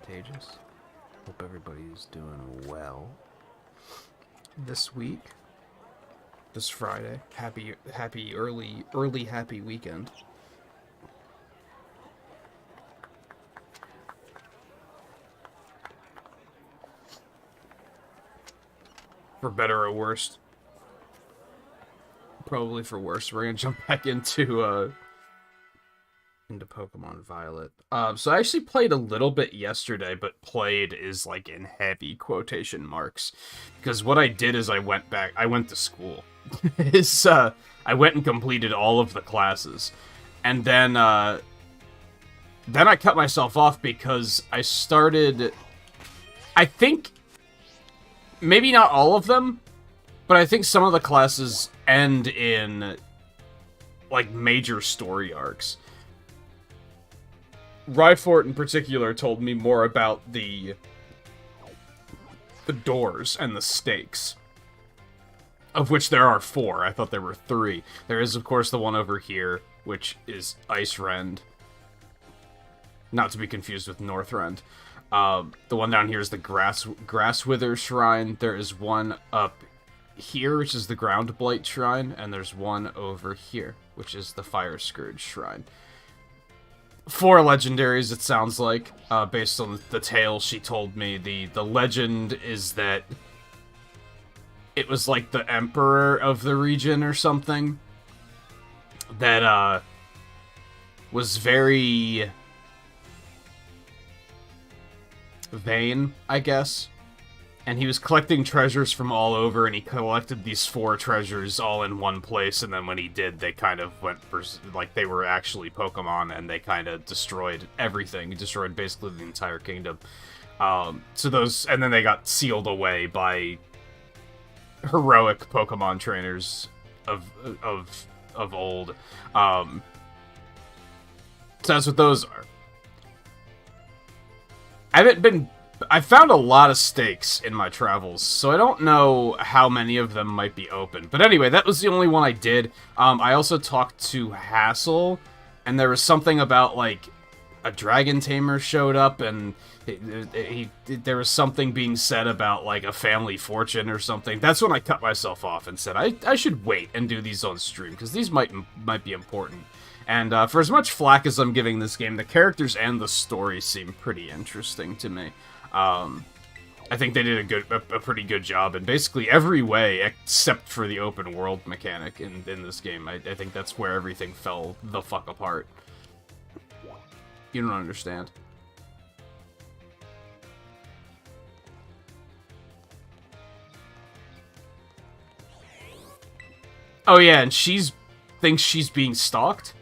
Nintagious. Hope everybody's doing well this week, this Friday. Happy early happy weekend. For better or worse. Probably for worse. We're gonna jump back into Pokemon Violet. So I actually played a little bit yesterday, but played is like in heavy quotation marks. Because what I did is I went to school. I went and completed all of the classes. And then I cut myself off because I started, I think, maybe not all of them, but I think some of the classes end in, like, major story arcs. Ryfort in particular told me more about the doors and the stakes, of which there are 4. I thought there were 3. There is, of course, the one over here, which is Ice Rend. Not to be confused with North Rend. The one down here is the Grass Wither Shrine. There is one up here, which is the Ground Blight Shrine, and there's one over here, which is the Fire Scourge Shrine. 4 legendaries, it sounds like, based on the tale she told me. The legend is that it was like the emperor of the region or something that was very vain, I guess. And he was collecting treasures from all over, and he collected these 4 treasures all in one place, and then when he did, they kind of went for, like, they were actually Pokemon, and they kind of destroyed everything. Destroyed basically the entire kingdom. So those, and then they got sealed away by heroic Pokemon trainers of old. So that's what those are. I've found a lot of stakes in my travels, so I don't know how many of them might be open. But anyway, that was the only one I did. I also talked to Hassel, and there was something about, like, a dragon tamer showed up, and there was something being said about, like, a family fortune or something. That's when I cut myself off and said, I should wait and do these on stream, because these might be important. And for as much flack as I'm giving this game, the characters and the story seem pretty interesting to me. I think they did a pretty good job in basically every way except for the open world mechanic in this game. I think that's where everything fell the fuck apart. You don't understand. Oh yeah, and thinks she's being stalked?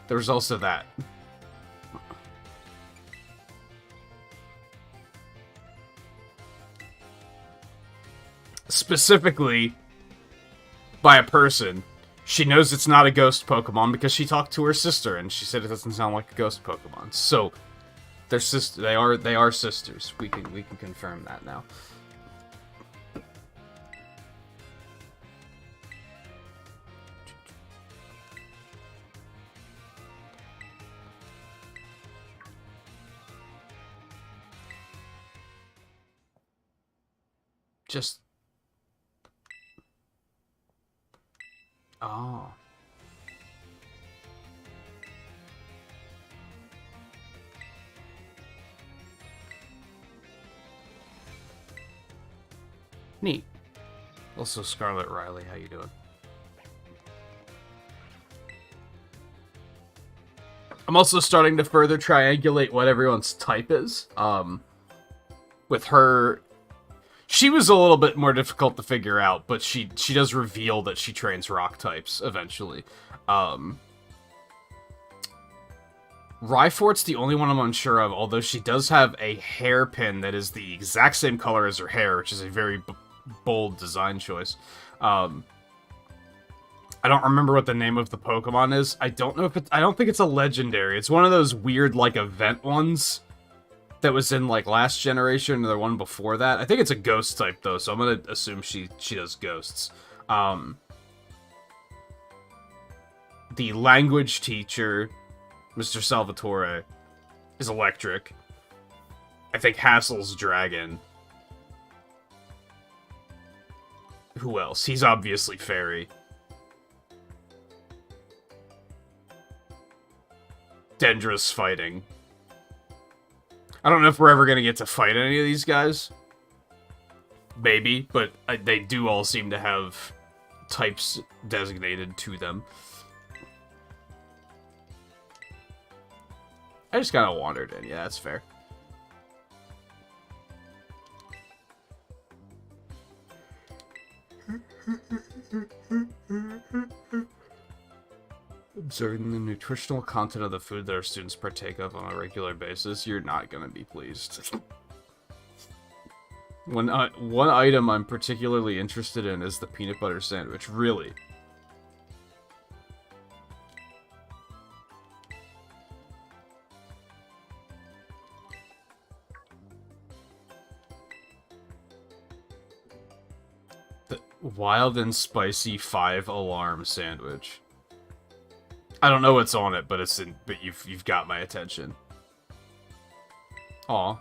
There's also that. Specifically, by a person. She knows it's not a ghost Pokemon because she talked to her sister, and she said it doesn't sound like a ghost Pokemon. So, they're they are sisters. We can confirm that now. Just... Oh. Neat. Also, Scarlet Riley, how you doing? I'm also starting to further triangulate what everyone's type is. With her... She was a little bit more difficult to figure out, but she does reveal that she trains rock types eventually. Ryfort's the only one I'm unsure of, although she does have a hairpin that is the exact same color as her hair, which is a very bold design choice. I don't remember what the name of the Pokemon is. I don't know if I don't think it's a legendary. It's one of those weird, like, event ones that was in, like, last generation or the one before that. I think it's a ghost type, though, so I'm gonna assume she does ghosts. The language teacher, Mr. Salvatore, is electric. I think Hassel's dragon. Who else? He's obviously fairy. Dendra's fighting. I don't know if we're ever gonna get to fight any of these guys. Maybe, but they do all seem to have types designated to them. I just kind of wandered in. Yeah, that's fair. Observing the nutritional content of the food that our students partake of on a regular basis, you're not going to be pleased. One item I'm particularly interested in is the peanut butter sandwich. Really? The wild and spicy 5-alarm sandwich. I don't know what's on it, but but you've got my attention. Aw.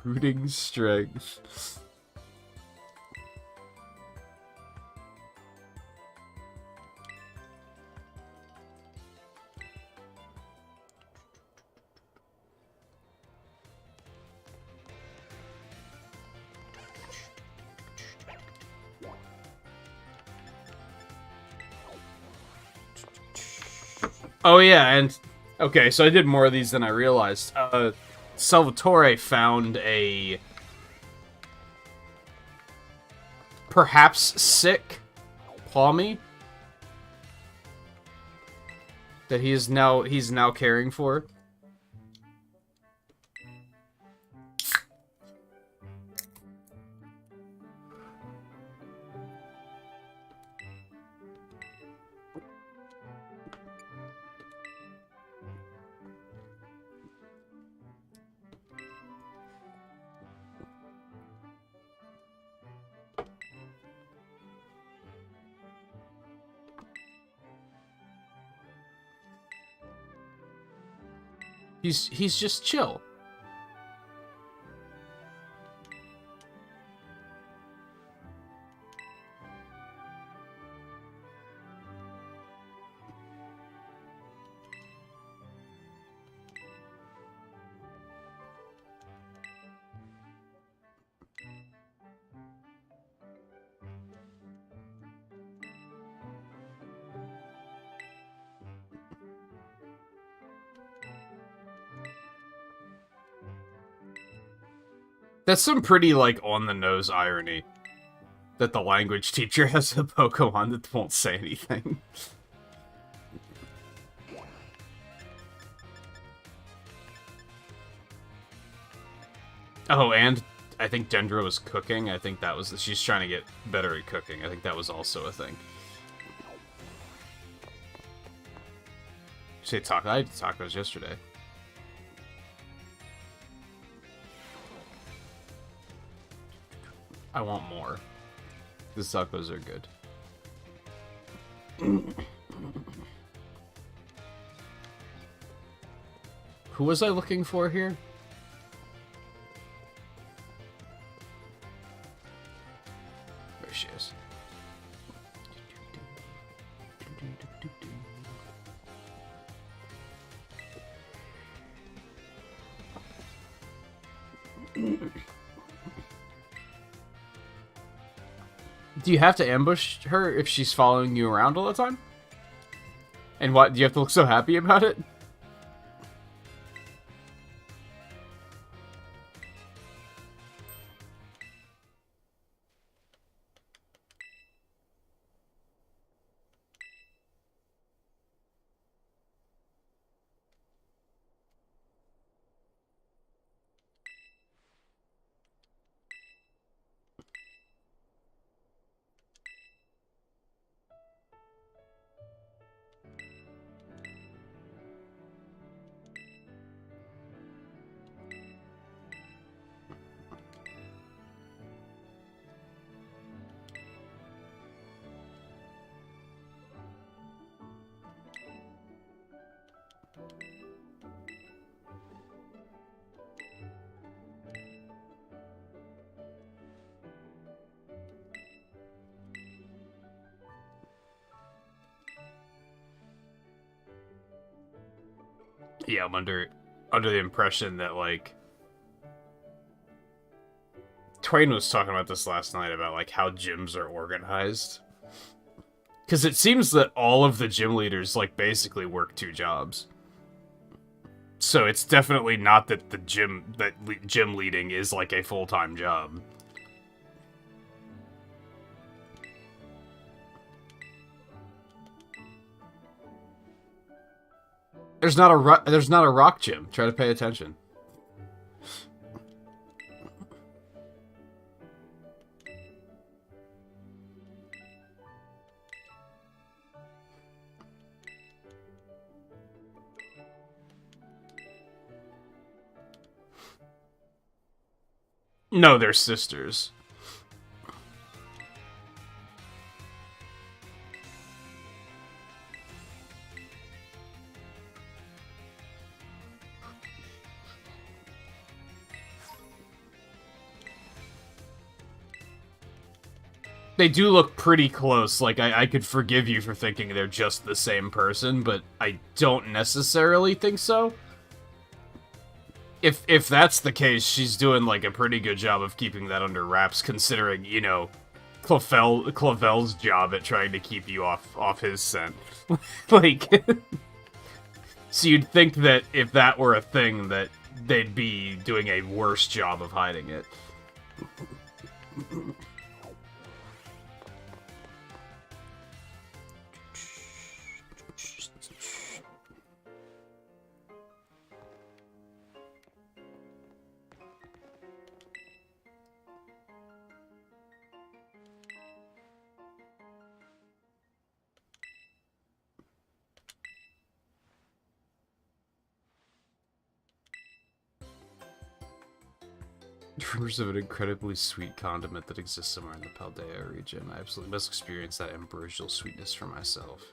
Brooding strength. Oh yeah, and okay, so I did more of these than I realized. Salvatore found a perhaps sick Palmy that he's now caring for. He's just chill. That's some pretty, like, on-the-nose irony. That the language teacher has a Pokemon that won't say anything. Oh, and I think Dendra was cooking. I think that was... She's trying to get better at cooking. I think that was also a thing. Say taco. I ate tacos yesterday. I want more. The tacos are good. Who was I looking for here? There she is. Do you have to ambush her if she's following you around all the time? And what, do you have to look so happy about it? Yeah, I'm under the impression that, like, Twain was talking about this last night about, like, how gyms are organized. Because it seems that all of the gym leaders, like, basically work 2 jobs. So it's definitely not that the gym leading is, like, a full-time job. There's not a rock gym. Try to pay attention. No, they're sisters. They do look pretty close. Like, I could forgive you for thinking they're just the same person, but I don't necessarily think so. If that's the case, she's doing, like, a pretty good job of keeping that under wraps, considering, you know, Clavel's job at trying to keep you off his scent. Like, so you'd think that if that were a thing, that they'd be doing a worse job of hiding it. Rumors of an incredibly sweet condiment that exists somewhere in the Paldea region. I absolutely must experience that ambrosial sweetness for myself.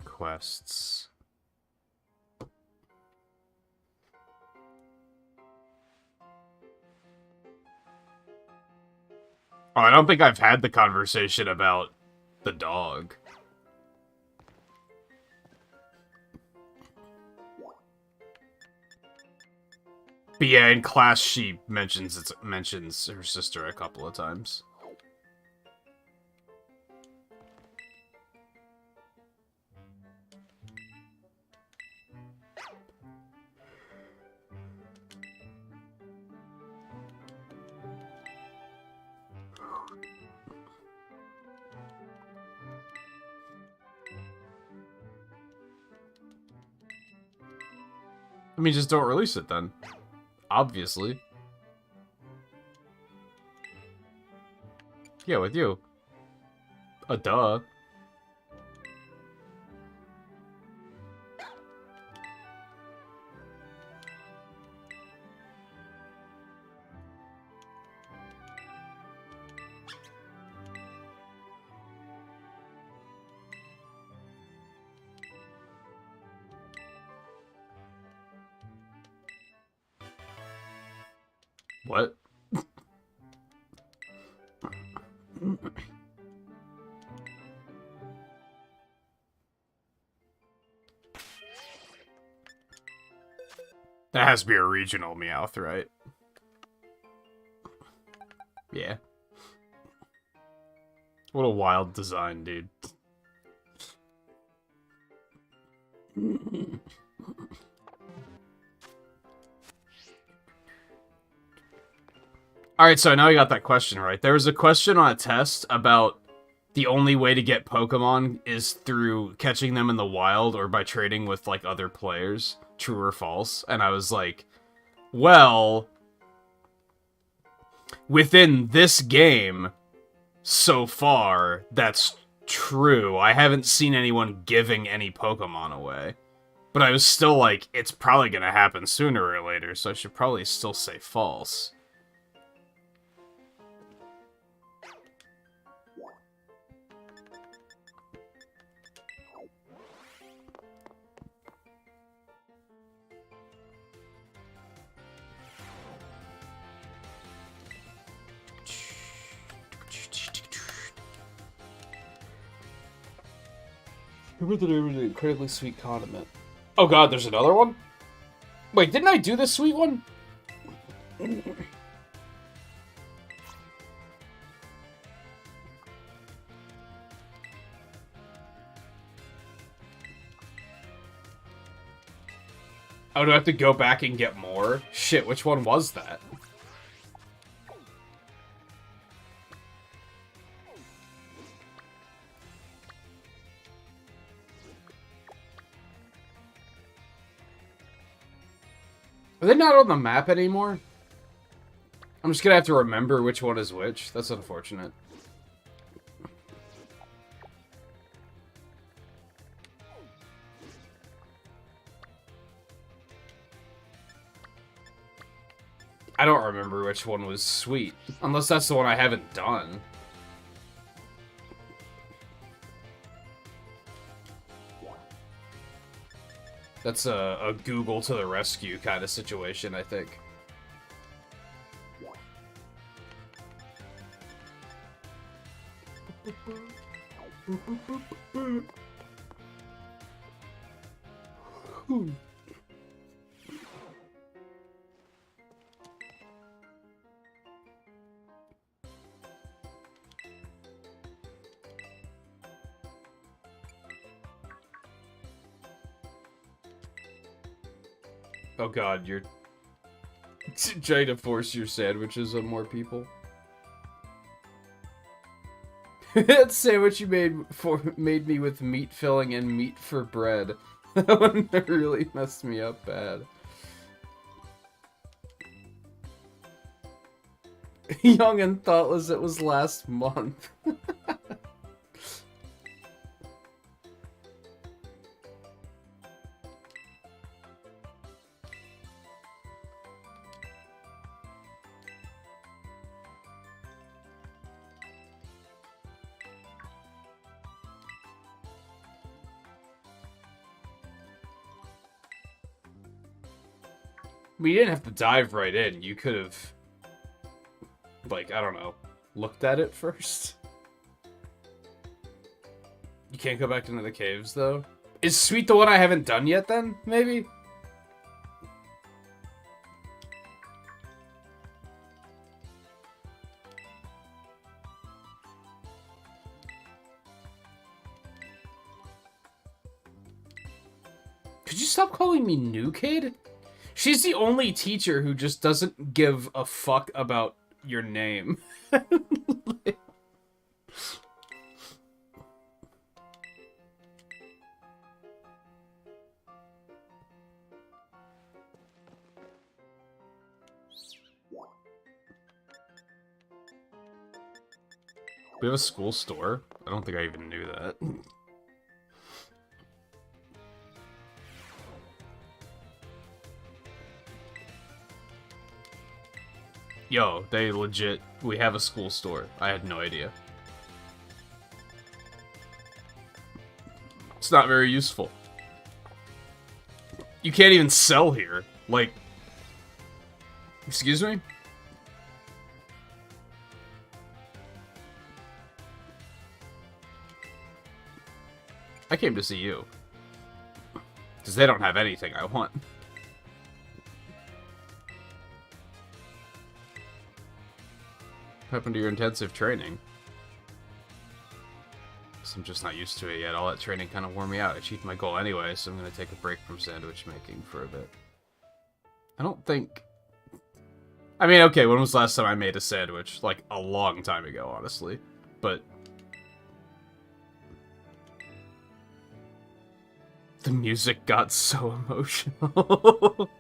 Quests. Oh, I don't think I've had the conversation about the dog. But yeah, in class she mentions her sister a couple of times. I mean, just don't release it then. Obviously. Yeah, with you. Duh. What? That has to be a regional Meowth, right? Yeah. What a wild design, dude. Alright, so I know you got that question right. There was a question on a test about the only way to get Pokemon is through catching them in the wild or by trading with, like, other players. True or false? And I was like, well, within this game, so far, that's true. I haven't seen anyone giving any Pokemon away. But I was still like, it's probably gonna happen sooner or later, so I should probably still say false. Remember the name of the incredibly sweet condiment. Oh god, there's another one? Wait, didn't I do this sweet one? Oh, do I have to go back and get more? Shit, which one was that? Are they not on the map anymore? I'm just gonna have to remember which one is which. That's unfortunate. I don't remember which one was sweet. Unless that's the one I haven't done. That's a Google to the rescue kind of situation, I think. Oh god, you're trying to force your sandwiches on more people. That sandwich you made me with meat filling and meat for bread. That one really messed me up bad. Young and thoughtless, it was last month. We didn't have to dive right in. You could have, like, I don't know, looked at it first. You can't go back into the caves, though? Is sweet the one I haven't done yet, then? Maybe? Could you stop calling me New Kid? She's the only teacher who just doesn't give a fuck about your name. We have a school store? I don't think I even knew that. Yo, they legit, we have a school store. I had no idea. It's not very useful. You can't even sell here. Like, excuse me? I came to see you. Because they don't have anything I want. What happened to your intensive training? Because I'm just not used to it yet. All that training kind of wore me out. I achieved my goal anyway, so I'm going to take a break from sandwich making for a bit. I don't think... I mean, okay, when was the last time I made a sandwich? Like, a long time ago, honestly. But... the music got so emotional.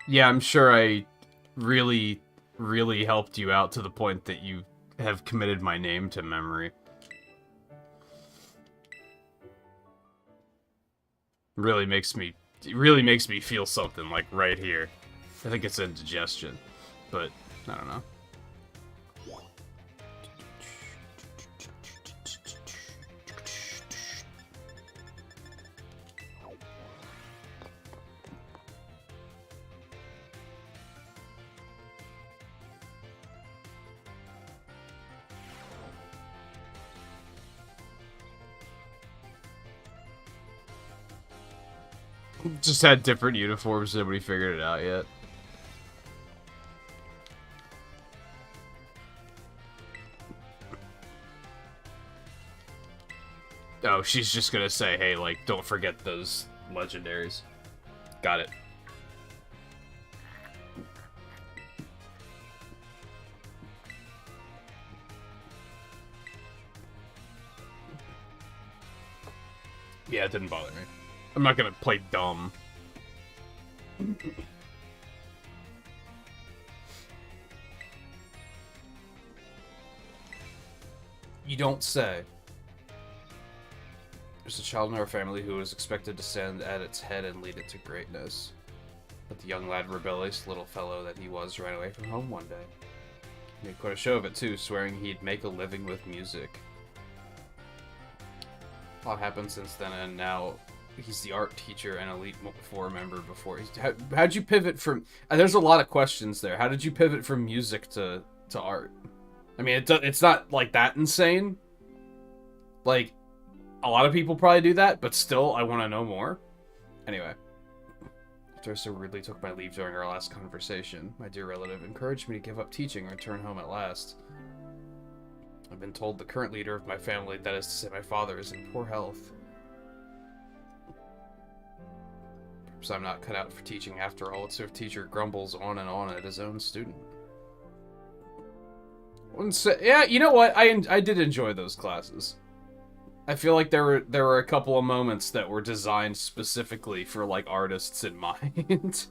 Yeah, I'm sure I really, really helped you out to the point that you have committed my name to memory. It really makes me feel something, like, right here. I think it's indigestion, but I don't know. Just had different uniforms, nobody figured it out yet. Oh, she's just gonna say, hey, like, don't forget those legendaries. Got it. Yeah, it didn't bother me. I'm not gonna play dumb. You don't say. There's a child in our family who was expected to stand at its head and lead it to greatness. But the young lad, rebellious little fellow that he was, ran away from home one day. He made quite a show of it too, swearing he'd make a living with music. A lot happened since then, and now he's the art teacher and Elite Four member before. How'd you pivot from... there's a lot of questions there. How did you pivot from music to art? I mean, it's not, like, that insane. Like, a lot of people probably do that, but still, I want to know more. Anyway. After I so rudely took my leave during our last conversation, my dear relative encouraged me to give up teaching and return home at last. I've been told the current leader of my family, that is to say my father, is in poor health. Perhaps I'm not cut out for teaching after all. What sort of teacher grumbles on and on at his own student? Yeah, you know what? I did enjoy those classes. I feel like there were a couple of moments that were designed specifically for, like, artists in mind.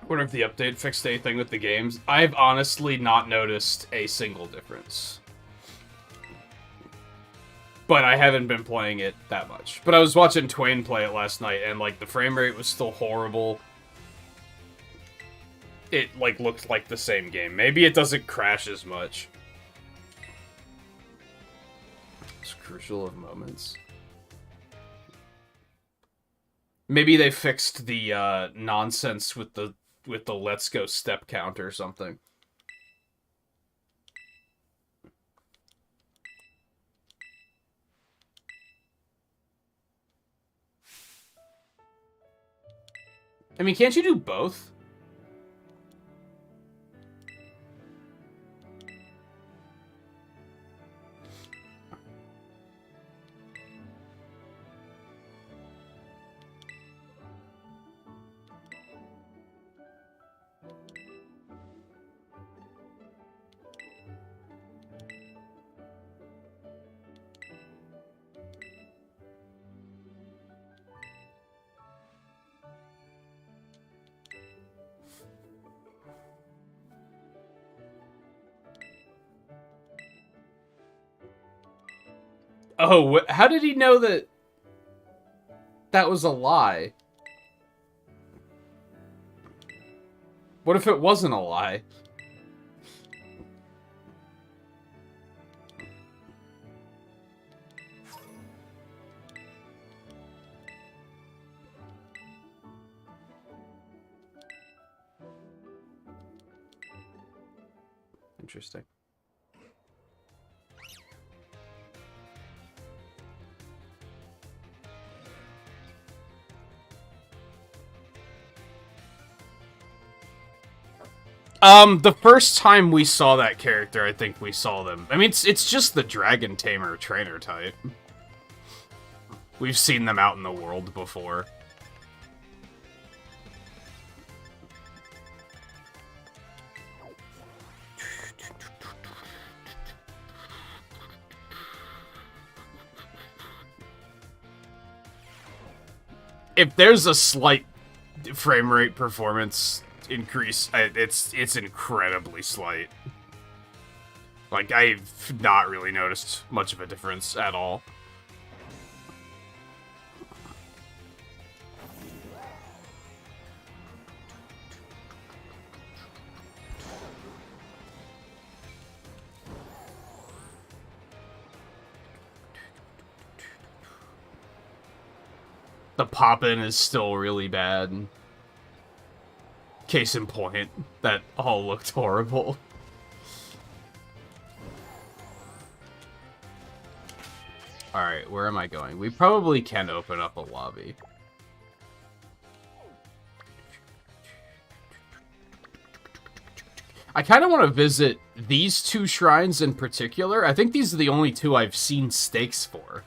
I wonder if the update fixed anything with the games. I've honestly not noticed a single difference. But I haven't been playing it that much. But I was watching Twain play it last night, and, like, the frame rate was still horrible. It, like, looked like the same game. Maybe it doesn't crash as much. It's crucial of moments. Maybe they fixed the nonsense with the let's go step count or something. I mean, can't you do both? Oh, how did he know that that was a lie? What if it wasn't a lie? Interesting. The first time we saw that character, I think we saw them. I mean, it's just the Dragon Tamer trainer type. We've seen them out in the world before. If there's a slight frame rate performance increase, it's incredibly slight. Like, I've not really noticed much of a difference at all. The pop-in is still really bad. Case in point, that all looked horrible. Alright, where am I going? We probably can open up a lobby. I kind of want to visit these two shrines in particular. I think these are the only two I've seen stakes for.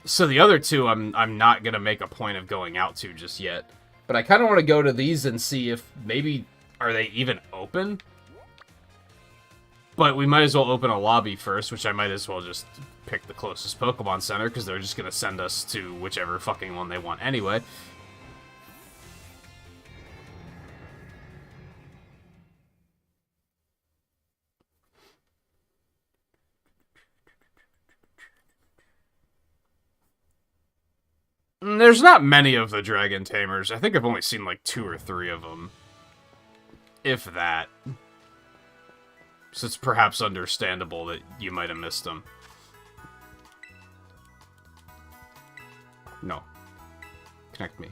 So the other two I'm not going to make a point of going out to just yet. But I kind of want to go to these and see if maybe... Are they even open? But we might as well open a lobby first, which I might as well just pick the closest Pokemon Center, because they're just going to send us to whichever fucking one they want anyway. There's not many of the Dragon Tamers. I think I've only seen like 2 or 3 of them. If that. So it's perhaps understandable that you might have missed them. No. Connect me.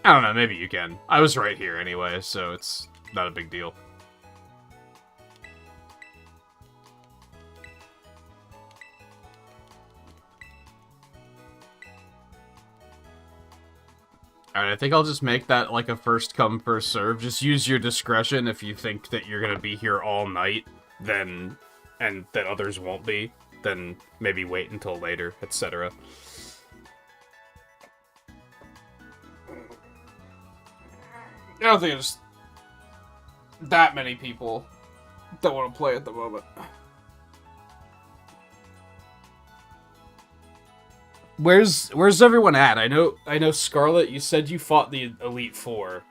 I don't know, maybe you can. I was right here anyway, so it's not a big deal. Alright, I think I'll just make that like a first come, first serve. Just use your discretion if you think that you're gonna be here all night, then, and that others won't be, then maybe wait until later, etc. I don't think there's that many people that want to play at the moment. Where's everyone at? I know Scarlet, you said you fought the Elite Four.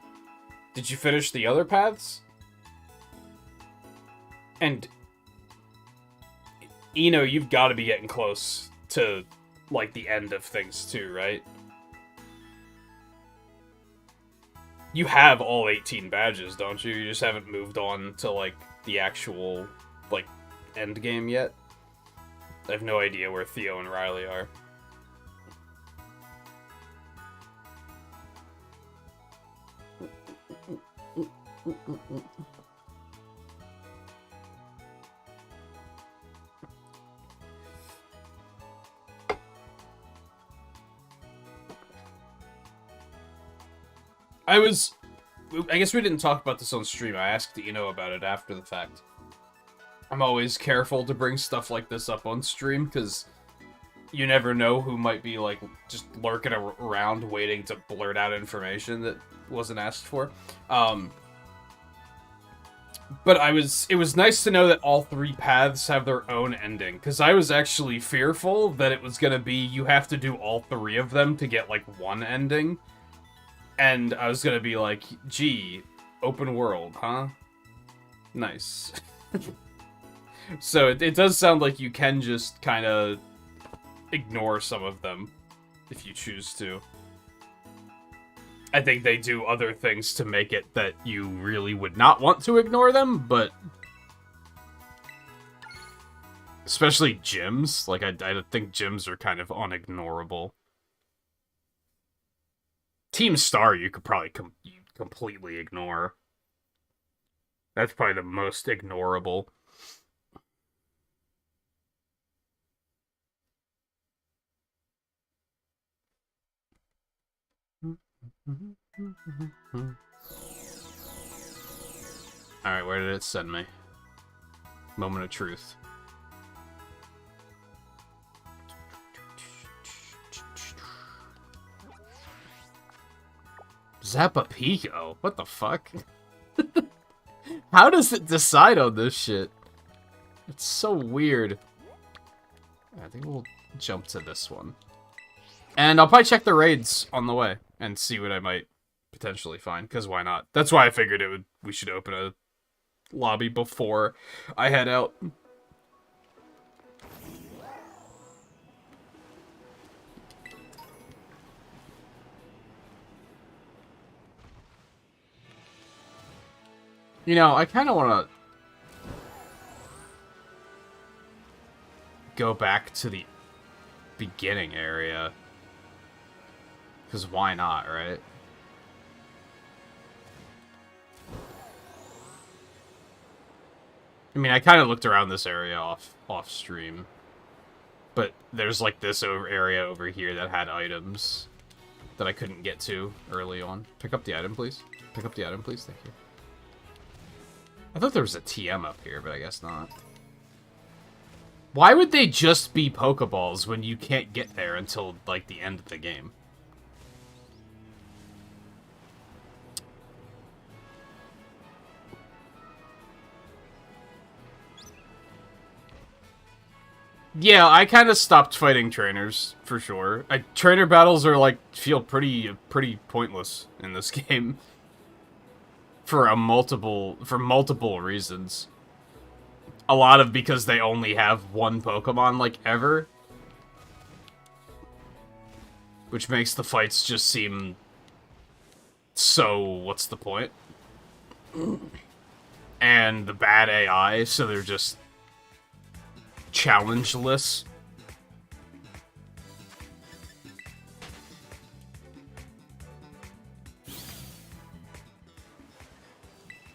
Did you finish the other paths? And Eno, you've got to be getting close to like the end of things too, right? You have all 18 badges, don't you? You just haven't moved on to like the actual like end game yet. I have no idea where Theo and Riley are. I guess we didn't talk about this on stream. I asked Eno about it after the fact. I'm always careful to bring stuff like this up on stream, because you never know who might be, like, just lurking around waiting to blurt out information that wasn't asked for. But it was nice to know that all 3 paths have their own ending, because I was actually fearful that it was going to be you have to do all 3 of them to get, like, one ending. And I was going to be like, gee, open world, huh? Nice. So it does sound like you can just kind of ignore some of them if you choose to. I think they do other things to make it that you really would not want to ignore them, but... Especially gyms. Like, I think gyms are kind of unignorable. Team Star you could probably completely ignore. That's probably the most ignorable. Alright, where did it send me? Moment of truth. Zappa Pico? What the fuck? How does it decide on this shit? It's so weird. I think we'll jump to this one. And I'll probably check the raids on the way and see what I might potentially find, because why not? That's why I figured we should open a lobby before I head out. You know, I kind of want to go back to the beginning area. Because why not, right? I mean, I kind of looked around this area off stream. But there's like this area over here that had items that I couldn't get to early on. Pick up the item, please. Pick up the item, please. Thank you. I thought there was a TM up here, but I guess not. Why would they just be Pokeballs when you can't get there until, like, the end of the game? Yeah, I kind of stopped fighting trainers, for sure. Trainer battles are, like, feel pretty pointless in this game. For multiple reasons. A lot of because they only have one Pokemon, like, ever. Which makes the fights just seem so, what's the point? And the bad AI, so they're just challengeless.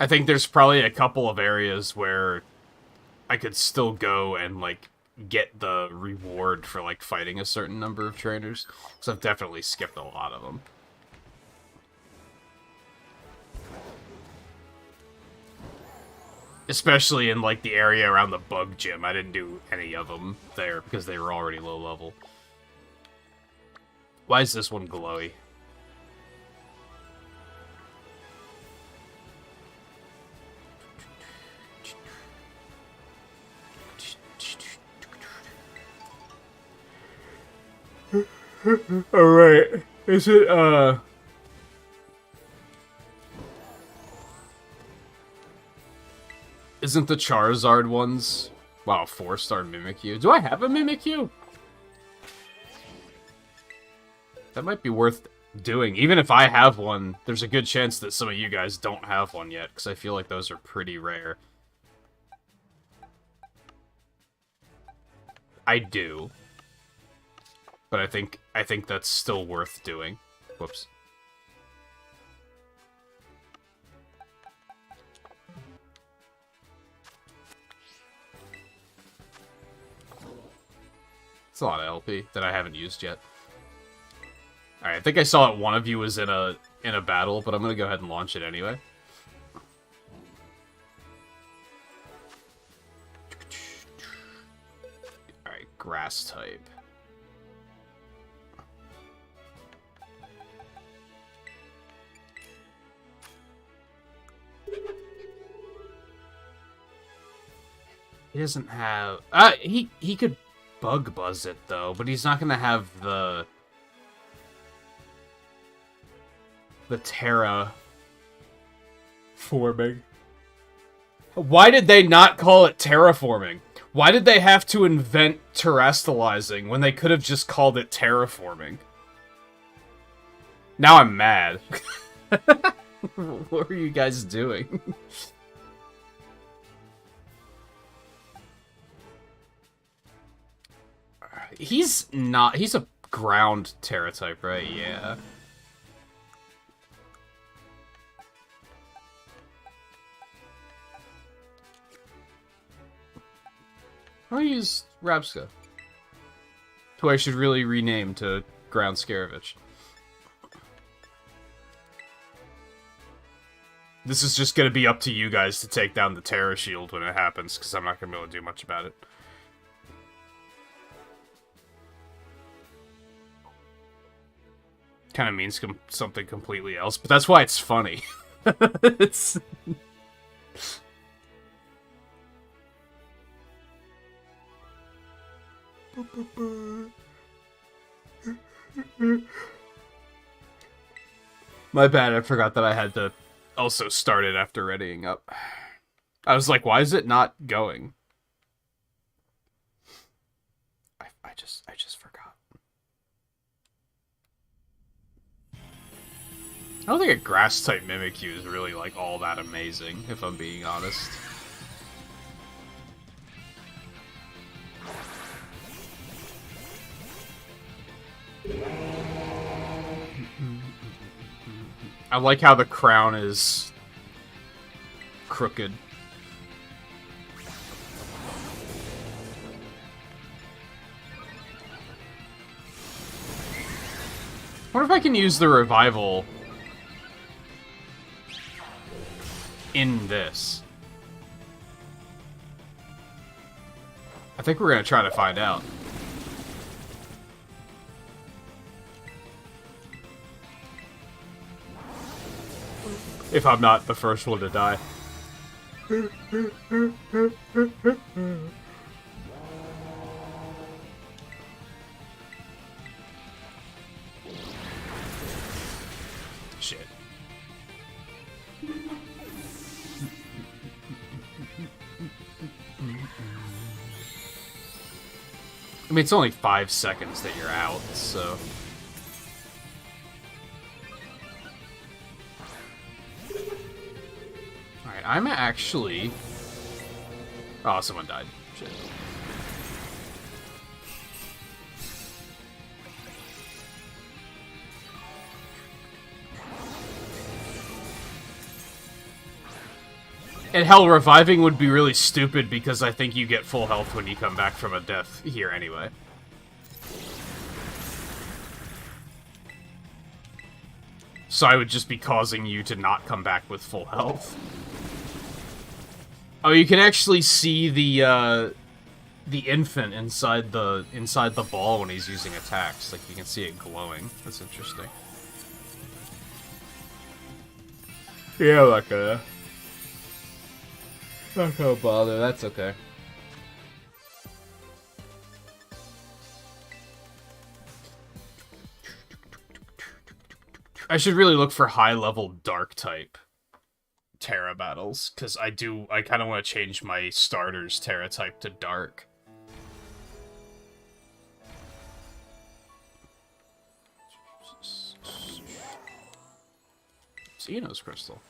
I think there's probably a couple of areas where I could still go and, like, get the reward for, like, fighting a certain number of trainers. Because I've definitely skipped a lot of them. Especially in, like, the area around the bug gym. I didn't do any of them there because they were already low level. Why is this one glowy? Alright. Is it, Isn't the Charizard ones... Wow, 4-star Mimikyu. Do I have a Mimikyu? That might be worth doing. Even if I have one, there's a good chance that some of you guys don't have one yet, because I feel like those are pretty rare. I do. But I think that's still worth doing. Whoops. It's a lot of LP that I haven't used yet. Alright, I think I saw that one of you was in a battle, but I'm gonna go ahead and launch it anyway. Alright, grass type. He doesn't have... he could bug buzz it, though, but he's not gonna have the Terra forming. Why did they not call it terraforming? Why did they have to invent terrestrializing when they could have just called it terraforming? Now I'm mad. What are you guys doing? He's not... He's a ground Terra type, right? Yeah. I'll use Rabska, who I should really rename to Ground Scaravich. This is just going to be up to you guys to take down the Terra Shield when it happens, because I'm not going to be able to do much about it. Kind of means something completely else, but that's why it's funny. It's... My bad, I forgot that I had to also start it after readying up. I was like, why is it not going? I just forgot. I don't think a grass-type Mimikyu is really, like, all that amazing, if I'm being honest. I like how the crown is crooked. I wonder if I can use the revival in this. I think we're gonna try to find out. If I'm not the first one to die. Shit. I mean, it's only 5 seconds that you're out, so... Alright, I'm actually... Oh, someone died. Shit. And hell, reviving would be really stupid because I think you get full health when you come back from a death here anyway. So I would just be causing you to not come back with full health. Oh, you can actually see the infant inside the ball when he's using attacks. Like, you can see it glowing. That's interesting. Yeah, not gonna bother, that's okay. I should really look for high-level dark type Terra battles, because I kind of want to change my starter's Terra type to dark. Xenos crystal.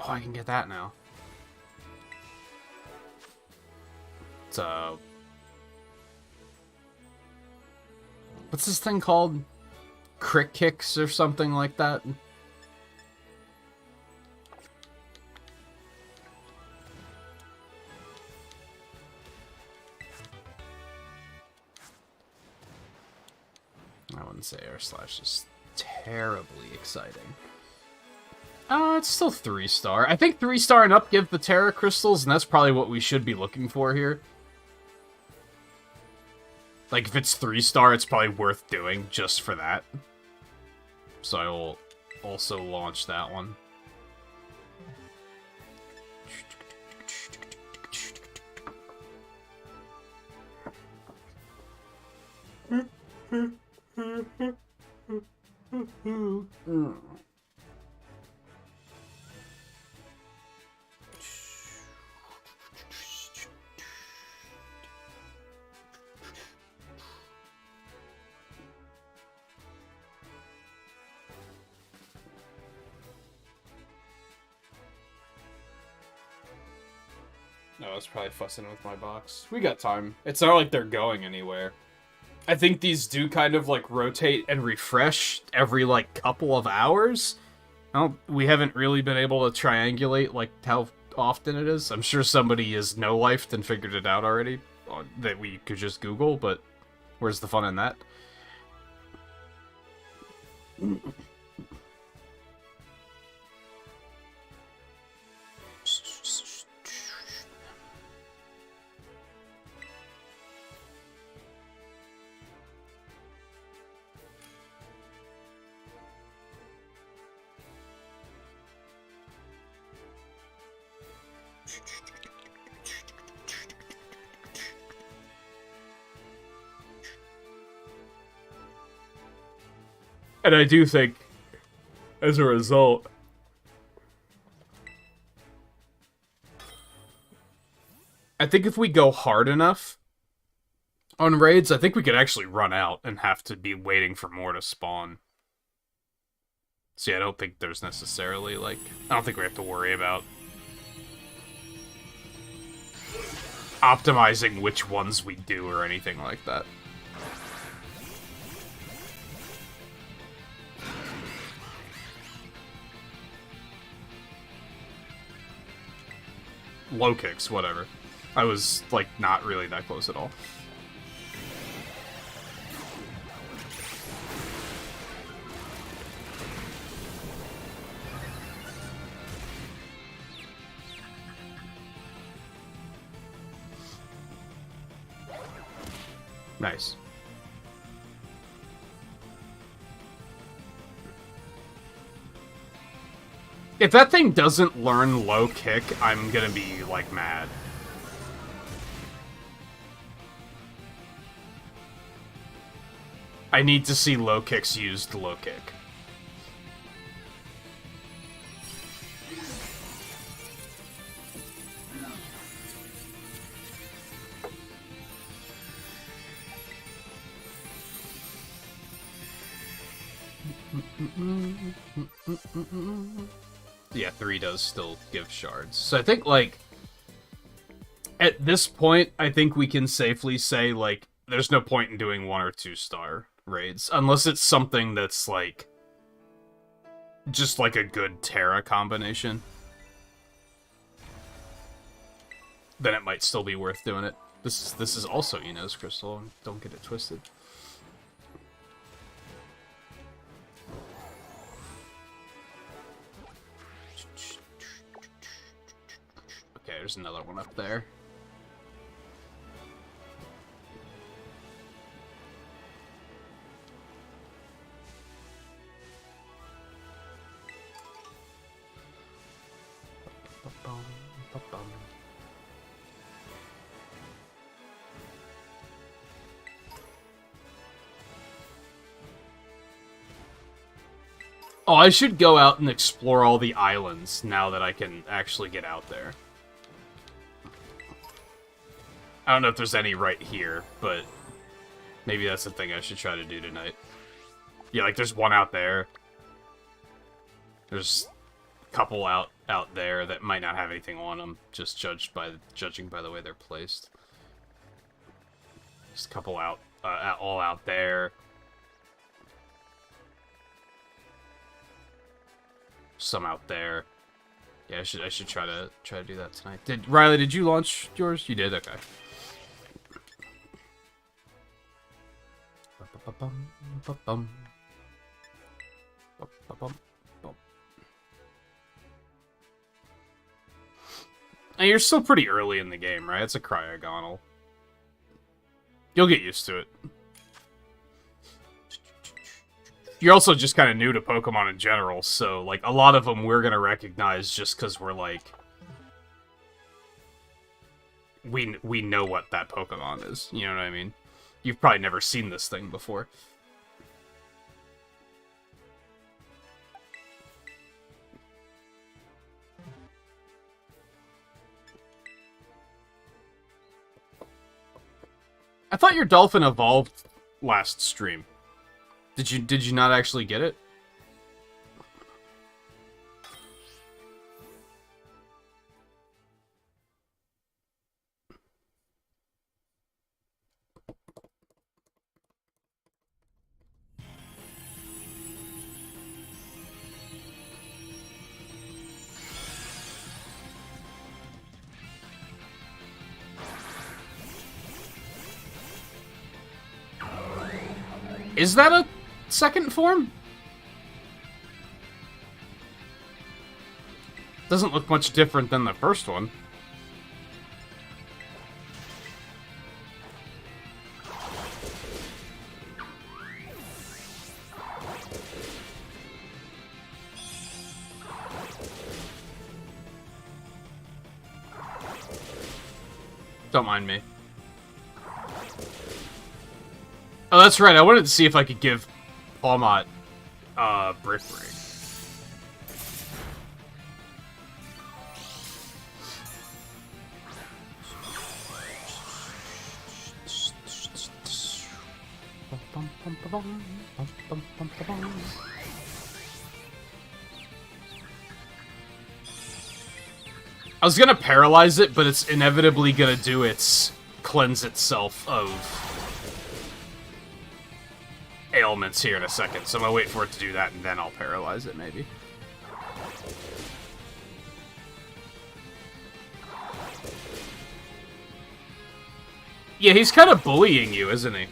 Oh, I can get that now. So, what's this thing called? Crick kicks or something like that? I wouldn't say R/ is terribly exciting. It's still 3-star. I think 3-star and up give the Terra crystals, and that's probably what we should be looking for here. Like, if it's 3-star, it's probably worth doing just for that. So I will also launch that one. No, I was probably fussing with my box. We got time. It's not like they're going anywhere. I think these do kind of, like, rotate and refresh every, like, couple of hours. We haven't really been able to triangulate, like, how often it is. I'm sure somebody is no-lifed and figured it out already, that we could just Google, but where's the fun in that? And I do think, as a result, I think if we go hard enough, On raids, I think we could actually run out and have to be waiting for more to spawn. See, I don't think there's necessarily, like... I don't think we have to worry about optimizing which ones we do or anything like that. Low kicks, whatever. I was, like, not really that close at all. Nice. If that thing doesn't learn low kick, I'm gonna be, like, mad. I need to see low kicks used low kick. Yeah, 3 does still give shards. So I think, like, at this point, I think we can safely say, like, there's no point in doing 1 or 2 star raids. Unless it's something that's, like, just, like, a good Terra combination. Then it might still be worth doing it. This is also Ino's Crystal. Don't get it twisted. Okay, there's another one up there. Oh, I should go out and explore all the islands now that I can actually get out there. I don't know if there's any right here, but maybe that's the thing I should try to do tonight. Yeah, like there's one out there. There's a couple out there that might not have anything on them, just judging by the way they're placed. Just a couple all out there. Some out there. Yeah, I should try to do that tonight. Riley, did you launch yours? You did, okay. And you're still pretty early in the game, right? It's a cryogonal. You'll get used to it. You're also just kind of new to Pokemon in general, so, like, a lot of them we're gonna recognize just because we're, like... We know what that Pokemon is, you know what I mean? You've probably never seen this thing before. I thought your Dolphin evolved last stream. Did you not actually get it? Is that a second form? Doesn't look much different than the first one. Don't mind me. Oh, that's right. I wanted to see if I could give Palmot Brick Break. I was gonna paralyze it, but it's inevitably gonna do its cleanse itself of ailments here in a second, so I'm gonna wait for it to do that, and then I'll paralyze it, maybe. Yeah, he's kind of bullying you, isn't he?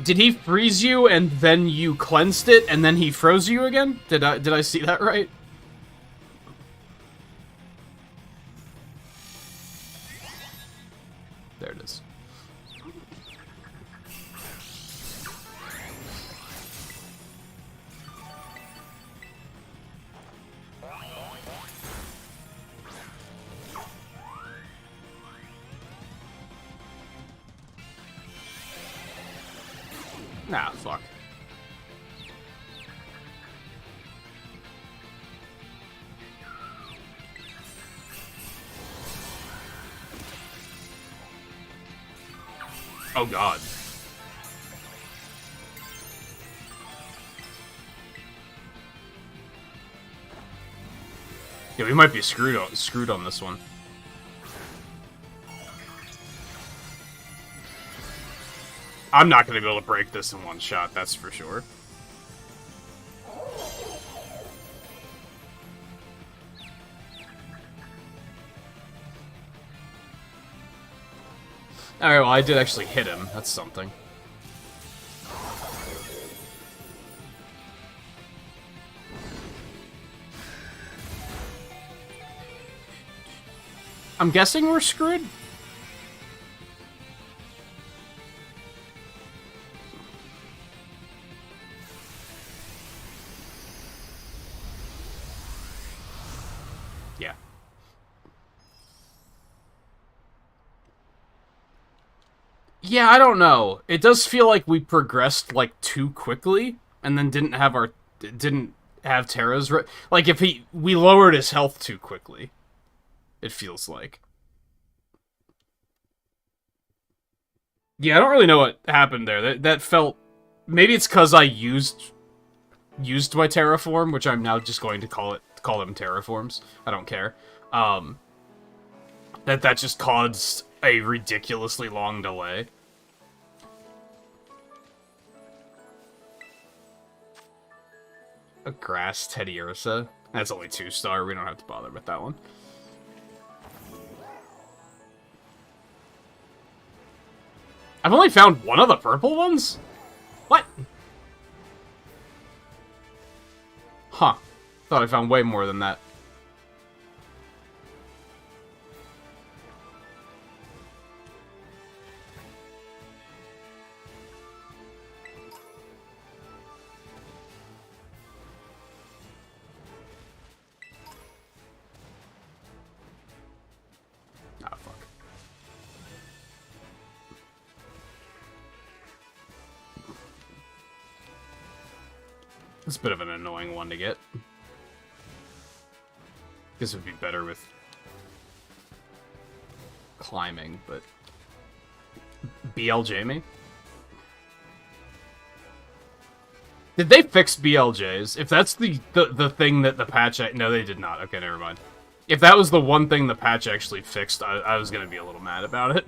Did he freeze you and then you cleansed it and then he froze you again? Did I see that right? There it is. Nah, fuck. Oh god. Yeah, we might be screwed on this one. I'm not going to be able to break this in one shot, that's for sure. Alright, well, I did actually hit him. That's something. I'm guessing we're screwed? Yeah. Yeah, I don't know. It does feel like we progressed, like, too quickly, and then didn't have Terra's like, if we lowered his health too quickly. It feels like. Yeah, I don't really know what happened there. That felt... Maybe it's because I used my terraform, which I'm now just going to call them terraforms. I don't care. That just caused a ridiculously long delay. A grass Teddiursa? That's only 2-star, we don't have to bother with that one. I've only found one of the purple ones? What? Huh. Thought I found way more than that. Ah, fuck. It's a bit of an annoying one to get. Guess it would be better with climbing, but... BLJ me? Did they fix BLJs? If that's the thing that the patch... No, they did not. Okay, never mind. If that was the one thing the patch actually fixed, I was gonna be a little mad about it.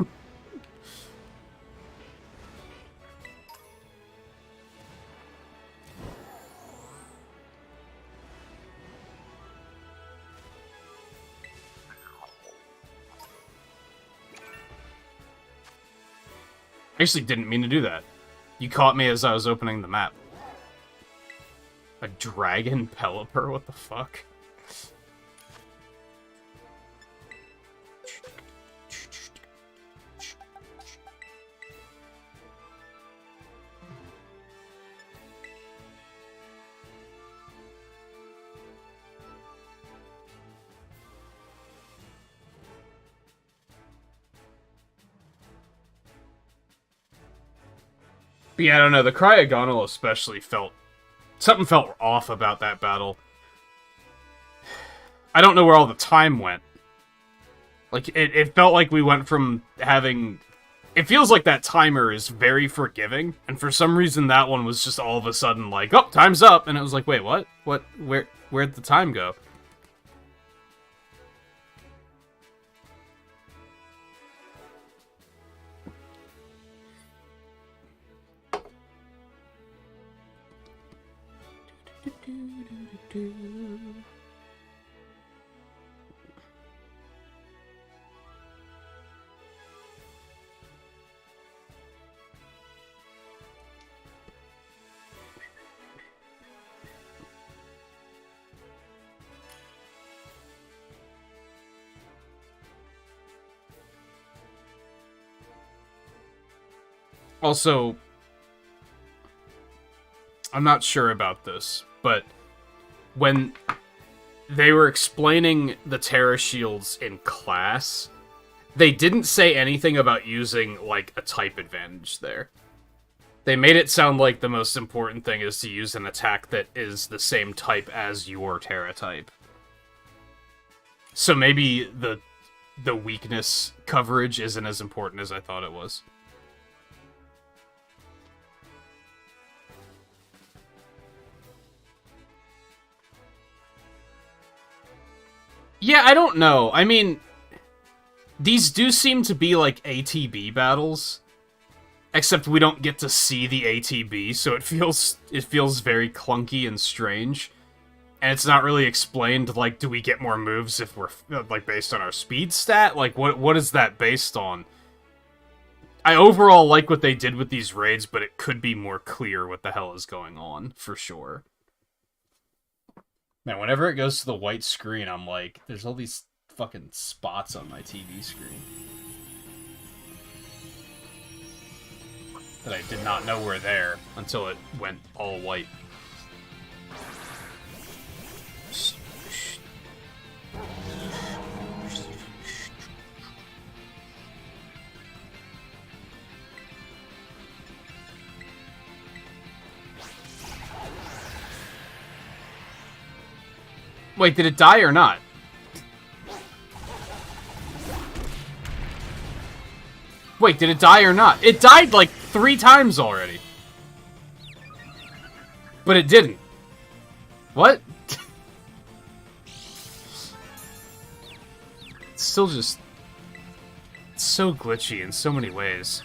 I actually didn't mean to do that. You caught me as I was opening the map. A dragon Pelipper? What the fuck? But yeah, I don't know, the Cryogonal especially felt... Something felt off about that battle. I don't know where all the time went. Like, it felt like we went from having... It feels like that timer is very forgiving, and for some reason that one was just all of a sudden like, oh, time's up, and it was like, wait, what? Where'd the time go? Also, I'm not sure about this, but when they were explaining the Terra Shields in class, they didn't say anything about using, like, a type advantage there. They made it sound like the most important thing is to use an attack that is the same type as your Terra type. So maybe the weakness coverage isn't as important as I thought it was. Yeah, I don't know. I mean, these do seem to be like ATB battles, except we don't get to see the ATB, so it feels very clunky and strange. And it's not really explained, like, do we get more moves if we're, like, based on our speed stat? Like, what is that based on? I overall like what they did with these raids, but it could be more clear what the hell is going on, for sure. Man, whenever it goes to the white screen, I'm like, there's all these fucking spots on my TV screen that I did not know were there until it went all white. Wait, did it die or not? Wait, did it die or not? It died like 3 times already. But it didn't. What? It's still just... It's so glitchy in so many ways.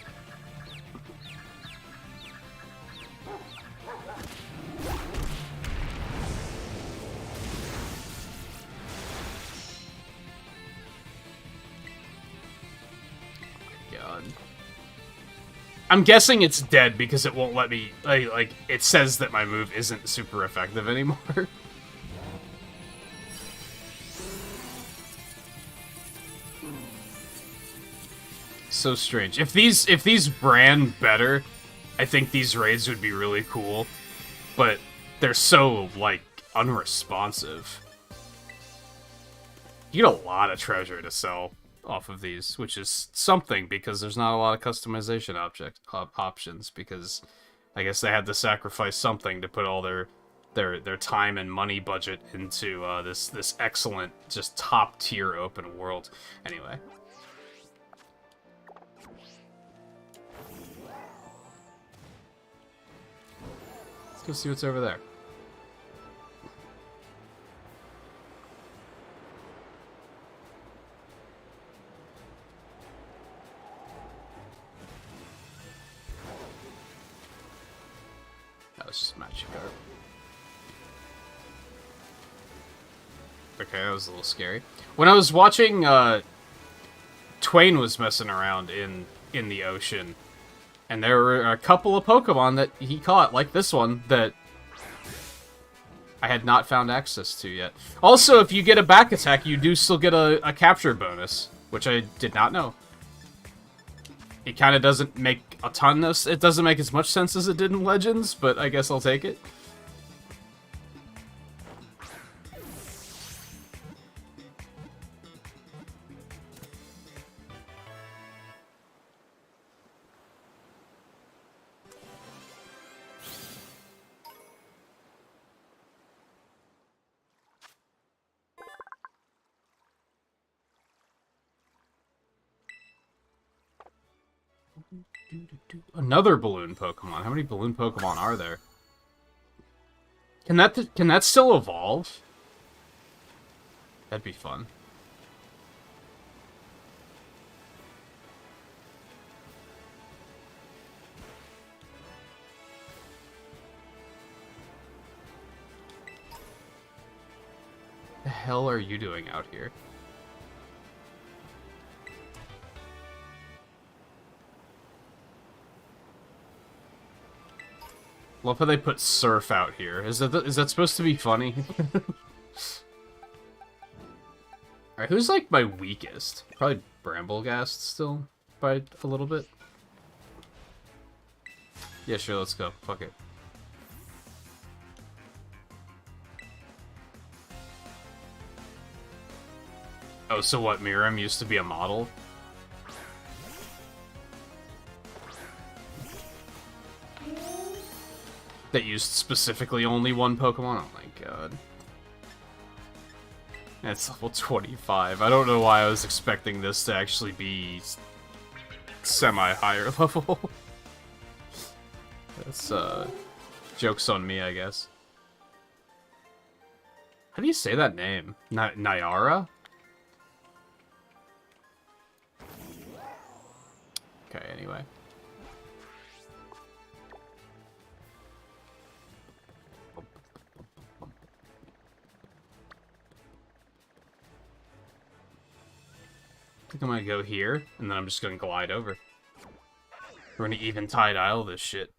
I'm guessing it's dead because it won't let me, like, it says that my move isn't super effective anymore. So strange. If these ran better, I think these raids would be really cool. But they're so, like, unresponsive. You get a lot of treasure to sell off of these, which is something because there's not a lot of customization options, because I guess they had to sacrifice something to put all their time and money budget into this excellent, just top tier open world. Anyway, let's go see what's over there. Just Magikarp. Okay, that was a little scary. When I was watching, Twain was messing around in the ocean, and there were a couple of Pokemon that he caught, like this one, that I had not found access to yet. Also, if you get a back attack, you do still get a capture bonus, which I did not know. It kind of doesn't make a ton of... It doesn't make as much sense as it did in Legends, but I guess I'll take it. Another balloon Pokemon. How many balloon Pokemon are there? Can that still evolve? That'd be fun. The hell are you doing out here? Love how they put surf out here. Is that supposed to be funny? Alright, who's like my weakest? Probably Bramblegast still by a little bit. Yeah, sure, let's go. Fuck it. Oh, so what, Miram used to be a model? That used specifically only one Pokemon? Oh my god. That's level 25. I don't know why I was expecting this to actually be semi-higher level. That's, joke's on me, I guess. How do you say that name? Nyara? Okay, anyway. I think I'm gonna go here, and then I'm just gonna glide over. We're gonna even tide aisle this shit.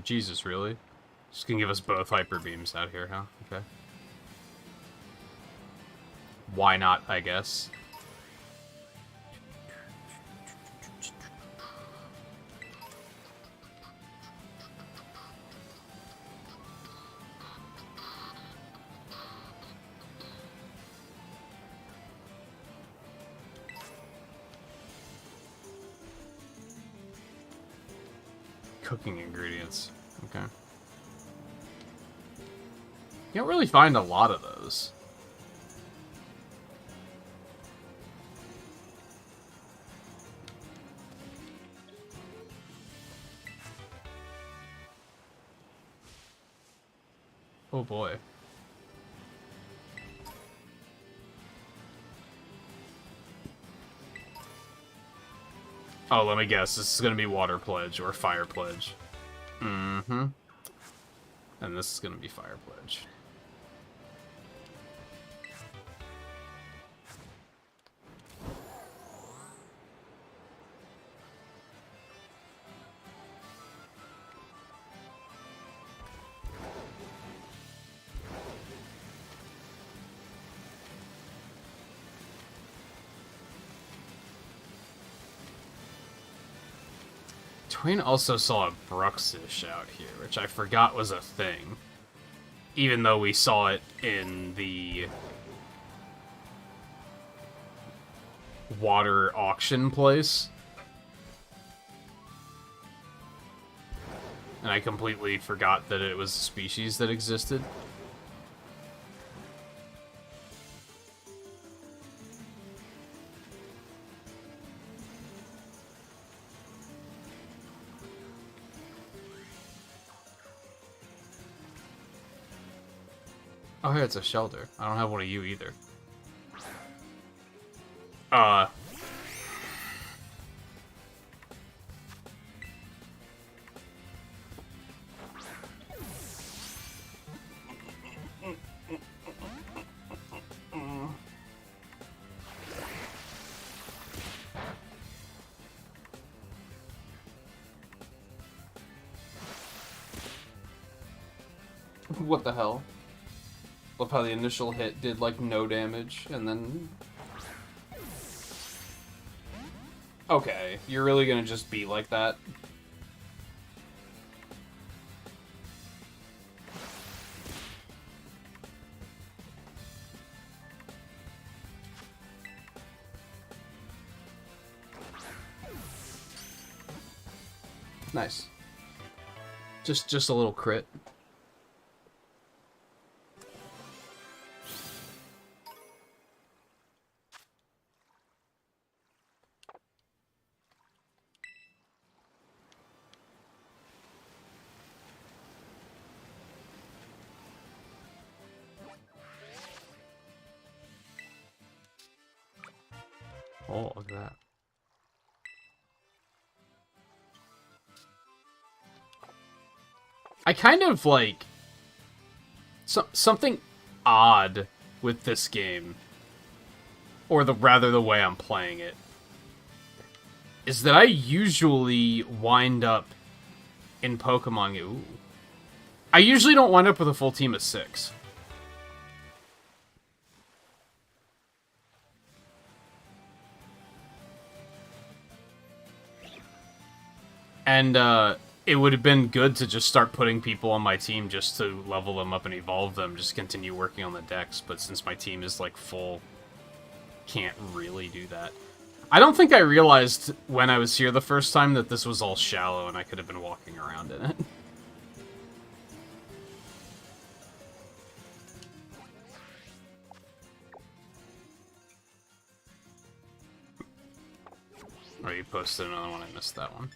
Jesus, really? Just gonna give us both hyper beams out here, huh? Okay. Why not, I guess. Cooking ingredients. Okay. You don't really find a lot of those. Oh boy. Oh, let me guess. This is going to be Water Pledge or Fire Pledge. Mm-hmm. And this is going to be Fire Pledge. Twain also saw a Bruxish out here, which I forgot was a thing. Even though we saw it in the water auction place. And I completely forgot that it was a species that existed. Oh, hey, it's a shelter. I don't have one of you either. What the hell? Love how the initial hit did, like, no damage, and then... Okay, you're really gonna just be like that? Nice. Just a little crit. Oh, look at that. I kind of, like... something odd with this game, or rather the way I'm playing it, is that I usually wind up in Pokemon... Ooh. I usually don't wind up with a full team of 6. And, it would have been good to just start putting people on my team just to level them up and evolve them, just continue working on the decks, but since my team is, like, full, can't really do that. I don't think I realized when I was here the first time that this was all shallow and I could have been walking around in it. Oh, you posted another one, I missed that one.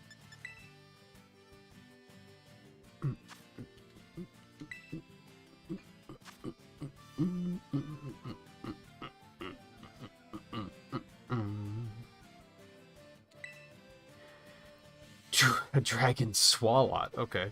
A dragon swallowed. Okay.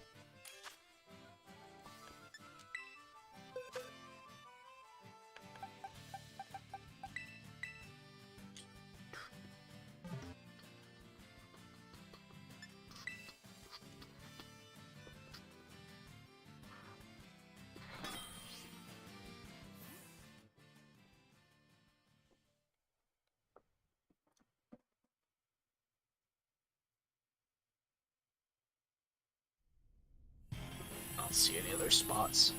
I don't see any other spots.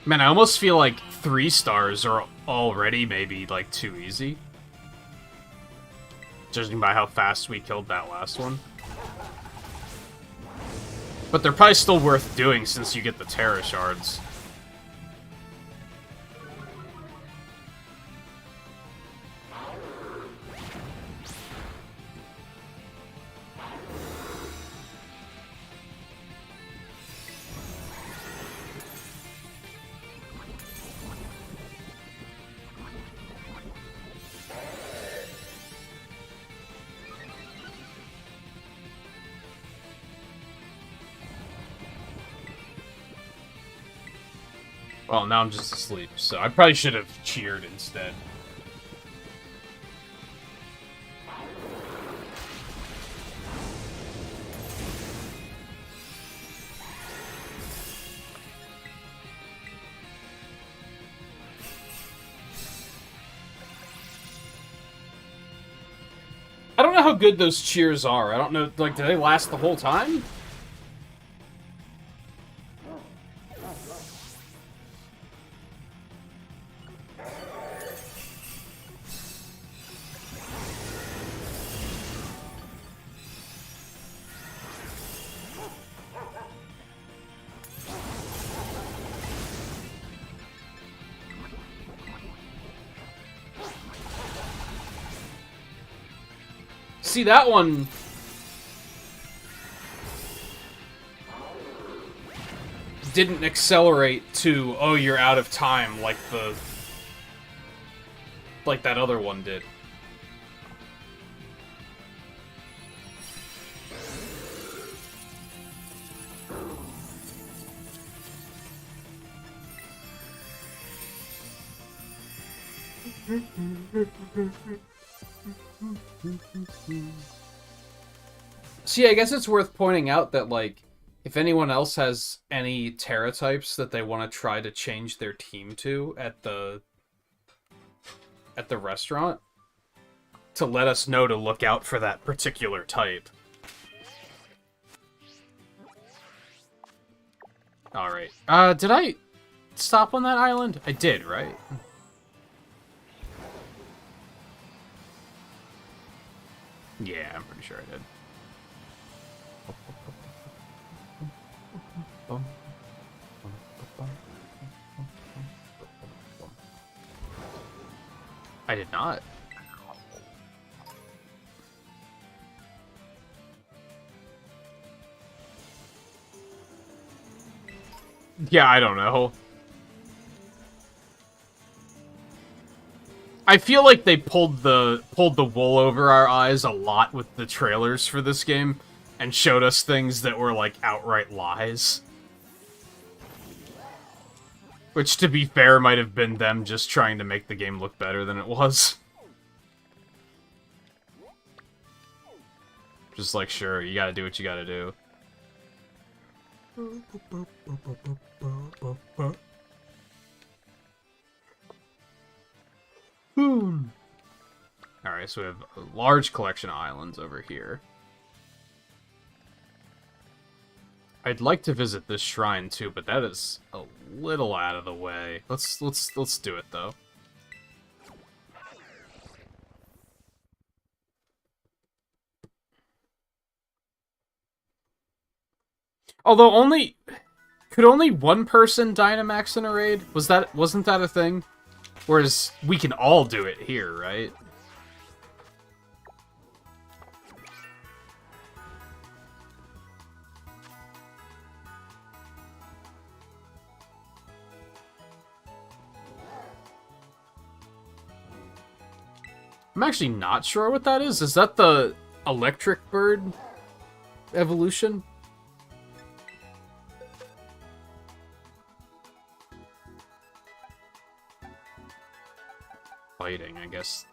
Man, I almost feel like 3 stars are already maybe, like, too easy. Judging by how fast we killed that last one. But they're probably still worth doing since you get the Terra Shards. Well, now I'm just asleep, so I probably should have cheered instead. I don't know how good those cheers are. I don't know, like, do they last the whole time? See, that one didn't accelerate to, oh, you're out of time, like that other one did. See, I guess it's worth pointing out that, like, if anyone else has any Terra types that they want to try to change their team to at the restaurant, to let us know to look out for that particular type. Alright. Did I stop on that island? I did, right? Yeah, I'm pretty sure I did. I did not. Yeah, I don't know. I feel like they pulled the wool over our eyes a lot with the trailers for this game and showed us things that were like outright lies. Which, to be fair, might have been them just trying to make the game look better than it was. Just like, sure, you gotta do what you gotta do. Alright, so we have a large collection of islands over here. I'd like to visit this shrine too, but that is a little out of the way. Let's do it though. Although could only one person Dynamax in a raid? Wasn't that a thing? Whereas we can all do it here, right? I'm actually not sure what that is. Is that the electric bird evolution? Fighting, I guess.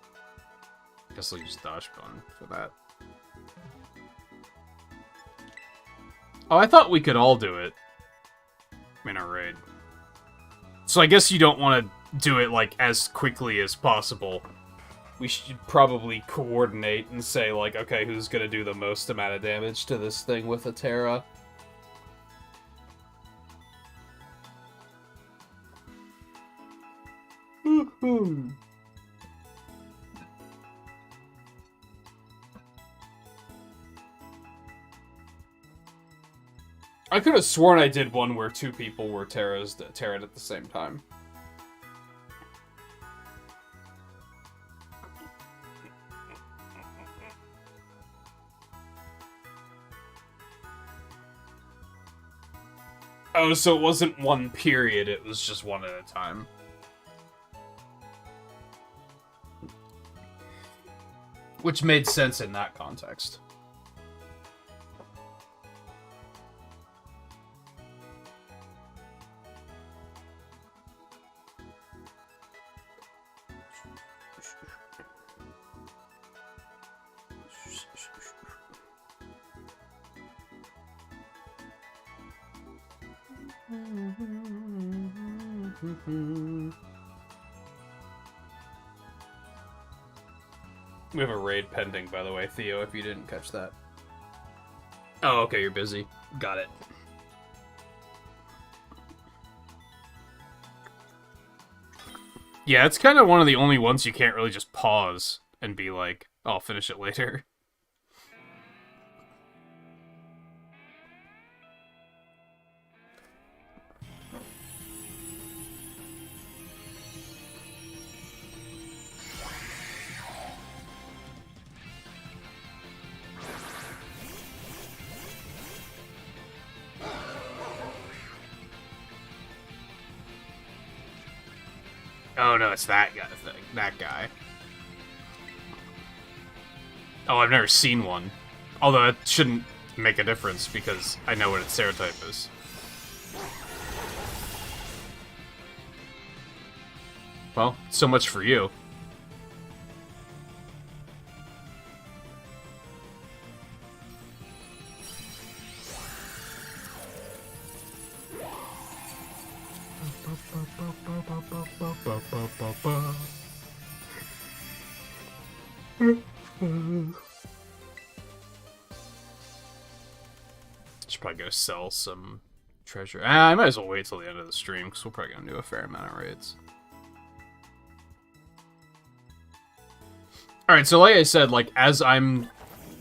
I guess I'll use Dash Bun for that. Oh, I thought we could all do it in a raid. So I guess you don't want to do it, like, as quickly as possible. We should probably coordinate and say, like, okay, who's gonna do the most amount of damage to this thing with a Terra? I could have sworn I did one where two people were Terra'd at the same time. Oh, so it wasn't one period, it was just one at a time. Which made sense in that context. We have a raid pending, by the way, Theo, if you didn't catch that. Oh, okay, you're busy. Got it. Yeah, it's kind of one of the only ones you can't really just pause and be like, oh, I'll finish it later. Oh, no, it's that guy. That guy. Oh, I've never seen one. Although it shouldn't make a difference, because I know what its serotype is. Well, so much for you. Should probably go sell some treasure. I might as well wait till the end of the stream, because we're probably gonna do a fair amount of raids. Alright, so like I said, like, as I'm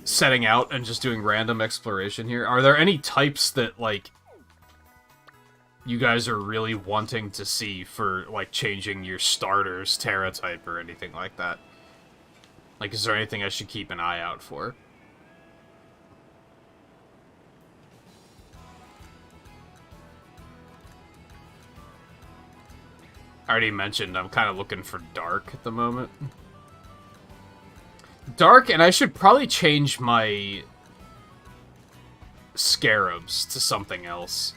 setting out and just doing random exploration here, are there any types that, like, you guys are really wanting to see for, like, changing your starter's Terra type or anything like that? Like, is there anything I should keep an eye out for? I already mentioned I'm kind of looking for Dark at the moment. Dark, and I should probably change my Scarabs to something else.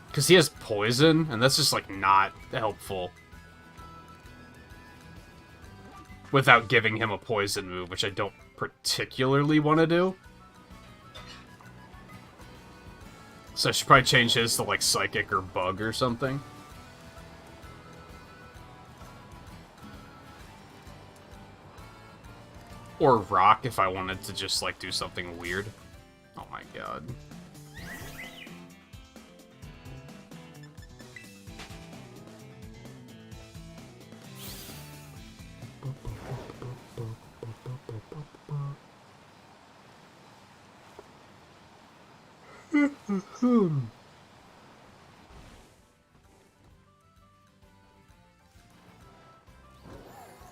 Because he has poison, and that's just, like, not helpful. Without giving him a poison move, which I don't particularly want to do. So I should probably change his to, like, Psychic or Bug or something. Or Rock if I wanted to just, like, do something weird. Oh my god.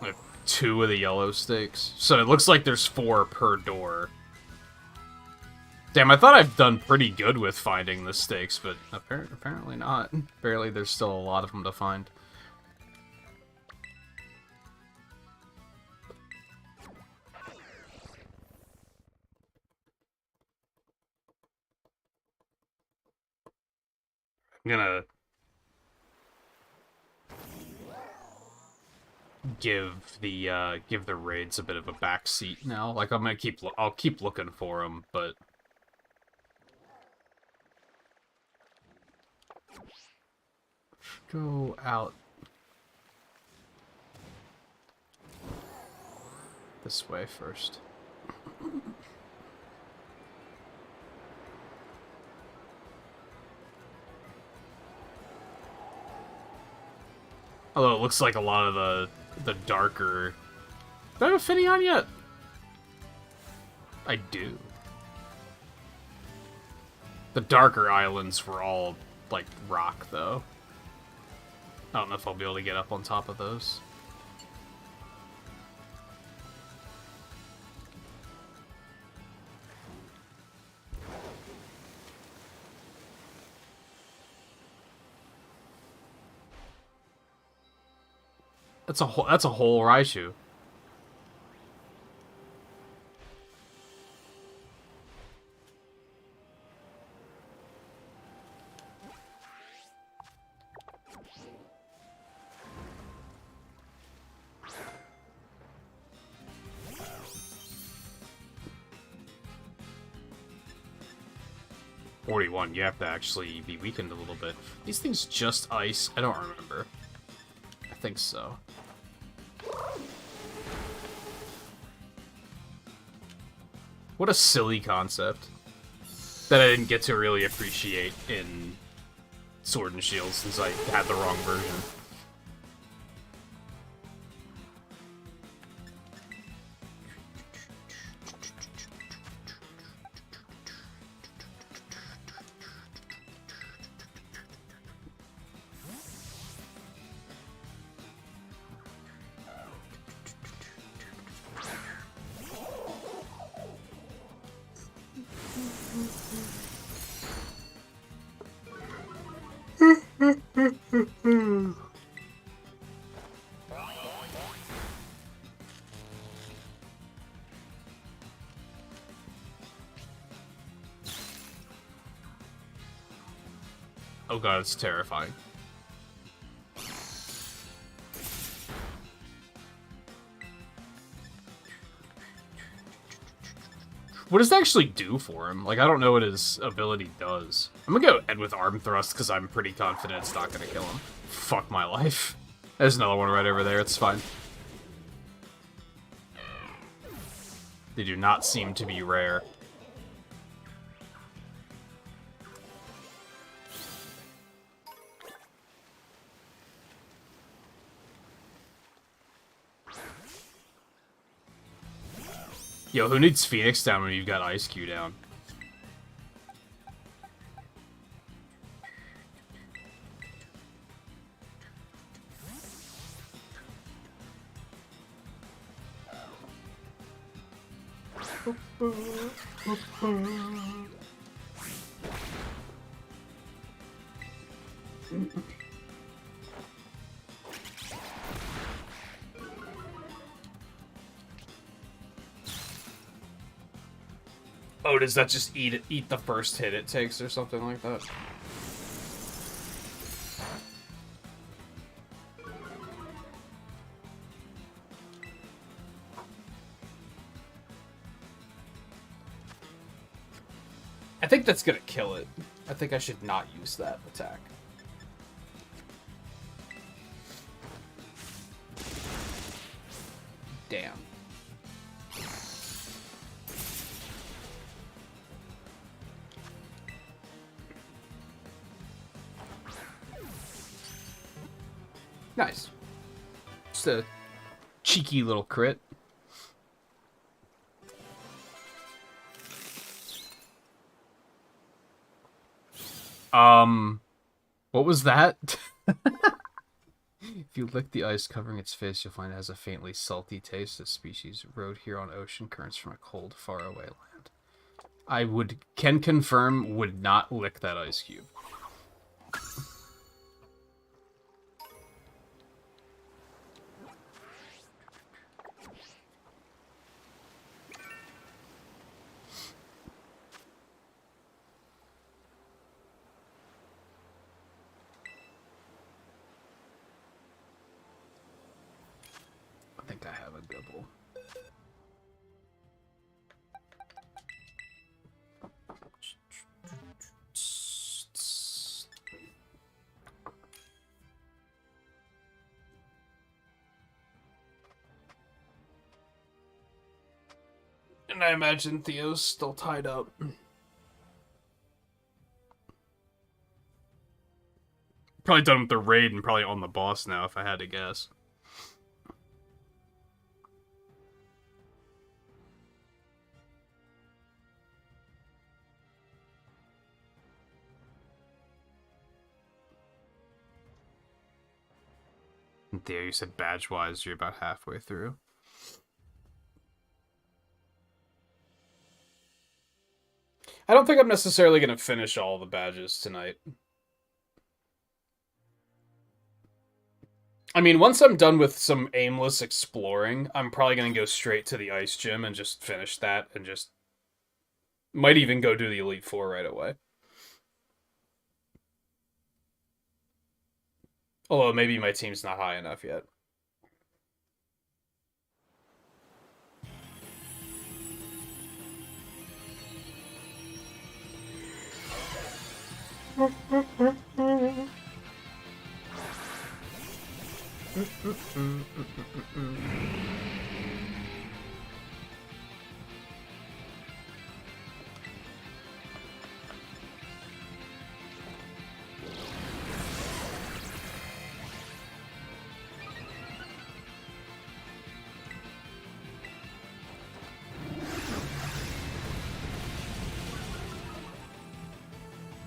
I have 2 of the yellow stakes. So it looks like there's 4 per door. Damn, I thought I've done pretty good with finding the stakes, but apparently not. Apparently there's still a lot of them to find. I'm gonna give the raids a bit of a backseat now. Like I'll keep looking for them, but go out this way first. Although it looks like a lot of the darker... Do I have a Finneon yet? I do. The darker islands were all, like, rock, though. I don't know if I'll be able to get up on top of those. That's a whole Raichu. You have to actually be weakened a little bit. These things just ice? I don't remember. I think so. What a silly concept that I didn't get to really appreciate in Sword and Shield since I had the wrong version. Oh god, it's terrifying. What does it actually do for him? Like, I don't know what his ability does. I'm gonna go Ed with Arm Thrust, because I'm pretty confident it's not gonna kill him. Fuck my life. There's another one right over there, it's fine. They do not seem to be rare. Yo, who needs Phoenix down when you've got Ice Q down? Oh, does that just eat the first hit it takes or something like that? I think that's gonna kill it. I think I should not use that attack. Damn. Nice. Just a cheeky little crit. What was that? If you lick the ice covering its face, you'll find it has a faintly salty taste. This species rode here on ocean currents from a cold, faraway land. I can confirm, would not lick that ice cube. I think I have a double. And I imagine Theo's still tied up. Probably done with the raid and probably on the boss now, if I had to guess. Theo, you said badge-wise, you're about halfway through. I don't think I'm necessarily going to finish all the badges tonight. I mean, once I'm done with some aimless exploring, I'm probably going to go straight to the Ice Gym and just finish that and just... Might even go do the Elite Four right away. Although maybe my team's not high enough yet.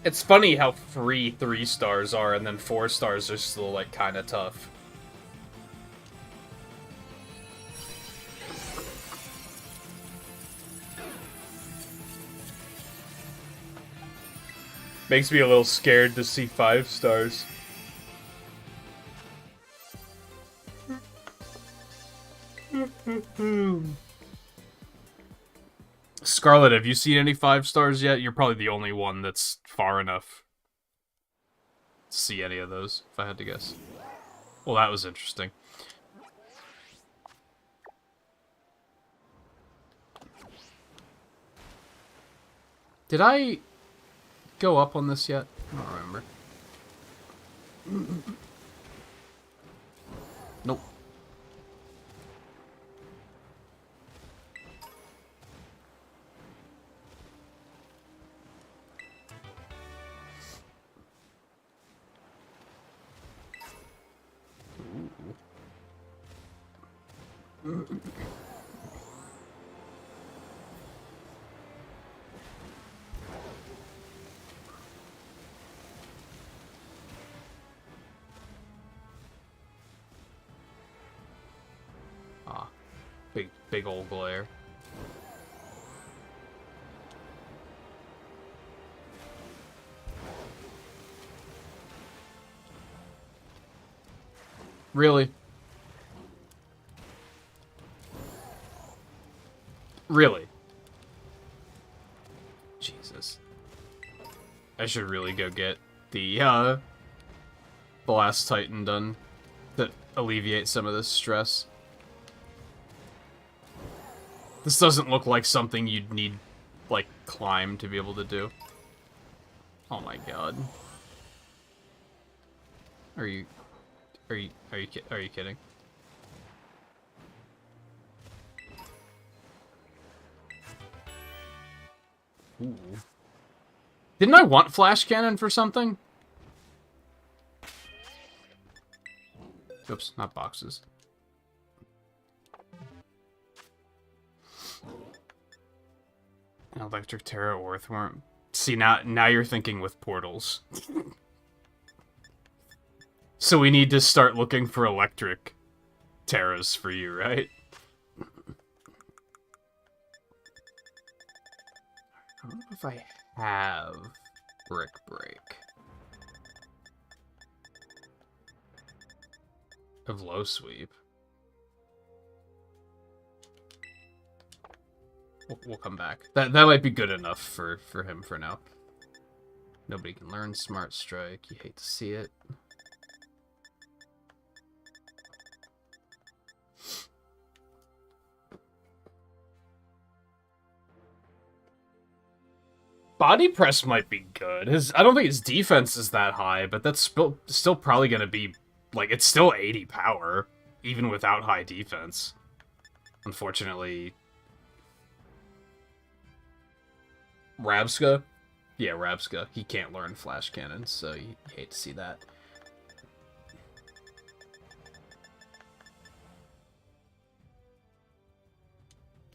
It's funny how free 3 stars are, and then 4 stars are still, like, kind of tough. Makes me a little scared to see 5 stars. Scarlet, have you seen any 5 stars yet? You're probably the only one that's far enough. see any of those, if I had to guess. Well, that was interesting. Did I go up on this yet? I don't remember. Nope. Ah, big old glare. Really? Really? Jesus. I should really go get the Blast Titan done to alleviate some of this stress. This doesn't look like something you'd need, like, climb to be able to do. Oh my god. Are you kidding? Ooh. Didn't I want flash cannon for something? Oops, not boxes. Electric Terra or Earthworm. See, now you're thinking with portals. So we need to start looking for electric Terras for you, right? I don't know if I have Brick Break. Of Low Sweep. We'll come back. That might be good enough for him for now. Nobody can learn Smart Strike. You hate to see it. Body Press might be good. I don't think his defense is that high, but that's still probably going to be, like, it's still 80 power, even without high defense. Unfortunately. Rabska? Yeah, Rabska. He can't learn Flash Cannon, so you hate to see that.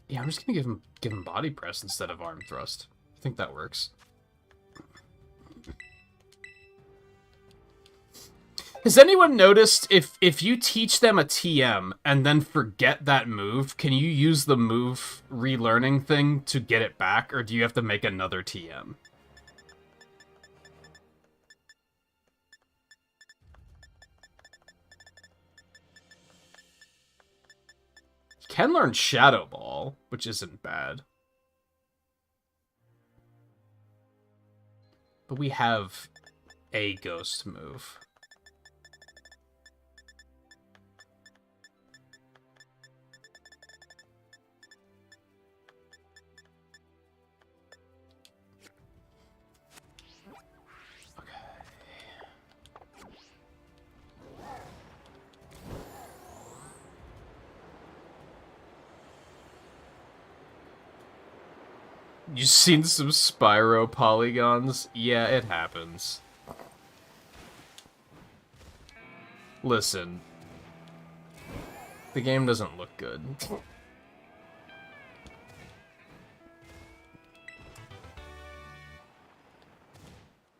Yeah, I'm just gonna give him Body Press instead of Arm Thrust. I think that works. Has anyone noticed if you teach them a TM and then forget that move, can you use the move relearning thing to get it back, or do you have to make another TM? You can learn Shadow Ball, which isn't bad. But we have a ghost move. You seen some Spyro polygons? Yeah, it happens. Listen. The game doesn't look good.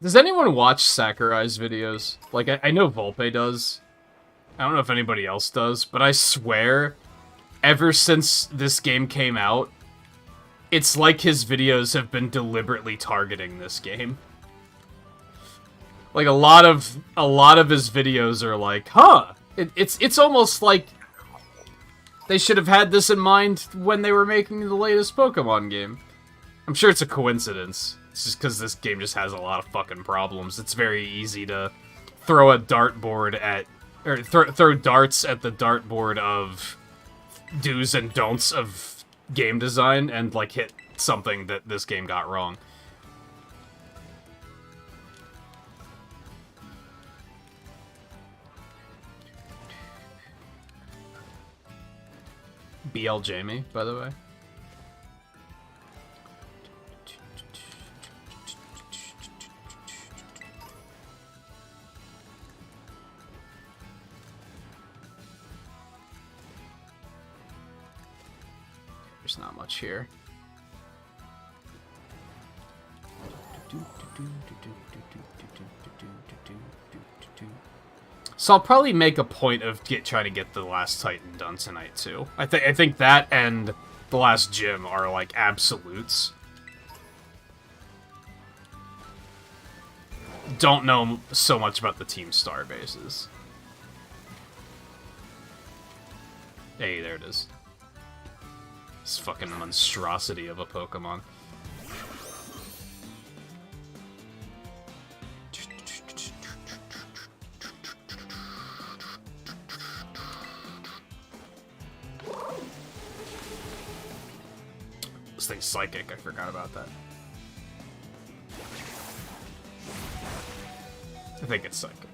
Does anyone watch Sakurai's videos? Like, I know Volpe does. I don't know if anybody else does, but I swear, ever since this game came out, it's like his videos have been deliberately targeting this game. Like, a lot of his videos are like, huh, it's almost like they should have had this in mind when they were making the latest Pokemon game. I'm sure it's a coincidence. It's just because this game just has a lot of fucking problems. It's very easy to throw a dartboard at, or throw darts at the dartboard of do's and don'ts of game design and, like, hit something that this game got wrong. BL Jamie, by the way. There's not much here. So I'll probably make a point of trying to get the last Titan done tonight too. I think that and the last gym are like absolutes. Don't know so much about the Team Star bases. Hey, there it is. This fucking monstrosity of a Pokemon. This thing's psychic, I forgot about that. I think it's psychic.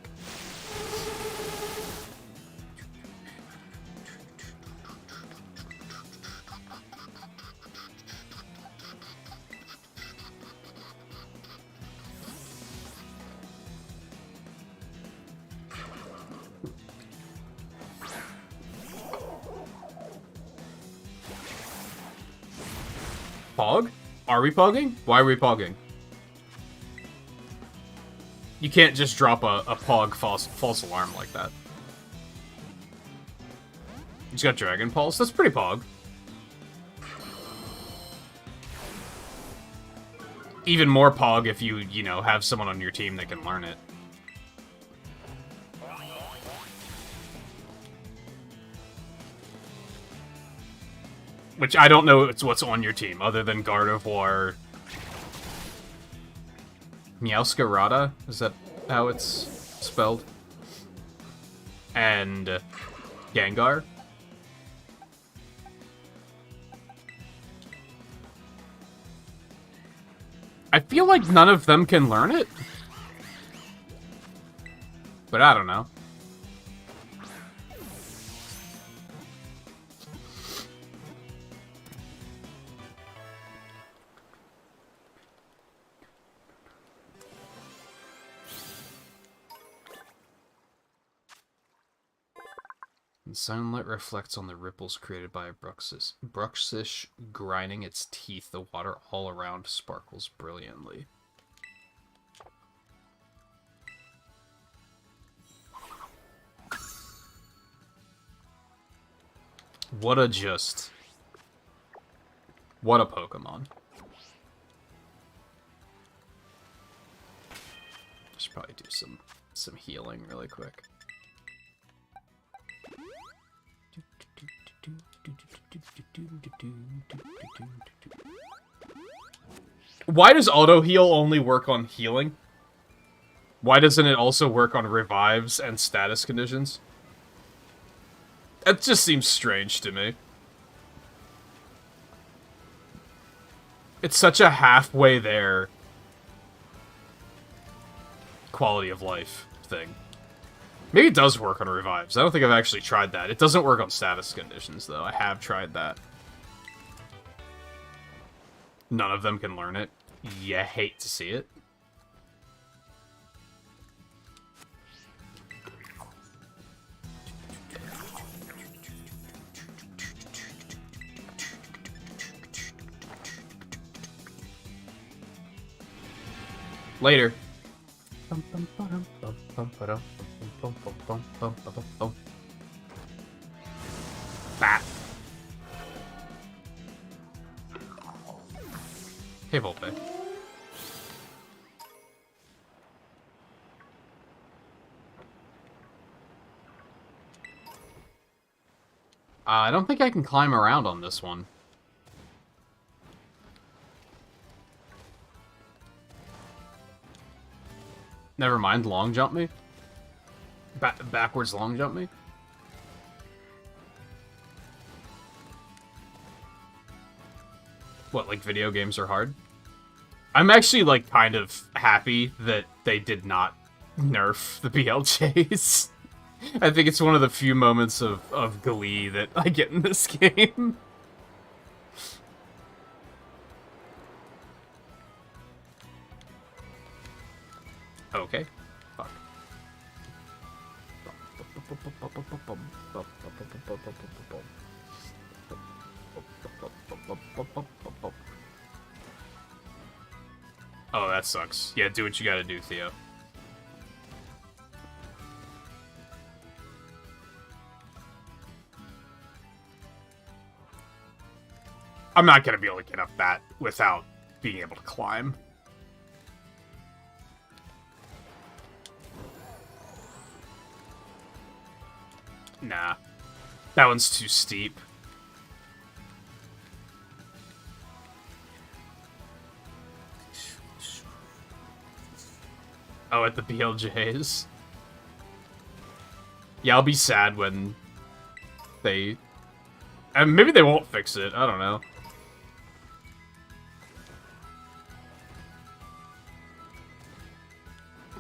Pog? Are we pogging? Why are we pogging? You can't just drop a Pog false alarm like that. He's got Dragon Pulse. That's pretty Pog. Even more Pog if you know, have someone on your team that can learn it. Which I don't know what's on your team, other than Gardevoir. Meowscarada? Is that how it's spelled? And Gengar? I feel like none of them can learn it. But I don't know. The sunlight reflects on the ripples created by a bruxish grinding its teeth. The water all around sparkles brilliantly. What a Pokemon. Should probably do some healing really quick. Why does auto heal only work on healing? Why doesn't it also work on revives and status conditions? That just seems strange to me. It's such a halfway there quality of life thing. Maybe it does work on revives. I don't think I've actually tried that. It doesn't work on status conditions, though. I have tried that. None of them can learn it. You hate to see it. Later. Bat. Hey, Volpe. I don't think I can climb around on this one. Never mind, long jump me. Backwards long jump me? What, like video games are hard? I'm actually, like, kind of happy that they did not nerf the BLJs. I think it's one of the few moments of glee that I get in this game. Okay. Fuck. Oh, that sucks. Yeah, do what you gotta do, Theo. I'm not gonna be able to get up that without being able to climb. Nah. That one's too steep. Oh, at the BLJs. Yeah, I'll be sad when they... And maybe they won't fix it, I don't know.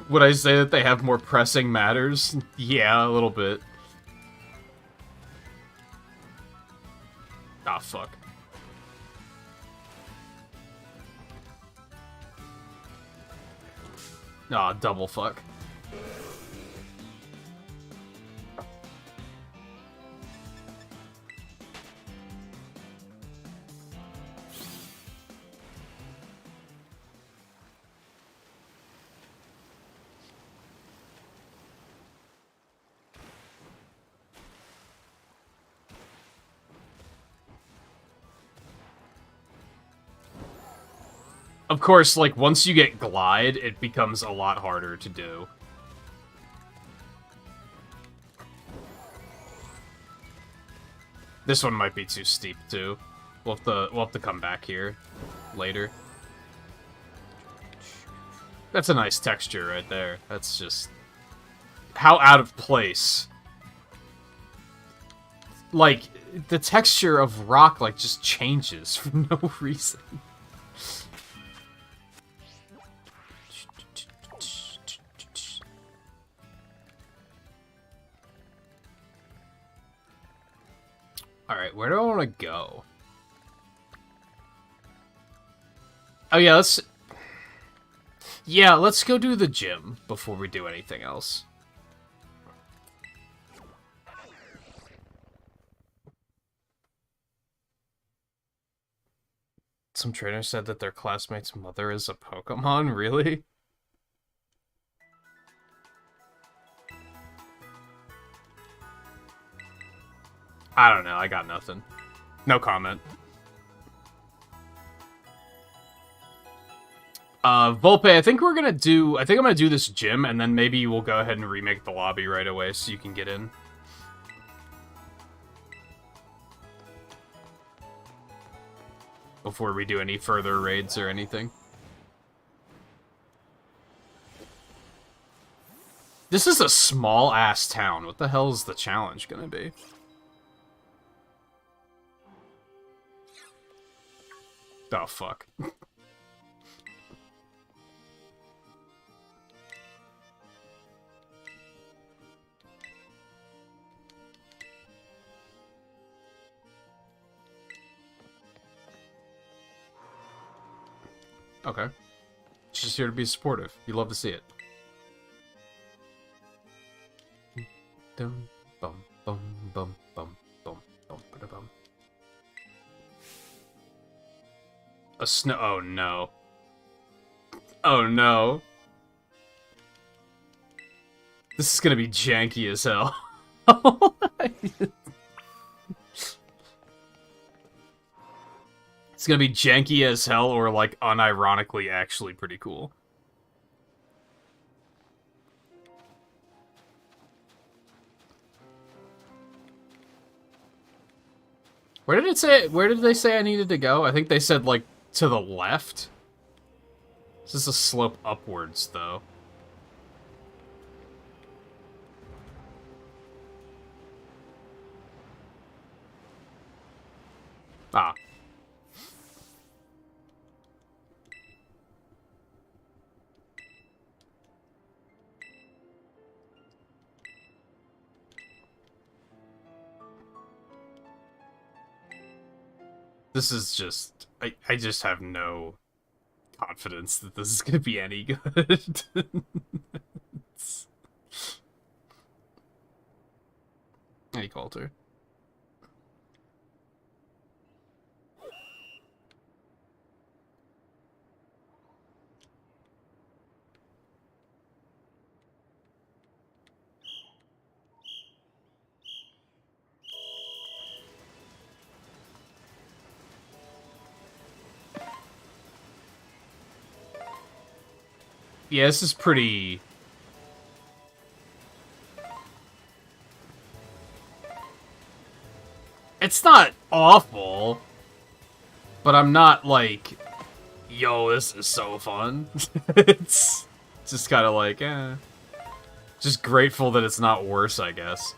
Would I say that they have more pressing matters? Yeah, a little bit. Ah, fuck. Ah, double fuck. Of course, like, once you get Glide, it becomes a lot harder to do. This one might be too steep, too. We'll have to come back here later. That's a nice texture right there. That's just... How out of place. Like, the texture of rock, like, just changes for no reason. Alright, where do I want to go? Oh yeah, let's... Yeah, let's go do the gym before we do anything else. Some trainer said that their classmate's mother is a Pokémon? Really? I don't know, I got nothing. No comment. Volpe, I think I'm gonna do this gym, and then maybe we'll go ahead and remake the lobby right away so you can get in. Before we do any further raids or anything. This is a small-ass town. What the hell is the challenge gonna be? Oh, fuck. Okay. Just here to be supportive. You love to see it. Dum bum bum bum bum bum bum bum. A snow. Oh no. Oh no. This is gonna be janky as hell. It's gonna be janky as hell, or like unironically actually pretty cool. Where did it say? Where did they say I needed to go? I think they said like to the left. This is a slope upwards, though. Ah. This is just... I just have no confidence that this is gonna be any good. Any Coulter. Yeah, this is pretty... It's not awful, but I'm not like, yo, this is so fun. It's just kind of like, eh. Just grateful that it's not worse, I guess.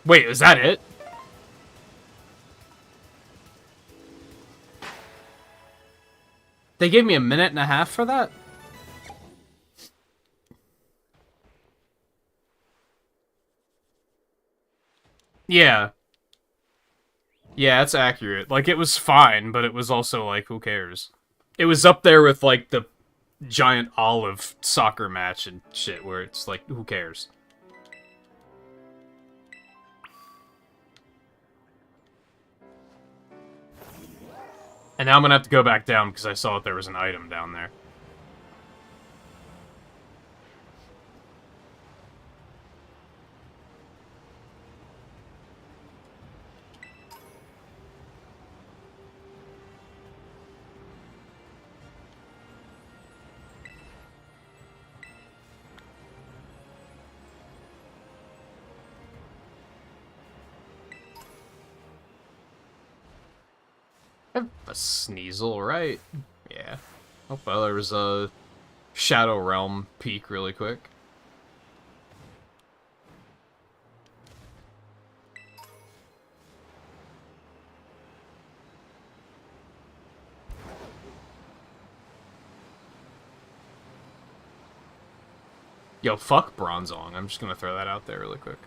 Wait, is that it? They gave me a minute and a half for that? Yeah. Yeah, that's accurate. Like, it was fine, but it was also like, who cares? It was up there with, like, the giant olive soccer match and shit, where it's like, who cares? And now I'm gonna have to go back down because I saw that there was an item down there. A Sneasel, right? Yeah. Oh, well, there was a Shadow Realm peak really quick. Yo, fuck Bronzong. I'm just gonna throw that out there really quick.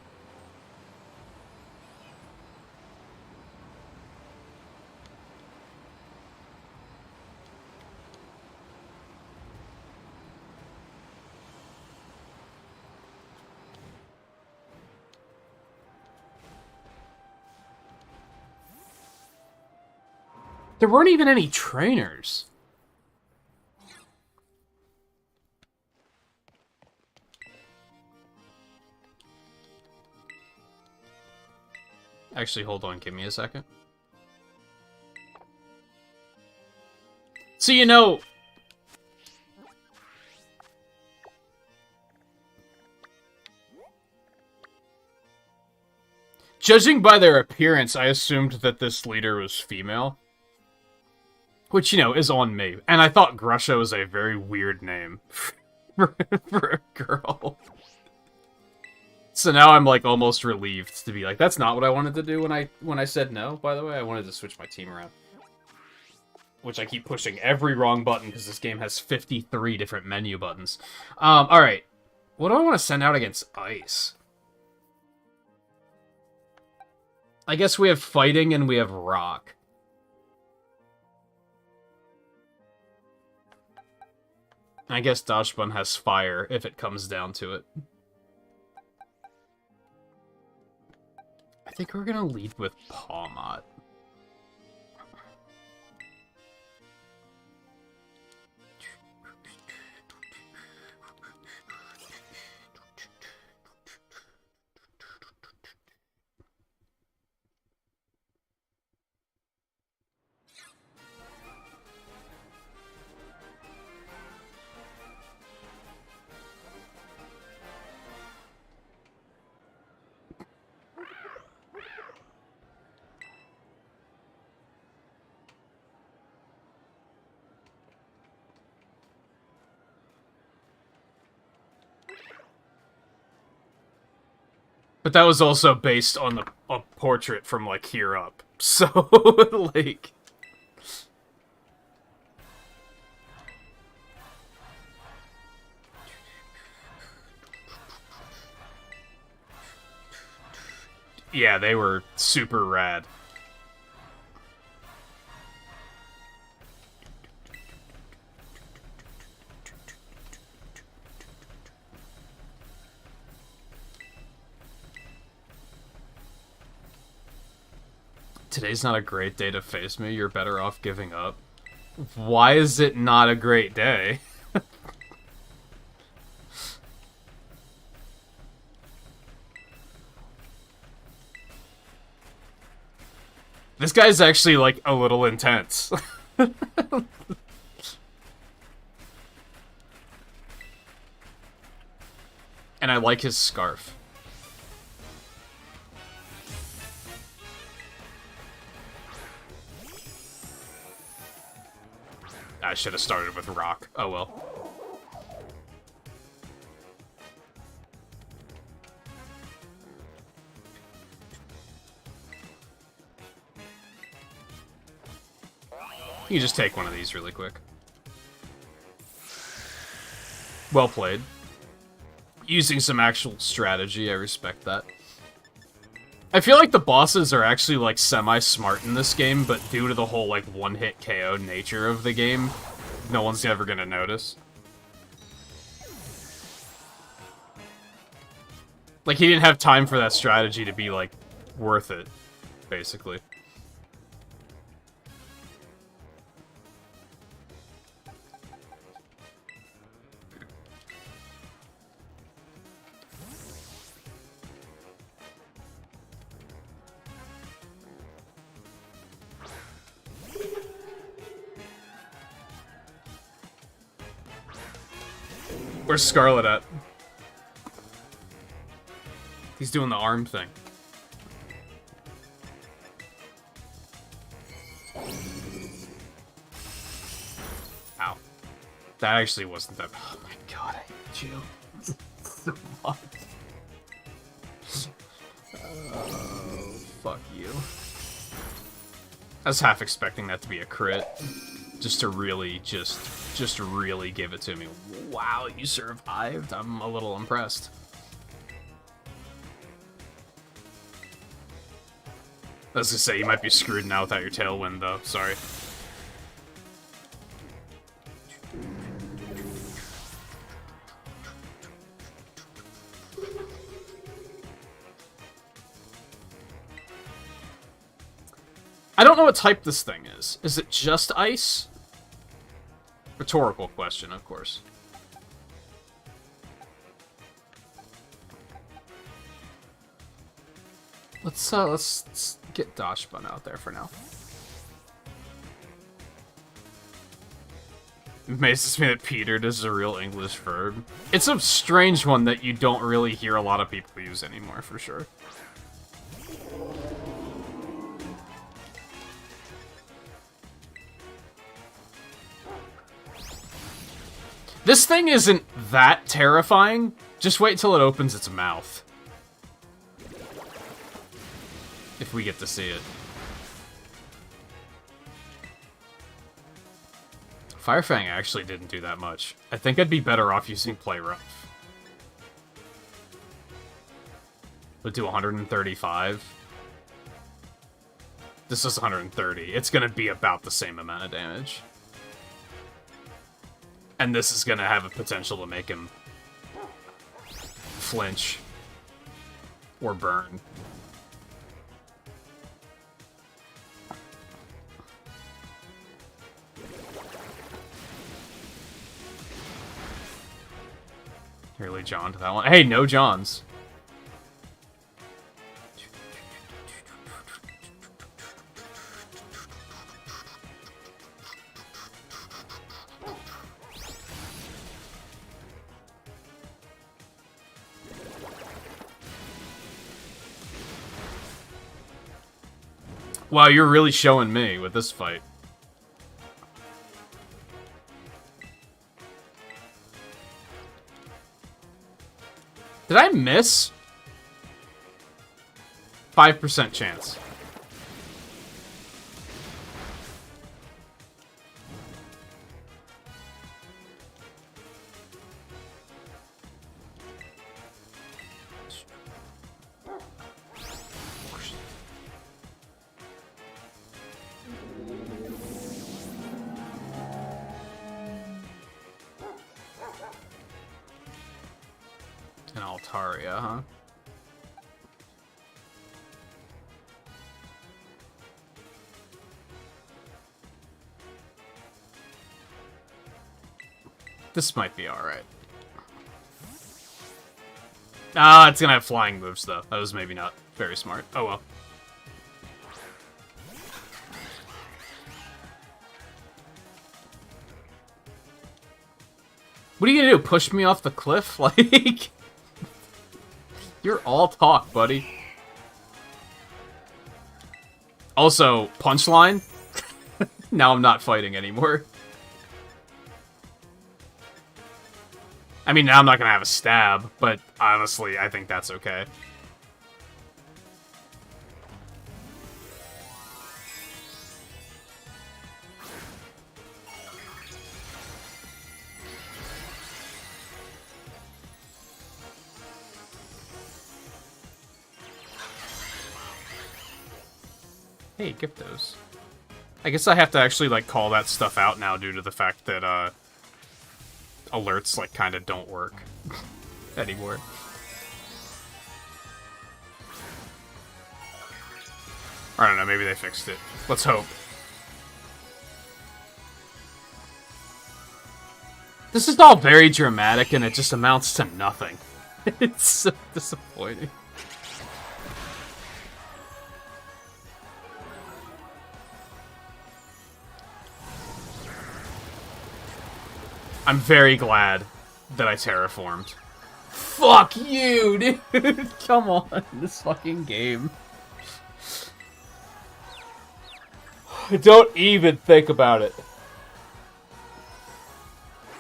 There weren't even any trainers. Actually, hold on, give me a second. So, you know... Judging by their appearance, I assumed that this leader was female. Which, you know, is on me. And I thought Grusha was a very weird name for a girl. So now I'm, like, almost relieved to be like, that's not what I wanted to do when I said no, by the way. I wanted to switch my team around. Which I keep pushing every wrong button because this game has 53 different menu buttons. Alright. What do I want to send out against Ice? I guess we have Fighting and we have Rock. I guess Dashbun has Fire if it comes down to it. I think we're gonna lead with Pawmot. But that was also based on a portrait from, like, here up. So, like... Yeah, they were super rad. Today's not a great day to face me. You're better off giving up. Why is it not a great day? This guy's actually, like, a little intense. And I like his scarf. I should have started with rock. Oh well. You just take one of these really quick. Well played. Using some actual strategy, I respect that. I feel like the bosses are actually, like, semi-smart in this game, but due to the whole, like, one-hit KO nature of the game, no one's ever gonna notice. Like, he didn't have time for that strategy to be, like, worth it, basically. Where's Scarlet at? He's doing the arm thing. Ow. That actually wasn't that... Oh my god, I hate you so much. Oh, fuck you. I was half expecting that to be a crit. Just to really, just really give it to me. Wow, you survived? I'm a little impressed. I was gonna say, you might be screwed now without your tailwind, though. Sorry. I don't know what type this thing is. Is it just ice? Rhetorical question, of course. Let's get Dashbun out there for now. It amazes me that petered is a real English verb. It's a strange one that you don't really hear a lot of people use anymore, for sure. This thing isn't that terrifying. Just wait till it opens its mouth. If we get to see it. Firefang actually didn't do that much. I think I'd be better off using Play Rough. Would do 135. This is 130. It's gonna be about the same amount of damage. And this is gonna have a potential to make him flinch or burn. Really John to that one. Hey, no Johns. Wow, you're really showing me with this fight. Did I miss? 5% chance. An Altaria, huh? This might be alright. Ah, it's gonna have flying moves, though. That was maybe not very smart. Oh well. What are you gonna do? Push me off the cliff? Like... You're all talk, buddy. Also, punchline. Now I'm not fighting anymore. I mean, now I'm not gonna have a stab, but honestly, I think that's okay. Hey, gift those. I guess I have to actually, like, call that stuff out now due to the fact that, alerts, like, kind of don't work anymore. I don't know, maybe they fixed it. Let's hope. This is all very dramatic, and it just amounts to nothing. It's so disappointing. I'm very glad that I terraformed. Fuck you, dude! Come on, this fucking game. Don't even think about it.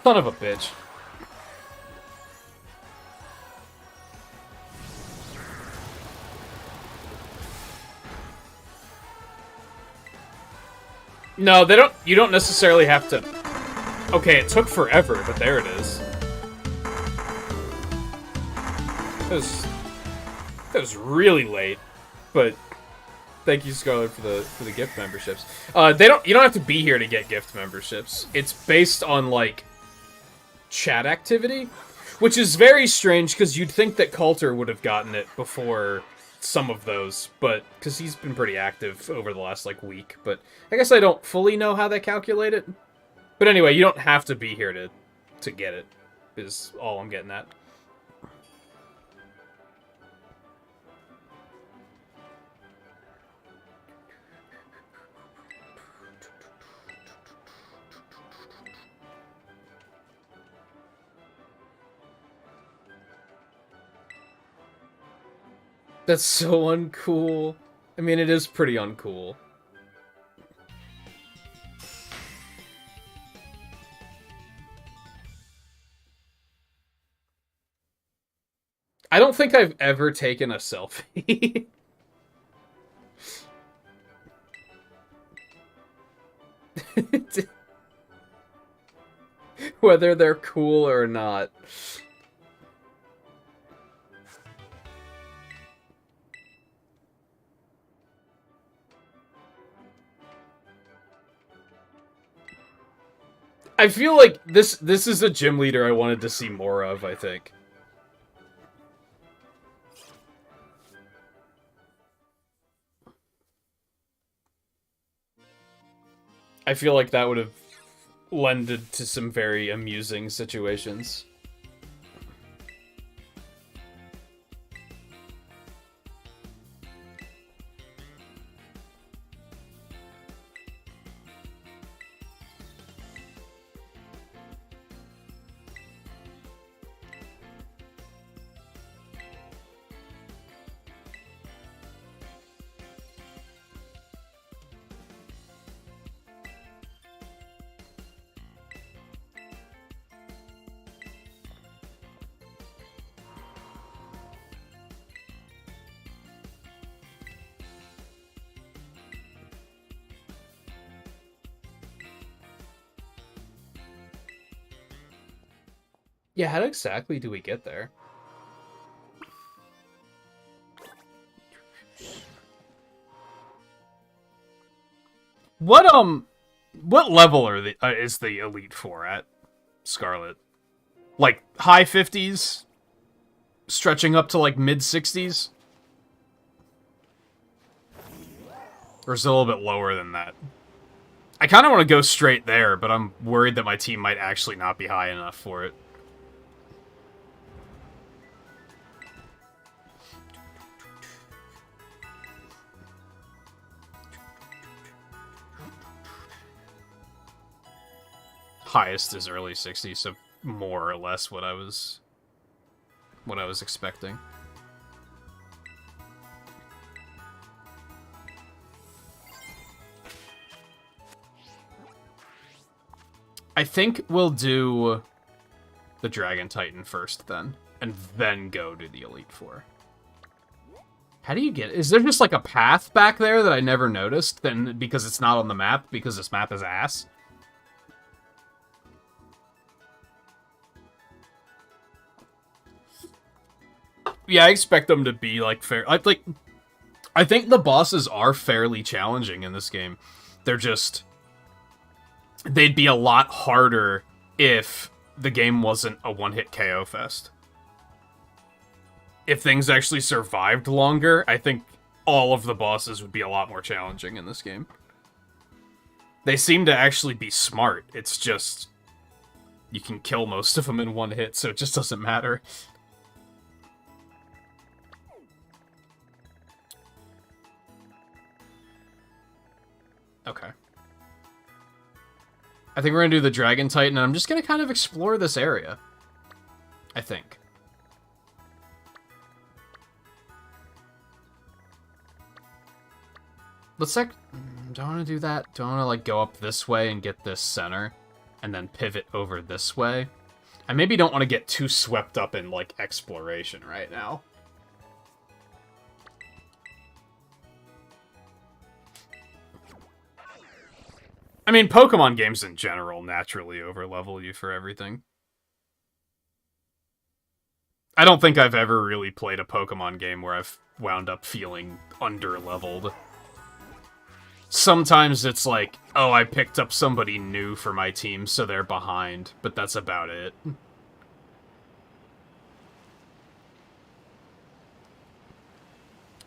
Son of a bitch. No, they don't. You don't necessarily have to. Okay, it took forever, but there it is. That was really late, but thank you, Scarlet, for the gift memberships. You don't have to be here to get gift memberships. It's based on like chat activity, which is very strange because you'd think that Coulter would have gotten it before some of those, but because he's been pretty active over the last like week. But I guess I don't fully know how they calculate it. But anyway, you don't have to be here to get it, is all I'm getting at. That's so uncool. I mean, it is pretty uncool. I don't think I've ever taken a selfie. Whether they're cool or not. I feel like this is a gym leader I wanted to see more of, I think. I feel like that would have lended to some very amusing situations. Yeah, how exactly do we get there? What level are is the Elite Four at, Scarlet? Like high 50s, stretching up to like mid 60s, or is it a little bit lower than that? I kind of want to go straight there, but I'm worried that my team might actually not be high enough for it. Highest is early 60s, so more or less what I was expecting. I think we'll do the Dragon Titan first then, and then go to the Elite Four. How do you get... Is there just like a path back there that I never noticed? Then because it's not on the map, because this map is ass? Yeah, I expect them to be like fair. I think the bosses are fairly challenging in this game. They're just... They'd be a lot harder if the game wasn't a one-hit KO fest. If things actually survived longer, I think all of the bosses would be a lot more challenging in this game. They seem to actually be smart. It's just... You can kill most of them in one hit, so it just doesn't matter. Okay. I think we're going to do the Dragon Titan, and I'm just going to kind of explore this area. I think. Let's like... Don't want to do that. Don't want to like go up this way and get this center, and then pivot over this way. I maybe don't want to get too swept up in like exploration right now. I mean, Pokemon games in general naturally overlevel you for everything. I don't think I've ever really played a Pokemon game where I've wound up feeling under-leveled. Sometimes it's like, oh, I picked up somebody new for my team, so they're behind, but that's about it.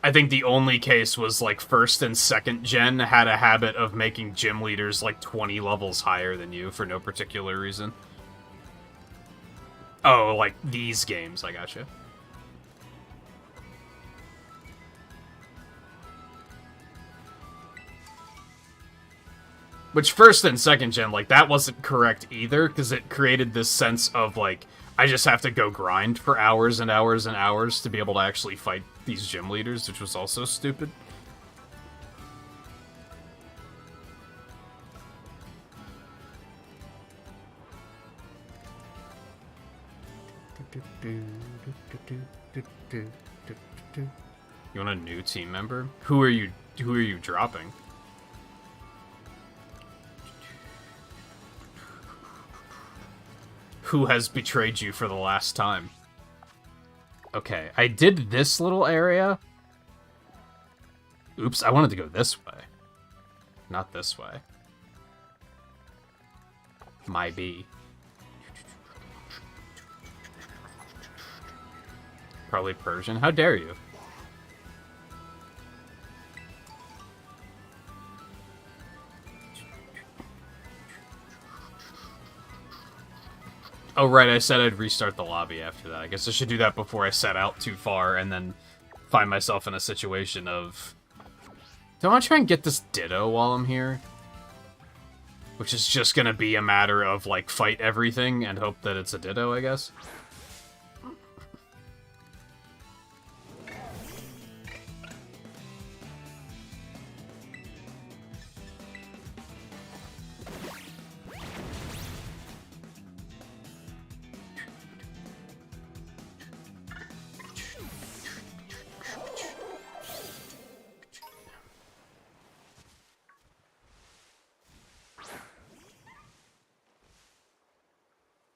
I think the only case was, like, first and second gen had a habit of making gym leaders, like, 20 levels higher than you for no particular reason. Oh, like, these games, I gotcha. Which first and second gen, like, that wasn't correct either, because it created this sense of, like, I just have to go grind for hours and hours and hours to be able to actually fight these gym leaders, which was also stupid. You want a new team member? Who are you dropping? Who has betrayed you for the last time? Okay, I did this little area. Oops, I wanted to go this way. Not this way. My B. Probably Persian. How dare you? Oh, right, I said I'd restart the lobby after that. I guess I should do that before I set out too far and then find myself in a situation of... Do I want to try and get this Ditto while I'm here? Which is just gonna be a matter of, like, fight everything and hope that it's a Ditto, I guess.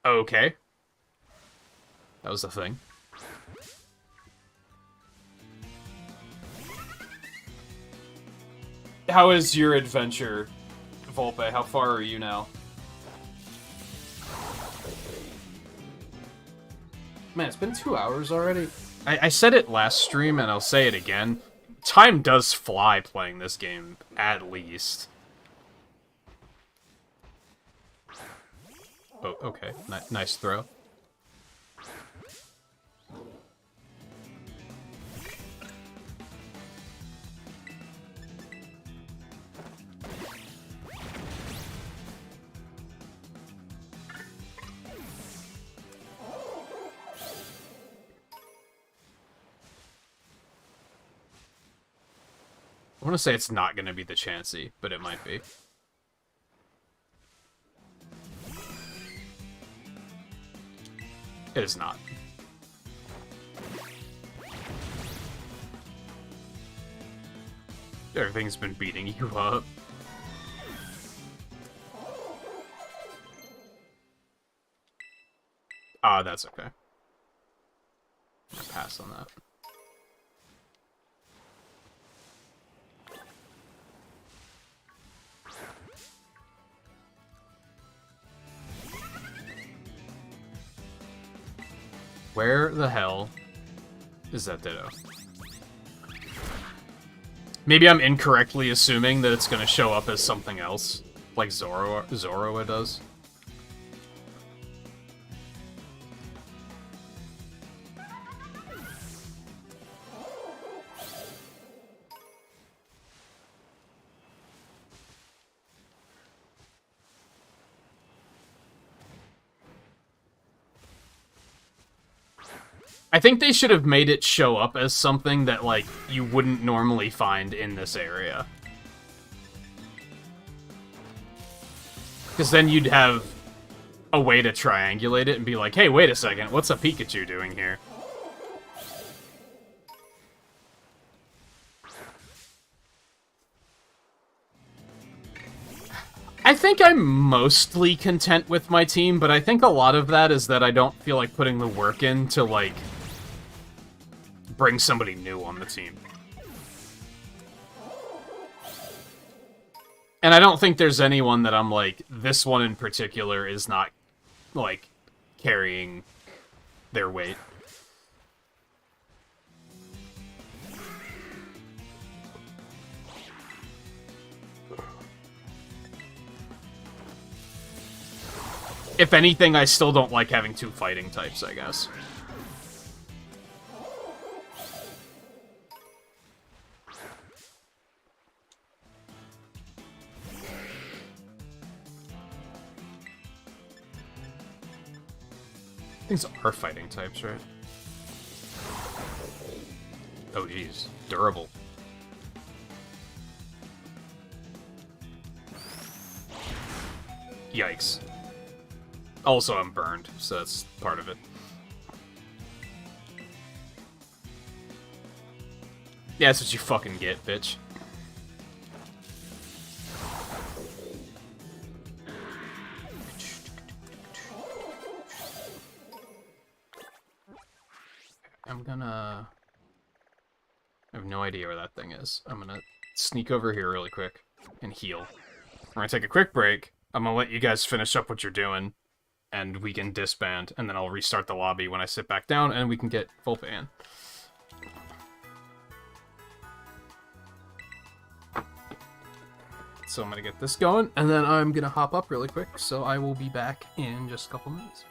Okay. That was the thing. How is your adventure, Volpe? How far are you now? Man, it's been 2 hours already. I said it last stream, and I'll say it again. Time does fly playing this game, at least. Oh, okay. Nice throw. I want to say it's not going to be the Chansey, but it might be. It is not. Everything's been beating you up. Ah, that's okay. I'll pass on that. Where the hell is that Ditto? Maybe I'm incorrectly assuming that it's going to show up as something else, like Zoroa does. I think they should have made it show up as something that, like, you wouldn't normally find in this area. Because then you'd have a way to triangulate it and be like, hey, wait a second, what's a Pikachu doing here? I think I'm mostly content with my team, but I think a lot of that is that I don't feel like putting the work in to, like, bring somebody new on the team. And I don't think there's anyone that I'm like, this one in particular is not, like, carrying their weight. If anything, I still don't like having two fighting types, I guess. Things are fighting types, right? Oh, geez. Durable. Yikes. Also, I'm burned, so that's part of it. Yeah, that's what you fucking get, bitch. I'm gonna... I have no idea where that thing is. I'm gonna sneak over here really quick and heal. We're gonna take a quick break. I'm gonna let you guys finish up what you're doing, and we can disband, and then I'll restart the lobby when I sit back down, and we can get Volpe in. So I'm gonna get this going, and then I'm gonna hop up really quick, so I will be back in just a couple minutes.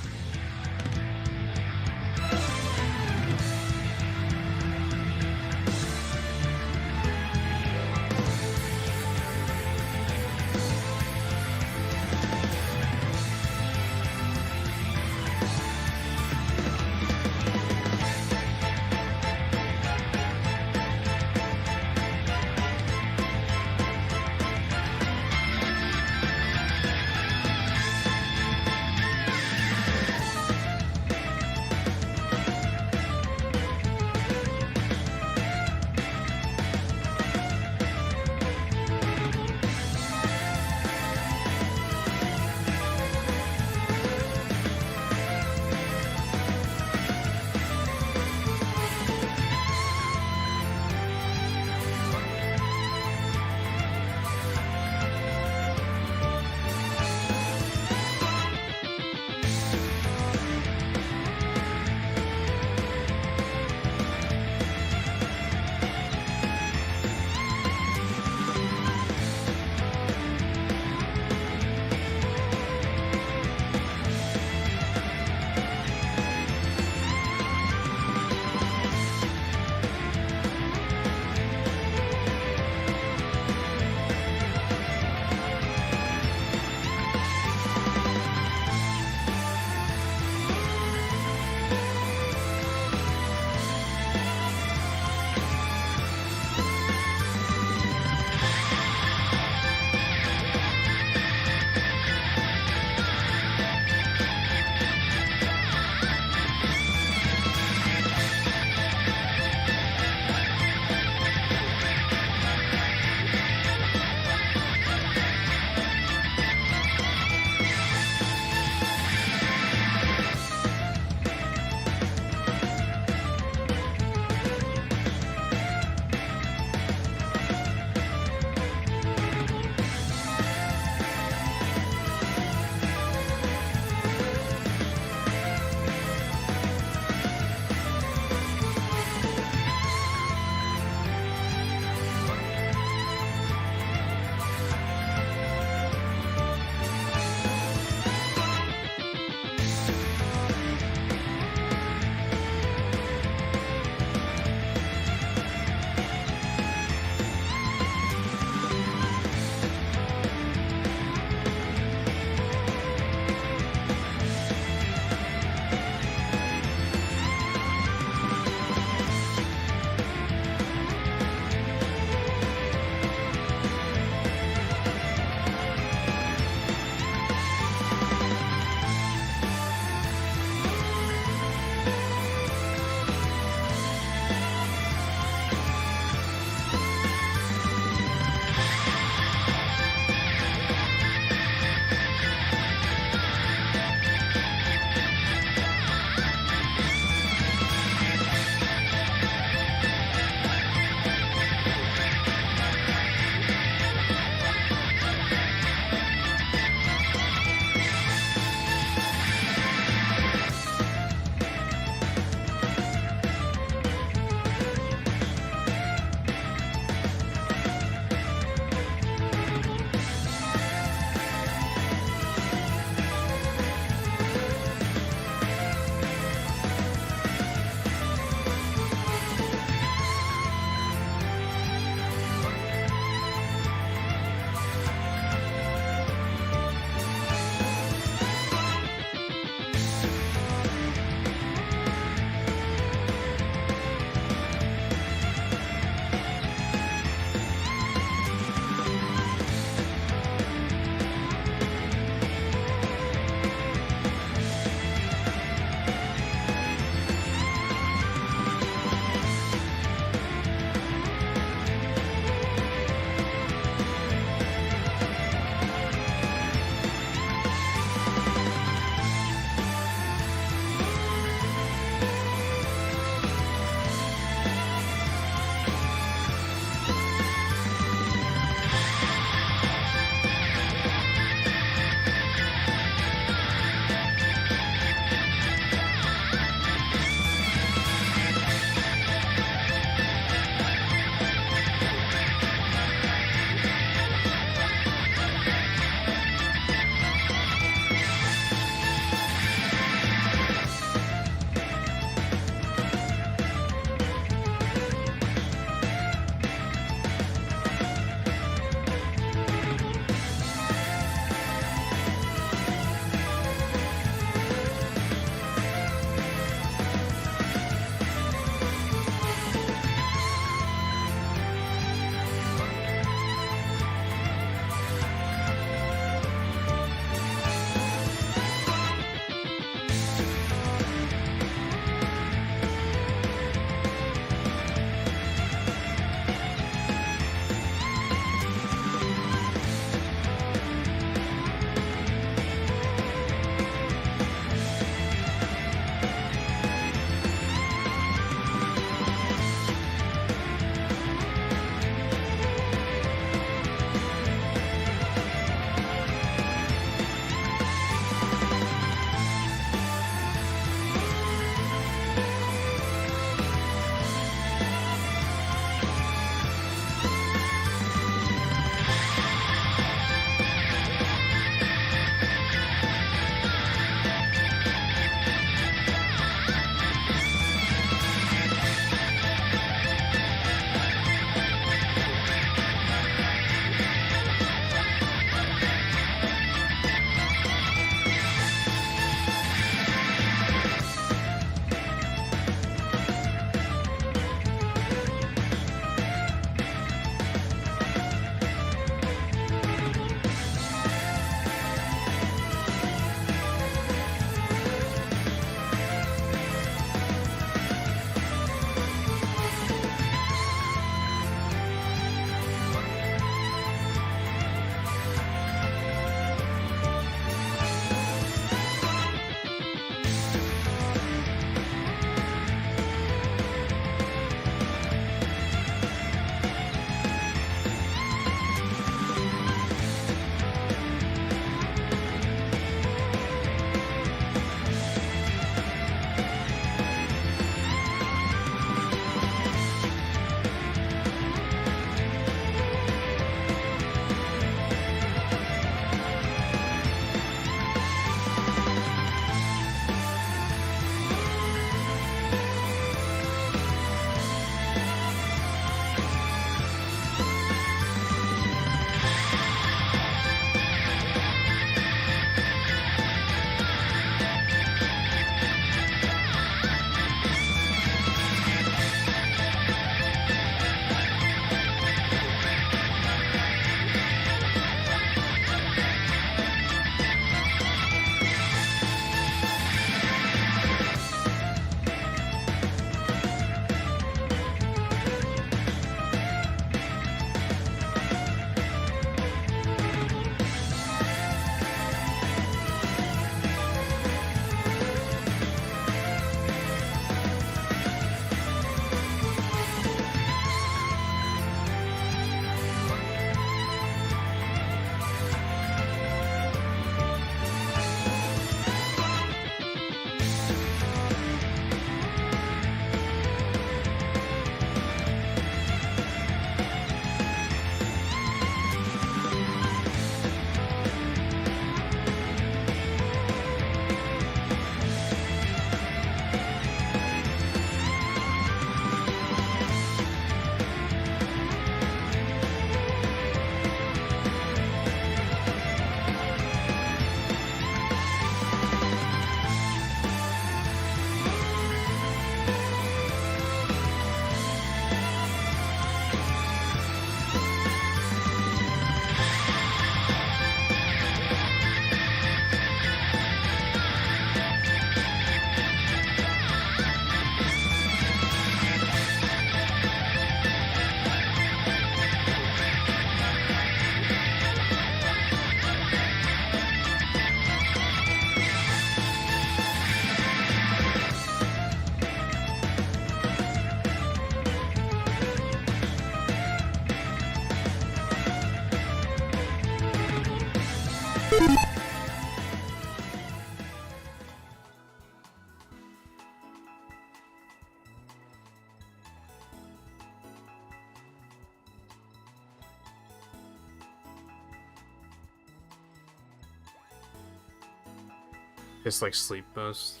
It's like sleep boost.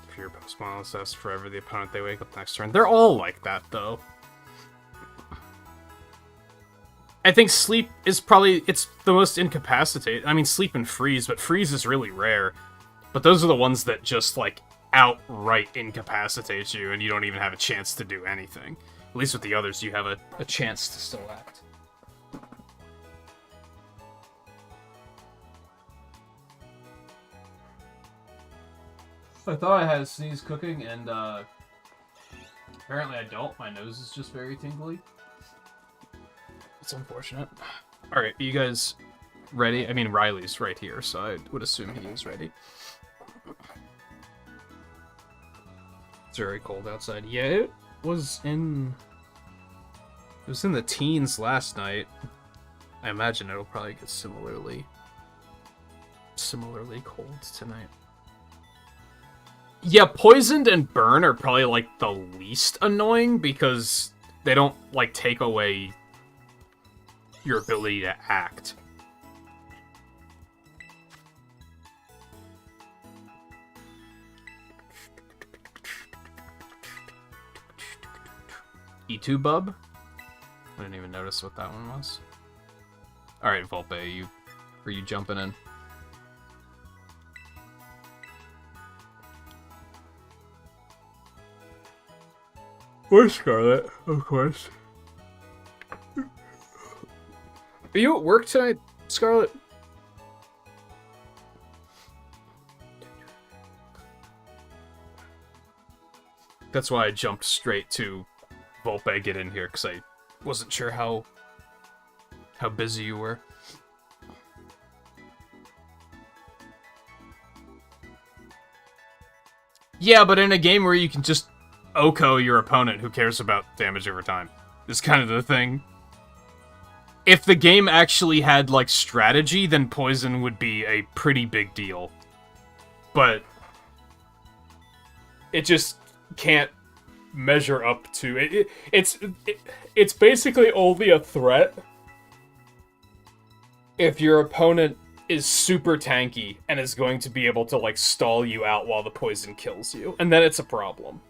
For your Pokemon assess forever the opponent they wake up next turn. They're all like that, though. I think sleep is probably, it's the most incapacitated. I mean, sleep and freeze, but freeze is really rare. But those are the ones that just, like, outright incapacitate you, and you don't even have a chance to do anything. At least with the others, you have a chance to still act. I thought I had a sneeze cooking, and apparently I don't. My nose is just very tingly. It's unfortunate. Alright, you guys ready? I mean, Riley's right here, so I would assume he is ready. It's very cold outside. Yeah, it was in the teens last night. I imagine it'll probably get similarly cold tonight. Yeah, poisoned and burn are probably, like, the least annoying, because they don't, like, take away your ability to act. E2 Bub? I didn't even notice what that one was. Alright, Volpe, are you jumping in? Or Scarlet, of course. Are you at work tonight, Scarlet? That's why I jumped straight to Volpe get in here, because I wasn't sure how busy you were. Yeah, but in a game where you can just Oko your opponent, who cares about damage over time? Is kind of the thing. If the game actually had, like, strategy, then poison would be a pretty big deal. But it just can't measure up to... It's basically only a threat if your opponent is super tanky and is going to be able to, like, stall you out while the poison kills you. And then it's a problem.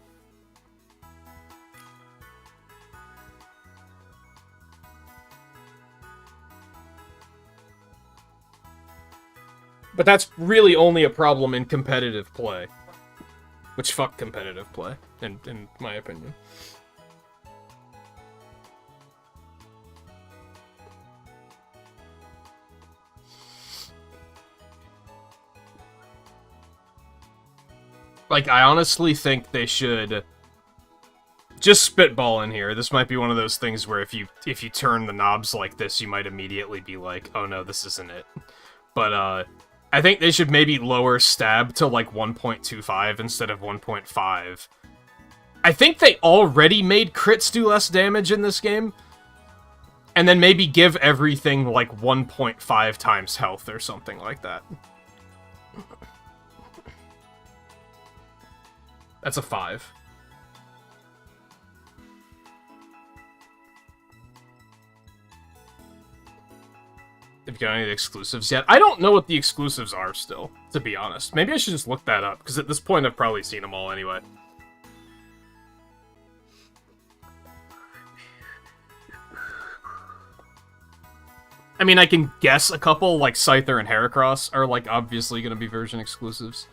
But that's really only a problem in competitive play. Which, fuck competitive play, in my opinion. Like, I honestly think they should just spitball in here. This might be one of those things where if you turn the knobs like this, you might immediately be like, oh no, this isn't it. But, I think they should maybe lower stab to, like, 1.25 instead of 1.5. I think they already made crits do less damage in this game. And then maybe give everything, like, 1.5 times health or something like that. That's a 5. Have you got any of the exclusives yet? I don't know what the exclusives are still, to be honest. Maybe I should just look that up, because at this point I've probably seen them all anyway. I mean, I can guess a couple, like Scyther and Heracross are, like, obviously going to be version exclusives.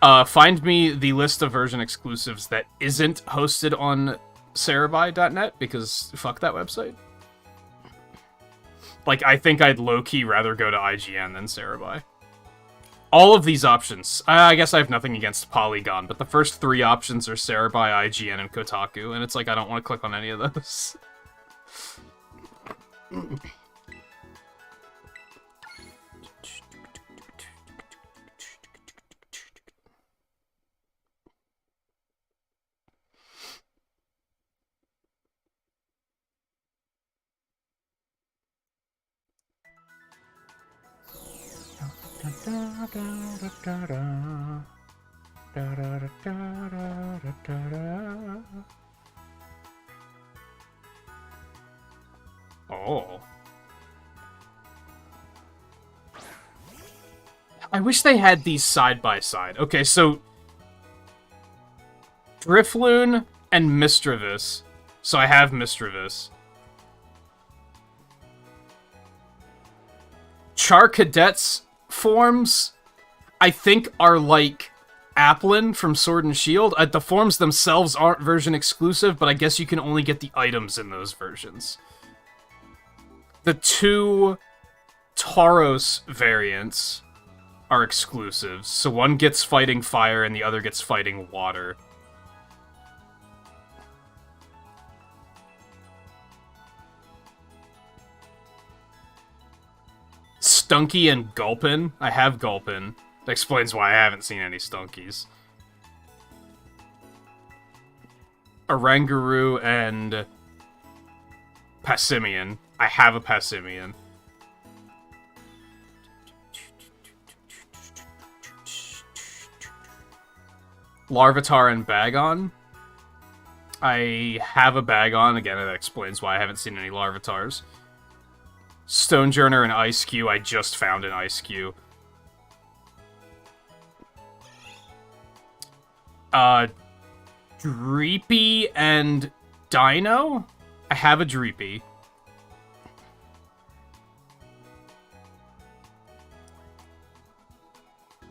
Find me the list of version exclusives that isn't hosted on Cerebi.net, because fuck that website. Like, I think I'd low-key rather go to IGN than Cerebi. All of these options, I guess I have nothing against Polygon, but the first 3 options are Cerebi, IGN, and Kotaku, and it's like, I don't want to click on any of those. Oh. I wish they had these side by side. Okay, so Drifloon and Misdreavus. So I have Misdreavus. Charcadet's forms, I think, are like Applin from Sword and Shield. The forms themselves aren't version exclusive, but I guess you can only get the items in those versions. The two Tauros variants are exclusives, so one gets fighting fire and the other gets fighting water. Stunky and Gulpin. I have Gulpin. That explains why I haven't seen any Stunkies. Oranguru and Passimian. I have a Passimian. Larvitar and Bagon. I have a Bagon. Again, that explains why I haven't seen any Larvitars. Stonejourner and Ice-Q. I just found an Ice-Q. Dreepy and Dino? I have a Dreepy.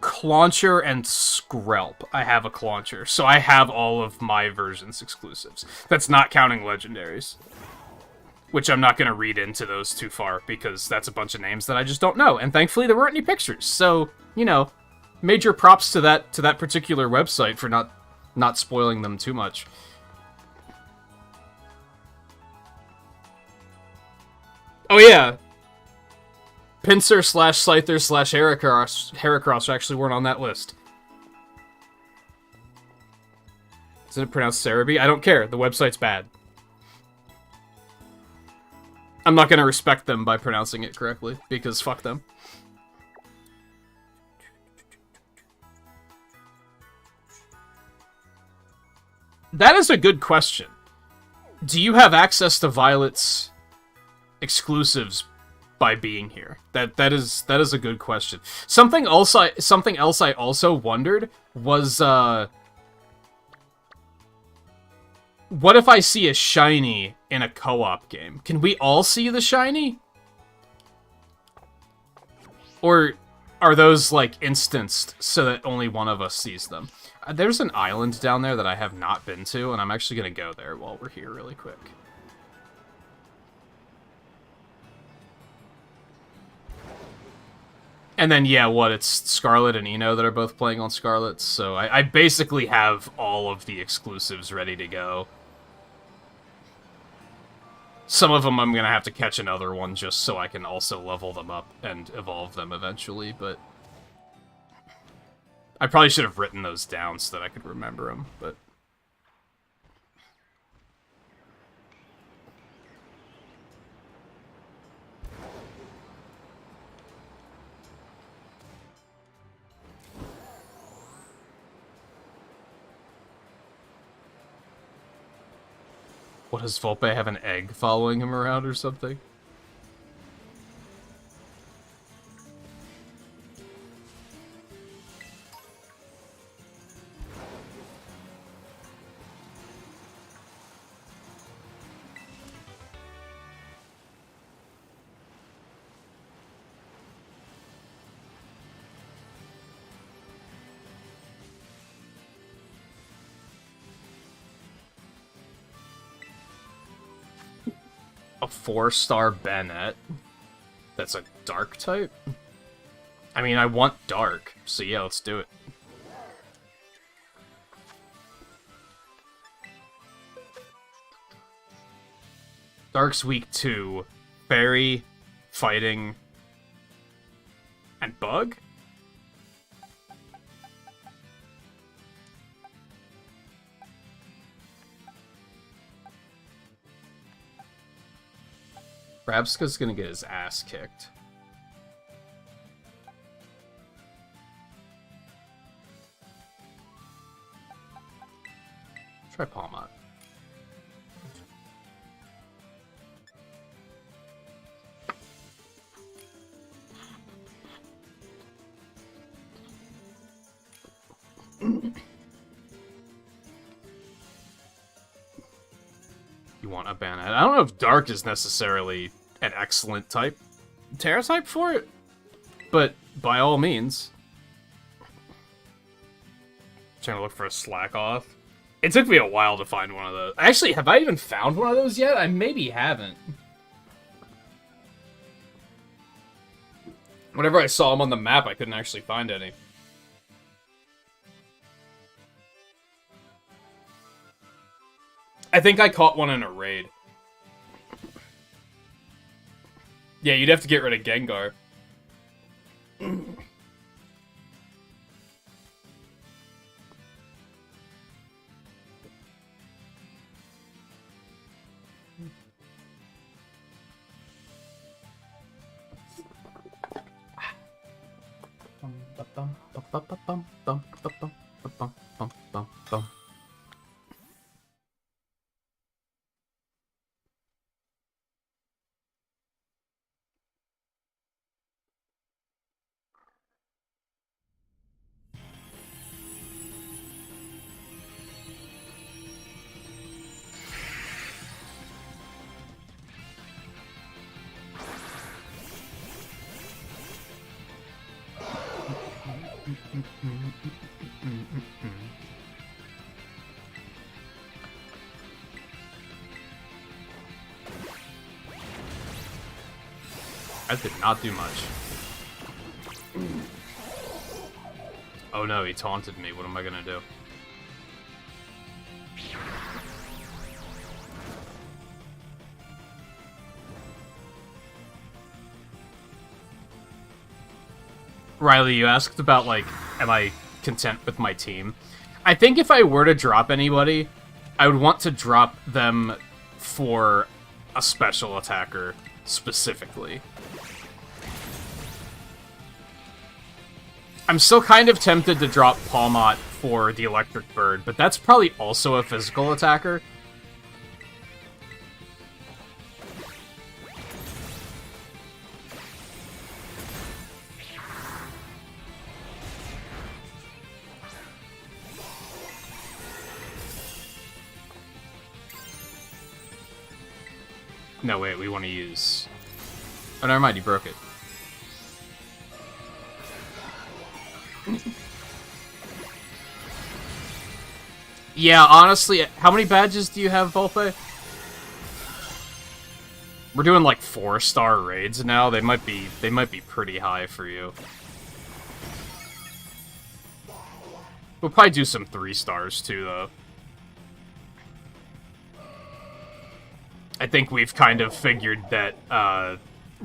Clauncher and Skrelp. I have a Clauncher. So I have all of my versions exclusives. That's not counting legendaries. Which I'm not going to read into those too far, because that's a bunch of names that I just don't know. And thankfully there weren't any pictures. So, you know, major props to that particular website for not spoiling them too much. Oh yeah! Pinsir / Scyther / Heracross actually weren't on that list. Isn't it pronounced Cerebi? I don't care. The website's bad. I'm not going to respect them by pronouncing it correctly, because fuck them. That is a good question. Do you have access to Violet's exclusives by being here? That is a good question. Something else I also wondered was what if I see a shiny in a co-op game? Can we all see the shiny? Or are those, like, instanced so that only one of us sees them? There's an island down there that I have not been to, and I'm actually going to go there while we're here really quick. And then, yeah, it's Scarlet and Eno that are both playing on Scarlet, so I basically have all of the exclusives ready to go. Some of them I'm going to have to catch another one just so I can also level them up and evolve them eventually, but I probably should have written those down so that I could remember them, but what, does Volpe have an egg following him around or something? A 4-star Bennett. That's a dark type? I mean, I want dark, so yeah, let's do it. Dark's weak to Fairy, Fighting, and Bug? Rabska's gonna get his ass kicked. Try Palmot. You want a Banette. I don't know if Dark is necessarily an excellent type. Terra type for it? But by all means. Trying to look for a Slack Off. It took me a while to find one of those. Actually, have I even found one of those yet? I maybe haven't. Whenever I saw them on the map, I couldn't actually find any. I think I caught one in a raid. Yeah, you'd have to get rid of Gengar. I did not do much. Oh no, he taunted me. What am I gonna do? Riley, you asked about, like, am I content with my team? I think if I were to drop anybody, I would want to drop them for a special attacker specifically. I'm still kind of tempted to drop Palmot for the Electric Bird, but that's probably also a physical attacker. No, wait, we want to use... Oh, never mind, you broke it. Yeah, honestly, how many badges do you have, Volpe? We're doing like 4-star raids now. They might be pretty high for you. We'll probably do some 3 stars too, though. I think we've kind of figured that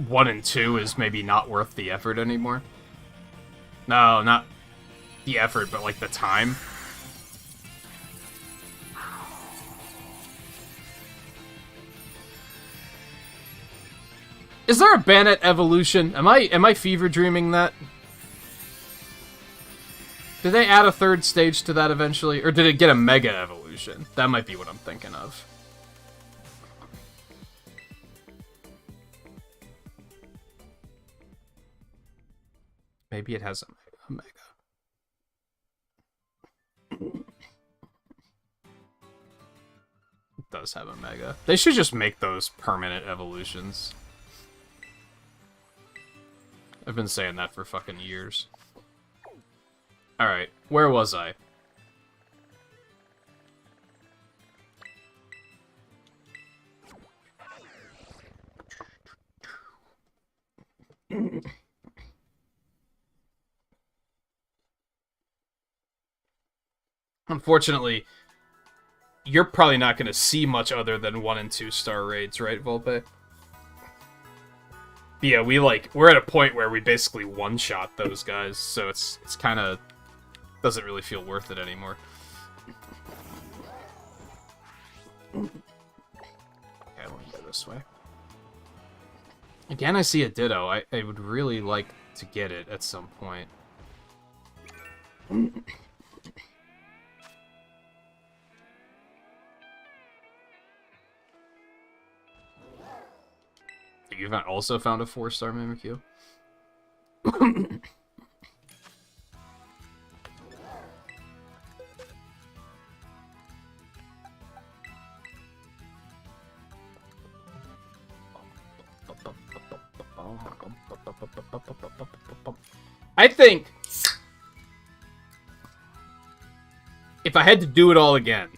1 and 2 is maybe not worth the effort anymore. No, not the effort, but like the time. Is there a Banette evolution? Am I fever dreaming that? Did they add a 3rd stage to that eventually? Or did it get a Mega evolution? That might be what I'm thinking of. Maybe it has a Mega. It does have a Mega. They should just make those permanent evolutions. I've been saying that for fucking years. Alright, where was I? Unfortunately, you're probably not going to see much other than 1 and 2-star raids, right, Volpe? Yeah, we're at a point where we basically one-shot those guys, so it's kind of doesn't really feel worth it anymore. Okay, let me go this way. Again, I see a Ditto. I would really like to get it at some point. You've also found a 4-star Mimikyu? I think if I had to do it all again,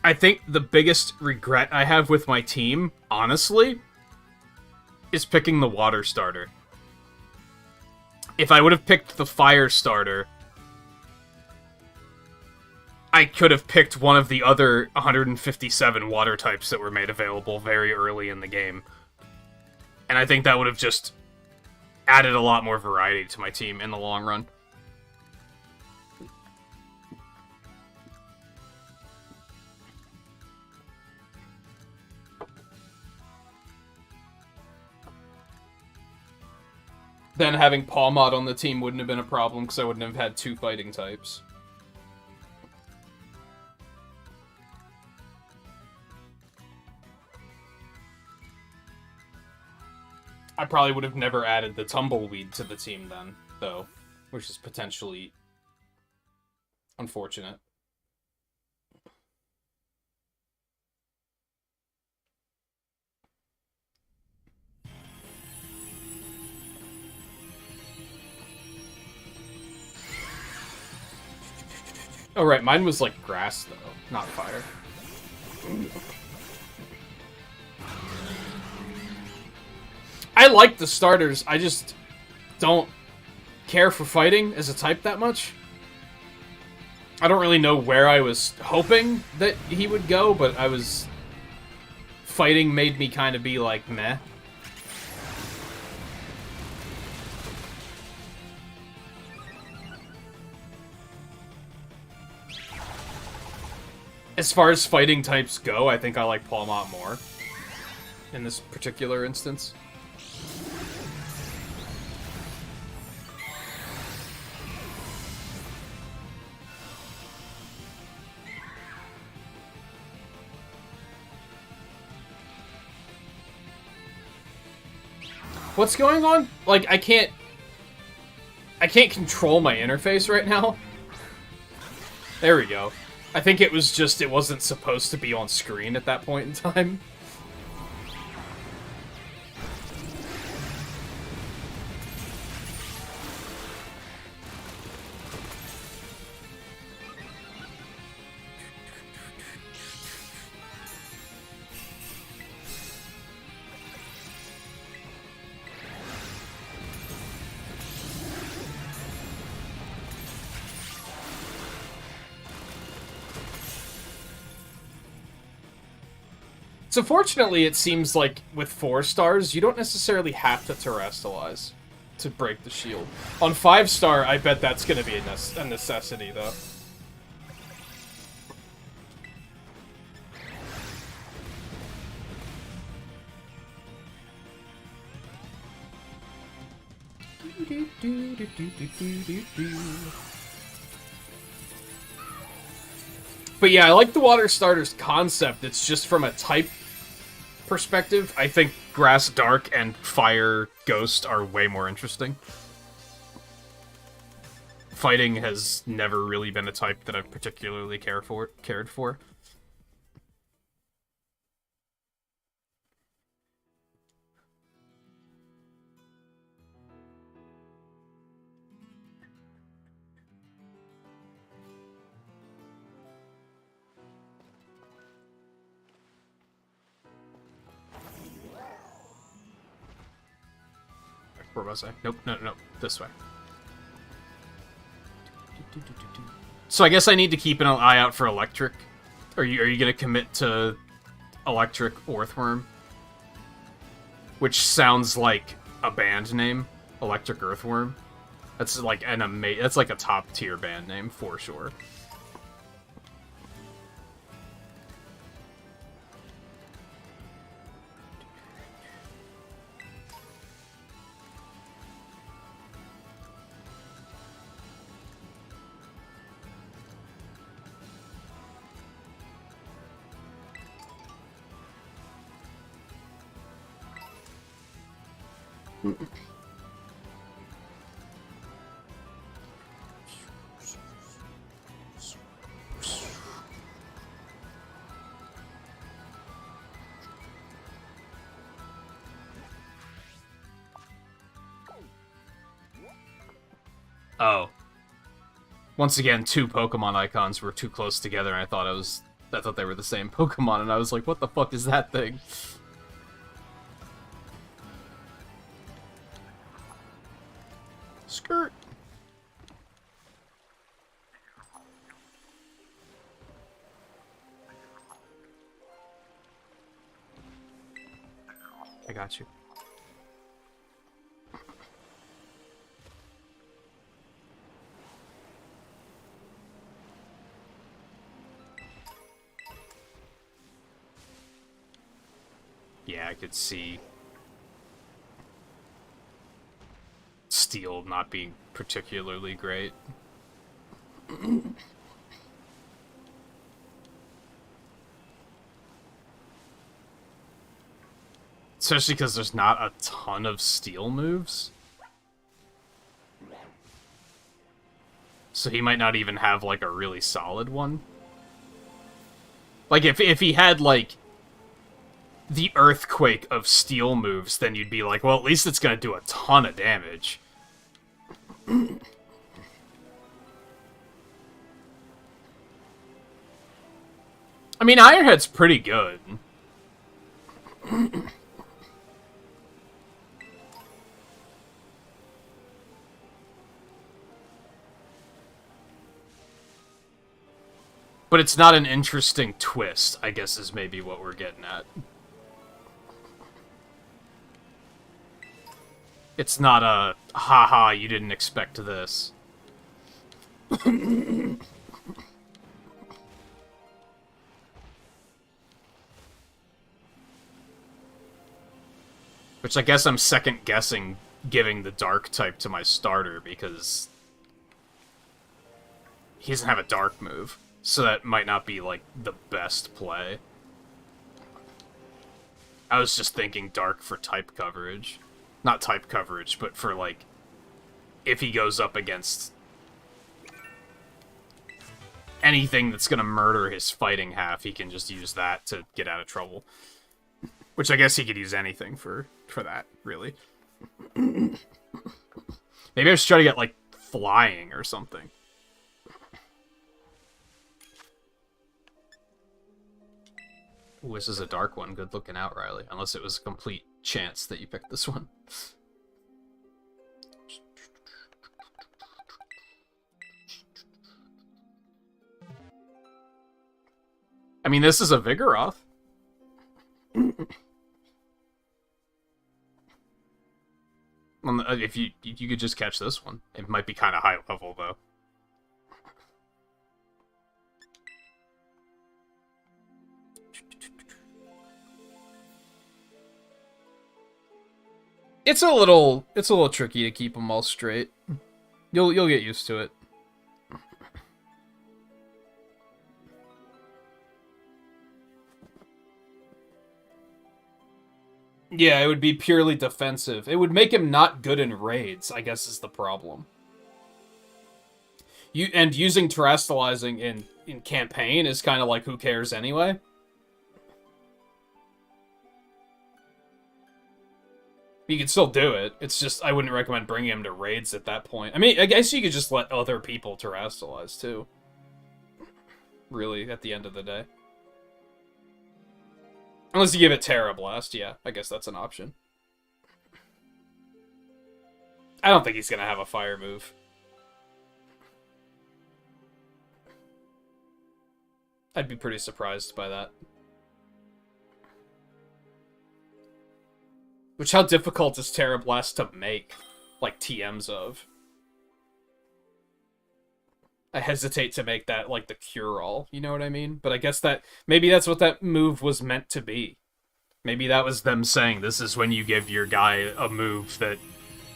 I think the biggest regret I have with my team, honestly, is picking the water starter. If I would have picked the fire starter, I could have picked one of the other 157 water types that were made available very early in the game. And I think that would have just added a lot more variety to my team in the long run. Then having Pawmod on the team wouldn't have been a problem because I wouldn't have had 2 fighting types. I probably would have never added the Tumbleweed to the team then, though, which is potentially unfortunate. Oh, right, mine was like grass, though, not fire. I like the starters, I just don't care for fighting as a type that much. I don't really know where I was hoping that he would go, but I was... Fighting made me kind of be like, meh. As far as fighting types go, I think I like Pawmot more in this particular instance. What's going on? Like, I can't control my interface right now. There we go. I think it was just, it wasn't supposed to be on screen at that point in time. So fortunately, it seems like with 4 stars, you don't necessarily have to terrestrialize to break the shield. On 5 star, I bet that's going to be a necessity, though. But yeah, I like the water starter's concept. It's just from a type perspective, I think Grass Dark and Fire Ghost are way more interesting. Fighting has never really been a type that I've particularly cared for. Where was I? Nope, no, this way. So I guess I need to keep an eye out for electric. Are you gonna commit to electric Earthworm? Which sounds like a band name, Electric Earthworm. That's like that's like a top tier band name for sure. Oh. Once again, two Pokemon icons were too close together, and I thought they were the same Pokemon, and I was like, what the fuck is that thing? Skirt. I got you. Yeah, I could see Steel not being particularly great. Especially because there's not a ton of Steel moves. So he might not even have, like, a really solid one. Like, if he had, like, the Earthquake of Steel moves, then you'd be like, well, at least it's gonna do a ton of damage. I mean, Ironhead's pretty good. But it's not an interesting twist, I guess is maybe what we're getting at. It's not a, haha, you didn't expect this. Which I guess I'm second-guessing giving the Dark type to my starter, because he doesn't have a Dark move. So that might not be, like, the best play. I was just thinking Dark for type coverage. Not type coverage, but for, like, if he goes up against anything that's gonna murder his fighting half, he can just use that to get out of trouble. Which I guess he could use anything for that, really. Maybe I should try to get, like, flying or something. Ooh, this is a dark one. Good looking out, Riley. Unless it was a complete chance that you picked this one. I mean, this is a Vigoroth. If you could just catch this one. It might be kind of high level, though. It's a little tricky to keep them all straight. You'll get used to it. Yeah, it would be purely defensive. It would make him not good in raids, I guess is the problem. And using terrestrializing in campaign is kind of like, who cares anyway? You can still do it. It's just, I wouldn't recommend bringing him to raids at that point. I mean, I guess you could just let other people terrestrialize, too. Really, at the end of the day. Unless you give it Terra Blast, yeah. I guess that's an option. I don't think he's gonna have a fire move. I'd be pretty surprised by that. Which, how difficult is Terra Blast to make? Like, TMs of. I hesitate to make that, like, the cure-all, you know what I mean? But I guess that, maybe that's what that move was meant to be. Maybe that was them saying, this is when you give your guy a move that,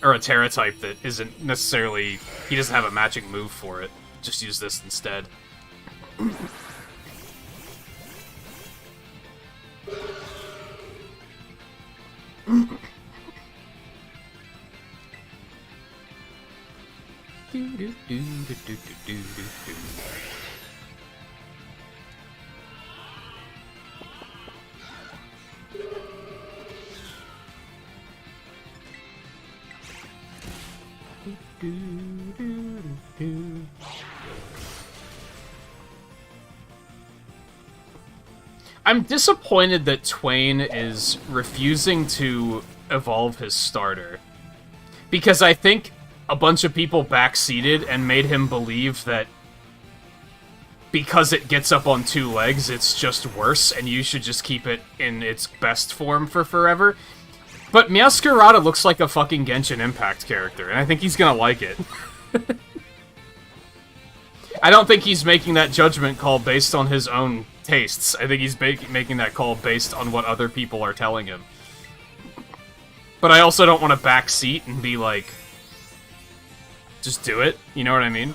or a Terra type that isn't necessarily, he doesn't have a matching move for it. Just use this instead. I'm disappointed that Twain is refusing to evolve his starter. Because I think a bunch of people backseated and made him believe that because it gets up on 2 legs, it's just worse, and you should just keep it in its best form for forever. But Meowscarada looks like a fucking Genshin Impact character, and I think he's gonna like it. I don't think he's making that judgment call based on his own tastes. I think he's making that call based on what other people are telling him. But I also don't want to backseat and be like, just do it, you know what I mean?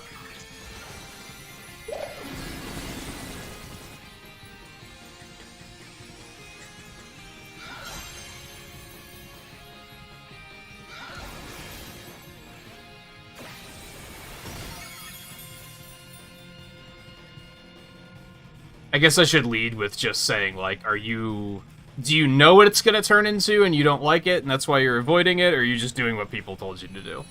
I guess I should lead with just saying, like, do you know what it's gonna turn into and you don't like it and that's why you're avoiding it, or are you just doing what people told you to do?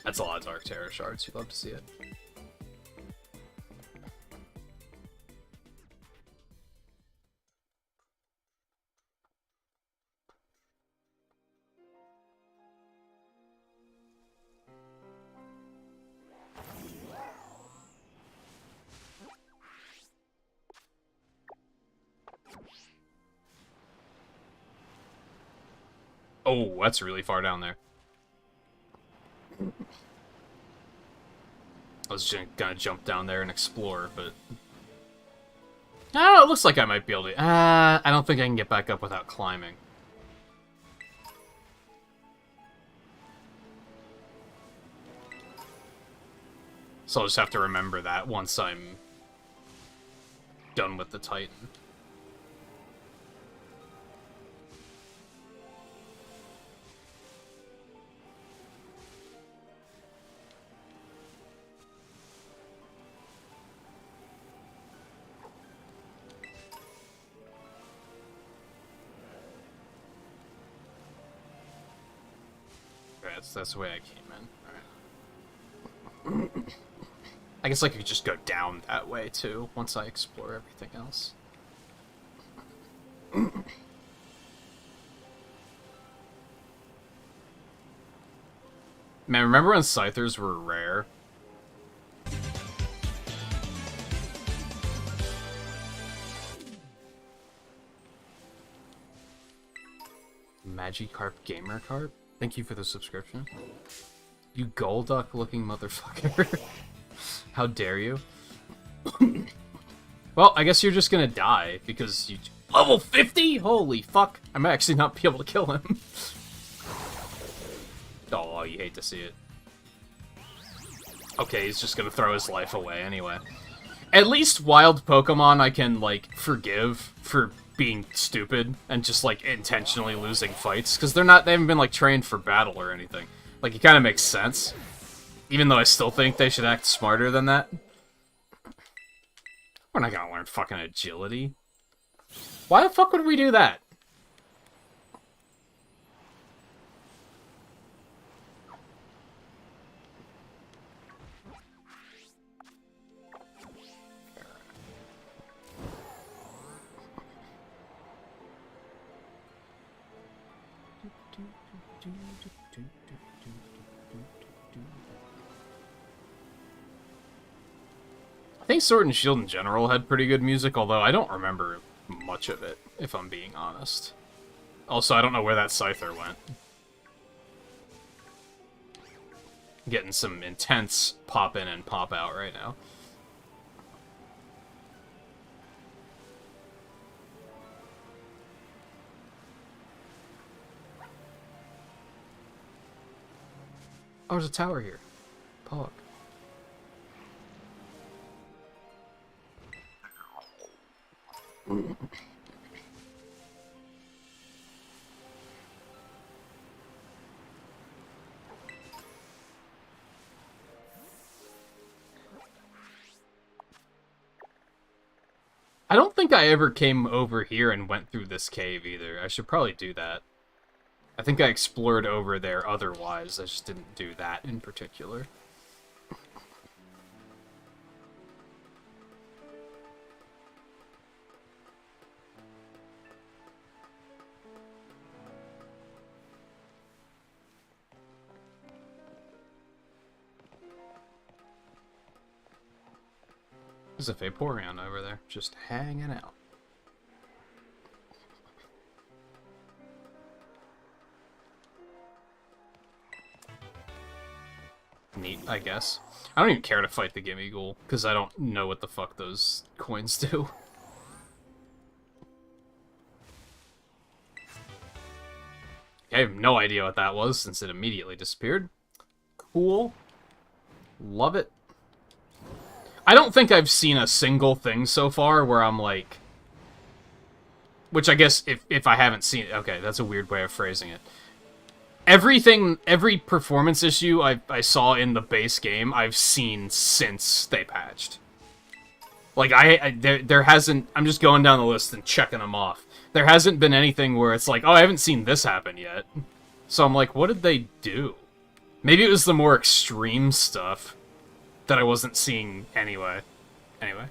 That's a lot of Dark Terror shards. You'd love to see it. Oh, that's really far down there. I was just gonna jump down there and explore, but... Oh, it looks like I might be able to... I don't think I can get back up without climbing. So I'll just have to remember that once I'm done with the Titan. That's the way I came in. Alright. I guess I could just go down that way, too, once I explore everything else. Man, remember when Scythers were rare? Magikarp Gamercarp? Thank you for the subscription. You Golduck-looking motherfucker. How dare you? Well, I guess you're just gonna die, because you... Level 50? Holy fuck. I might actually not be able to kill him. Oh, you hate to see it. Okay, he's just gonna throw his life away anyway. At least wild Pokemon I can, like, forgive for being stupid and just, like, intentionally losing fights, because they haven't been, like, trained for battle or anything. Like, it kind of makes sense. Even though I still think they should act smarter than that. We're not gonna learn fucking agility. Why the fuck would we do that? I think Sword and Shield in general had pretty good music, although I don't remember much of it, if I'm being honest. Also, I don't know where that Scyther went. Getting some intense pop in and pop out right now. Oh, there's a tower here. Pog. I don't think I ever came over here and went through this cave either. I should probably do that. I think I explored over there otherwise. I just didn't do that in particular. There's a Vaporeon over there, just hanging out. Neat, I guess. I don't even care to fight the Gimme Ghoul, because I don't know what the fuck those coins do. I have no idea what that was, since it immediately disappeared. Cool. Love it. I don't think I've seen a single thing so far where I'm like... Which I guess, if I haven't seen it... Okay, that's a weird way of phrasing it. Every performance issue I saw in the base game, I've seen since they patched. Like, there hasn't... I'm just going down the list and checking them off. There hasn't been anything where it's like, oh, I haven't seen this happen yet. So I'm like, what did they do? Maybe it was the more extreme stuff that I wasn't seeing anyway. Anyway.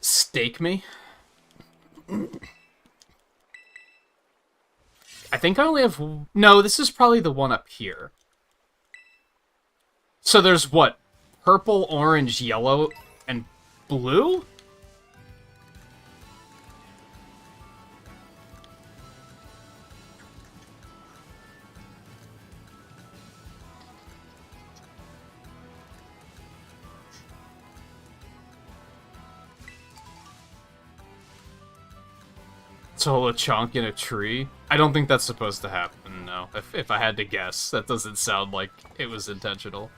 Stake me? I think I only have... No, this is probably the one up here. So there's what? Purple, orange, yellow, and blue? Solo chunk in a tree? I don't think that's supposed to happen, no. If I had to guess, that doesn't sound like it was intentional.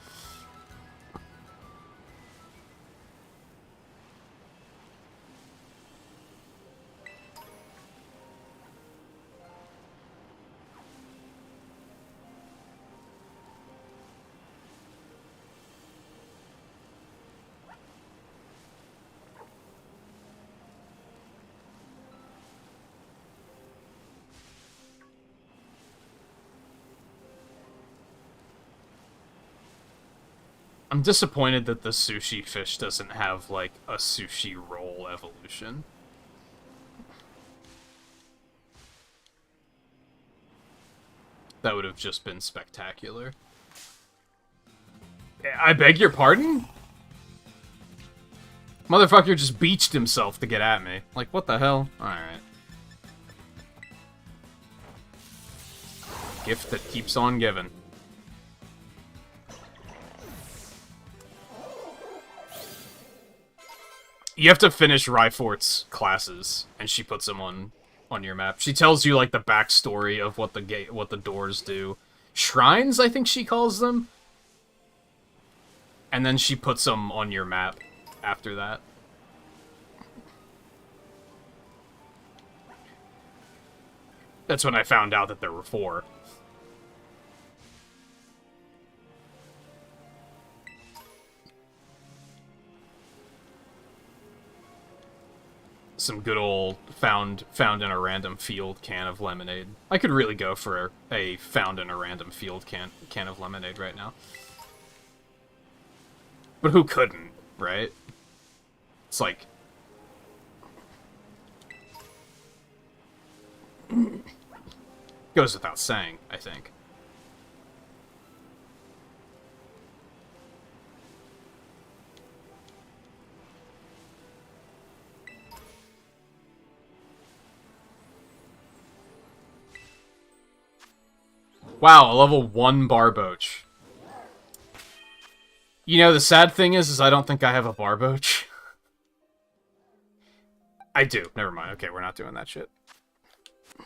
I'm disappointed that the sushi fish doesn't have, like, a sushi roll evolution. That would have just been spectacular. I beg your pardon? Motherfucker just beached himself to get at me. Like, what the hell? Alright. Gift that keeps on giving. You have to finish Ryfort's classes, and she puts them on your map. She tells you, like, the backstory of what the doors do. Shrines, I think she calls them. And then she puts them on your map after that. That's when I found out that there were 4. Some good old found in a random field can of lemonade. I could really go for a found in a random field can of lemonade right now. But who couldn't, right? It's like... Goes without saying, I think. Wow, a level 1 Barboach. You know, the sad thing is I don't think I have a Barboach. I do. Never mind. Okay, we're not doing that shit. I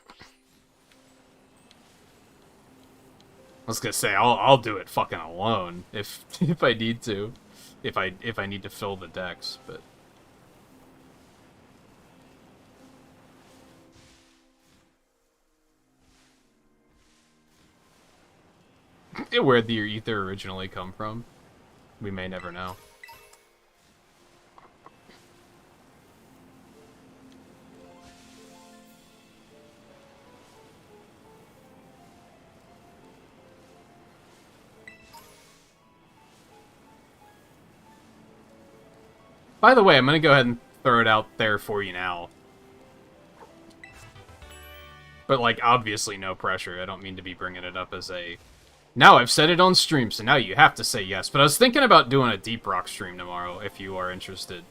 was gonna say, I'll do it fucking alone if I need to. If I need to fill the decks, but... Where did your ether originally come from? We may never know. By the way, I'm gonna go ahead and throw it out there for you now. But, like, obviously no pressure. I don't mean to be bringing it up as a... Now I've said it on stream, so now you have to say yes. But I was thinking about doing a Deep Rock stream tomorrow, if you are interested.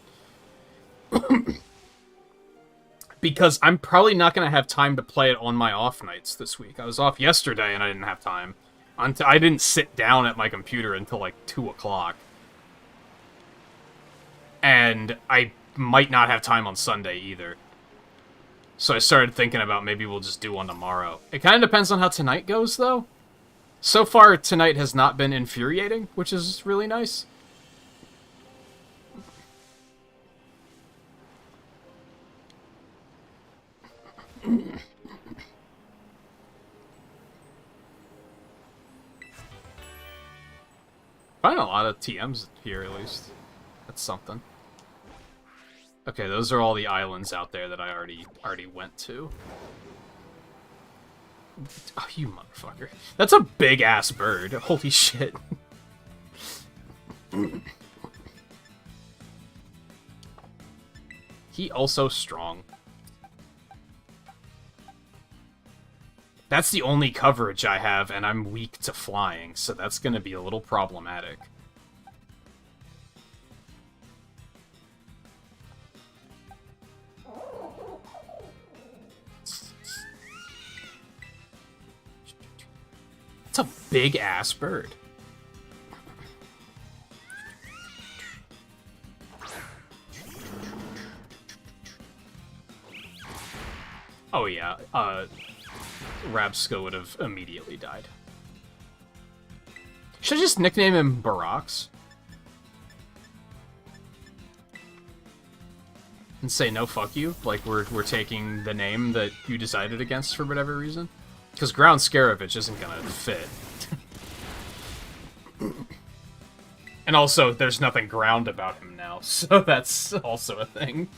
Because I'm probably not going to have time to play it on my off nights this week. I was off yesterday and I didn't have time. I didn't sit down at my computer until, like, 2 o'clock. And I might not have time on Sunday either. So I started thinking about maybe we'll just do one tomorrow. It kind of depends on how tonight goes, though. So far, tonight has not been infuriating, which is really nice. Find a lot of TMs here, at least. That's something. Okay, those are all the islands out there that I already went to. Oh, you motherfucker. That's a big-ass bird. Holy shit. He also strong. That's the only coverage I have, and I'm weak to flying, so that's gonna be a little problematic. It's a big-ass bird. Oh yeah, Rabska would have immediately died. Should I just nickname him Approx? And say no fuck you? Like we're taking the name that you decided against for whatever reason? Because Ground Scaravich isn't gonna fit. And also, there's nothing ground about him now, so that's also a thing.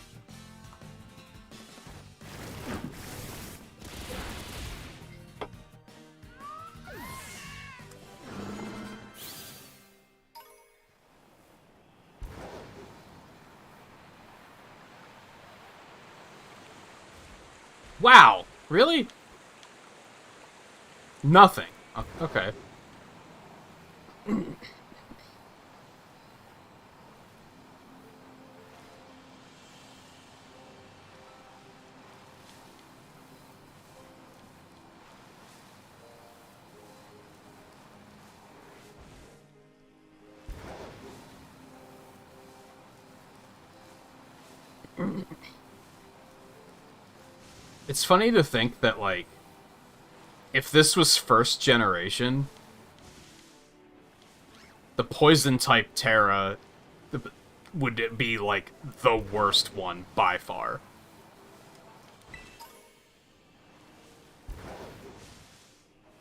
Wow! Really? Nothing. Okay. It's funny to think that, like, if this was first generation, the poison-type Terra would be, like, the worst one by far.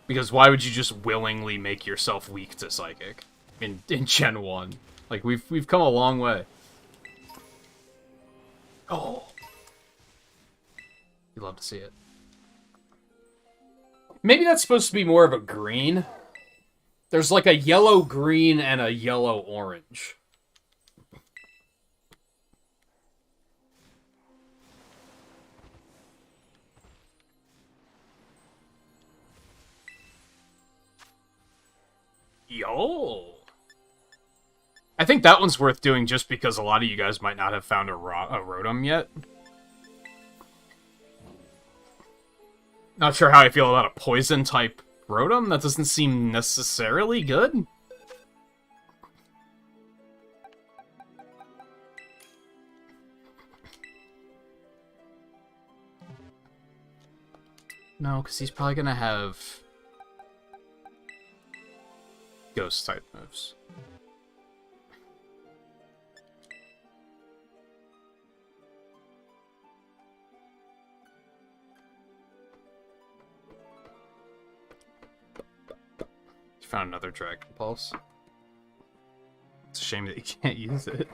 Because why would you just willingly make yourself weak to Psychic in Gen 1? Like, we've come a long way. Oh. You love to see it. Maybe that's supposed to be more of a green. There's like a yellow-green and a yellow-orange. Yo! I think that one's worth doing just because a lot of you guys might not have found a Rotom yet. Not sure how I feel about a poison-type Rotom. That doesn't seem necessarily good. No, because he's probably gonna have Ghost-type moves. found another Dragon Pulse. It's a shame that you can't use it.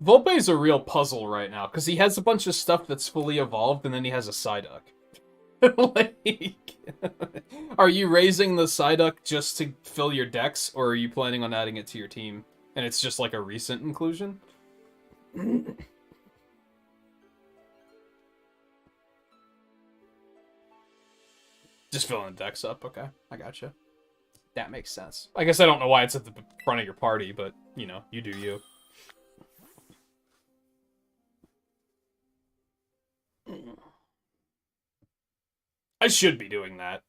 Volpe's a real puzzle right now, because he has a bunch of stuff that's fully evolved, and then he has a Psyduck. Like, are you raising the Psyduck just to fill your decks, or are you planning on adding it to your team? And it's just like a recent inclusion? Just filling the decks up, okay. I gotcha. That makes sense. I guess I don't know why it's at the front of your party, but, you know, you do you. I should be doing that.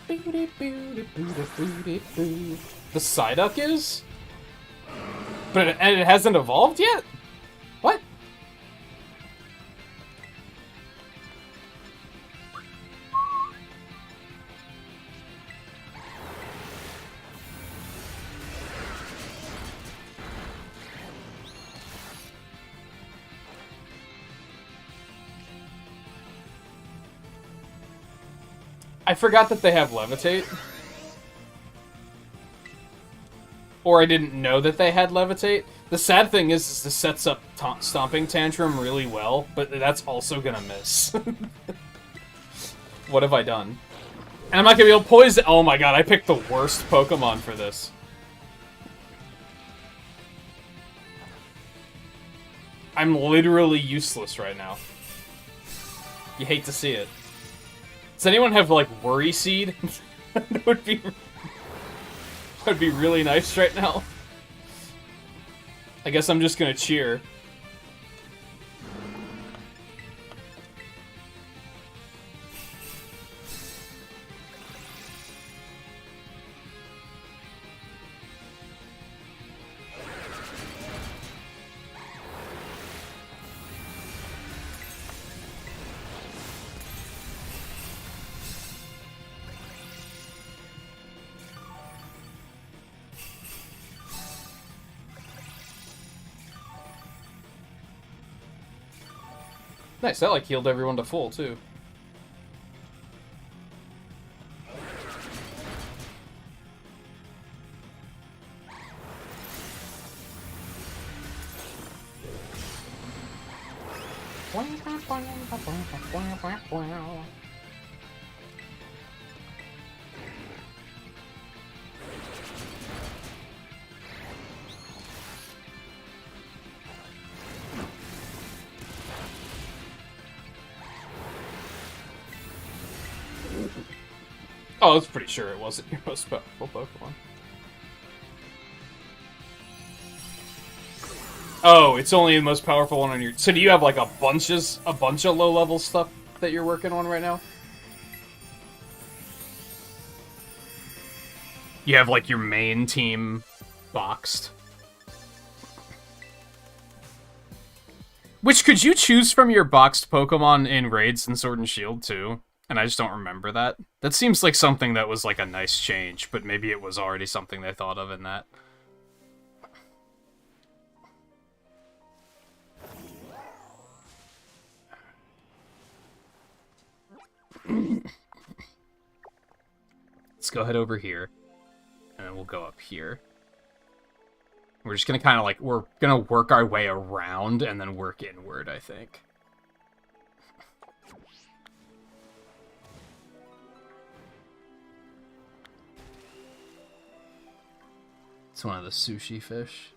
The Psyduck is? But it hasn't evolved yet? What? I forgot that they have Levitate. Or I didn't know that they had Levitate. The sad thing is this sets up Stomping Tantrum really well, but that's also gonna miss. What have I done? And I'm not gonna be able to poison. Oh my god, I picked the worst Pokemon for this. I'm literally useless right now. You hate to see it. Does anyone have, like, Worry Seed? That would be really nice right now. I guess I'm just gonna cheer. Nice, that like healed everyone to full too. Oh, I was pretty sure it wasn't your most powerful Pokemon. Oh, it's only the most powerful one on your... So do you have like a bunch of low-level stuff that you're working on right now? You have like your main team boxed. Which could you choose from your boxed Pokemon in Raids and Sword and Shield too? And I just don't remember that. That seems like something that was like a nice change, but maybe it was already something they thought of in that. Let's go head over here. And then we'll go up here. We're just gonna kind of like, we're gonna work our way around and then work inward, I think. It's one of the sushi fish.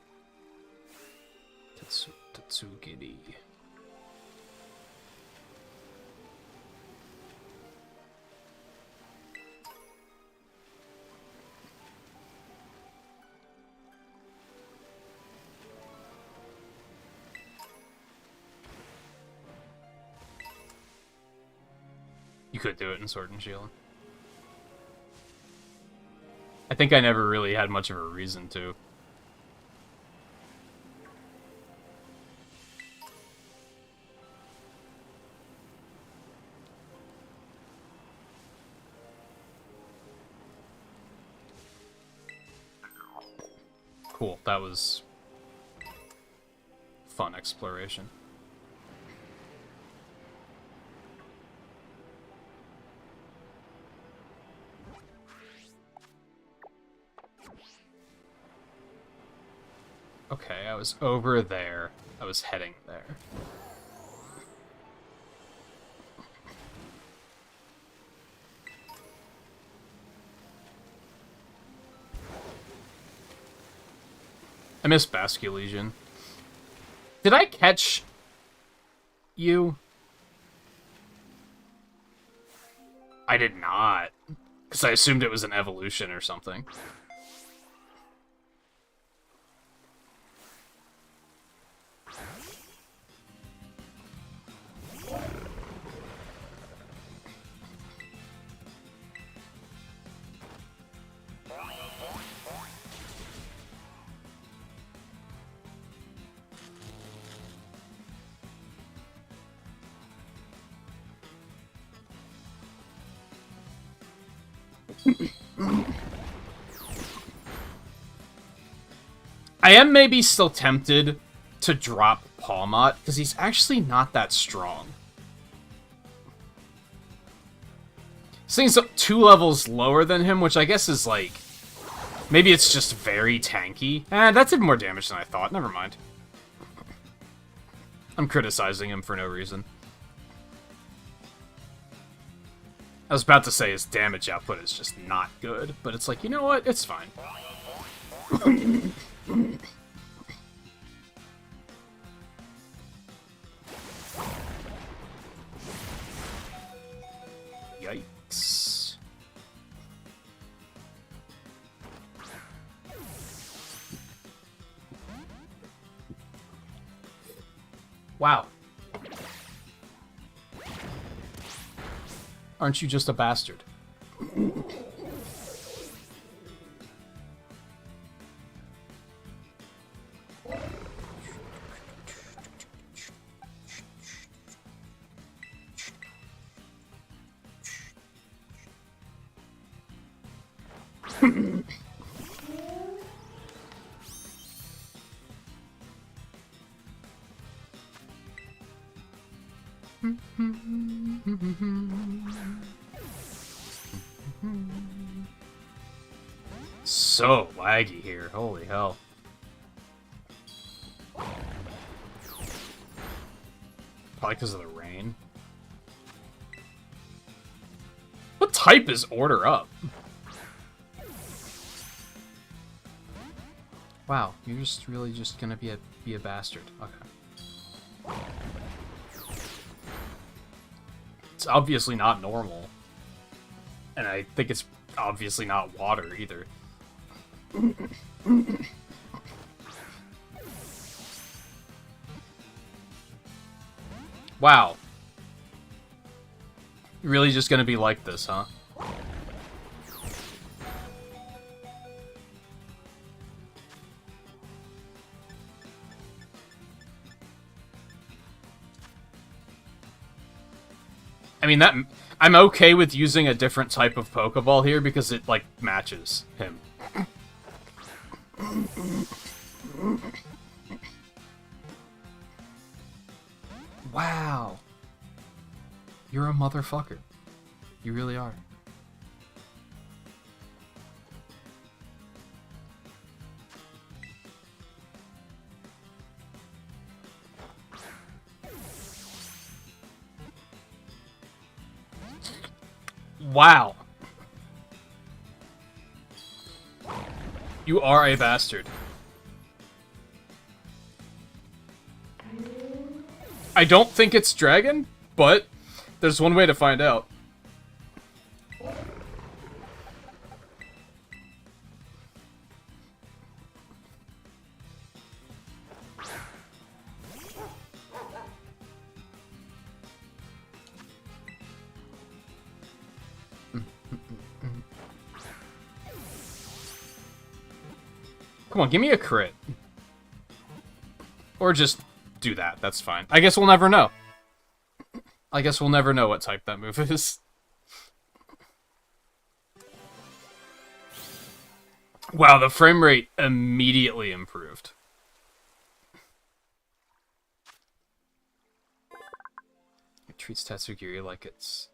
Tatsugiri. You could do it in Sword and Shield. think I never really had much of a reason to. Cool, that was fun exploration. Okay, I was over there. I was heading there. I miss Basculegion. Did I catch you? I did not. Because I assumed it was an evolution or something. I am maybe still tempted to drop Palmot, because he's actually not that strong. This thing's up 2 levels lower than him, which I guess is like... Maybe it's just very tanky. That did more damage than I thought. Never mind. I'm criticizing him for no reason. I was about to say his damage output is just not good, but it's like, you know what? It's fine. Yikes. Wow. Aren't you just a bastard? So laggy here, holy hell. Probably because of the rain. What type is Order Up? Wow, you're just really just gonna be a bastard. Okay. It's obviously not normal. And I think it's obviously not water either. Wow. You're really just gonna be like this, huh? I mean, that I'm okay with using a different type of Pokeball here because it, like, matches him. Wow. You're a motherfucker. You really are. Wow. You are a bastard. I don't think it's dragon, but there's one way to find out. Come on, give me a crit. Or just do that. That's fine. I guess we'll never know. I guess we'll never know what type that move is. Wow, the frame rate immediately improved. It treats Tatsugiri like it's...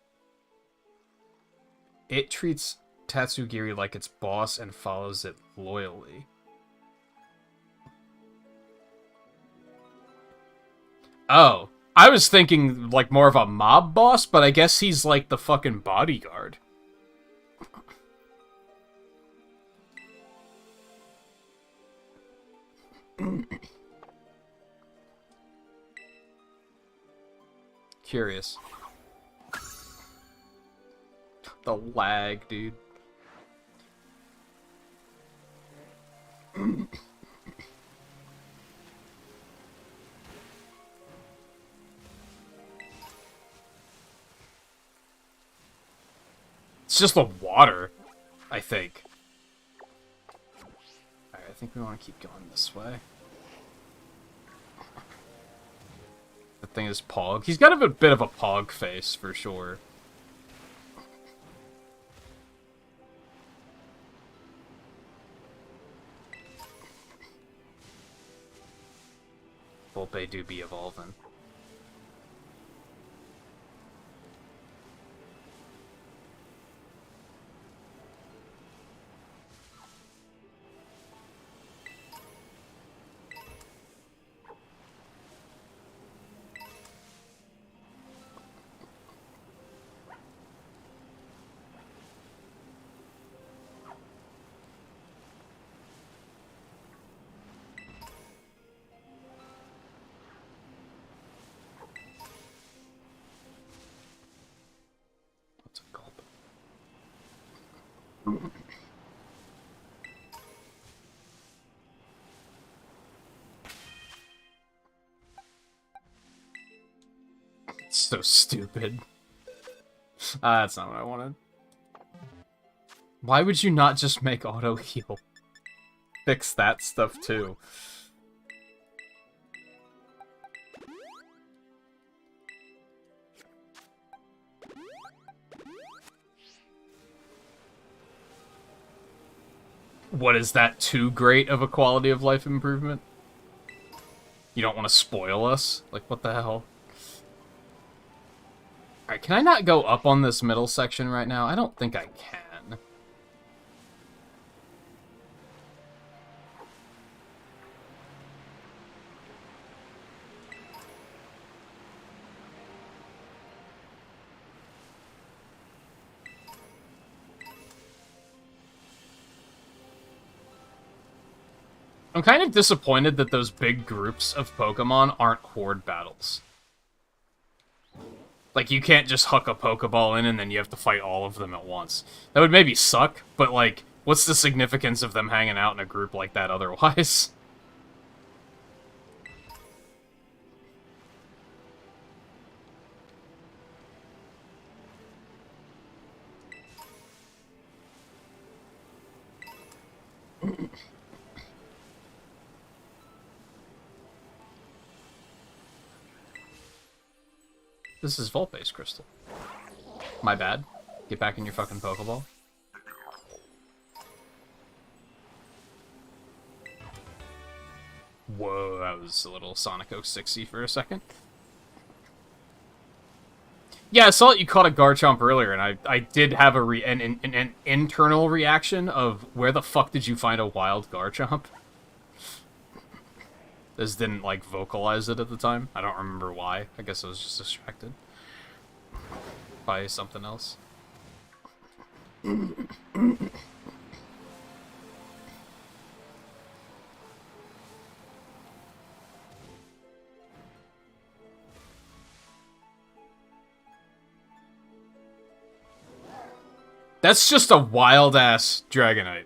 It treats Tatsugiri like its boss and follows it loyally. Oh. I was thinking, like, more of a mob boss, but I guess he's, like, the fucking bodyguard. Curious. The lag, dude. It's just the water, I think. Alright, I think we want to keep going this way. That thing is Pog. He's got a bit of a Pog face, for sure. Volpe do be evolving. It's so stupid. That's not what I wanted. Why would you not just make auto heal? Fix that stuff too. What, is that too great of a quality of life improvement? You don't want to spoil us? Like, what the hell? Alright, can I not go up on this middle section right now? I don't think I can. I'm kind of disappointed that those big groups of Pokemon aren't horde battles. Like, you can't just huck a Pokeball in and then you have to fight all of them at once. That would maybe suck, but, like, what's the significance of them hanging out in a group like that otherwise? This is Volpe's crystal. My bad. Get back in your fucking Pokeball. Whoa, that was a little Sonic 06-y for a second. Yeah, I saw that you caught a Garchomp earlier, and I did have an internal reaction of, where the fuck did you find a wild Garchomp? This didn't, like, vocalize it at the time. I don't remember why. I guess I was just distracted by something else. That's just a wild-ass Dragonite.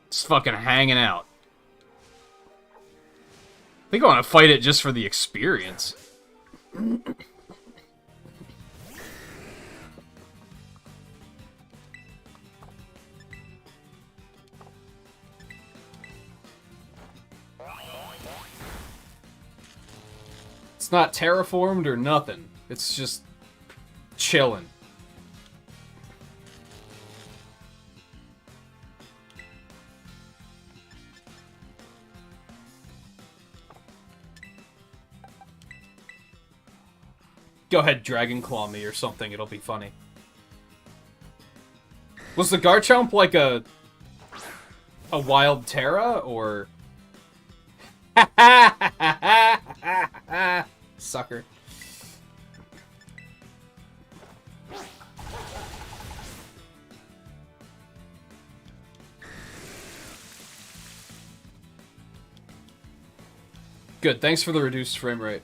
Just fucking hanging out. I think I want to fight it just for the experience. It's not terraformed or nothing. It's just chilling. Go ahead, Dragon Claw me or something. It'll be funny. Was the Garchomp like a wild Terra, or... Sucker. Good, thanks for the reduced frame rate.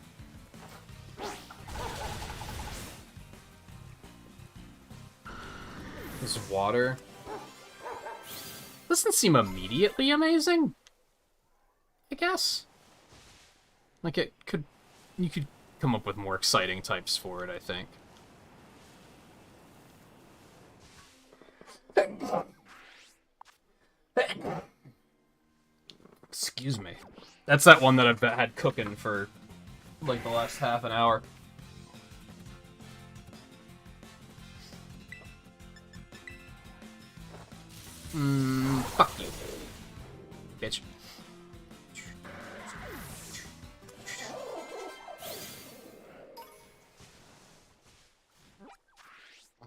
This water doesn't seem immediately amazing, I guess. Like, you could come up with more exciting types for it, I think. Excuse me. That's that one that I've had cooking for, like, the last half an hour. Fuck you, bitch.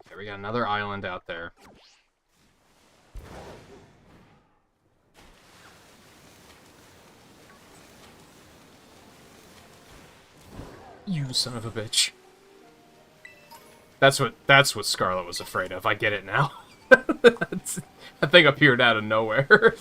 Okay, we got another island out there. You son of a bitch. That's what Scarlet was afraid of. I get it now. That thing appeared out of nowhere.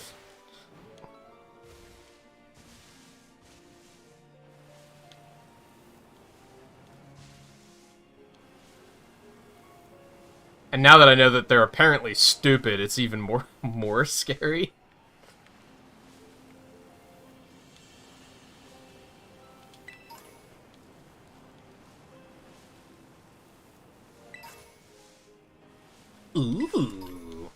And now that I know that they're apparently stupid, it's even more scary. Ooh.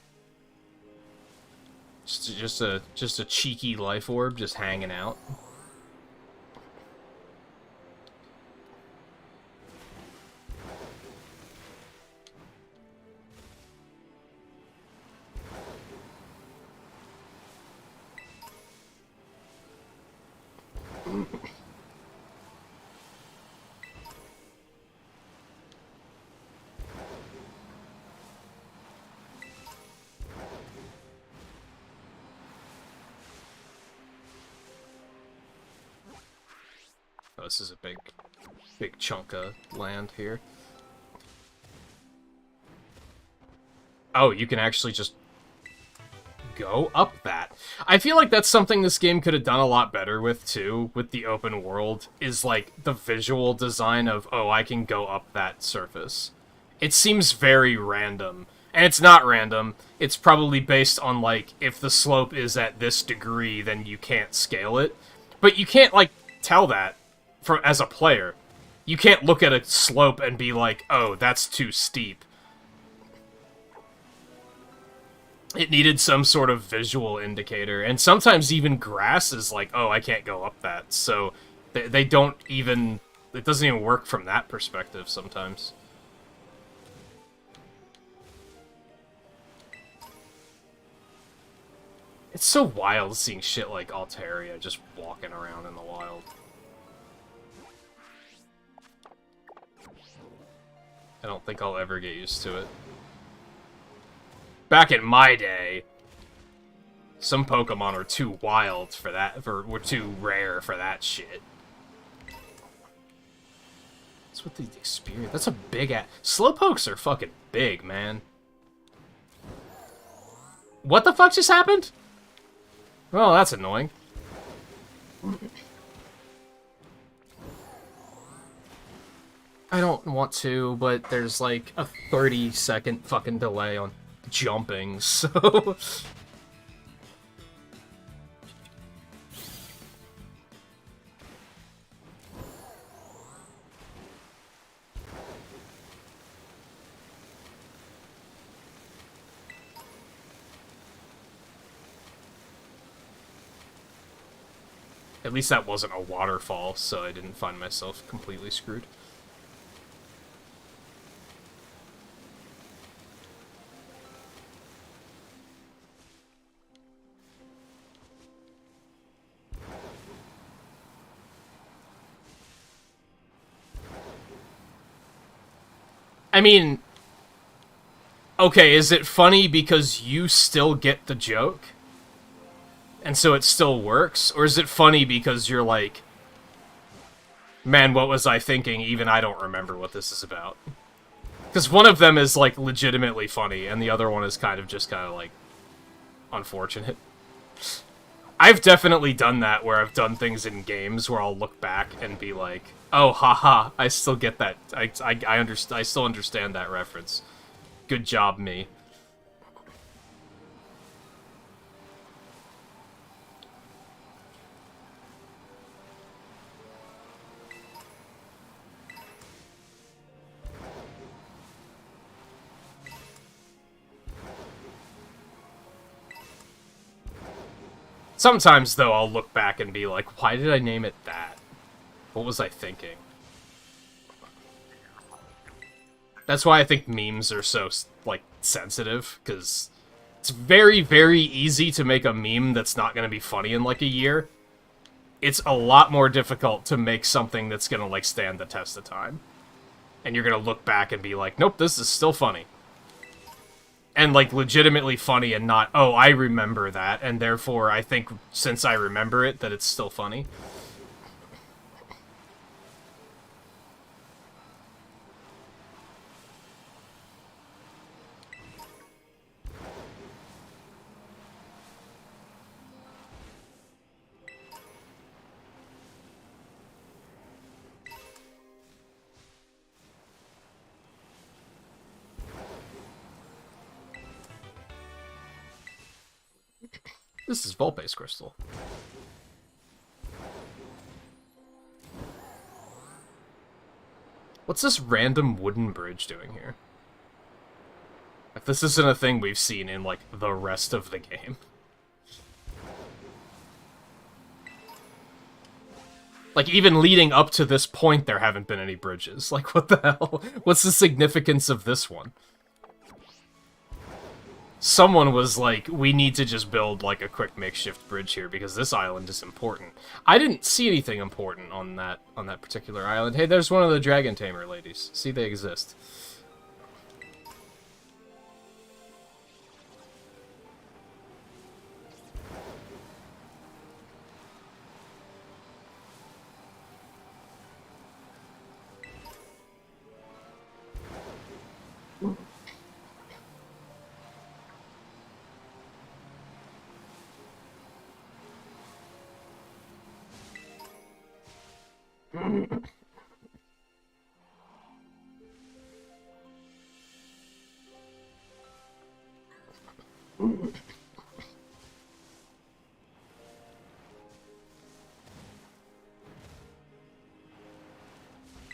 Just a cheeky life orb just hanging out. Oh, this is a big chunk of land here. Oh, you can actually just go up that. I feel like that's something this game could have done a lot better with, too, with the open world, is, like, the visual design of, oh, I can go up that surface. It seems very random. And it's not random. It's probably based on, like, if the slope is at this degree, then you can't scale it. But you can't, like, tell that as a player. You can't look at a slope and be like, oh, that's too steep. It needed some sort of visual indicator, and sometimes even grass is like, oh, I can't go up that, so they don't even... It doesn't even work from that perspective sometimes. It's so wild seeing shit like Altaria just walking around in the wild. I don't think I'll ever get used to it. Back in my day, some Pokemon were too wild for that, were too rare for that shit. That's what the experience... That's a big-ass... Slowpokes are fucking big, man. What the fuck just happened? Well, that's annoying. I don't want to, but there's like a 30-second fucking delay on jumping, so... At least that wasn't a waterfall, so I didn't find myself completely screwed. I mean, okay, is it funny because you still get the joke? And so it still works? Or is it funny because you're like, man, what was I thinking? Even I don't remember what this is about. Because one of them is, like, legitimately funny, and the other one is kind of like, unfortunate. I've definitely done that, where I've done things in games where I'll look back and be like, oh, haha, I still get that. I still understand that reference. Good job, me. Sometimes, though, I'll look back and be like, why did I name it that? What was I thinking? That's why I think memes are so, like, sensitive, because it's very, very easy to make a meme that's not going to be funny in, like, a year. It's a lot more difficult to make something that's going to, like, stand the test of time. And you're going to look back and be like, nope, this is still funny. And, like, legitimately funny and not, oh, I remember that, and therefore I think, since I remember it, that it's still funny. This is Volpe's crystal. What's this random wooden bridge doing here? Like, this isn't a thing we've seen in, like, the rest of the game. Like, even leading up to this point, there haven't been any bridges. Like, what the hell? What's the significance of this one? Someone was like, we need to just build, like, a quick makeshift bridge here, because this island is important. I didn't see anything important on that particular island. Hey, there's one of the Dragon Tamer ladies. See, they exist.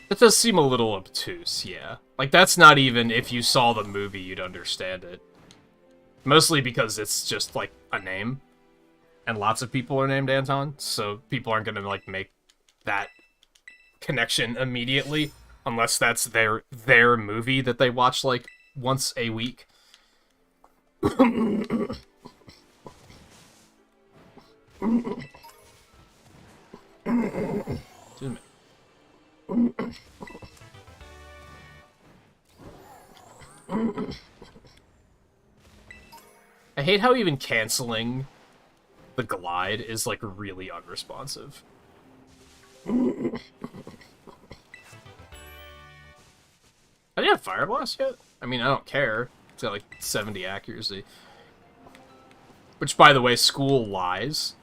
It does seem a little obtuse, yeah. Like, that's not even, if you saw the movie, you'd understand it. Mostly because it's just, like, a name. And lots of people are named Anton, so people aren't gonna, like, make that connection immediately. Unless that's their movie that they watch, like, once a week. Excuse me. I hate how even canceling the glide is, like, really unresponsive. I didn't have Fire Blast yet? I mean, I don't care. It's got, like, 70 accuracy. Which, by the way, school lies.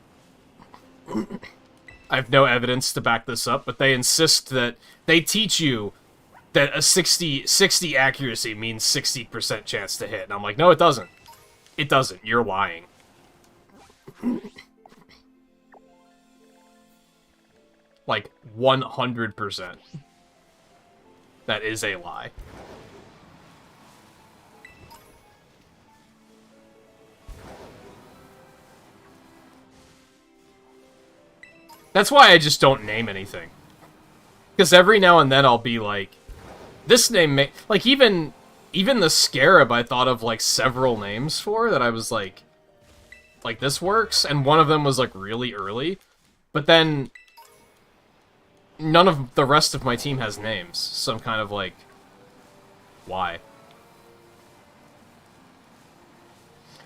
I have no evidence to back this up, but they insist that they teach you that a 60 accuracy means 60% chance to hit. And I'm like, no, it doesn't. It doesn't. You're lying. Like, 100%. That is a lie. That's why I just don't name anything. Because every now and then I'll be like, this name may... Like, even the Scarab I thought of, like, several names for that I was like, this works, and one of them was, like, really early. But then, none of the rest of my team has names, so I'm kind of like, why?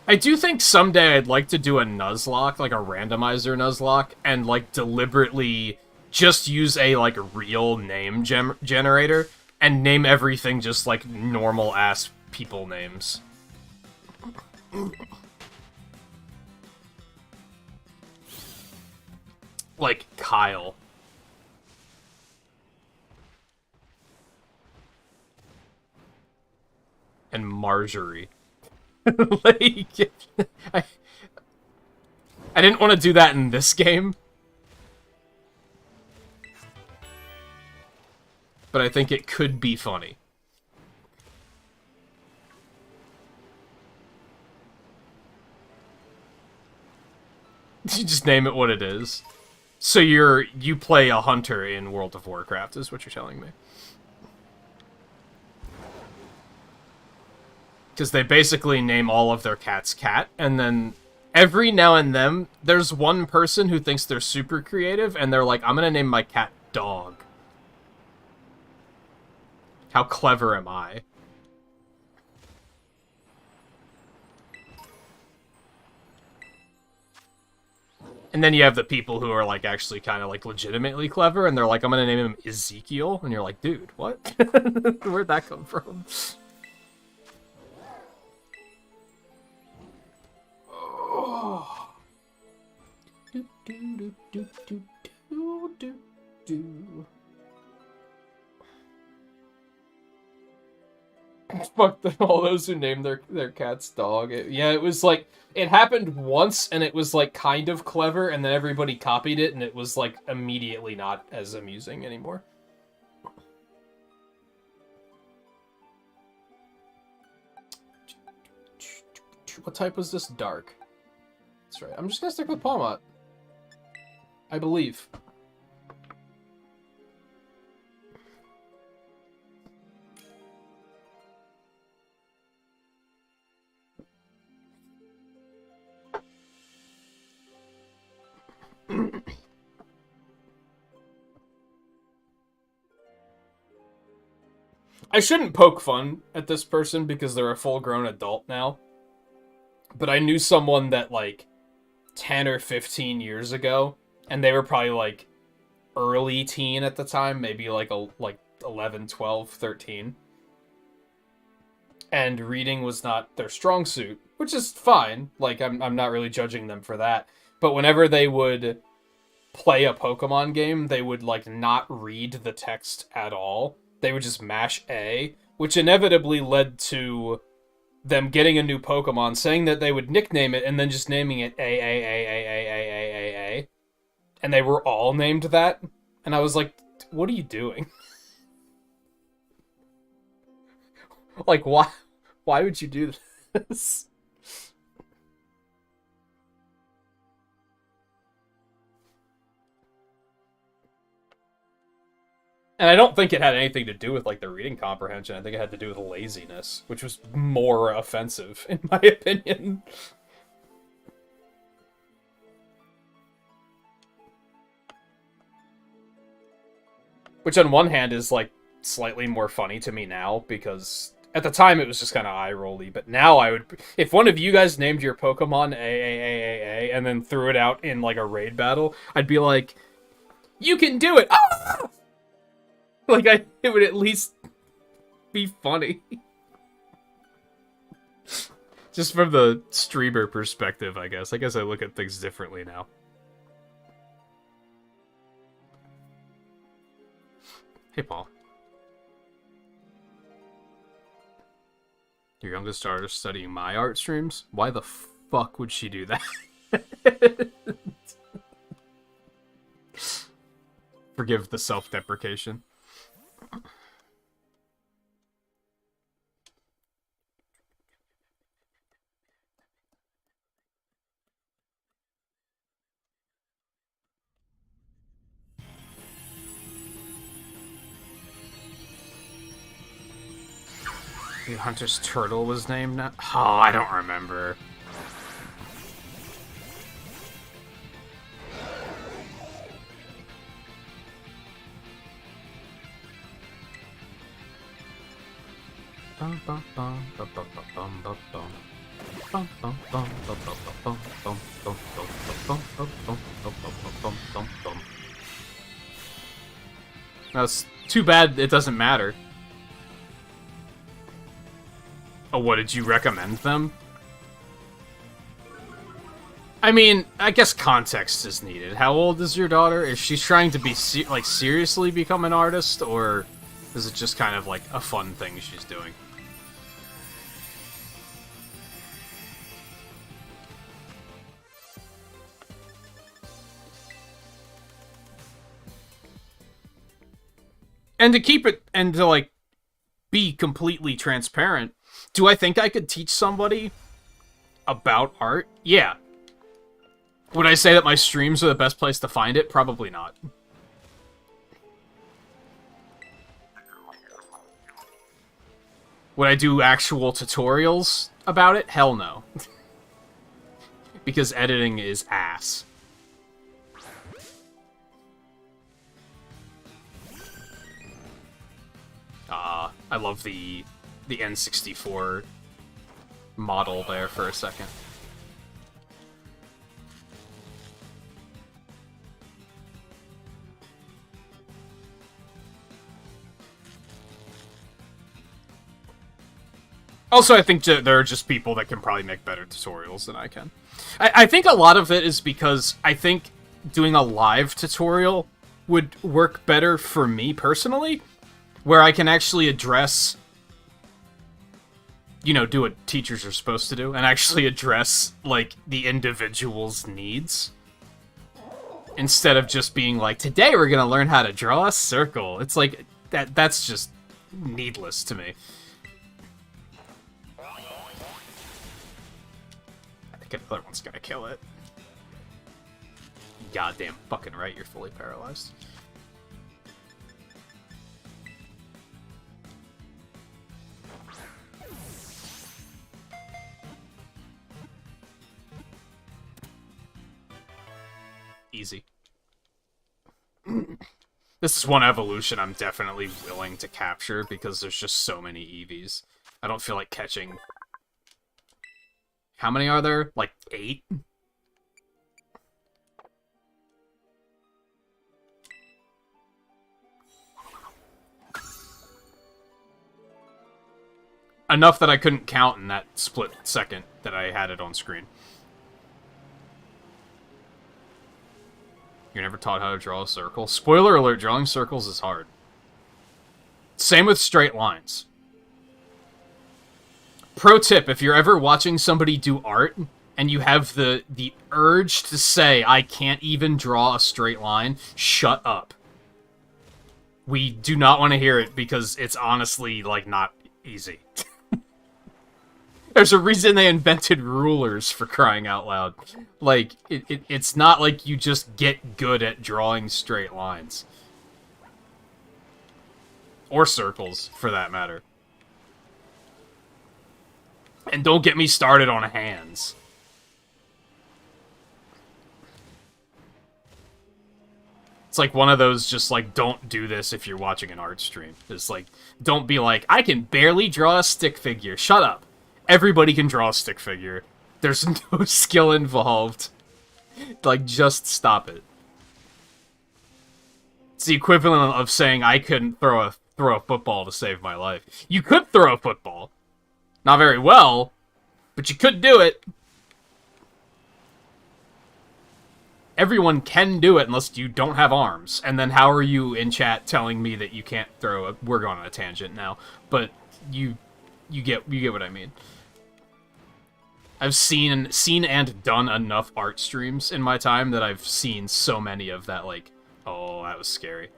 I do think someday I'd like to do a Nuzlocke, like a randomizer Nuzlocke, and, like, deliberately just use a, like, real name generator, and name everything just, like, normal-ass people names. Like, Kyle. And Marjorie. Like, I didn't want to do that in this game. But I think it could be funny. You just name it what it is. So you play a hunter in World of Warcraft, is what you're telling me. Because they basically name all of their cats Cat, and then every now and then, there's one person who thinks they're super creative, and they're like, I'm gonna name my cat Dog. How clever am I? And then you have the people who are, like, actually kind of, like, legitimately clever, and they're like, I'm gonna name him Ezekiel, and you're like, dude, what? Where'd that come from? Oh. Do, do, do, do, do, do, do. Fuck all those who named their cat's Dog. Yeah, it was like, it happened once, and it was like kind of clever, and then everybody copied it, and it was like immediately not as amusing anymore. What type was this? Dark. That's right. I'm just gonna stick with Palmot. I believe. I shouldn't poke fun at this person because they're a full-grown adult now. But I knew someone that, like, 10 or 15 years ago, and they were probably, like, early teen at the time, maybe, like 11, 12, 13. And reading was not their strong suit, which is fine. Like, I'm not really judging them for that. But whenever they would play a Pokemon game, they would, like, not read the text at all. They would just mash A, which inevitably led to them getting a new Pokemon, saying that they would nickname it, and then just naming it A. And they were all named that. And I was like, what are you doing? Like, why would you do this? And I don't think it had anything to do with, like, the reading comprehension. I think it had to do with laziness, which was more offensive, in my opinion. Which, on one hand, is, like, slightly more funny to me now, because at the time it was just kind of eye-rolly, but now I would... If one of you guys named your Pokemon A, and then threw it out in, like, a raid battle, I'd be like, you can do it! Ah! Like, it would at least be funny. Just from the streamer perspective, I guess. I guess I look at things differently now. Hey, Paul. Your youngest daughter studying my art streams? Why the fuck would she do that? Forgive the self-deprecation. Hunter's turtle was named now? Oh, I don't remember. That's too bad it doesn't matter. Oh, what, did you recommend them? I mean, I guess context is needed. How old is your daughter? Is she trying to be, like, seriously become an artist, or is it just kind of, like, a fun thing she's doing? And to keep it, and to, like, be completely transparent, do I think I could teach somebody about art? Yeah. Would I say that my streams are the best place to find it? Probably not. Would I do actual tutorials about it? Hell no. Because editing is ass. I love the N64 model there for a second. Also, I think there are just people that can probably make better tutorials than I can. I think a lot of it is because I think doing a live tutorial would work better for me personally, where I can actually address, you know, do what teachers are supposed to do, and actually address, like, the individual's needs. Instead of just being like, today we're gonna learn how to draw a circle. It's like, that's just needless to me. I think another one's gonna kill it. Goddamn fucking right, you're fully paralyzed. Easy. This is one evolution I'm definitely willing to capture because there's just so many EVs. I don't feel like catching... How many are there? Like 8? Enough that I couldn't count in that split second that I had it on screen. You're never taught how to draw a circle? Spoiler alert, drawing circles is hard. Same with straight lines. Pro tip, if you're ever watching somebody do art, and you have the urge to say, I can't even draw a straight line, shut up. We do not want to hear it, because it's honestly, like, not easy. There's a reason they invented rulers, for crying out loud. Like, it's not like you just get good at drawing straight lines. Or circles, for that matter. And don't get me started on hands. It's like one of those just, like, don't do this if you're watching an art stream. It's like, don't be like, I can barely draw a stick figure. Shut up. Everybody can draw a stick figure. There's no skill involved. Like, just stop it. It's the equivalent of saying I couldn't throw a football to save my life. You could throw a football. Not very well, but you could do it. Everyone can do it unless you don't have arms. And then how are you in chat telling me that you can't throw a... We're going on a tangent now. But you get what I mean. I've seen and done enough art streams in my time that I've seen so many of that, like, oh, that was scary.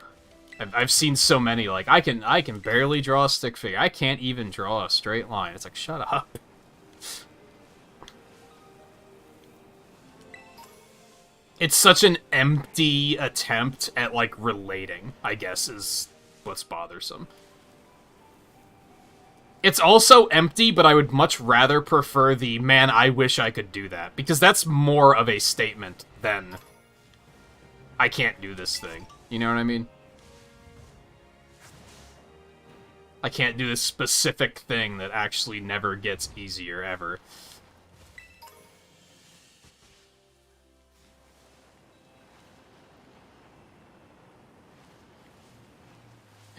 I've seen so many, like, I can barely draw a stick figure. I can't even draw a straight line. It's like, shut up. It's such an empty attempt at, like, relating, I guess, is what's bothersome. It's also empty, but I would much rather prefer the, man, I wish I could do that. Because that's more of a statement than, I can't do this thing. You know what I mean? I can't do this specific thing that actually never gets easier, ever.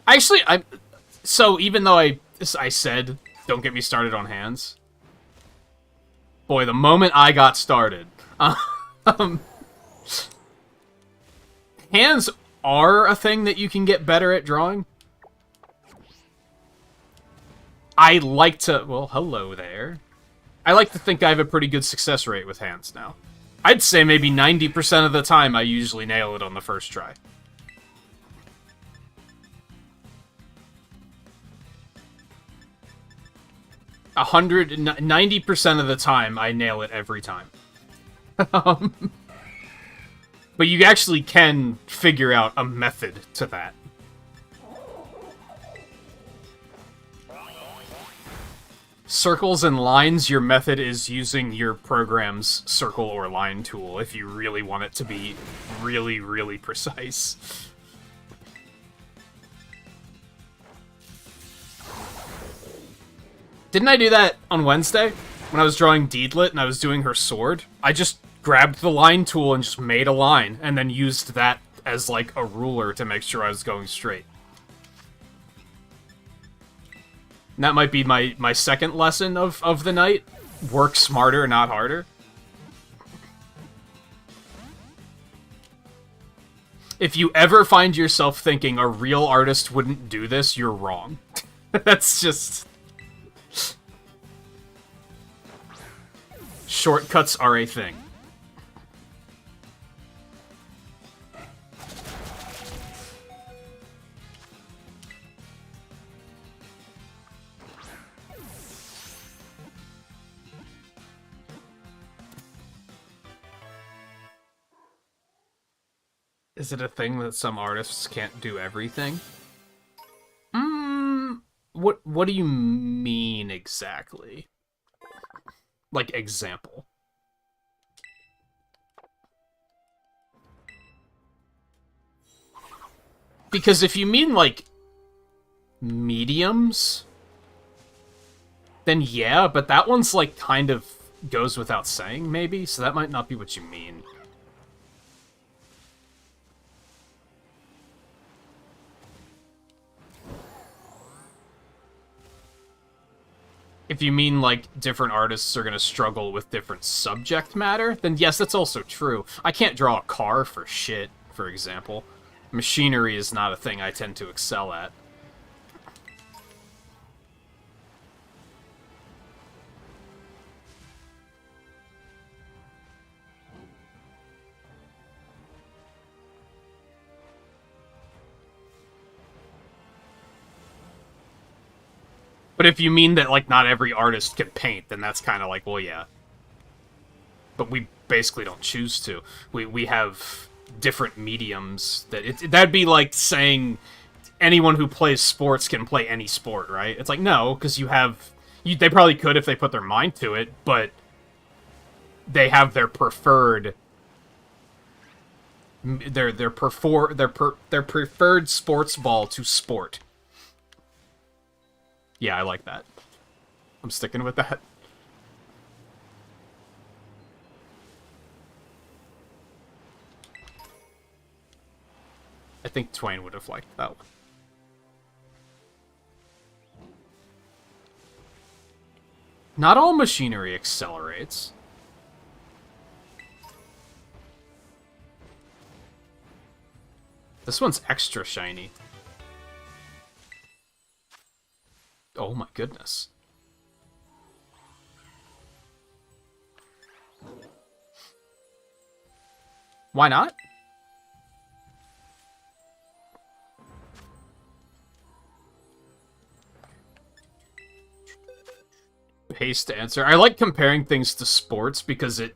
Actually, so even though I said, don't get me started on hands. Boy, the moment I got started, hands are a thing that you can get better at drawing. I like to, well, hello there. I like to think I have a pretty good success rate with hands now. I'd say maybe 90% of the time I usually nail it on the first try. 90% of the time, I nail it every time. But you actually can figure out a method to that. Circles and lines, your method is using your program's circle or line tool if you really want it to be really, really precise. Didn't I do that on Wednesday? When I was drawing Deedlit and I was doing her sword? I just grabbed the line tool and just made a line, and then used that as, like, a ruler to make sure I was going straight. And that might be my second lesson of the night. Work smarter, not harder. If you ever find yourself thinking a real artist wouldn't do this, you're wrong. That's just... Shortcuts are a thing. Is it a thing that some artists can't do everything? What do you mean exactly? Like, example. Because if you mean, like, mediums, then yeah, but that one's, like, kind of goes without saying, maybe? So that might not be what you mean. If you mean, like, different artists are gonna struggle with different subject matter, then yes, that's also true. I can't draw a car for shit, for example. Machinery is not a thing I tend to excel at. But if you mean that, like, not every artist can paint, then that's kind of like, well, yeah. But we basically don't choose to. We have different mediums. That'd be like saying anyone who plays sports can play any sport, right? It's like, no, because they probably could if they put their mind to it, but they have their preferred... their preferred sports ball to sport. Yeah, I like that. I'm sticking with that. I think Twain would have liked that one. Not all machinery accelerates. This one's extra shiny. Oh my goodness. Why not? Haste to answer. I like comparing things to sports because it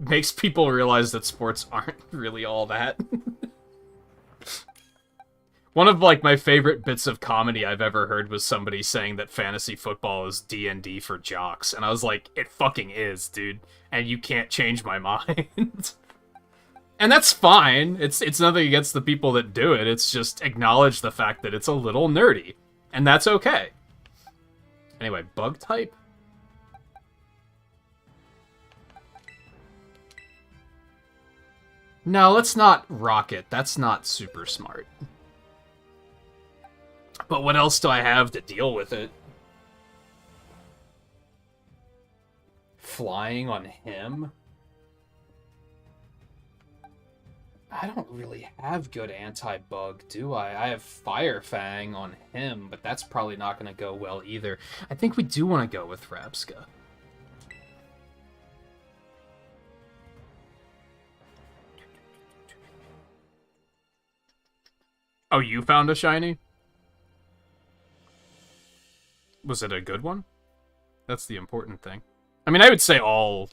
makes people realize that sports aren't really all that. One of, like, my favorite bits of comedy I've ever heard was somebody saying that fantasy football is D&D for jocks. And I was like, it fucking is, dude. And you can't change my mind. And that's fine. It's nothing against the people that do it. It's just acknowledge the fact that it's a little nerdy. And that's okay. Anyway, bug type? No, let's not rocket. That's not super smart. But what else do I have to deal with it? Flying on him? I don't really have good anti-bug, do I? I have Fire Fang on him, but that's probably not going to go well either. I think we do want to go with Rabska. Oh, you found a shiny? Was it a good one? That's the important thing. I mean, I would say all...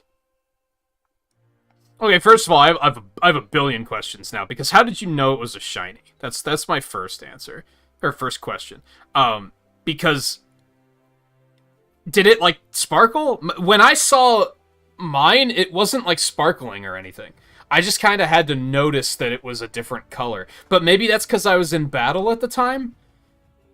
Okay, first of all, I have a billion questions now, because how did you know it was a shiny? That's my first answer. Or first question. Because... Did it, like, sparkle? When I saw mine, it wasn't, like, sparkling or anything. I just kind of had to notice that it was a different color. But maybe that's because I was in battle at the time?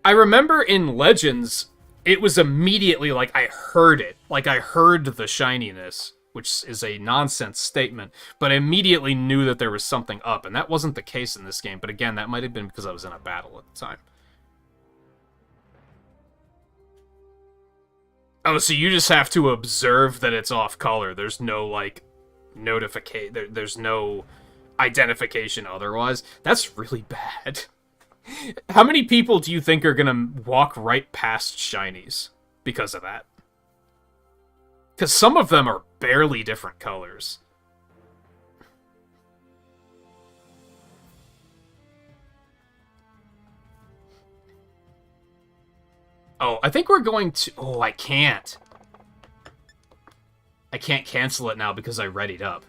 I remember in Legends, it was immediately like I heard it. Like I heard the shininess, which is a nonsense statement. But I immediately knew that there was something up. And that wasn't the case in this game. But again, that might have been because I was in a battle at the time. Oh, so you just have to observe that it's off color. There's no, like... there's no identification otherwise. That's really bad. How many people do you think are gonna walk right past shinies because of that? Because some of them are barely different colors. Oh, I think we're going to... Oh, I can't. I can't cancel it now because I readied up.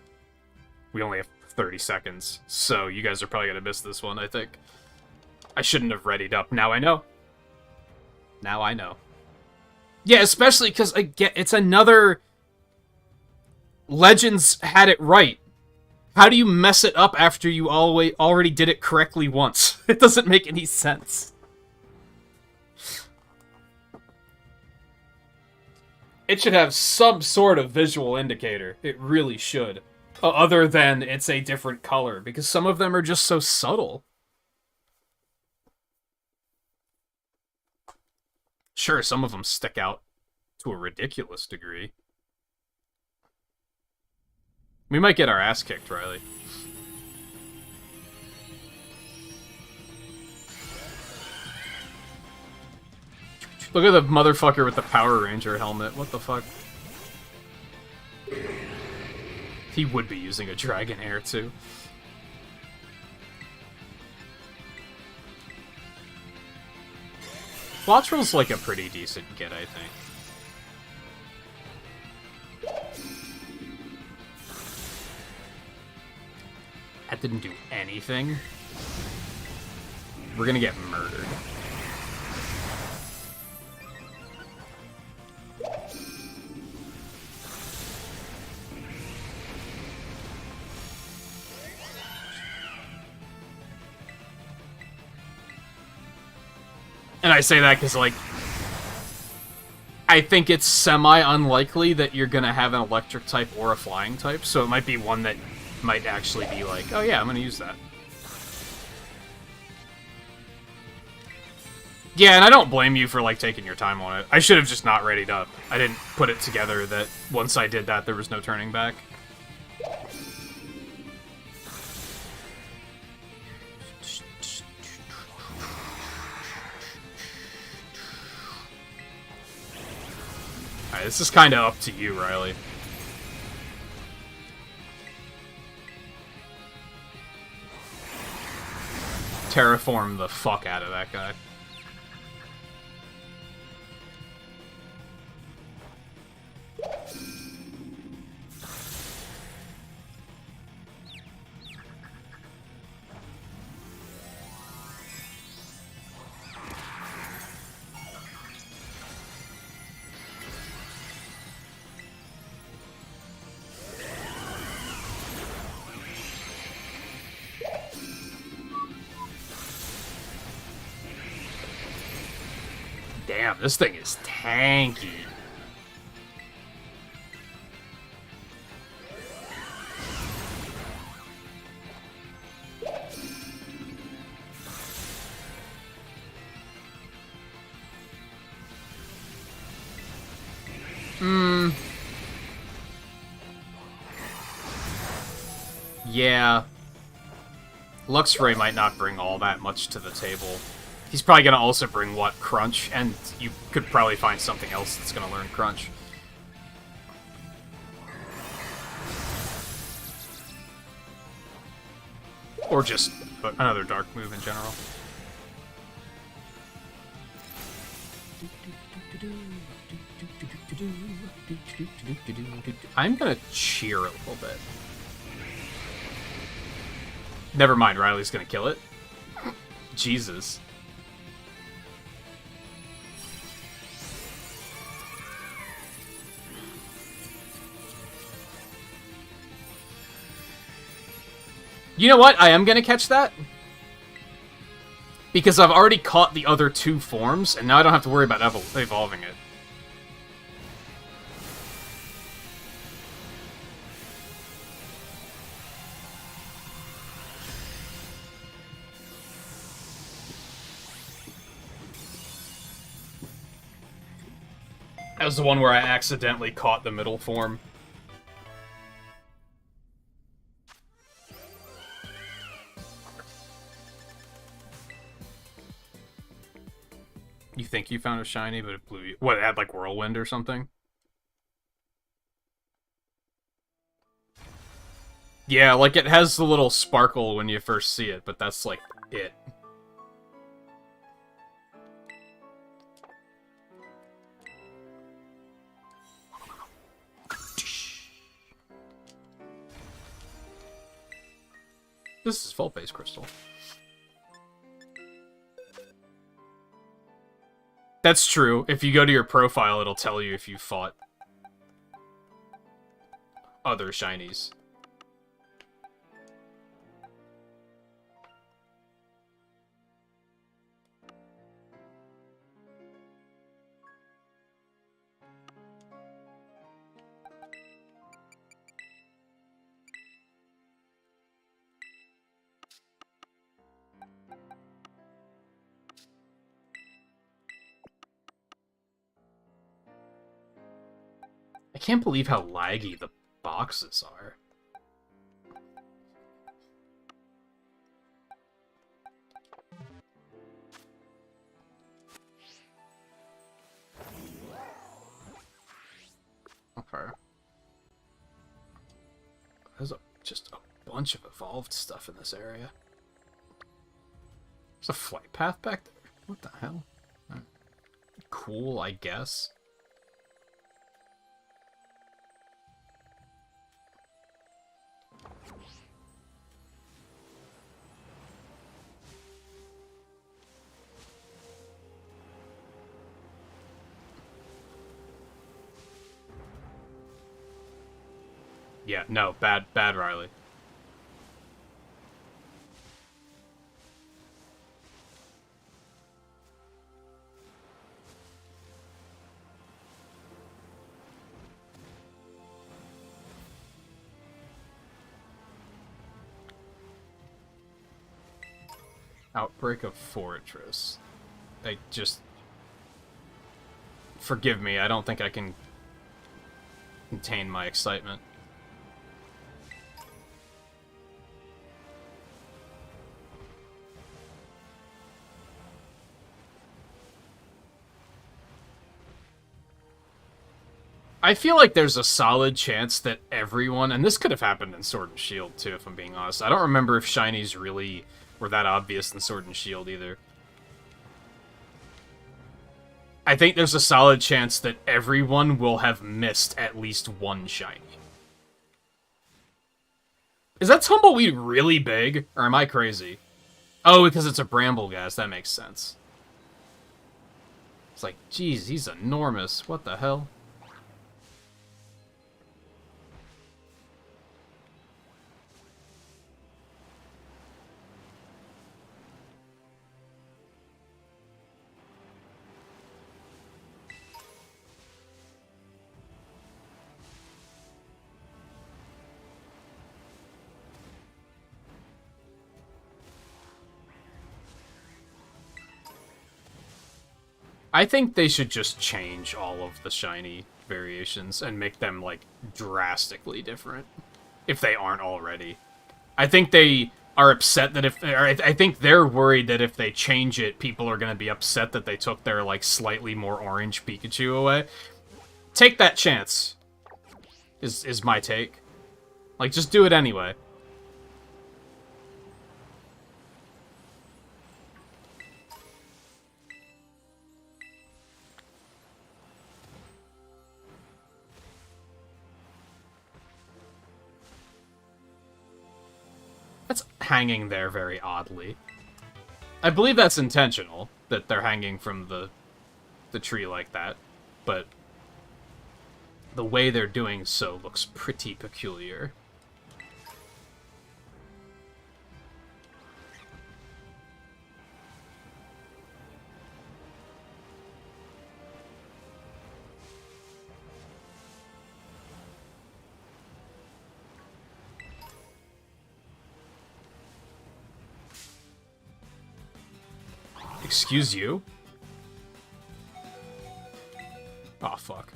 We only have 30 seconds, so you guys are probably going to miss this one, I think. I shouldn't have readied up. Now I know. Now I know. Yeah, especially because, again, it's another... Legends had it right. How do you mess it up after you already did it correctly once? It doesn't make any sense. It should have some sort of visual indicator. It really should. Other than it's a different color, because some of them are just so subtle. Sure, some of them stick out to a ridiculous degree. We might get our ass kicked, Riley. Look at the motherfucker with the Power Ranger helmet. What the fuck? He would be using a Dragon Air, too. Quattrill's like a pretty decent get, I think. That didn't do anything. We're gonna get murdered. And I say that because, like, I think it's semi-unlikely that you're going to have an electric type or a flying type, so it might be one that might actually be like, oh yeah, I'm going to use that. Yeah, and I don't blame you for, like, taking your time on it. I should have just not readied up. I didn't put it together that once I did that, there was no turning back. Alright, this is kind of up to you, Riley. Terraform the fuck out of that guy. Damn, this thing is tanky. Yeah. Luxray might not bring all that much to the table. He's probably going to also bring, what, Crunch? And you could probably find something else that's going to learn Crunch. Or just another dark move in general. I'm going to cheer a little bit. Never mind, Riley's going to kill it. Jesus. You know what? I am going to catch that. Because I've already caught the other two forms, and now I don't have to worry about evolving it. That was the one where I accidentally caught the middle form. You think you found a shiny, but it blew you. What, it had like Whirlwind or something? Yeah, like it has the little sparkle when you first see it, but that's like it. This is full base crystal. That's true. If you go to your profile, it'll tell you if you fought other shinies. I can't believe how laggy the boxes are. Okay. There's just a bunch of evolved stuff in this area. There's a flight path back there? What the hell? Cool, I guess. Yeah, no, bad Riley. Outbreak of Fortress. I just... Forgive me, I don't think I can contain my excitement. I feel like there's a solid chance that everyone, and this could have happened in Sword and Shield too, if I'm being honest. I don't remember if shinies really were that obvious in Sword and Shield either. I think there's a solid chance that everyone will have missed at least one shiny. Is that tumbleweed really big, or am I crazy? Oh, because it's a Brambleghast, that makes sense. It's like, geez, he's enormous. What the hell? I think they should just change all of the shiny variations and make them, like, drastically different. If they aren't already. I think they are upset that if... Or I think they're worried that if they change it, people are going to be upset that they took their, like, slightly more orange Pikachu away. Take that chance, is my take. Like, just do it anyway. That's hanging there very oddly. I believe that's intentional, that they're hanging from the tree like that, but the way they're doing so looks pretty peculiar. Excuse you? Oh, fuck.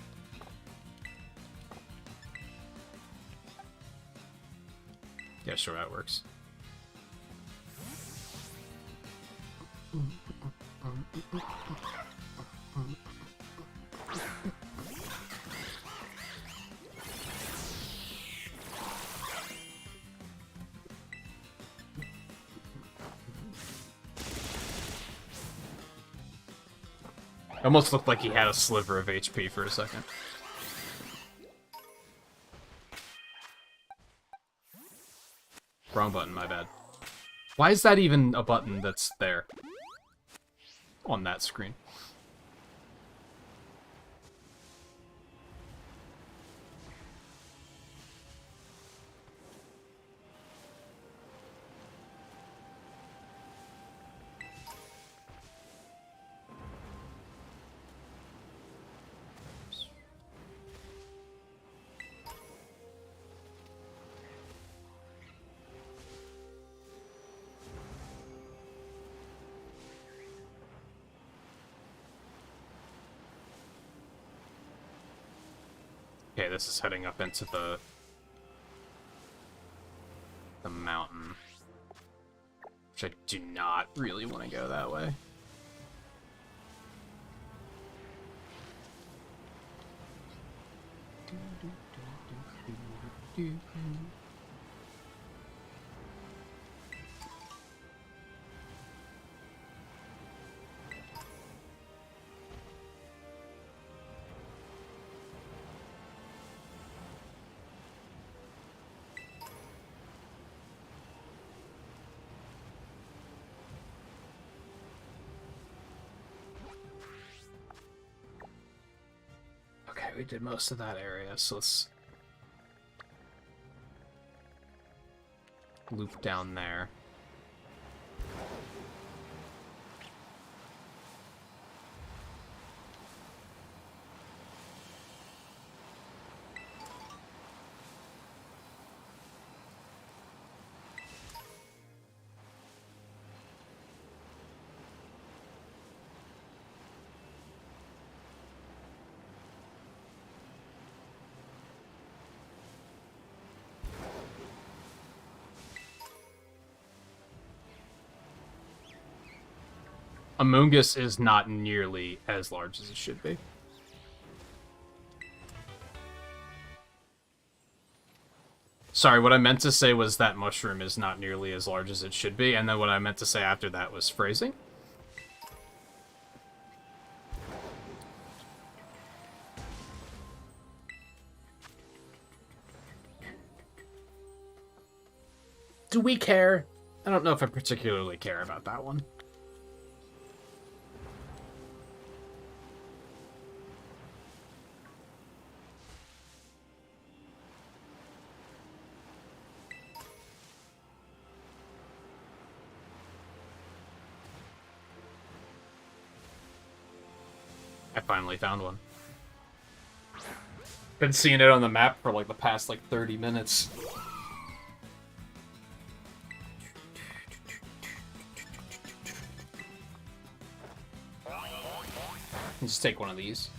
Yeah, sure, that works. Almost looked like he had a sliver of HP for a second. Wrong button, my bad. Why is that even a button that's there? On that screen. Okay, this is heading up into the mountain. Which I do not really want to go that way. Okay, we did most of that area, so let's loop down there. Amoonguss is not nearly as large as it should be. Sorry, what I meant to say was that mushroom is not nearly as large as it should be, and then what I meant to say after that was phrasing. Do we care? I don't know if I particularly care about that one. I finally found one. Been seeing it on the map for like the past 30 minutes. Just take one of these.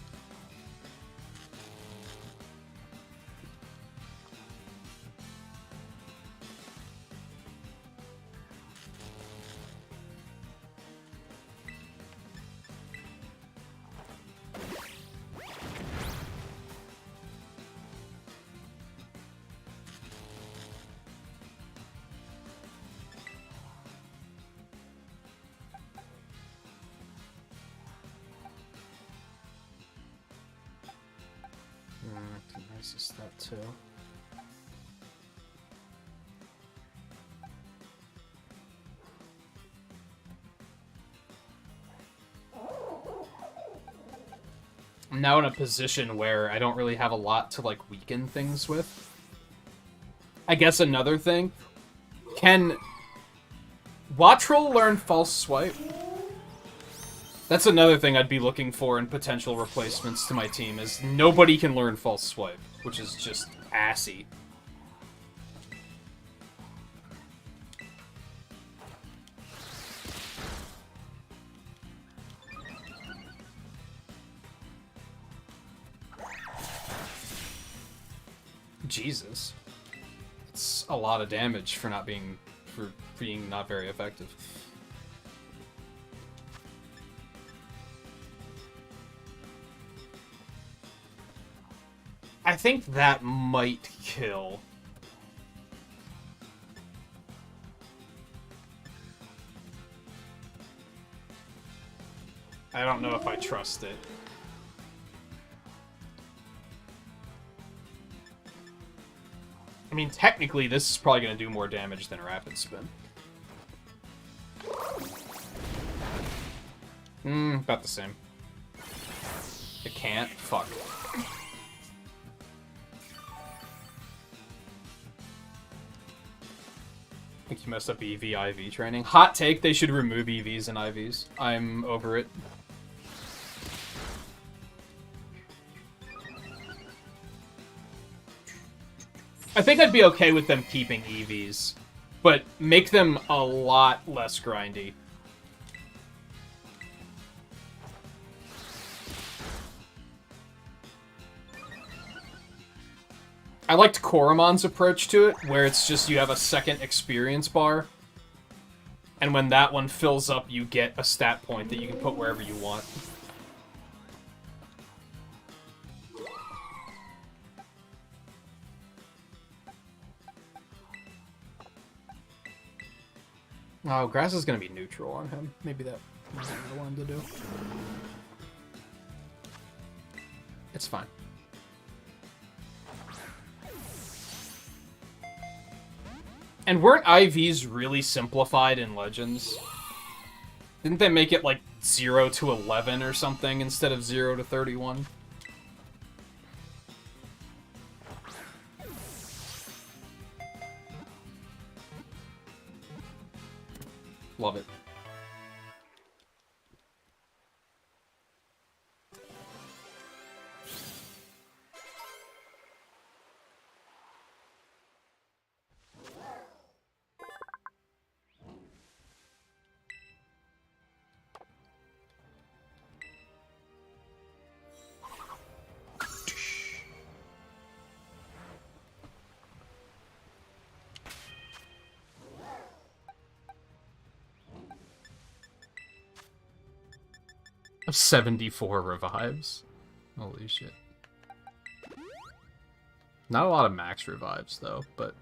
Nice is that too. I'm now in a position where I don't really have a lot to, like, weaken things with. I guess another thing, can Wattrel learn False Swipe? That's another thing I'd be looking for in potential replacements to my team, is nobody can learn False Swipe, which is just assy. Jesus. It's a lot of damage for not being, for being not very effective. I think that might kill. I don't know if I trust it. I mean, technically, this is probably going to do more damage than Rapid Spin. About the same. It can't? Fuck. I think you messed up EV-IV training. Hot take, they should remove EVs and IVs. I'm over it. I think I'd be okay with them keeping EVs, but make them a lot less grindy. I liked Koromon's approach to it, where it's just you have a second experience bar, and when that one fills up, you get a stat point that you can put wherever you want. Oh, grass is going to be neutral on him. Maybe that wasn't what I wanted to do. It's fine. And weren't IVs really simplified in Legends? Didn't they make it like 0 to 11 or something instead of 0 to 31? Love it. Of 74 revives. Holy shit. Not a lot of max revives, though, but...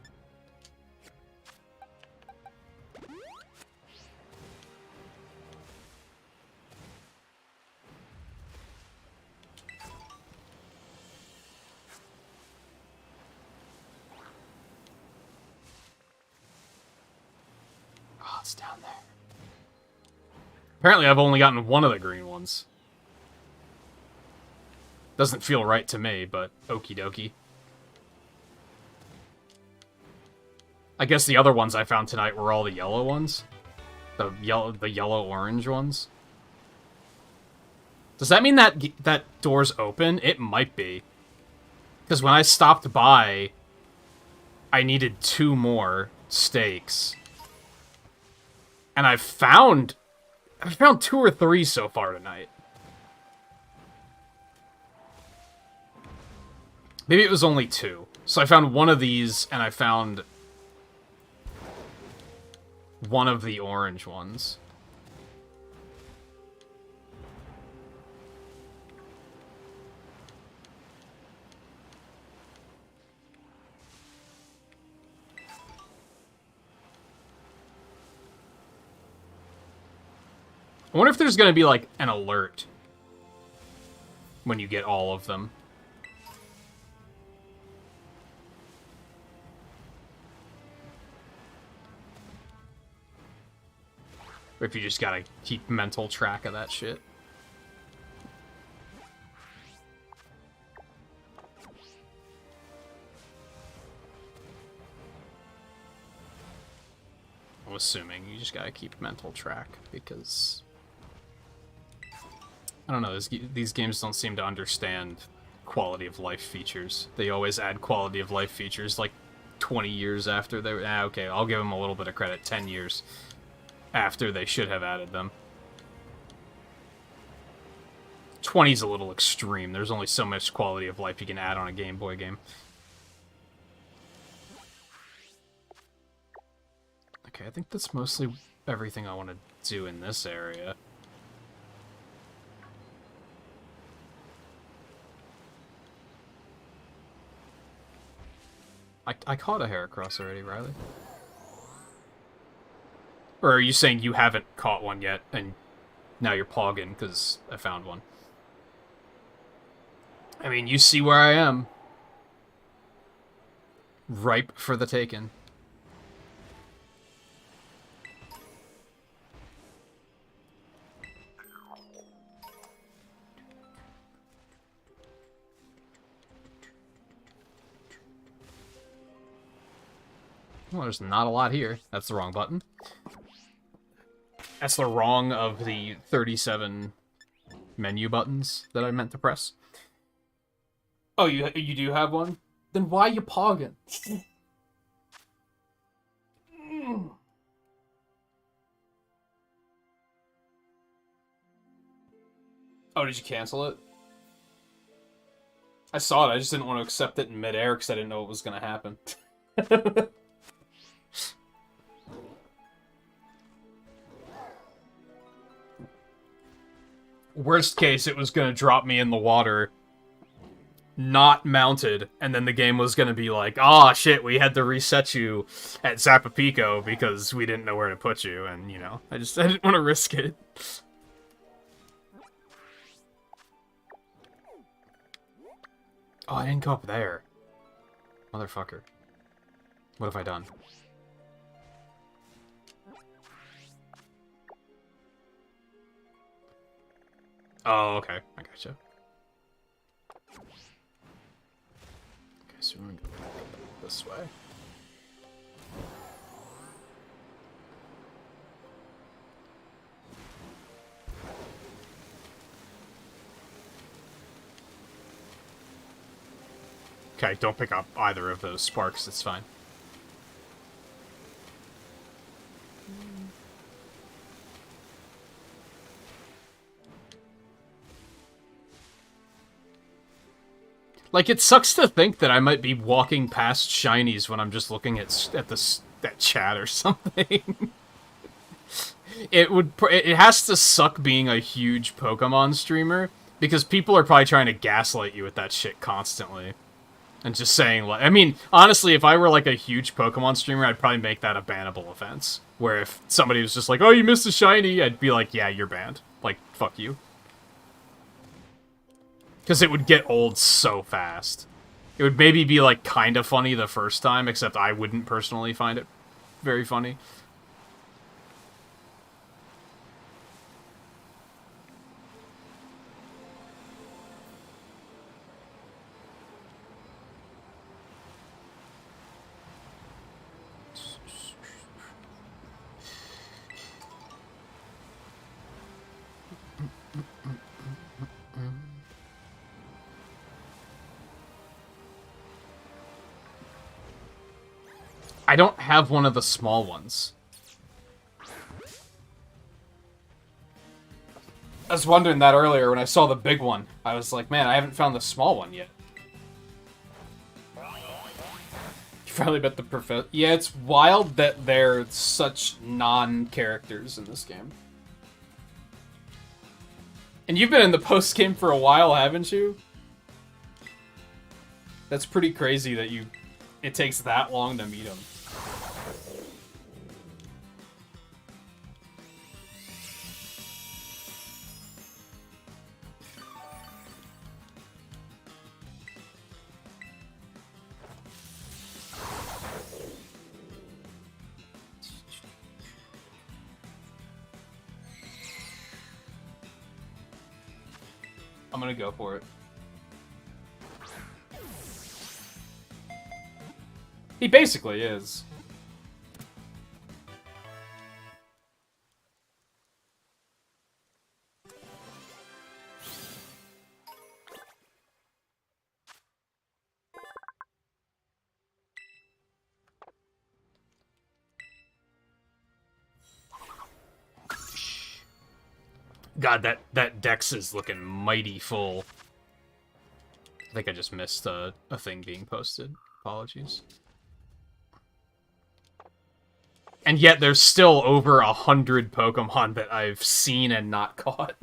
Oh, it's down there. Apparently I've only gotten one of the green ones. Doesn't feel right to me, but okie dokie. I guess the other ones I found tonight were all the yellow ones. The yellow-orange ones. Does that mean that that door's open? It might be. Because when I stopped by, I needed 2 more stakes. And I've found 2 or 3 so far tonight. Maybe it was only 2. So I found one of these, and I found one of the orange ones. I wonder if there's going to be, like, an alert when you get all of them. Or if you just gotta keep mental track of that shit. I'm assuming you just gotta keep mental track, because I don't know, these games don't seem to understand quality of life features. They always add quality of life features like 20 years after they... okay, I'll give them a little bit of credit. 10 years after they should have added them. 20's a little extreme. There's only so much quality of life you can add on a Game Boy game. Okay, I think that's mostly everything I want to do in this area. I caught a Heracross already, Riley. Or are you saying you haven't caught one yet, and now you're pogging because I found one? I mean, you see where I am. Ripe for the taking. Well, there's not a lot here. That's the wrong button. That's the wrong of the 37 menu buttons that I meant to press. Oh, you do have one? Then why you pogging? Oh, did you cancel it? I saw it, I just didn't want to accept it in midair because I didn't know what was going to happen. Worst case, it was going to drop me in the water, not mounted, and then the game was going to be like, "Ah, shit, we had to reset you at Zapapico because we didn't know where to put you," and, you know, I didn't want to risk it. Oh, I didn't go up there. Motherfucker. What have I done? Oh, okay. I gotcha. Okay, so we're gonna go this way. Okay, don't pick up either of those sparks, it's fine. Like, it sucks to think that I might be walking past shinies when I'm just looking at that chat or something. It has to suck being a huge Pokemon streamer, because people are probably trying to gaslight you with that shit constantly. And just saying, like, I mean, honestly, if I were, like, a huge Pokemon streamer, I'd probably make that a bannable offense. Where if somebody was just like, "Oh, you missed a shiny," I'd be like, "Yeah, you're banned. Like, fuck you." Because it would get old so fast. It would maybe be, like, kind of funny the first time, except I wouldn't personally find it very funny. I don't have one of the small ones. I was wondering that earlier when I saw the big one. I was like, man, I haven't found the small one yet. Finally met the professor. Yeah, it's wild that they're such non-characters in this game. And you've been in the post-game for a while, haven't you? That's pretty crazy that it takes that long to meet him. I'm gonna go for it. He basically is. God, that dex is looking mighty full. I think I just missed a thing being posted. Apologies. And yet there's still over 100 Pokemon that I've seen and not caught.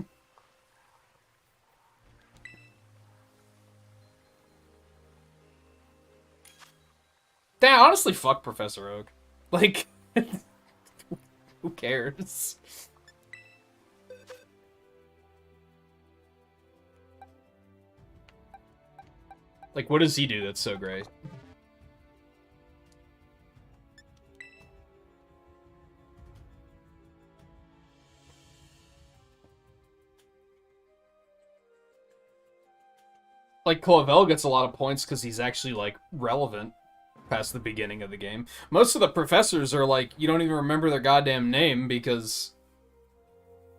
Damn, honestly, fuck Professor Oak. Like, who cares? Like, what does he do that's so great? Like, Clavel gets a lot of points because he's actually, like, relevant past the beginning of the game. Most of the professors are like, you don't even remember their goddamn name because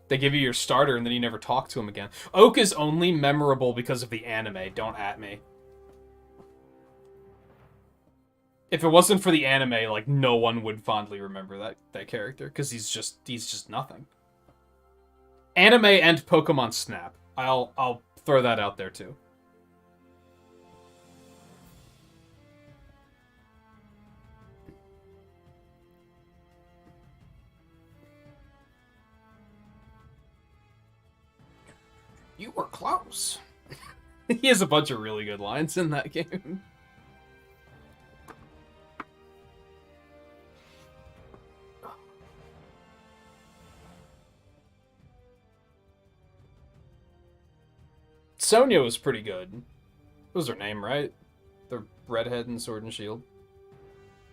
they give you your starter and then you never talk to him again. Oak is only memorable because of the anime, don't at me. If it wasn't for the anime, like, no one would fondly remember that character, because he's just nothing. Anime and Pokemon Snap. I'll throw that out there, too. You were close. He has a bunch of really good lines in that game. Sonya was pretty good. What was her name, right? The redhead in Sword and Shield.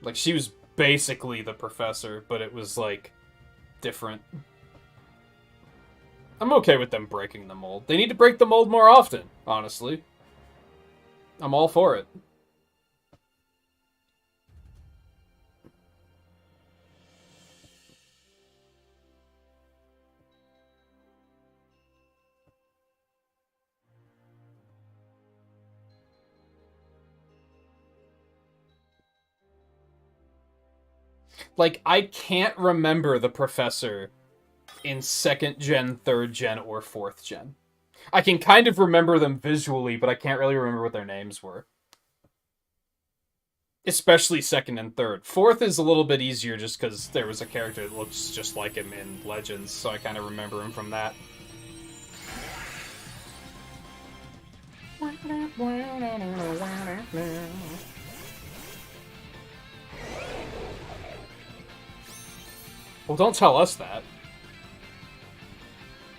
Like, she was basically the professor, but it was, like, different. I'm okay with them breaking the mold. They need to break the mold more often, honestly. I'm all for it. Like, I can't remember the professor in 2nd gen, 3rd gen, or 4th gen. I can kind of remember them visually, but I can't really remember what their names were. Especially 2nd and 3rd. 4th is a little bit easier just because there was a character that looks just like him in Legends, so I kind of remember him from that. Well, don't tell us that.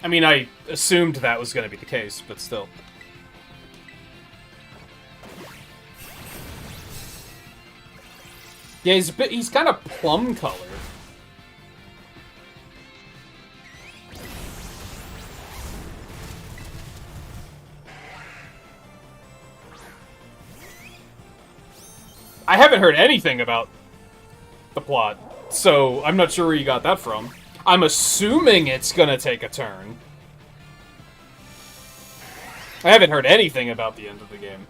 I mean, I assumed that was going to be the case, but still. Yeah, he's kind of plum colored. I haven't heard anything about the plot, so I'm not sure where you got that from. I'm assuming it's gonna take a turn. I haven't heard anything about the end of the game.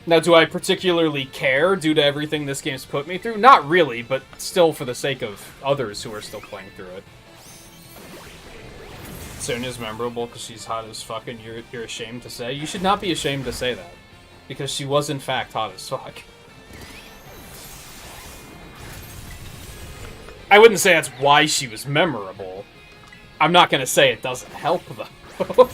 Now, do I particularly care due to everything this game's put me through? Not really, but still for the sake of others who are still playing through it. Sonya's memorable because she's hot as fuck and you're ashamed to say? You should not be ashamed to say that. Because she was in fact hot as fuck. I wouldn't say that's why she was memorable. I'm not gonna say it doesn't help, though.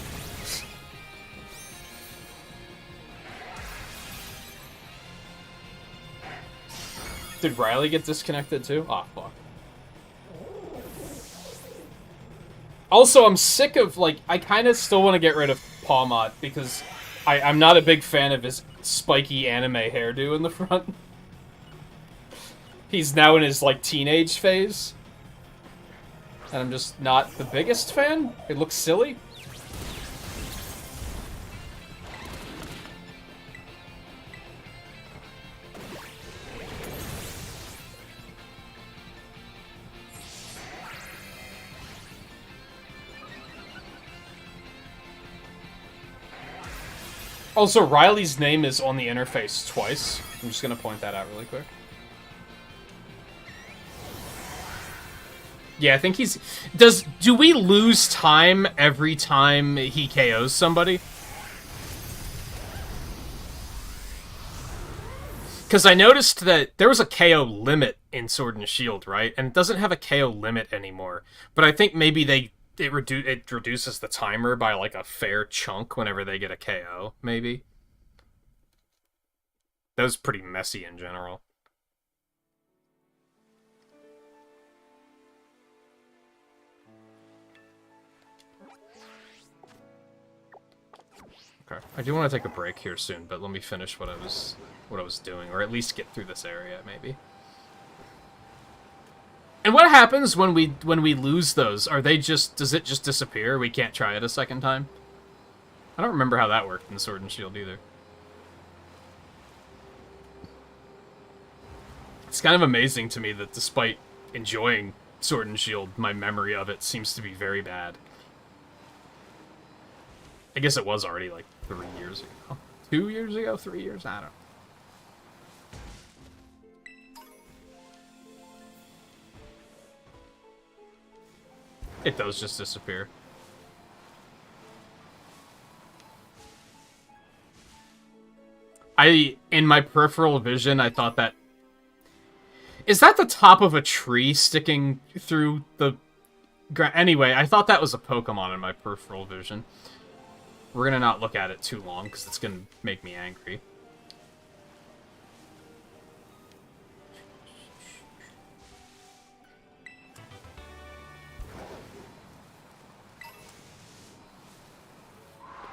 Did Riley get disconnected too? Aw, oh, fuck. Also, I'm sick of, like, I kind of still want to get rid of Pawmot, because I'm not a big fan of his spiky anime hairdo in the front. He's now in his, like, teenage phase. And I'm just not the biggest fan. It looks silly. Also, Riley's name is on the interface twice. I'm just gonna point that out really quick. Yeah, I think he's... Do we lose time every time he KOs somebody? Because I noticed that there was a KO limit in Sword and Shield, right? And it doesn't have a KO limit anymore. But I think maybe it reduces the timer by, like, a fair chunk whenever they get a KO, maybe. That was pretty messy in general. Okay. I do want to take a break here soon, but let me finish what I was doing, or at least get through this area, maybe. And what happens when we lose those? Are they just... Does it just disappear? We can't try it a second time? I don't remember how that worked in Sword and Shield either. It's kind of amazing to me that despite enjoying Sword and Shield, my memory of it seems to be very bad. I guess it was already like 3 years ago. 2 years ago? 3 years? I don't know. It does just disappear. In my peripheral vision, I thought that... Is that the top of a tree sticking through the... Anyway, I thought that was a Pokemon in my peripheral vision. We're gonna not look at it too long, because it's gonna make me angry.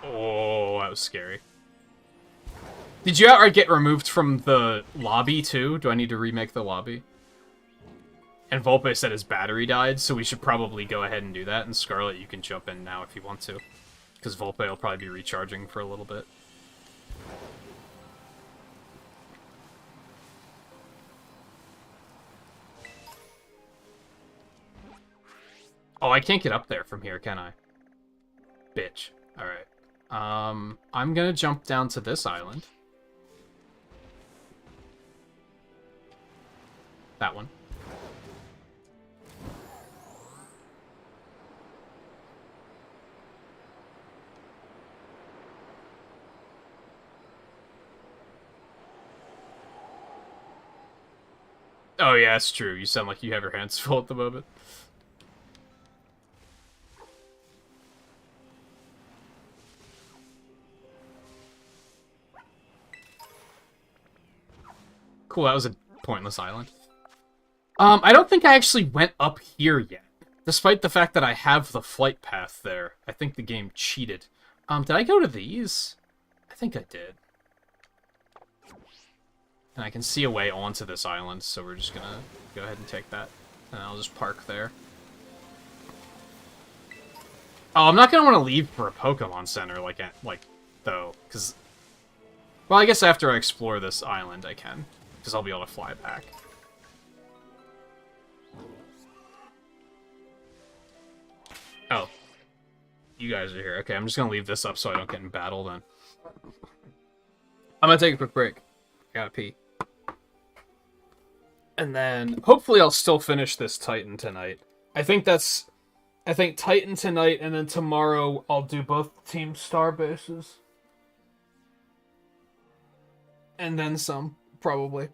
Oh, that was scary. Did you outright get removed from the lobby, too? Do I need to remake the lobby? And Volpe said his battery died, so we should probably go ahead and do that. And Scarlet, you can jump in now if you want to. Because Volpe will probably be recharging for a little bit. Oh, I can't get up there from here, can I? Bitch. Alright. I'm gonna jump down to this island. That one. Oh yeah, that's true. You sound like you have your hands full at the moment. Cool, that was a pointless island. I don't think I actually went up here yet. Despite the fact that I have the flight path there. I think the game cheated. Did I go to these? I think I did. And I can see a way onto this island, so we're just gonna go ahead and take that. And I'll just park there. Oh, I'm not gonna want to leave for a Pokemon Center, though, because... Well, I guess after I explore this island, I can. Because I'll be able to fly back. Oh. You guys are here. Okay, I'm just gonna leave this up so I don't get in battle, then. I'm gonna take a quick break. I gotta pee. And then, hopefully I'll still finish this Titan tonight. I think that's I think Titan tonight, and then tomorrow I'll do both Team Star bases. And then some, probably.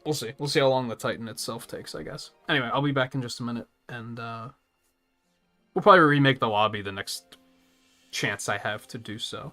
We'll see. We'll see how long the Titan itself takes, I guess. Anyway, I'll be back in just a minute, and we'll probably remake the lobby the next chance I have to do so.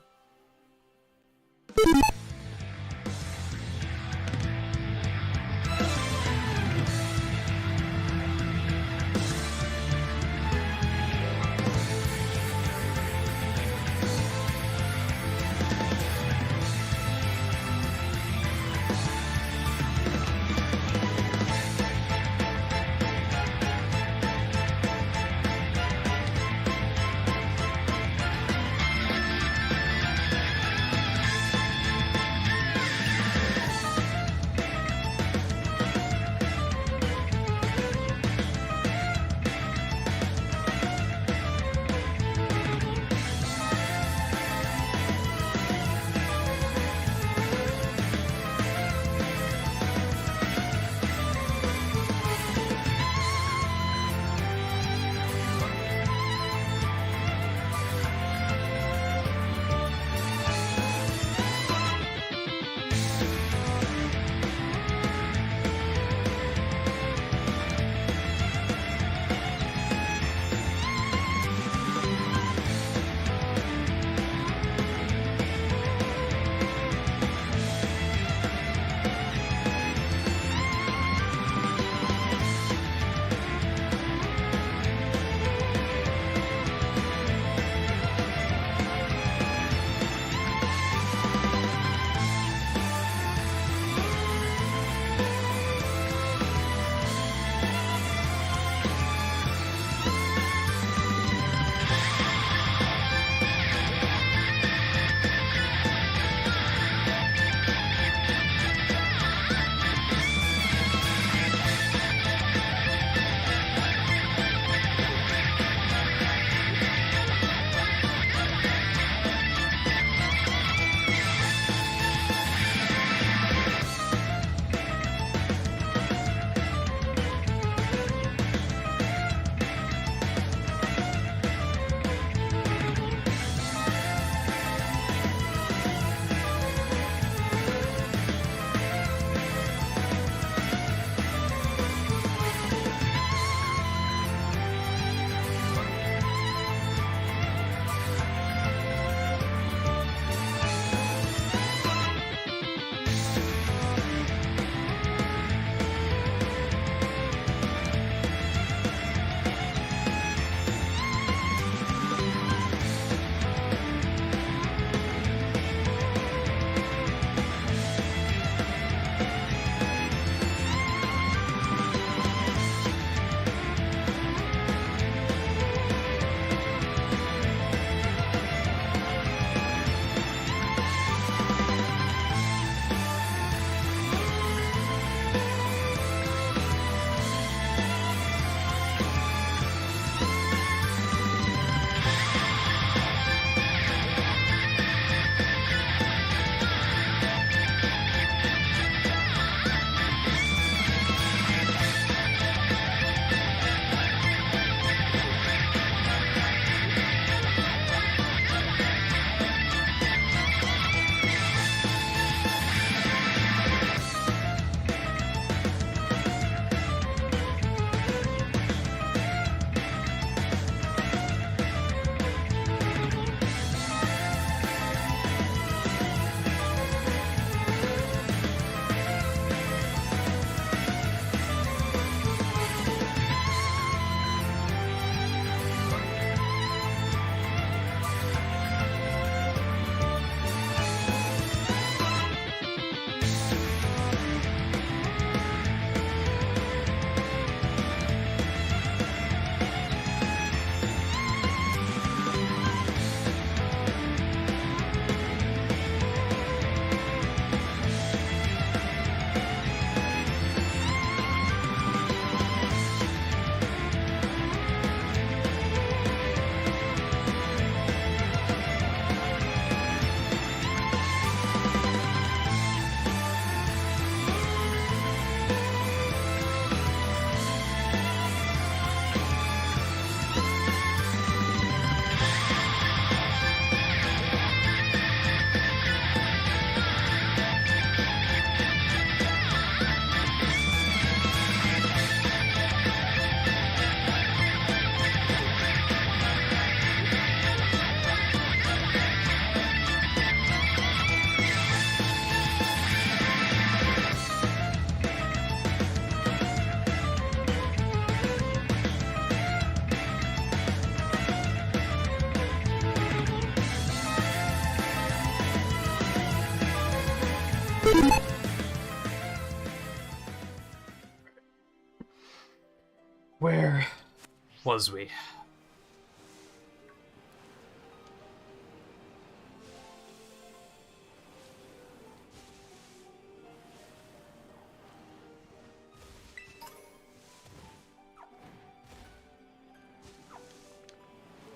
Was we?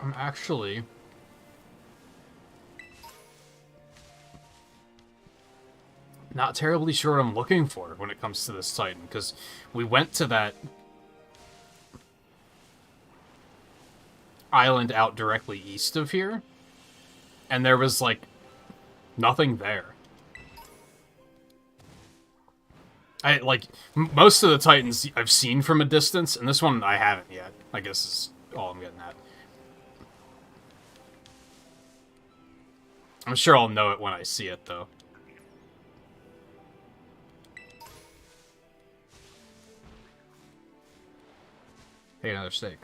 I'm actually not terribly sure what I'm looking for when it comes to this Titan, because we went to that island out directly east of here, and there was, like, nothing there. Most of the Titans I've seen from a distance, and this one I haven't yet, I guess is all I'm getting at. I'm sure I'll know it when I see it, though. Hey, another steak.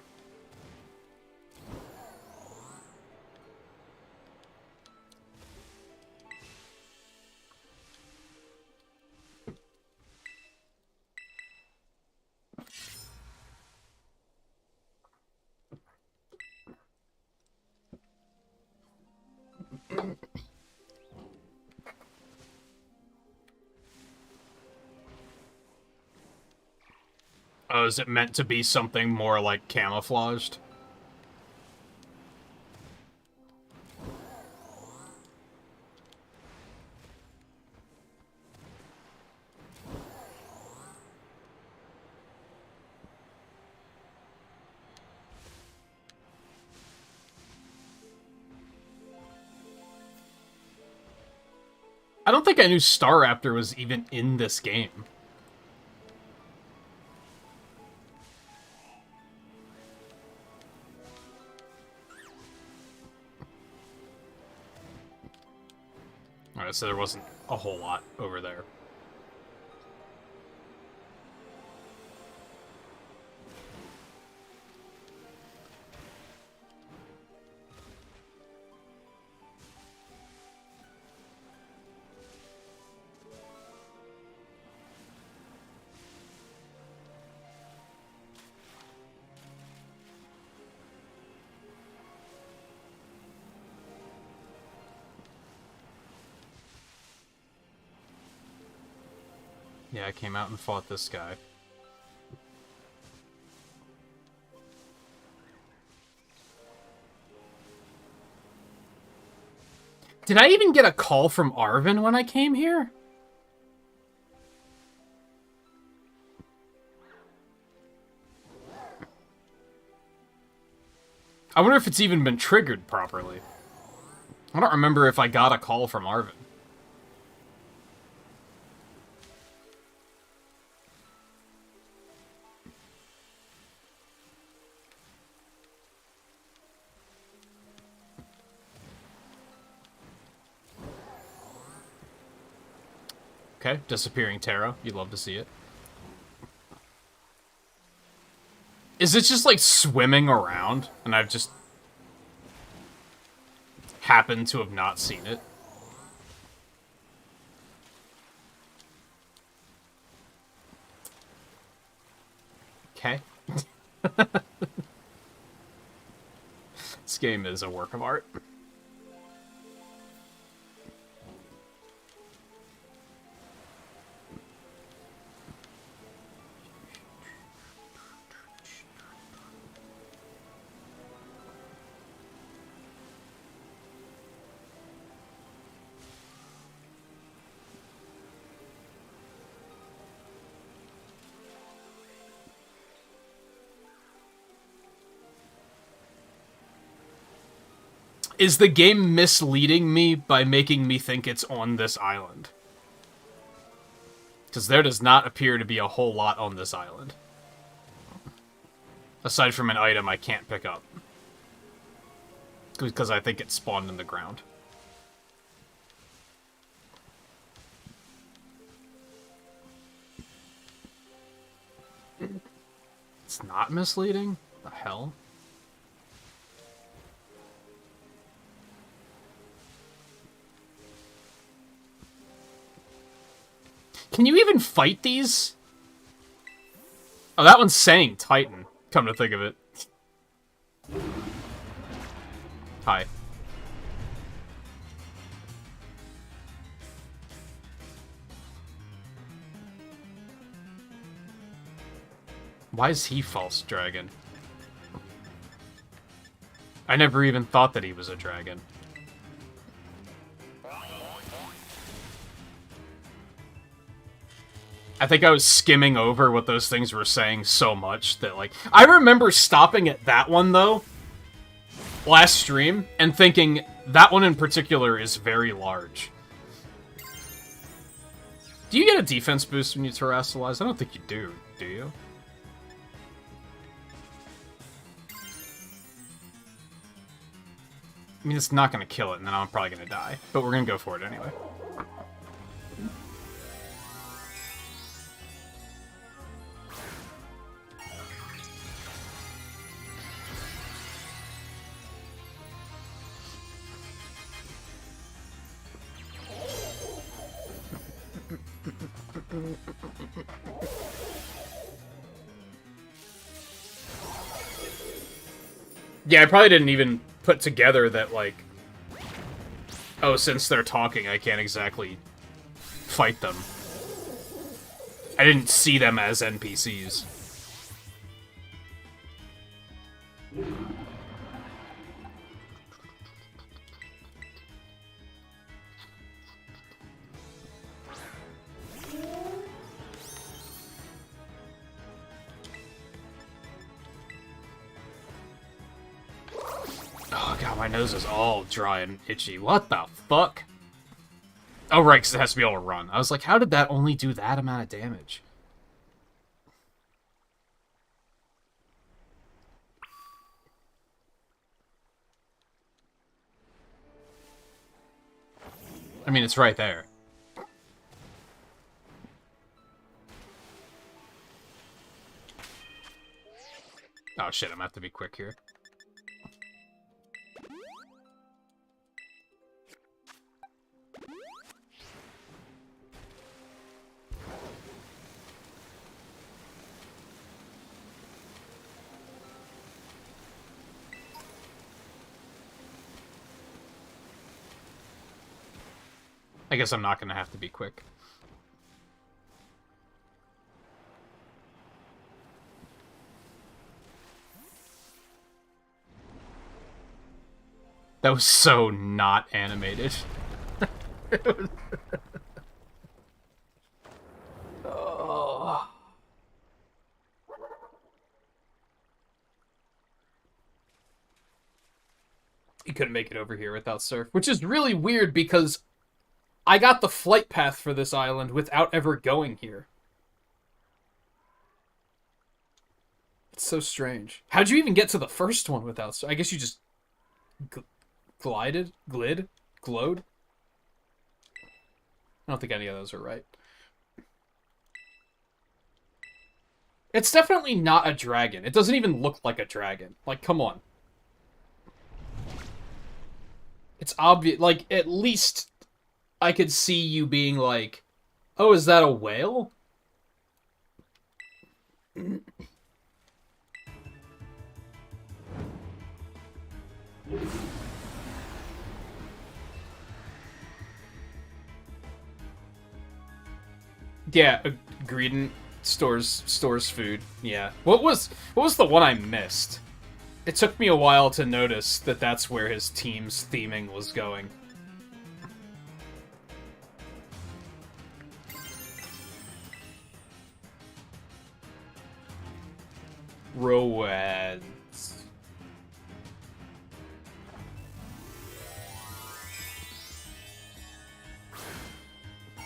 Oh, is it meant to be something more, like, camouflaged? I don't think I knew Staraptor was even in this game. Alright, so there wasn't a whole lot over there. Yeah, I came out and fought this guy. Did I even get a call from Arvin when I came here? I wonder if it's even been triggered properly. I don't remember if I got a call from Arvin. Okay, disappearing Terra. You'd love to see it. Is it just, like, swimming around, and I've just happened to have not seen it? Okay. This game is a work of art. Is the game misleading me by making me think it's on this island? Because there does not appear to be a whole lot on this island. Aside from an item I can't pick up. Because I think it spawned in the ground. It's not misleading? The hell? Can you even fight these? Oh, that one's saying Titan, come to think of it. Hi. Why is he false dragon? I never even thought that he was a dragon. I think I was skimming over what those things were saying so much that, like... I remember stopping at that one, though, last stream, and thinking that one in particular is very large. Do you get a defense boost when you terrestrialize? I don't think you do you? I mean, it's not going to kill it, and then I'm probably going to die. But we're going to go for it anyway. Yeah, I probably didn't even put together that, like, oh, since they're talking, I can't exactly fight them. I didn't see them as NPCs. Oh god, my nose is all dry and itchy. What the fuck? Oh right, because it has to be able to run. I was like, how did that only do that amount of damage? I mean, it's right there. Oh shit, I'm gonna have to be quick here. I guess I'm not gonna have to be quick. That was so not animated. Oh. You couldn't make it over here without surf, which is really weird because I got the flight path for this island without ever going here. It's so strange. How'd you even get to the first one without surf? I guess you just glowed? I don't think any of those are right. It's definitely not a dragon. It doesn't even look like a dragon. Like, come on. It's obvious. Like, at least I could see you being like, oh, is that a whale? Yeah, Greedent stores food. Yeah. What was the one I missed? It took me a while to notice that that's where his team's theming was going. Roads.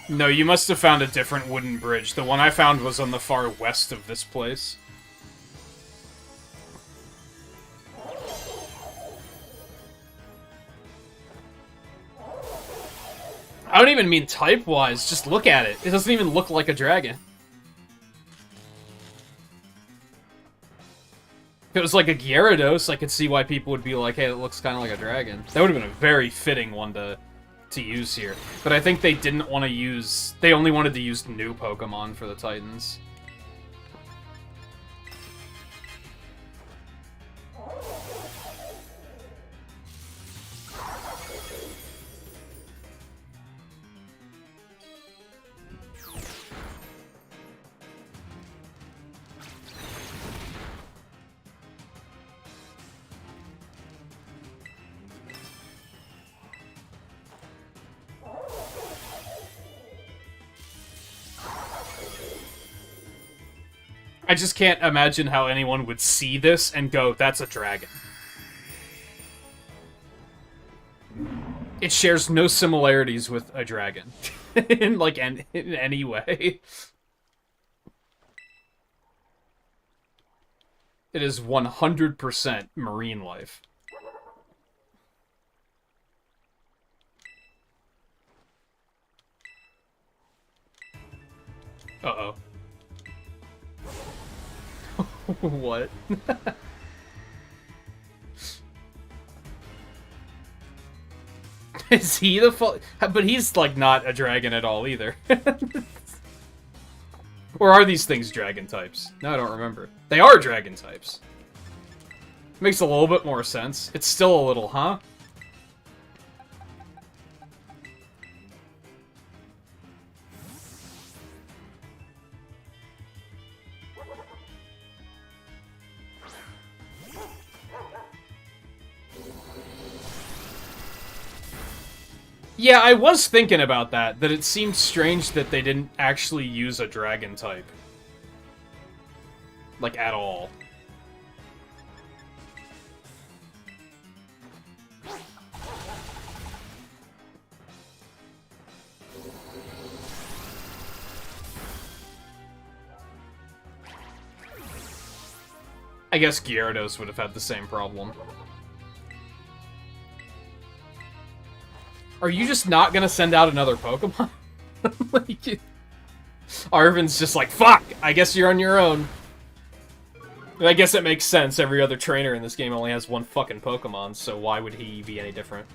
No, you must have found a different wooden bridge. The one I found was on the far west of this place. I don't even mean type-wise, just look at it. It doesn't even look like a dragon. If it was like a Gyarados, I could see why people would be like, hey, it looks kind of like a dragon. That would have been a very fitting one to use here. But I think they didn't want to use... They only wanted to use new Pokemon for the Titans. I just can't imagine how anyone would see this and go, that's a dragon. It shares no similarities with a dragon. in, like, in any way. It is 100% marine life. Uh-oh. What? Is he the fault? But he's, like, not a dragon at all, either. Or are these things dragon types? No, I don't remember. They are dragon types. Makes a little bit more sense. It's still a little, huh? Yeah, I was thinking about that it seemed strange that they didn't actually use a dragon type. Like, at all. I guess Gyarados would have had the same problem. Are you just not gonna send out another Pokemon? Like, Arvin's just like, fuck! I guess you're on your own. I guess it makes sense. Every other trainer in this game only has one fucking Pokemon, so why would he be any different?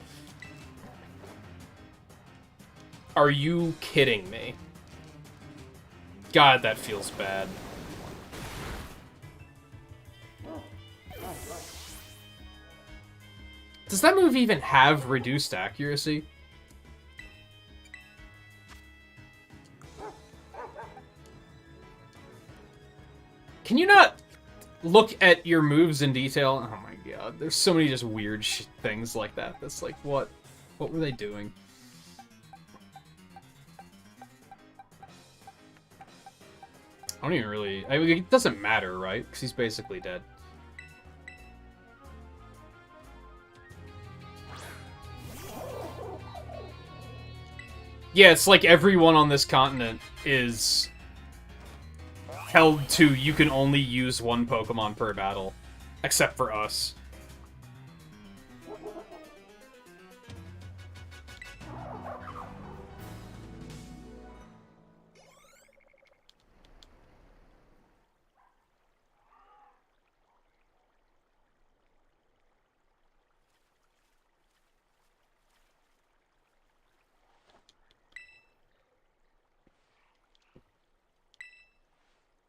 Are you kidding me? God, that feels bad. Does that move even have reduced accuracy? Can you not look at your moves in detail? Oh my god, there's so many just weird things like that. That's like, what? What were they doing? I don't even really... I mean, it doesn't matter, right? Because he's basically dead. Yeah, it's like everyone on this continent is held to you can only use one Pokemon per battle, except for us.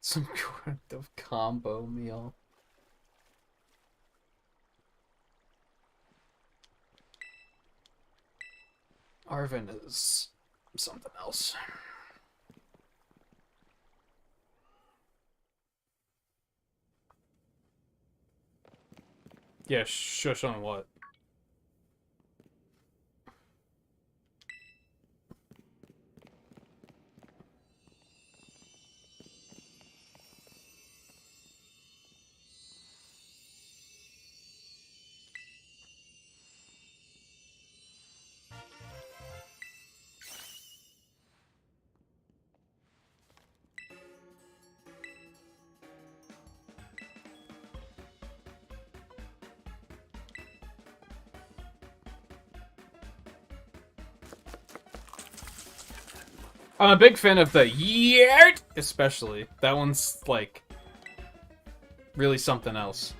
Some kind of combo meal. Arvin is something else. Yeah, shush on what? I'm a big fan of the yert, especially. That one's, like, really something else.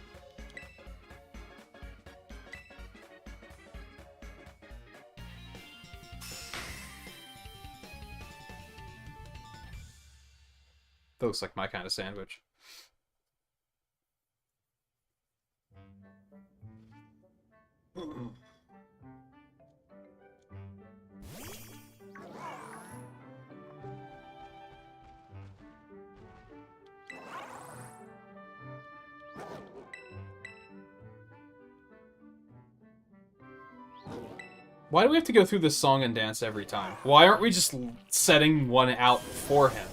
That looks like my kind of sandwich. Why do we have to go through this song and dance every time? Why aren't we just setting one out for him?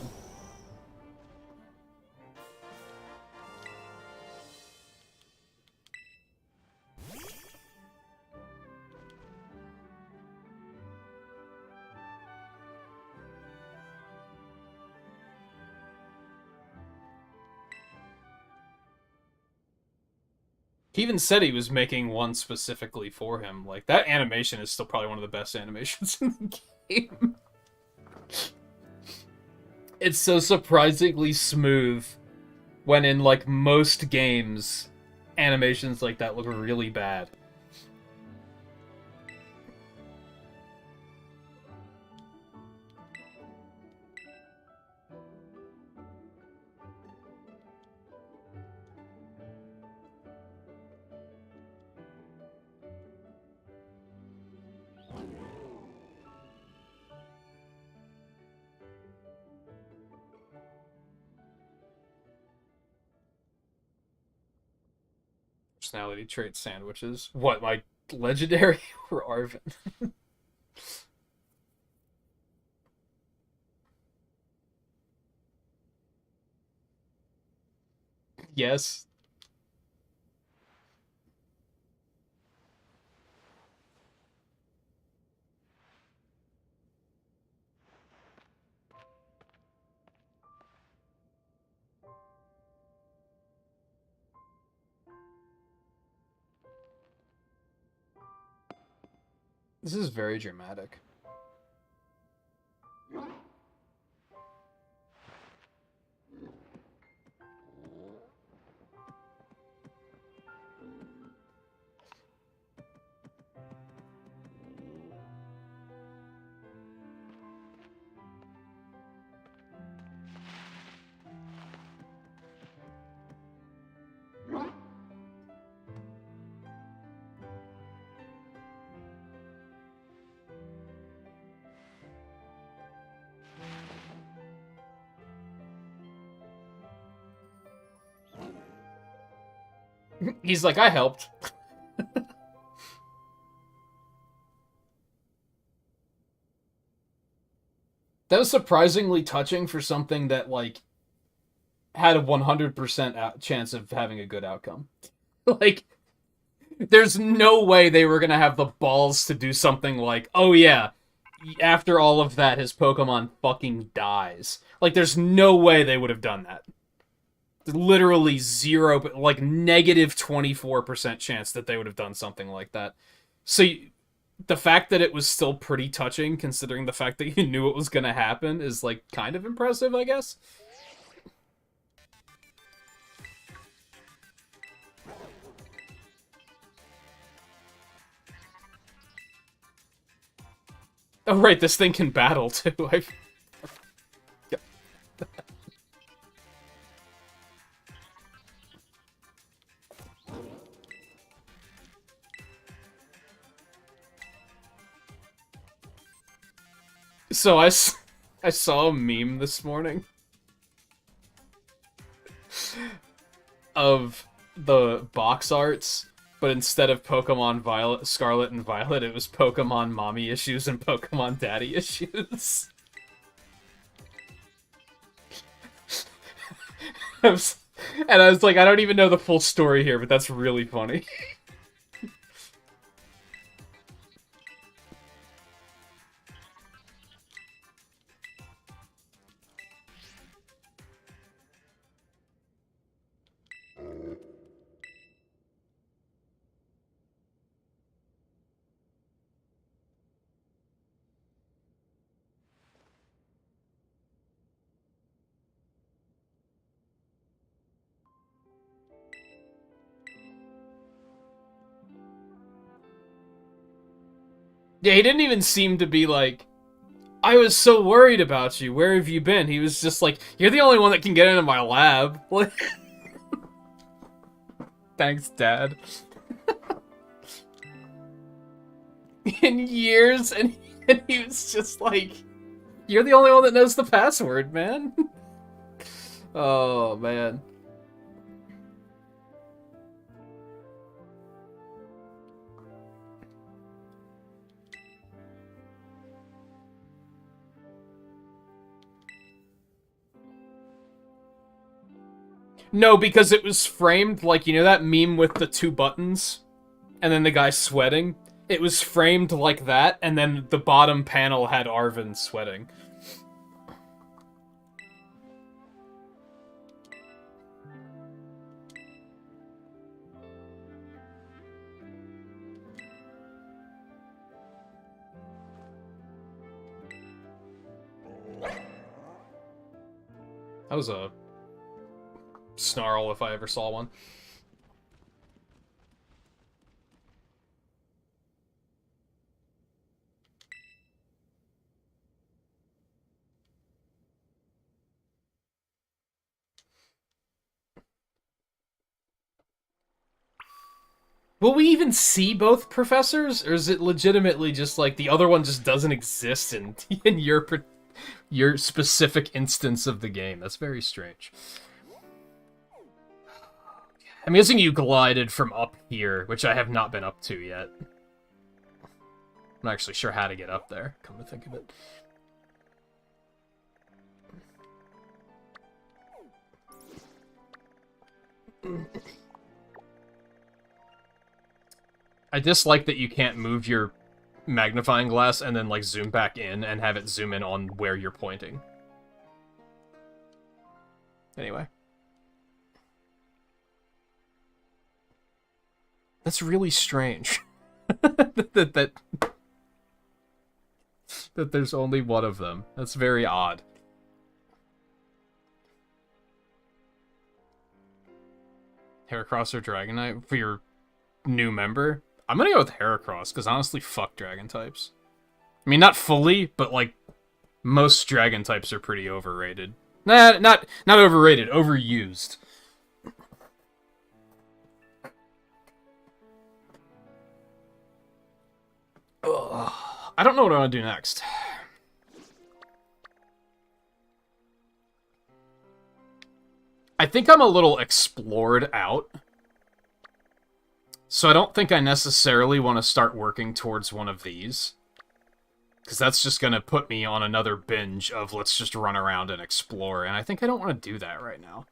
He even said he was making one specifically for him. Like, that animation is still probably one of the best animations in the game. It's so surprisingly smooth when in, like, most games, animations like that look really bad. Personality trait sandwiches. What, like, legendary or Arvin? Yes. This is very dramatic. He's like, I helped. That was surprisingly touching for something that, like, had a 100% chance of having a good outcome. Like, there's no way they were gonna have the balls to do something like, oh yeah, after all of that, his Pokemon fucking dies. Like, there's no way they would have done that. Literally zero, like, negative 24% chance that they would have done something like that. So, the fact that it was still pretty touching, considering the fact that you knew it was gonna happen, is, like, kind of impressive, I guess. Oh, right, this thing can battle, too. So, I saw a meme this morning of the box arts, but instead of Pokemon Violet, Scarlet and Violet, it was Pokemon Mommy Issues and Pokemon Daddy Issues. And I was like, I don't even know the full story here, but that's really funny. Yeah, he didn't even seem to be like, I was so worried about you. Where have you been? He was just like, you're the only one that can get into my lab. Thanks, Dad. In years, and he was just like, you're the only one that knows the password, man. Oh, man. No, because it was framed like, you know that meme with the two buttons? And then the guy sweating? It was framed like that, and then the bottom panel had Arvin sweating. That was a snarl if I ever saw one. Will we even see both professors, or is it legitimately just like the other one just doesn't exist in your specific instance of the game? That's very strange. I'm guessing you glided from up here, which I have not been up to yet. I'm not actually sure how to get up there, come to think of it. I dislike that you can't move your magnifying glass and then, like, zoom back in and have it zoom in on where you're pointing. Anyway. That's really strange. that there's only one of them. That's very odd. Heracross or Dragonite for your new member? I'm gonna go with Heracross, because honestly, fuck dragon types. I mean, not fully, but, like, most dragon types are pretty overrated. Nah, not overrated, overused. Ugh. I don't know what I want to do next. I think I'm a little explored out. So I don't think I necessarily want to start working towards one of these. Because that's just going to put me on another binge of let's just run around and explore. And I think I don't want to do that right now.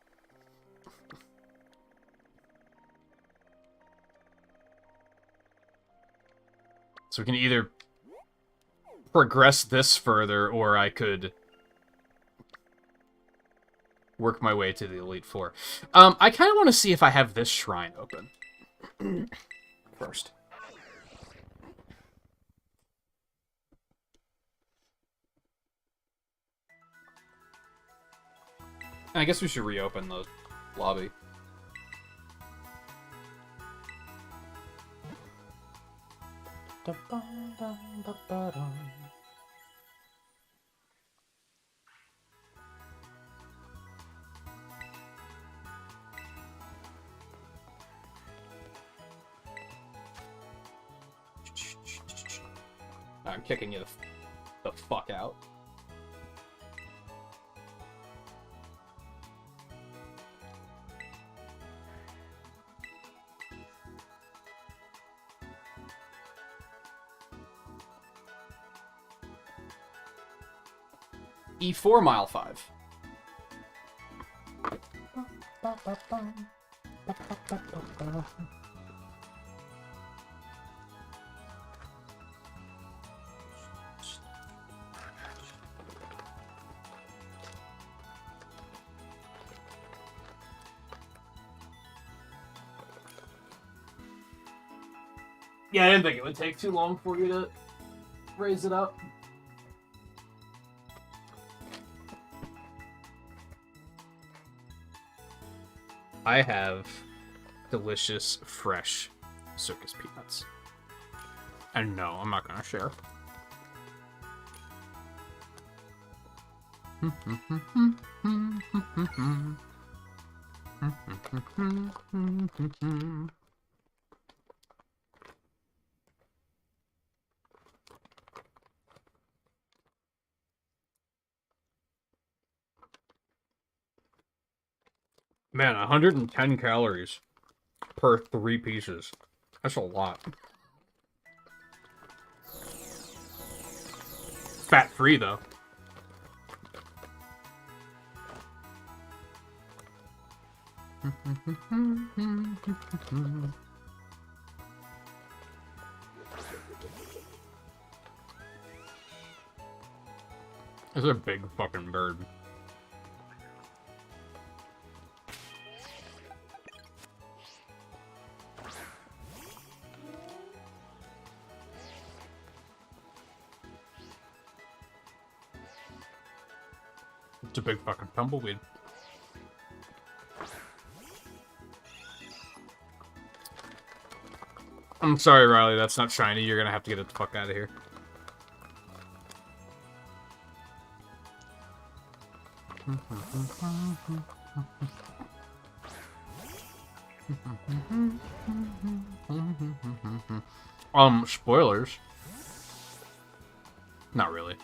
So we can either progress this further, or I could work my way to the Elite Four. I kind of want to see if I have this shrine open. First. I guess we should reopen the lobby. I'm kicking you the fuck out. E4 mile 5. Yeah, I didn't think it would take too long for you to raise it up. I have delicious, fresh circus peanuts. And no, I'm not gonna share. Man, 110 calories per 3 pieces. That's a lot. Fat-free, though. It's a big fucking bird. It's a big fucking tumbleweed. I'm sorry, Riley, that's not shiny. You're gonna have to get it the fuck out of here. Spoilers. Not really.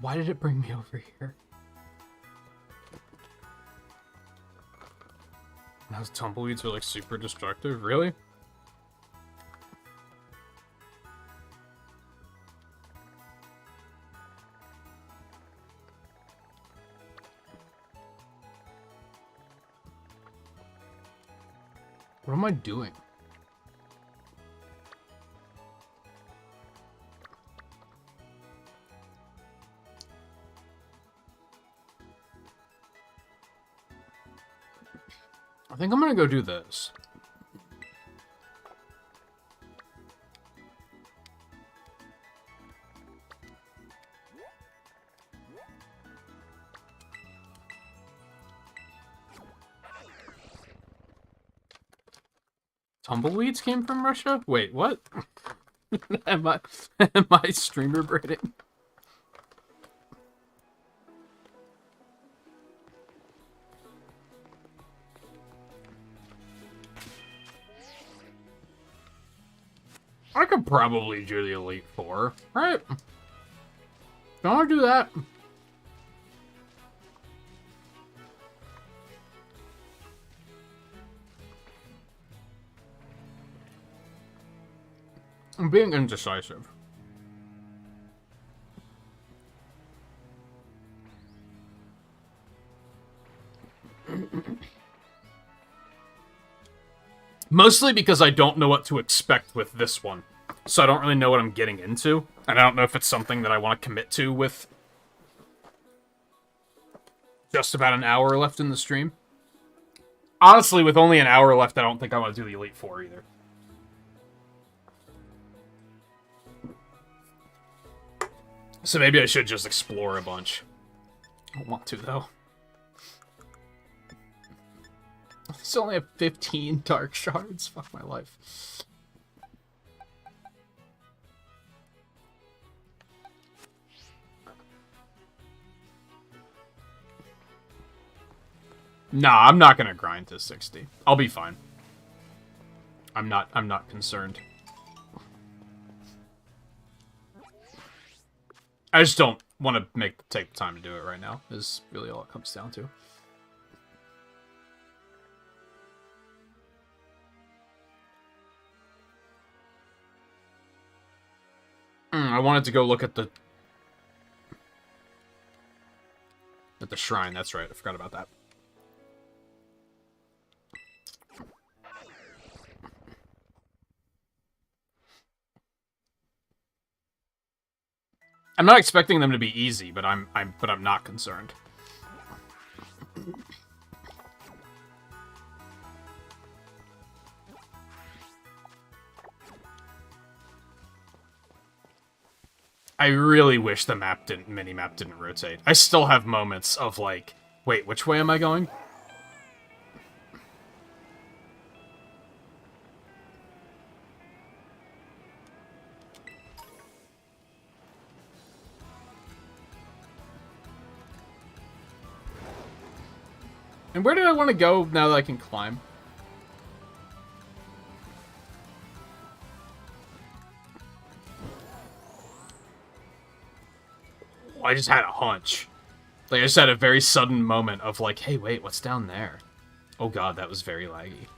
Why did it bring me over here? Those tumbleweeds are like super destructive, really? What am I doing? I think I'm gonna go do this. Tumbleweeds came from Russia? Wait, what? am I streamer braiding? I could probably do the Elite Four, right? Don't I do that? I'm being indecisive. Mostly because I don't know what to expect with this one. So I don't really know what I'm getting into. And I don't know if it's something that I want to commit to with just about an hour left in the stream. Honestly, with only an hour left, I don't think I want to do the Elite Four either. So maybe I should just explore a bunch. I don't want to, though. I still only have 15 dark shards. Fuck my life. Nah, I'm not gonna grind to 60. I'll be fine. I'm not concerned. I just don't want to take the time to do it right now, is really all it comes down to. I wanted to go look at the shrine. That's right. I forgot about that. I'm not expecting them to be easy, but I'm not concerned. I really wish the mini-map didn't rotate. I still have moments of like, wait, which way am I going? And where do I want to go now that I can climb? I just had a hunch. Like, I just had a very sudden moment of like, hey, wait, what's down there? Oh god, that was very laggy.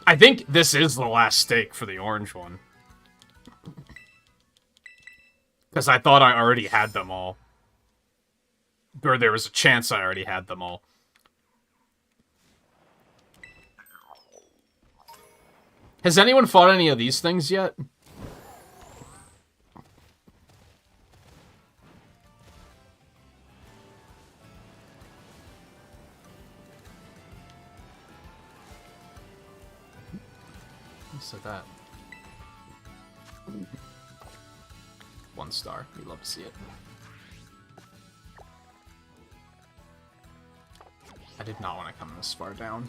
I think this is the last stake for the orange one. Because I thought I already had them all. Or there was a chance I already had them all. Has anyone fought any of these things yet? Who said that? 1 star. We'd love to see it. I did not want to come this far down.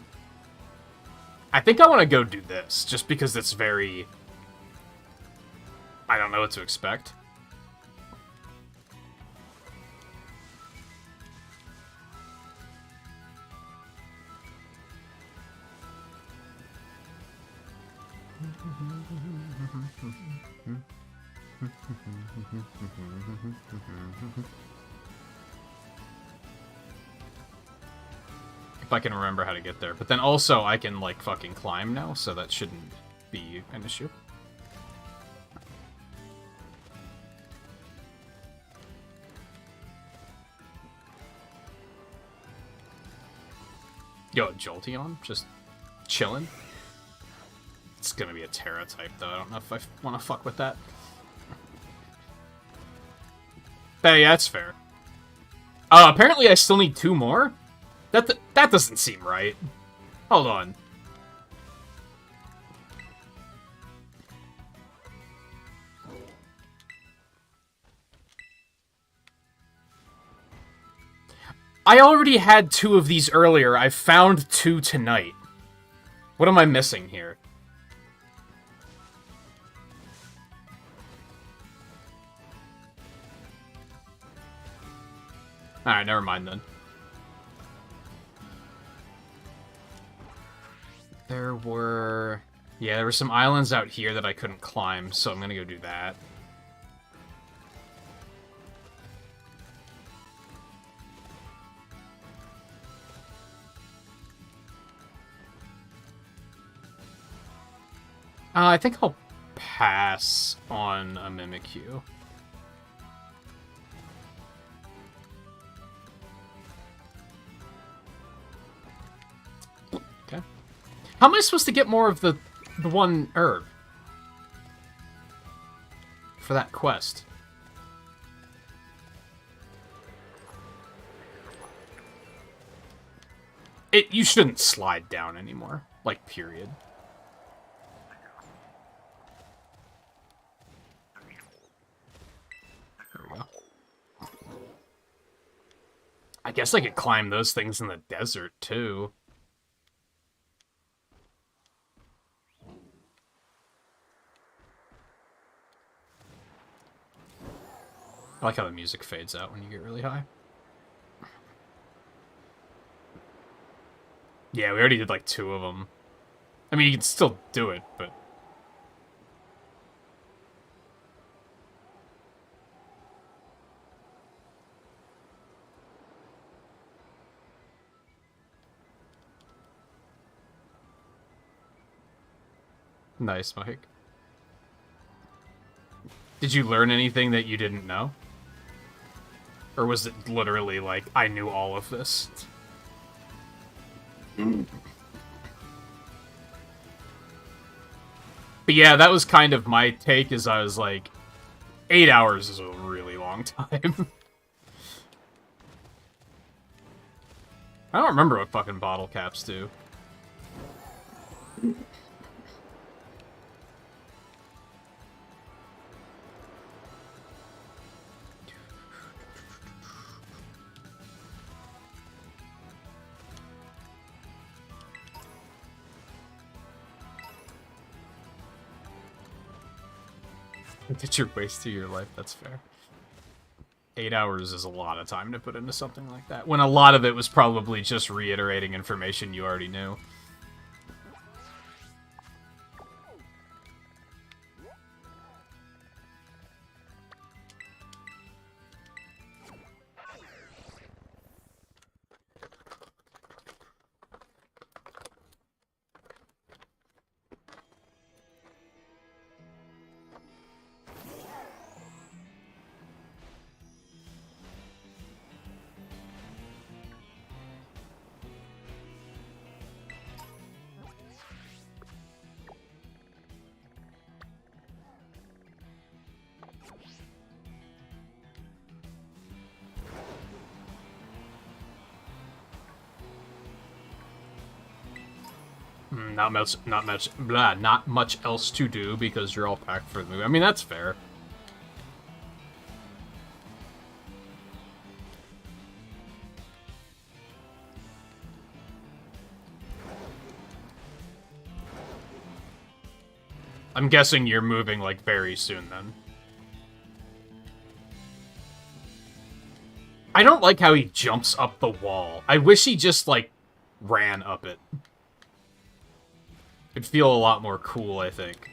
I think I want to go do this, just because it's very... I don't know what to expect. If I can remember how to get there. But then also I can, like, fucking climb now, so that shouldn't be an issue. Yo, Jolteon? Just chilling? It's gonna be a Terra type, though. I don't know if I want to fuck with that. Hey, yeah, that's fair. Apparently I still need 2 more? That doesn't seem right. Hold on. I already had 2 of these earlier. I found 2 tonight. What am I missing here? Alright, never mind then. There were some islands out here that I couldn't climb, so I'm gonna go do that. I think I'll pass on a Mimikyu. Okay. How am I supposed to get more of the one herb? For that quest? You shouldn't slide down anymore. Like, period. I guess I could climb those things in the desert, too. I like how the music fades out when you get really high. Yeah, we already did like 2 of them. I mean, you can still do it, but... Nice, Mike. Did you learn anything that you didn't know? Or was it literally like, I knew all of this? But yeah, that was kind of my take, is I was like, 8 hours is a really long time. I don't remember what fucking bottle caps do. Did you waste 2 your life? That's fair. 8 hours is a lot of time to put into something like that, when a lot of it was probably just reiterating information you already knew. Not much else to do because you're all packed for the movie. I mean, that's fair. I'm guessing you're moving, like, very soon, then. I don't like how he jumps up the wall. I wish he just, like, ran up it. It'd feel a lot more cool, I think.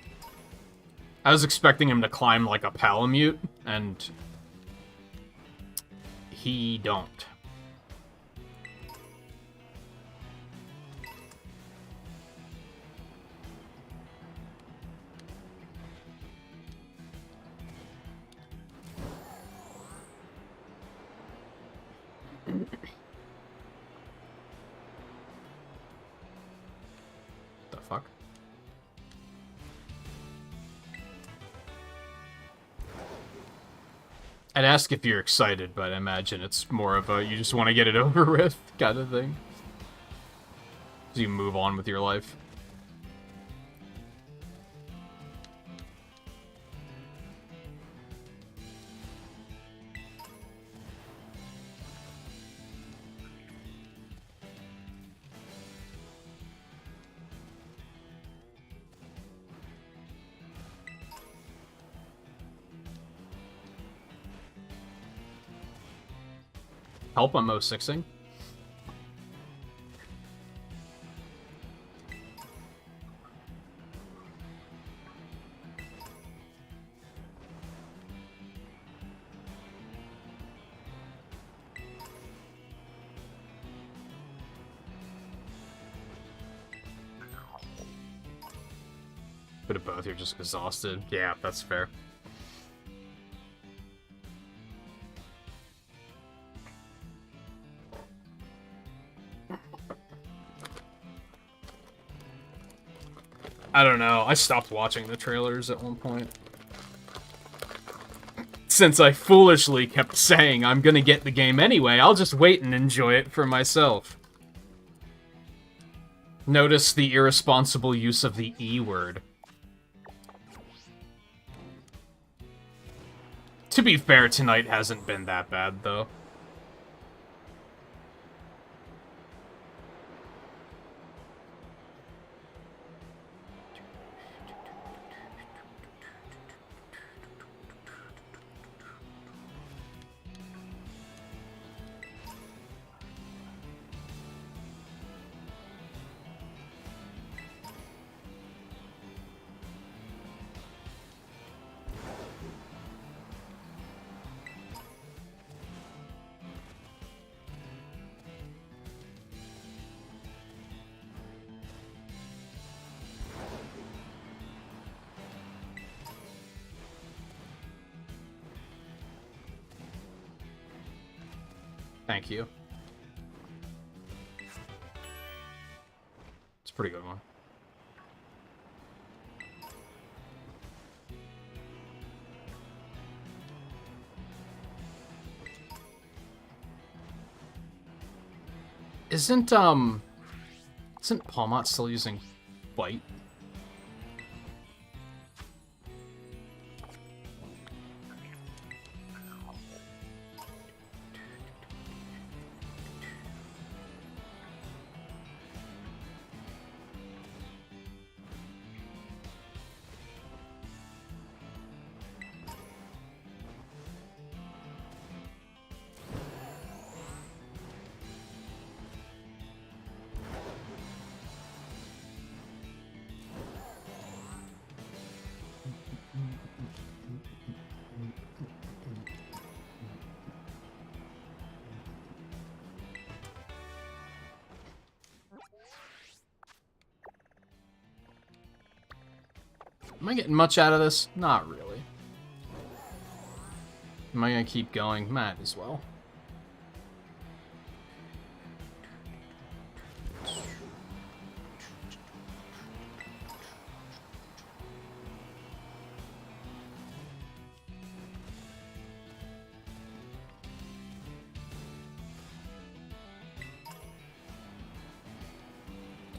I was expecting him to climb like a Palamute, and he don't. The fuck? I'd ask if you're excited, but I imagine it's more of a you just want to get it over with kind of thing. So you move on with your life. Help on most 6ing. Bit of both, you're just exhausted. Yeah, that's fair. I don't know. I stopped watching the trailers at one point. Since I foolishly kept saying I'm gonna get the game anyway, I'll just wait and enjoy it for myself. Notice the irresponsible use of the E word. To be fair, tonight hasn't been that bad, though. Thank you. It's a pretty good one. Isn't Palmot still using Bite? Am I getting much out of this? Not really. Am I gonna keep going? Might as well.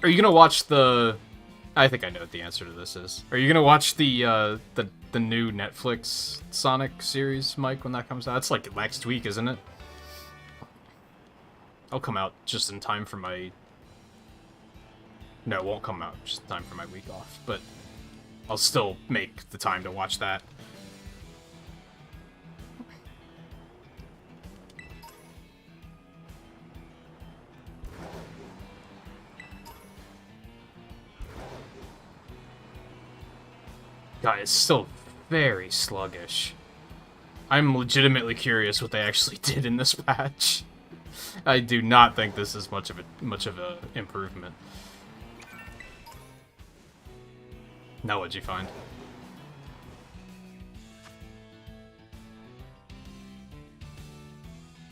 Are you gonna watch the... I think I know what the answer to this is. Are you gonna watch the new Netflix Sonic series, Mike, when that comes out? It's like next week, isn't it? I'll come out just in time for my... No, it won't come out just in time for my week off, but I'll still make the time to watch that. Guy is still very sluggish. I'm legitimately curious what they actually did in this patch. I do not think this is much of a improvement. Now what'd you find?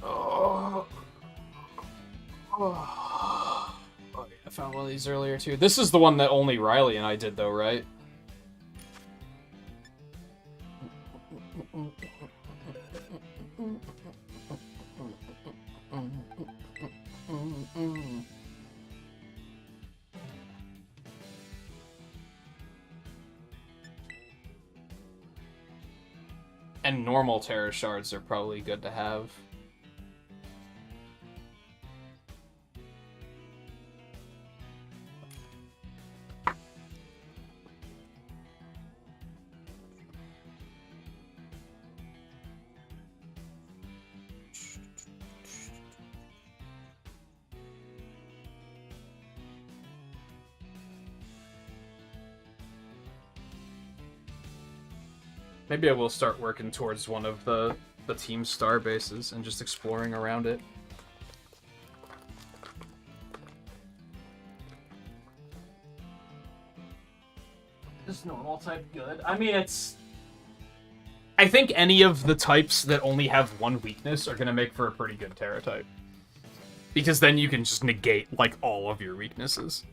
Oh, yeah, I found one of these earlier too. This is the one that only Riley and I did though, right? And normal Terra Shards are probably good to have. Maybe I will start working towards one of the Team Star bases and just exploring around it. Is normal type good? I mean, it's... I think any of the types that only have one weakness are going to make for a pretty good Terra type. Because then you can just negate, like, all of your weaknesses.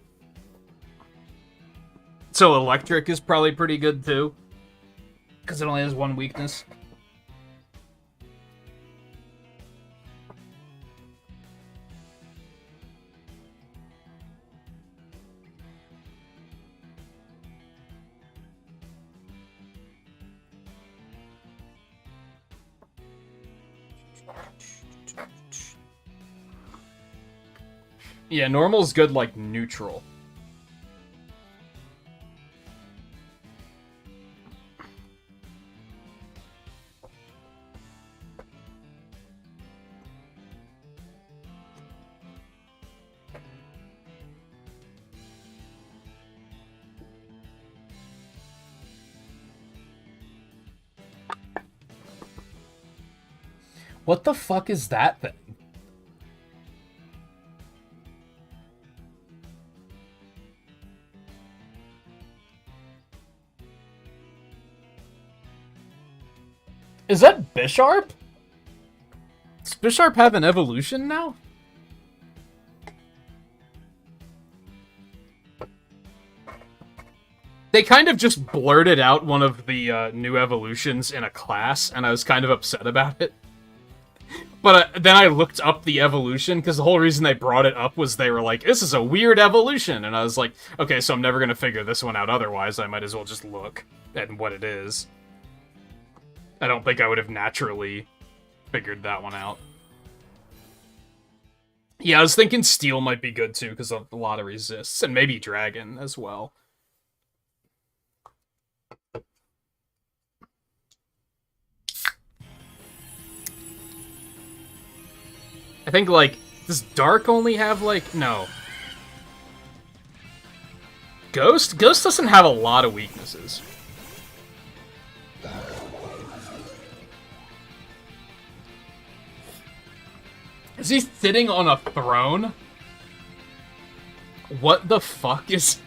So Electric is probably pretty good, too. Because it only has one weakness. Yeah, normal's good like neutral. What the fuck is that thing? Is that Bisharp? Does Bisharp have an evolution now? They kind of just blurted out one of the new evolutions in a class, and I was kind of upset about it. But then I looked up the evolution, because the whole reason they brought it up was they were like, this is a weird evolution, and I was like, okay, so I'm never going to figure this one out otherwise, I might as well just look at what it is. I don't think I would have naturally figured that one out. Yeah, I was thinking Steel might be good too, because of a lot of resists, and maybe Dragon as well. I think, like, does Dark only have, like, no. Ghost? Ghost doesn't have a lot of weaknesses. Is he sitting on a throne? What the fuck is...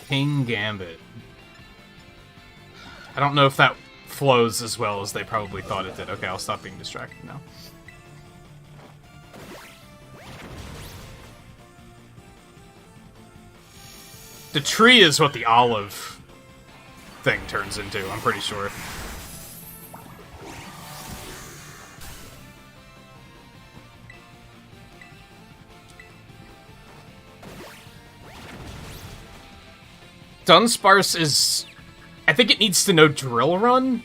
King Gambit. I don't know if that flows as well as they probably thought it did. Okay, I'll stop being distracted now. The tree is what the olive thing turns into, I'm pretty sure. Dunsparce is... I think it needs to know Drill Run.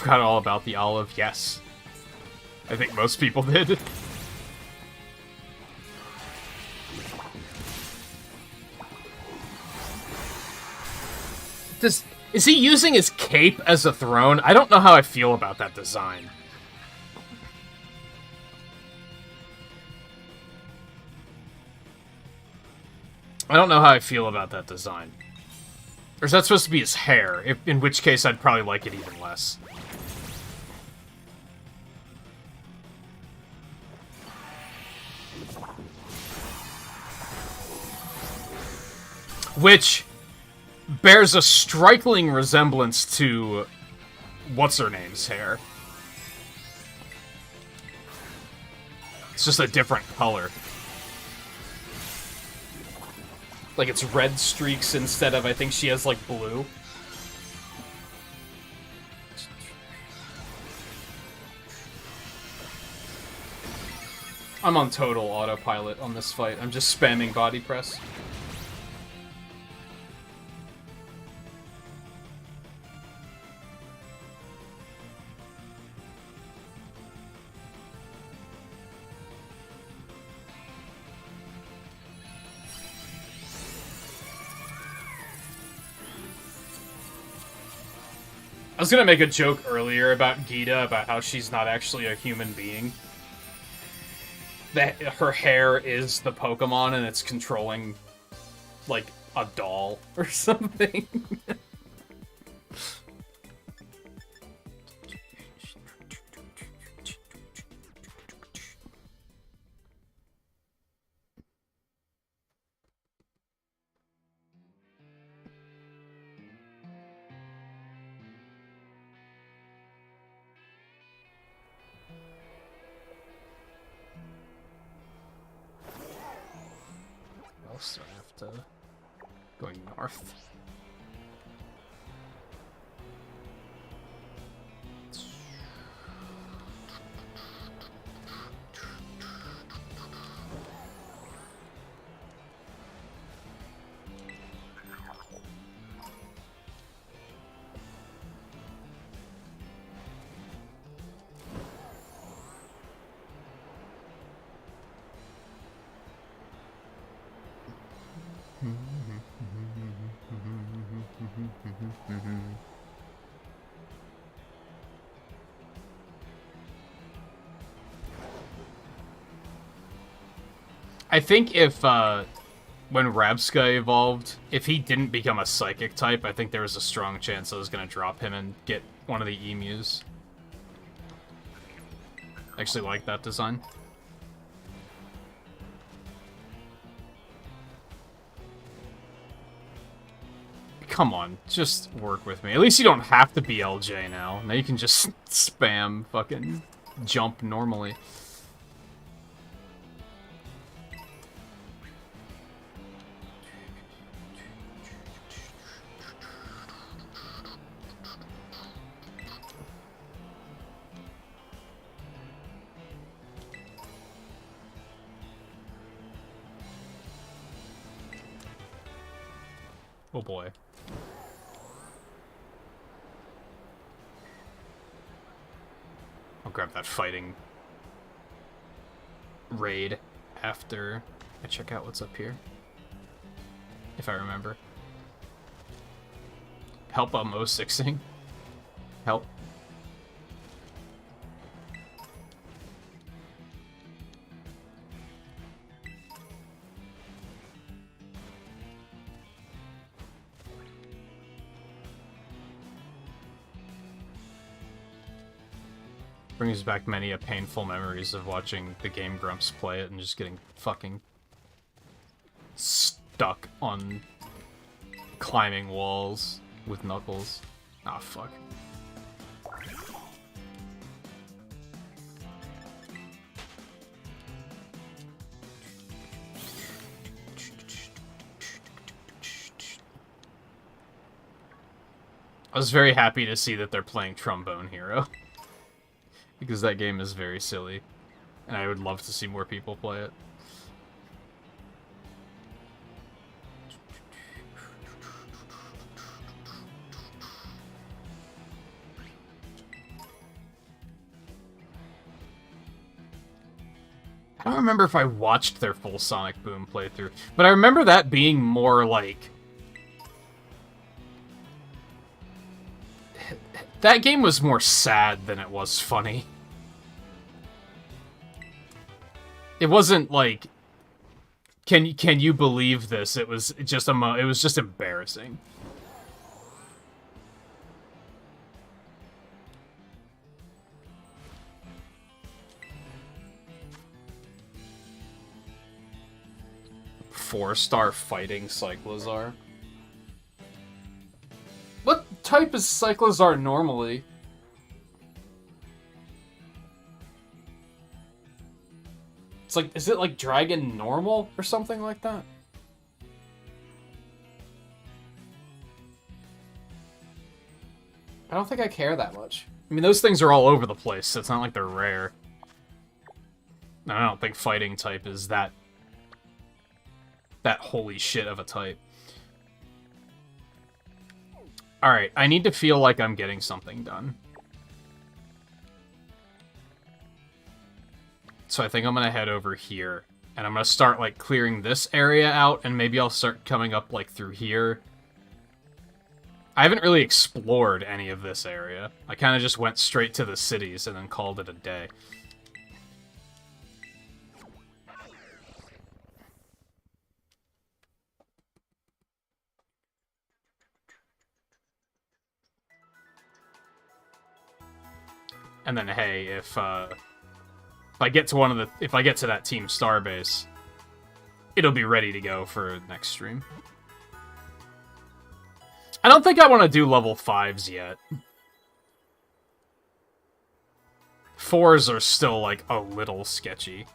forgot all about the olive. Yes. I think most people did. Is he using his cape as a throne? I don't know how I feel about that design. I don't know how I feel about that design. Or is that supposed to be his hair? In which case, I'd probably like it even less. Which bears a striking resemblance to what's-her-name's hair. It's just a different color. Like, it's red streaks instead of, I think she has, like, blue. I'm on total autopilot on this fight. I'm just spamming body press. I was gonna make a joke earlier about Gita, about how she's not actually a human being. That her hair is the Pokemon and it's controlling, like, a doll or something. So I have to going north. I think if, when Rabska evolved, if he didn't become a psychic type, I think there was a strong chance I was going to drop him and get one of the emus. I actually like that design. Come on, just work with me. At least you don't have to be LJ now. Now you can just spam fucking jump normally. Oh boy. I'll grab that fighting raid after I check out what's up here. If I remember. Help I'm 06ing. Help. Brings back many a painful memories of watching the Game Grumps play it and just getting fucking stuck on climbing walls with Knuckles. Ah, fuck. I was very happy to see that they're playing Trombone Hero. Because that game is very silly. And I would love to see more people play it. I don't remember if I watched their full Sonic Boom playthrough, but I remember that being more like... That game was more sad than it was funny. It wasn't like, can you believe this? It was just it was just embarrassing. Four-star fighting Cyclozar. What type is Cyclozar normally? It's like, is it like Dragon Normal or something like that? I don't think I care that much. I mean, those things are all over the place, so it's not like they're rare. And I don't think fighting type is that holy shit of a type. Alright, I need to feel like I'm getting something done. So I think I'm gonna head over here. And I'm gonna start, like, clearing this area out, and maybe I'll start coming up, like, through here. I haven't really explored any of this area. I kind of just went straight to the cities and then called it a day. And then, hey, if I get to if I get to that Team Starbase, it'll be ready to go for next stream. I don't think I want to do level 5s yet. 4s are still, like, a little sketchy.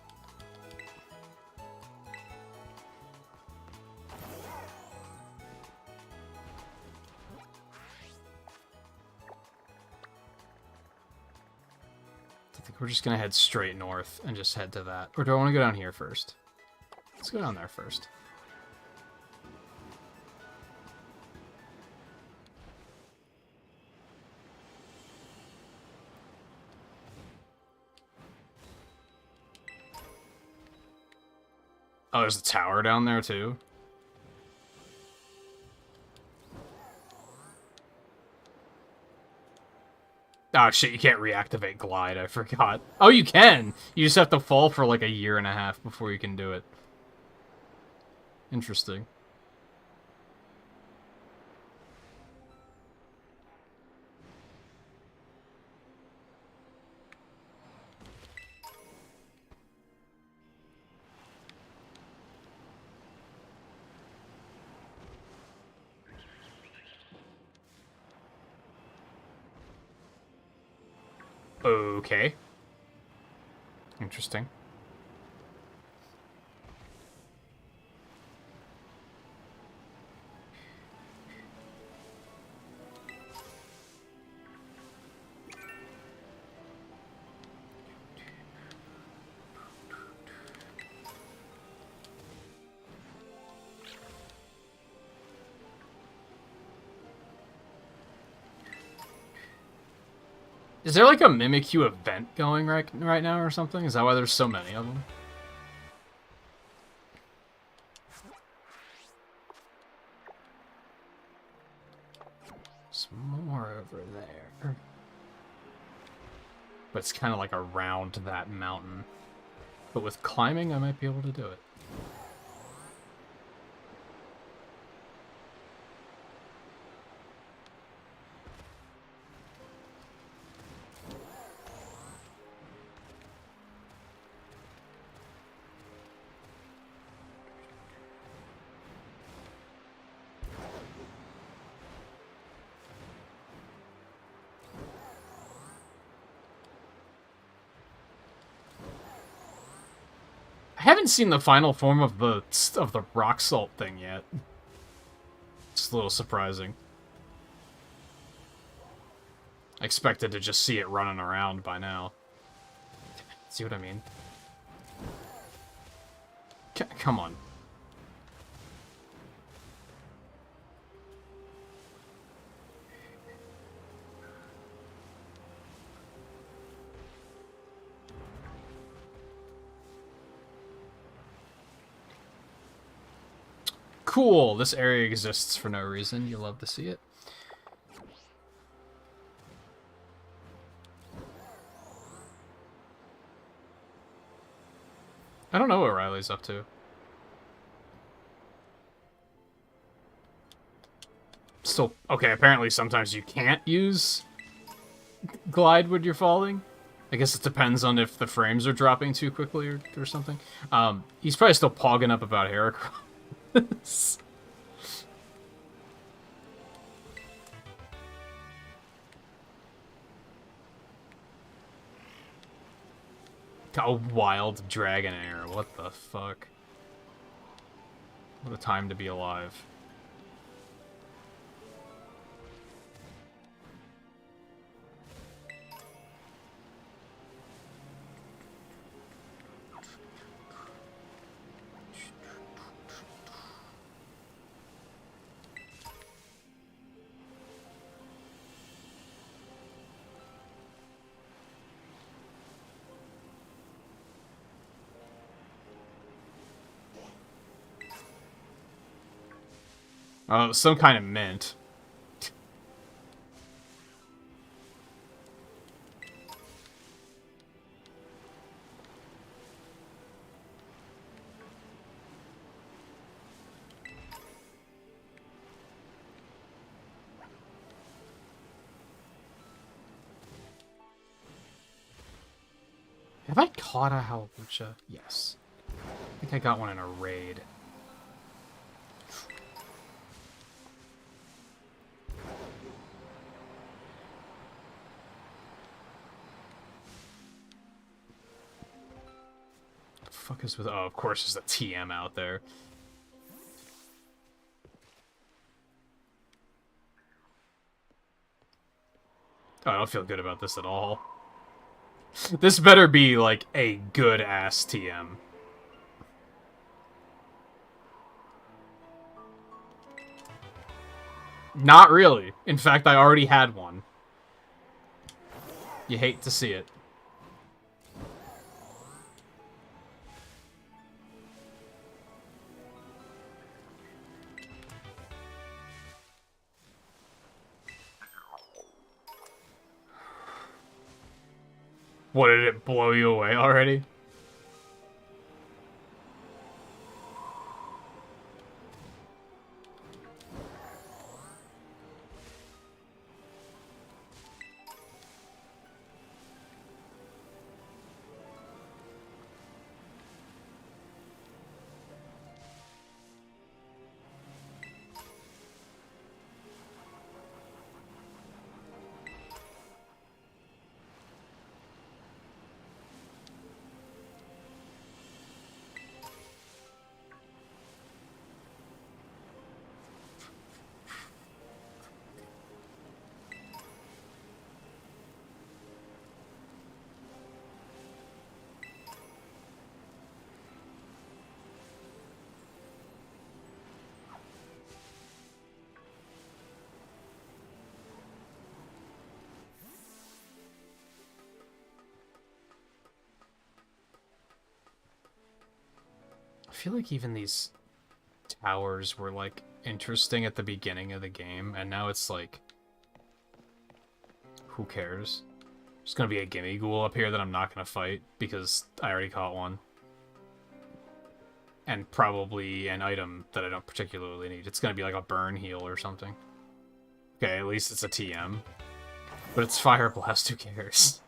I think we're just gonna head straight north and just head to that. Or do I want to go down here first? Let's go down there first. Oh, there's a tower down there, too? Oh, shit, you can't reactivate Glide, I forgot. Oh, you can! You just have to fall for like a year and a half before you can do it. Interesting. Okay. Interesting. Is there like a Mimikyu event going right now or something? Is that why there's so many of them? There's more over there. But it's kind of like around that mountain. But with climbing, I might be able to do it. I haven't seen the final form of the rock salt thing yet. It's a little surprising. I expected to just see it running around by now. See what I mean? Come on. Cool. This area exists for no reason. You love to see it. I don't know what Riley's up to. Still, okay, apparently sometimes you can't use glide when you're falling. I guess it depends on if the frames are dropping too quickly or something. He's probably still pogging up about Heracross. A wild Dragonair. What the fuck? What a time to be alive. Oh, some kind of mint. Have I caught a Hawlucha? Yes. I think I got one in a raid. Fuck is with... Oh, of course there's a TM out there. Oh, I don't feel good about this at all. This better be, like, a good-ass TM. Not really. In fact, I already had one. You hate to see it. What, did it blow you away already? I feel like even these towers were, like, interesting at the beginning of the game, and now it's like... Who cares? There's gonna be a gimme ghoul up here that I'm not gonna fight, because I already caught one. And probably an item that I don't particularly need. It's gonna be like a burn heal or something. Okay, at least it's a TM. But it's Fire Blast, who cares?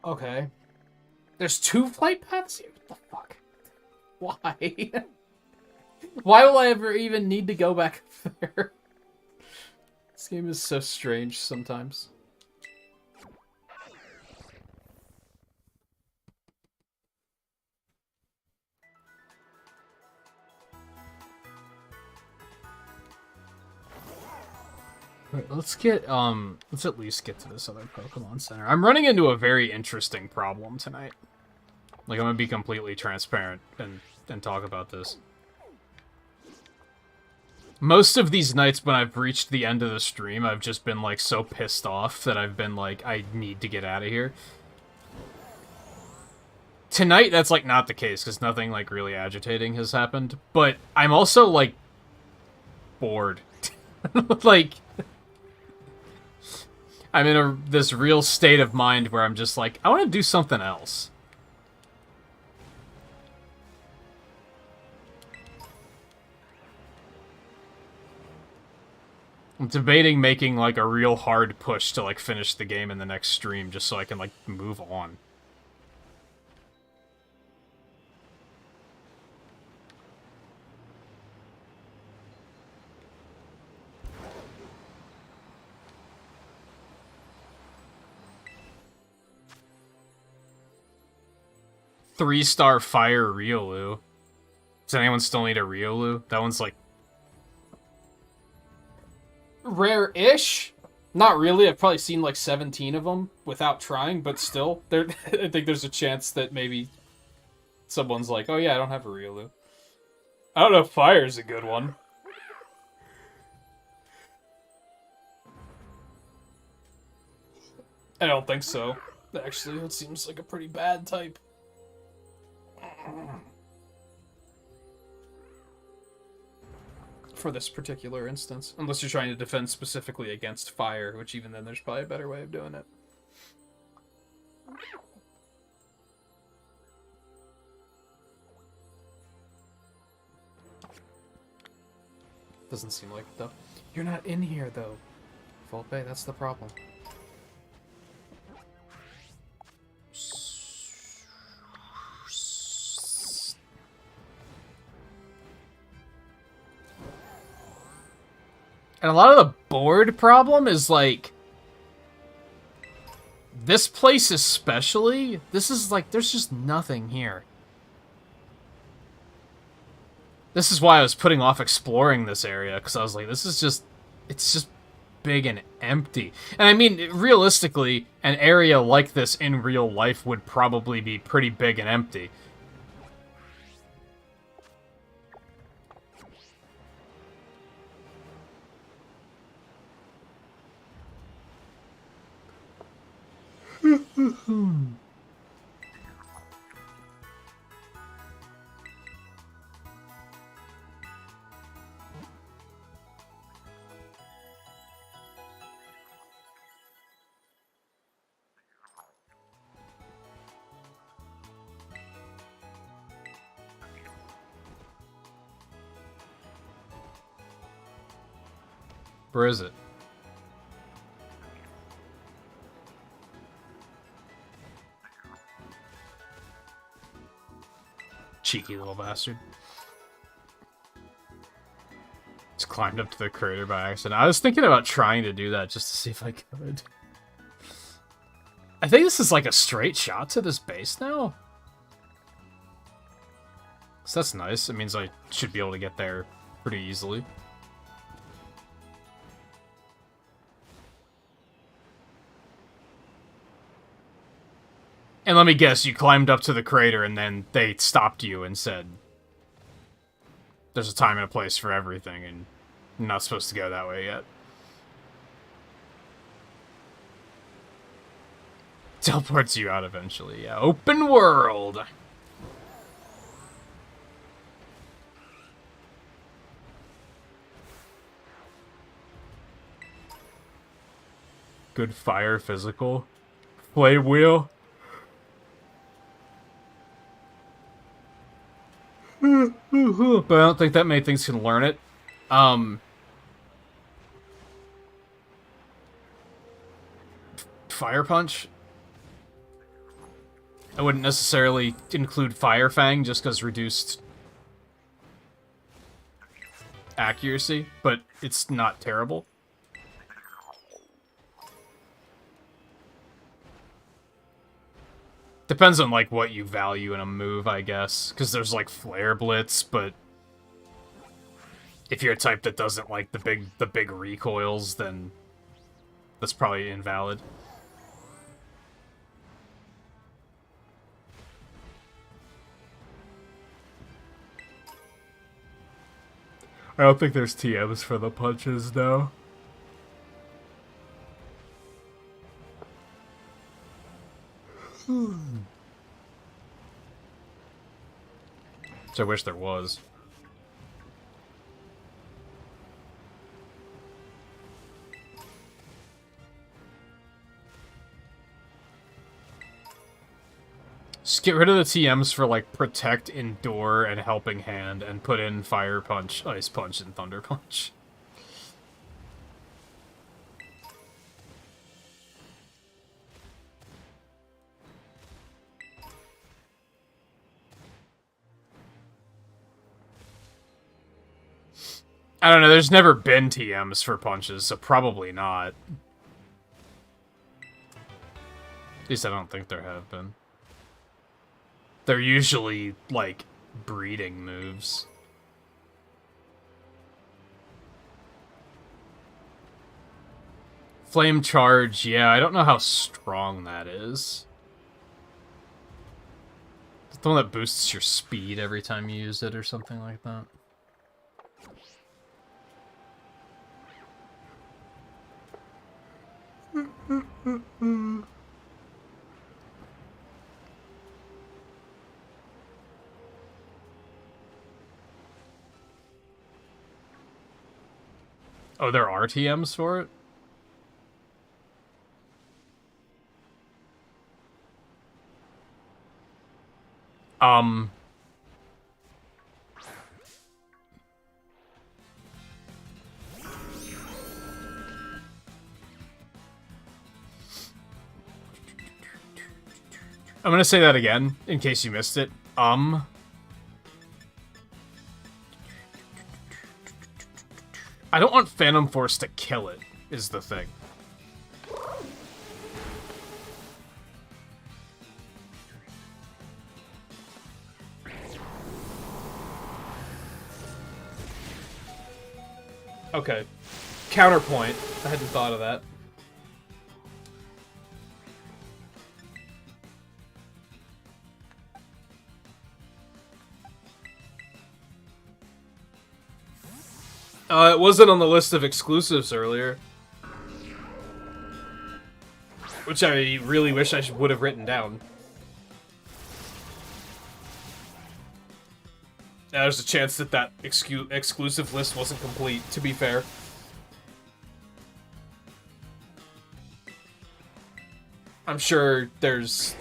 Okay. There's 2 flight paths here? What the fuck? Why? Why will I ever even need to go back there? This game is so strange sometimes. Right, let's at least get to this other Pokemon Center. I'm running into a very interesting problem tonight. Like, I'm gonna be completely transparent and talk about this. Most of these nights when I've reached the end of the stream, I've just been, like, so pissed off that I've been like, I need to get out of here. Tonight, that's, like, not the case, because nothing, like, really agitating has happened. But I'm also, like, bored. Like, I'm in this real state of mind where I'm just like, I want to do something else. I'm debating making, like, a real hard push to, like, finish the game in the next stream just so I can, like, move on. Three-star fire Riolu. Does anyone still need a Riolu? That one's, like, rare-ish. Not really. I've probably seen like 17 of them without trying, but still, I think there's a chance that maybe someone's like, "Oh yeah, I don't have a Riolu." I don't know if fire's a good one. I don't think so. Actually, it seems like a pretty bad type. For this particular instance. Unless you're trying to defend specifically against fire, which even then there's probably a better way of doing it. Doesn't seem like it, though. You're not in here, though. Volpe, that's the problem. And a lot of the board problem is, like, this place especially, this is, like, there's just nothing here. This is why I was putting off exploring this area, because I was like, this is just, it's just big and empty. And I mean, realistically, an area like this in real life would probably be pretty big and empty. Where is it? Cheeky little bastard. Just climbed up to the crater by accident. I was thinking about trying to do that just to see if I could. I think this is like a straight shot to this base now. So that's nice. It means I should be able to get there pretty easily. And let me guess, you climbed up to the crater and then they stopped you and said, there's a time and a place for everything, and you're not supposed to go that way yet. Teleports you out eventually, yeah. Open world! Good fire physical. Play wheel. But I don't think that many things can learn it. Fire Punch? I wouldn't necessarily include Fire Fang just because reduced accuracy, but it's not terrible. Depends on, like, what you value in a move, I guess. Because there's, like, Flare Blitz, but If you're a type that doesn't like the big recoils, then that's probably invalid. I don't think there's TMs for the punches, though. So I wish there was. Just get rid of the TMs for, like, Protect, Endure, and Helping Hand, and put in Fire Punch, Ice Punch, and Thunder Punch. I don't know, there's never been TMs for punches, so probably not. At least I don't think there have been. They're usually, like, breeding moves. Flame Charge, yeah, I don't know how strong that is. It's the one that boosts your speed every time you use it or something like that. Oh, there are TMs for it? I'm gonna say that again, in case you missed it. I don't want Phantom Force to kill it, is the thing. Okay. Counterpoint. I hadn't thought of that. It wasn't on the list of exclusives earlier. Which I really wish I would have written down. Now, there's a chance that that exclusive list wasn't complete, to be fair. I'm sure there's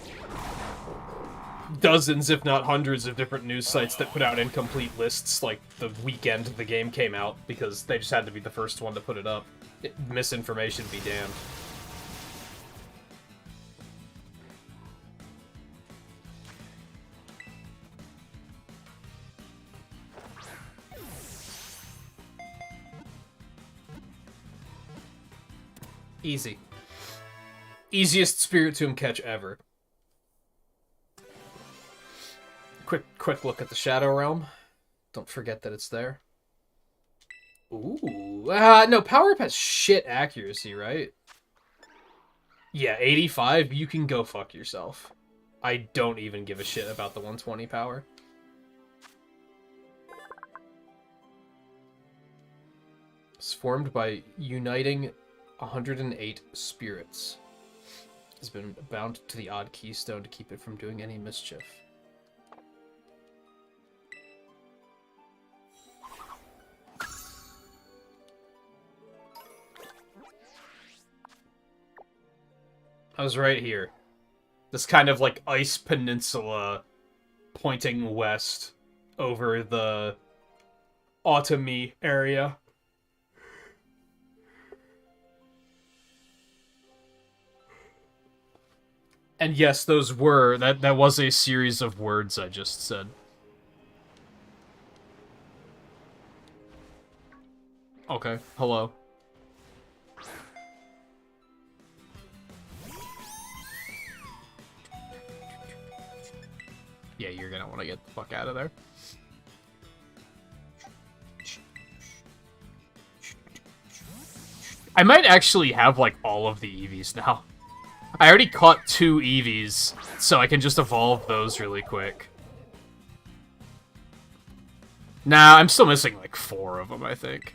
dozens, if not hundreds, of different news sites that put out incomplete lists, like, the weekend the game came out, because they just had to be the first one to put it up. Misinformation be damned. Easy. Easiest Spiritomb catch ever. Quick look at the Shadow Realm. Don't forget that it's there. Ooh. No, Power Up has shit accuracy, right? Yeah, 85, you can go fuck yourself. I don't even give a shit about the 120 power. It's formed by uniting 108 spirits. Has been bound to the odd keystone to keep it from doing any mischief. I was right here. This kind of like ice peninsula pointing west over the autumny area. And yes, those were that was a series of words I just said. Okay, hello. Yeah, you're gonna want to get the fuck out of there. I might actually have, like, all of the Eevees now. I already caught 2 Eevees, so I can just evolve those really quick. Nah, I'm still missing, like, 4 of them, I think.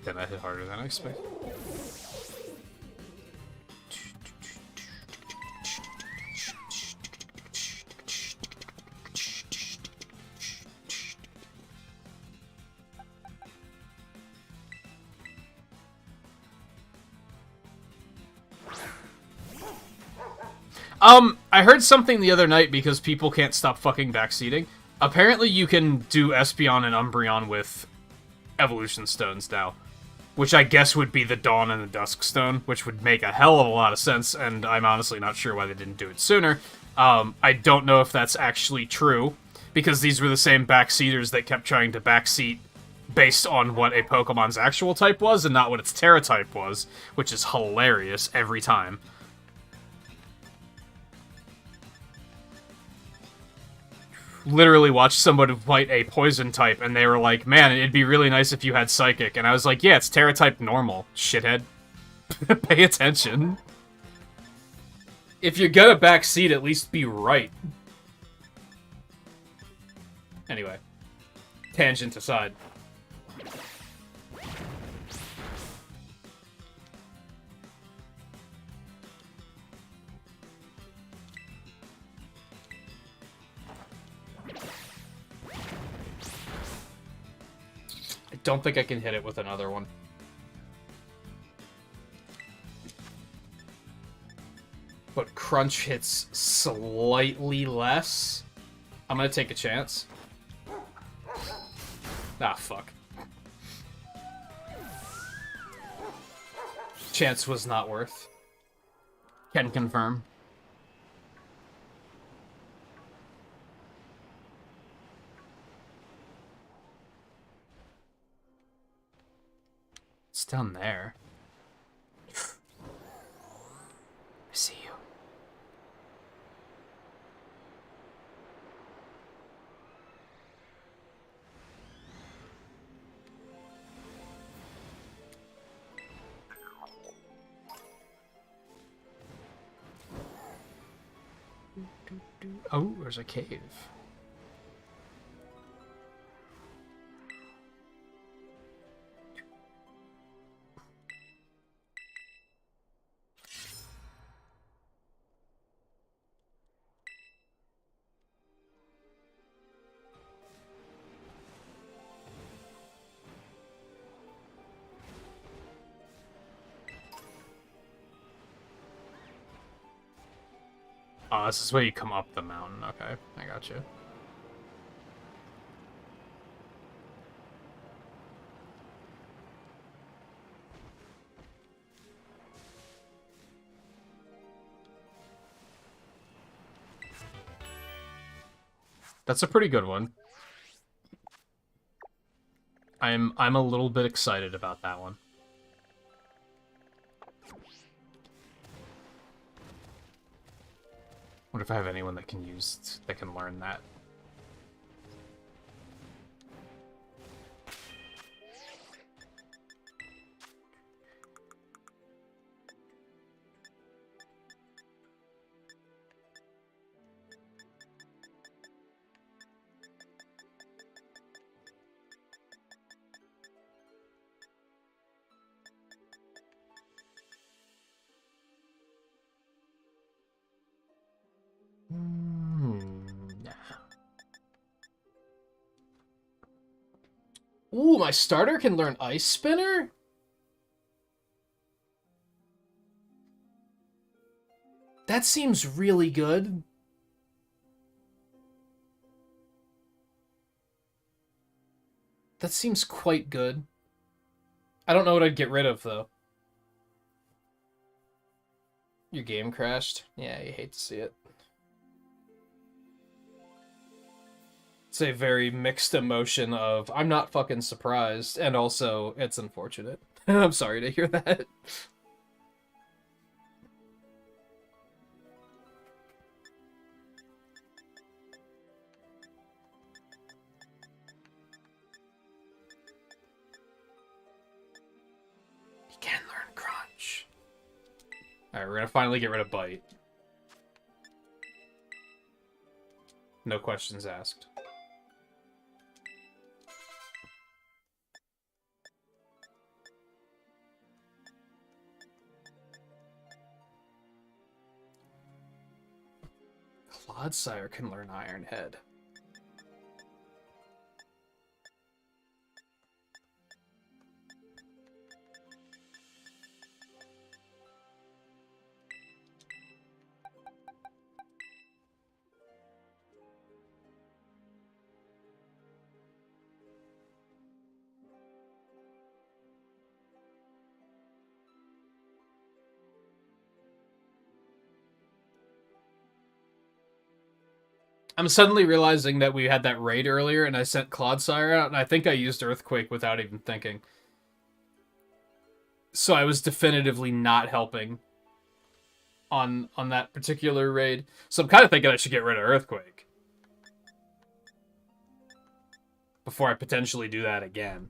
Damn, that hit harder than I expected. I heard something the other night because people can't stop fucking backseating. Apparently you can do Espeon and Umbreon with evolution stones now. Which I guess would be the Dawn and the Dusk Stone, which would make a hell of a lot of sense, and I'm honestly not sure why they didn't do it sooner. I don't know if that's actually true, because these were the same backseaters that kept trying to backseat based on what a Pokemon's actual type was, and not what its Terra type was, which is hilarious every time. Literally watched somebody fight a poison type, and they were like, man, it'd be really nice if you had Psychic. And I was like, yeah, it's Terra type normal, shithead. Pay attention. If you're gonna backseat, at least be right. Anyway. Tangent aside. I don't think I can hit it with another one. But Crunch hits slightly less. I'm gonna take a chance. Ah, fuck. Chance was not worth. Can confirm. It's down there. I see you. Oh, there's a cave. Oh, this is where you come up the mountain. Okay, I got you. That's a pretty good one. I'm a little bit excited about that one. What if I have anyone that can learn that? Ooh, my starter can learn Ice Spinner? That seems really good. That seems quite good. I don't know what I'd get rid of, though. Your game crashed? Yeah, you hate to see it. It's a very mixed emotion of, I'm not fucking surprised, and also, it's unfortunate. I'm sorry to hear that. Alright, we're gonna finally get rid of Bite. No questions asked. Clodsire can learn Iron Head. I'm suddenly realizing that we had that raid earlier and I sent Clodsire out, and I think I used Earthquake without even thinking. So I was definitively not helping on that particular raid. So I'm kind of thinking I should get rid of Earthquake before I potentially do that again.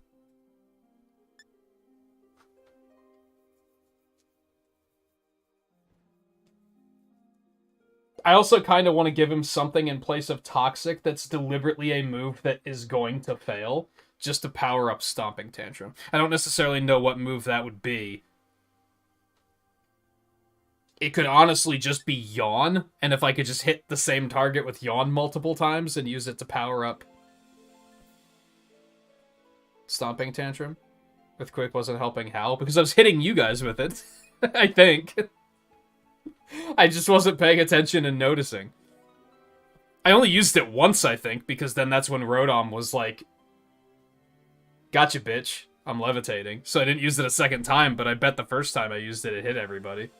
I also kind of want to give him something in place of Toxic that's deliberately a move that is going to fail, just to power up Stomping Tantrum. I don't necessarily know what move that would be. It could honestly just be Yawn, and if I could just hit the same target with Yawn multiple times and use it to power up Stomping Tantrum. Earthquake wasn't helping Hal, because I was hitting you guys with it, I think. I just wasn't paying attention and noticing. I only used it once, I think, because then that's when Rodom was like, gotcha, bitch. I'm levitating. So I didn't use it a second time, but I bet the first time I used it, it hit everybody.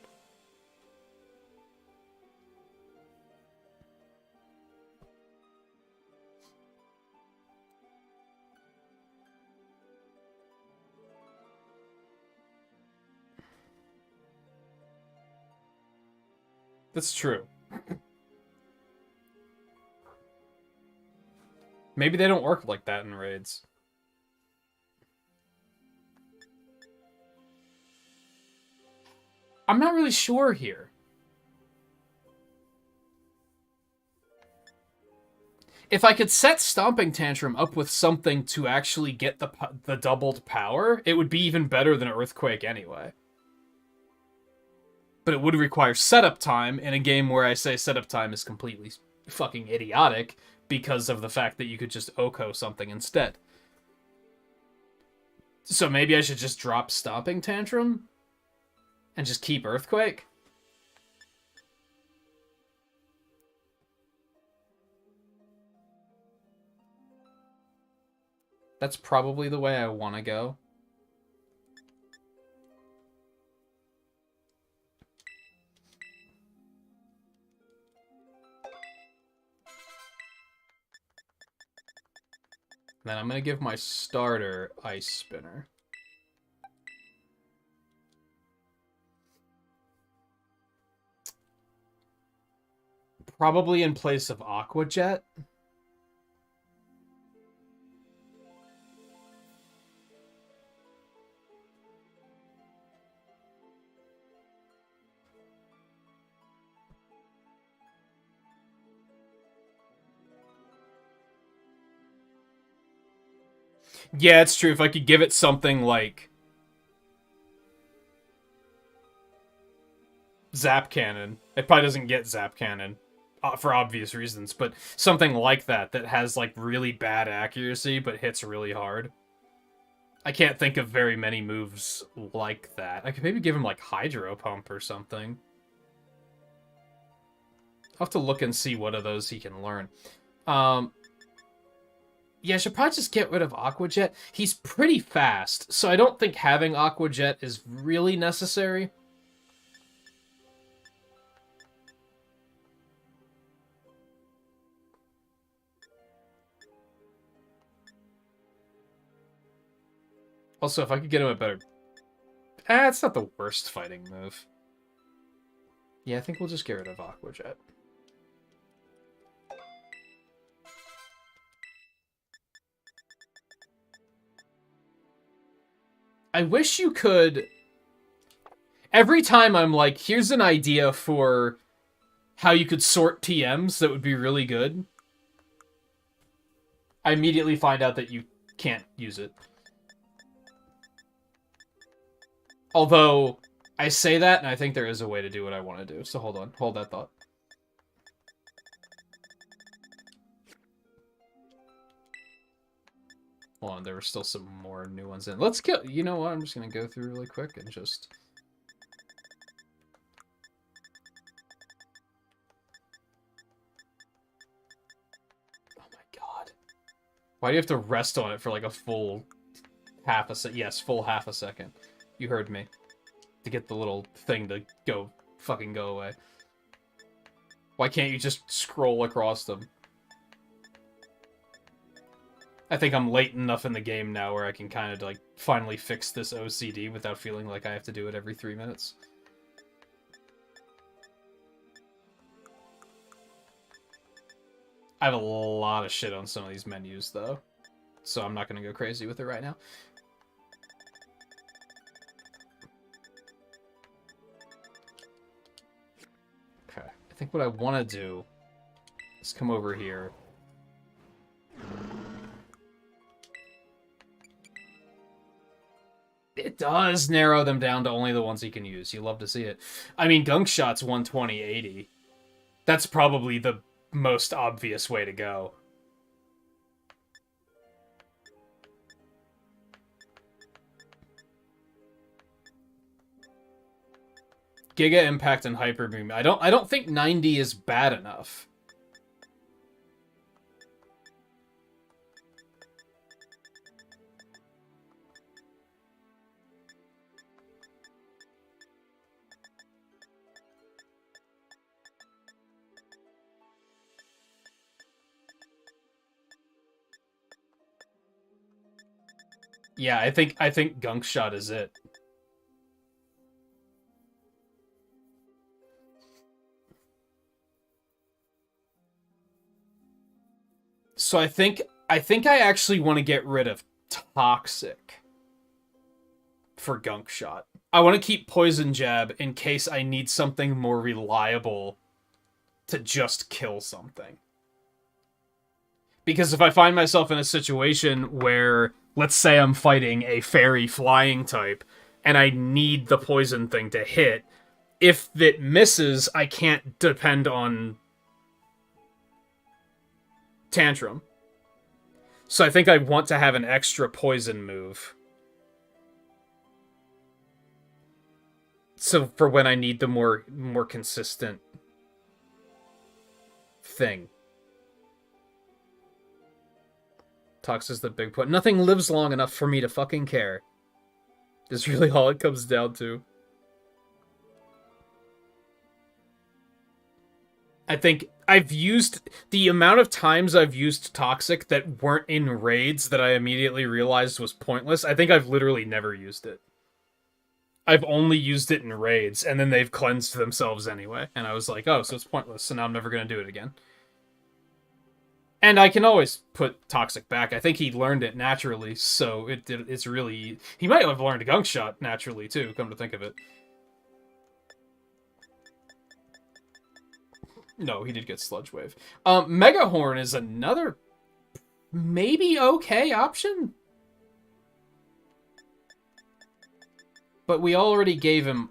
That's true. Maybe they don't work like that in raids. I'm not really sure here. If I could set Stomping Tantrum up with something to actually get the doubled power, it would be even better than Earthquake anyway. But it would require setup time in a game where I say setup time is completely fucking idiotic because of the fact that you could just Oko something instead. So maybe I should just drop Stomping Tantrum and just keep Earthquake? That's probably the way I want to go. Then I'm going to give my starter Ice Spinner. Probably in place of Aqua Jet. Yeah, it's true. If I could give it something like Zap Cannon. It probably doesn't get Zap Cannon for obvious reasons, but something like that that has like really bad accuracy but hits really hard. I can't think of very many moves like that. I could maybe give him like Hydro Pump or something. I'll have to look and see what of those he can learn. Yeah, I should probably just get rid of Aqua Jet. He's pretty fast, so I don't think having Aqua Jet is really necessary. Also, if I could get him a better... it's not the worst fighting move. Yeah, I think we'll just get rid of Aqua Jet. I wish you could... Every time I'm like, here's an idea for how you could sort TMs that would be really good, I immediately find out that you can't use it. Although, I say that, and I think there is a way to do what I want to do. So hold on. Hold that thought. Hold on, there were still some more new ones in. Let's kill... You know what? I'm just going to go through really quick and just... Oh my god. Why do you have to rest on it for like a full half a second? Yes, full half a second. You heard me. To get the little thing to go... fucking go away. Why can't you just scroll across them? I think I'm late enough in the game now where I can kind of, like, finally fix this OCD without feeling like I have to do it every 3 minutes. I have a lot of shit on some of these menus, though. So I'm not going to go crazy with it right now. Okay. I think what I want to do is come over here. It does narrow them down to only the ones he can use. You love to see it. I mean, Gunk Shot's 120-80. That's probably the most obvious way to go. Giga Impact and Hyper Beam. I don't think 90 is bad enough. Yeah, I think Gunk Shot is it. So I think I actually want to get rid of Toxic for Gunk Shot. I want to keep Poison Jab in case I need something more reliable to just kill something. Because if I find myself in a situation where, let's say I'm fighting a fairy flying type, and I need the poison thing to hit, if it misses, I can't depend on Tantrum. So I think I want to have an extra poison move. So for when I need the more consistent thing. Tox is the big point. Nothing lives long enough for me to fucking care. Is really all it comes down to. I think I've used... The amount of times I've used Toxic that weren't in raids that I immediately realized was pointless, I think I've literally never used it. I've only used it in raids, and then they've cleansed themselves anyway. And I was like, oh, so it's pointless, so now I'm never going to do it again. And I can always put Toxic back. I think he learned it naturally, so it's really... He might have learned Gunk Shot naturally, too, come to think of it. No, he did get Sludge Wave. Mega Horn is another maybe okay option. But we already gave him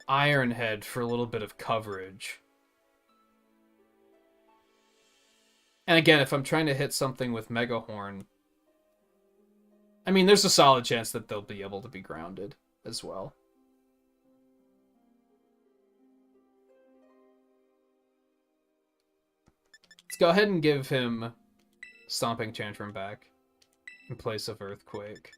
Iron Head for a little bit of coverage. And again, if I'm trying to hit something with Mega Horn, I mean, there's a solid chance that they'll be able to be grounded as well. Let's go ahead and give him Stomping Tantrum back in place of Earthquake.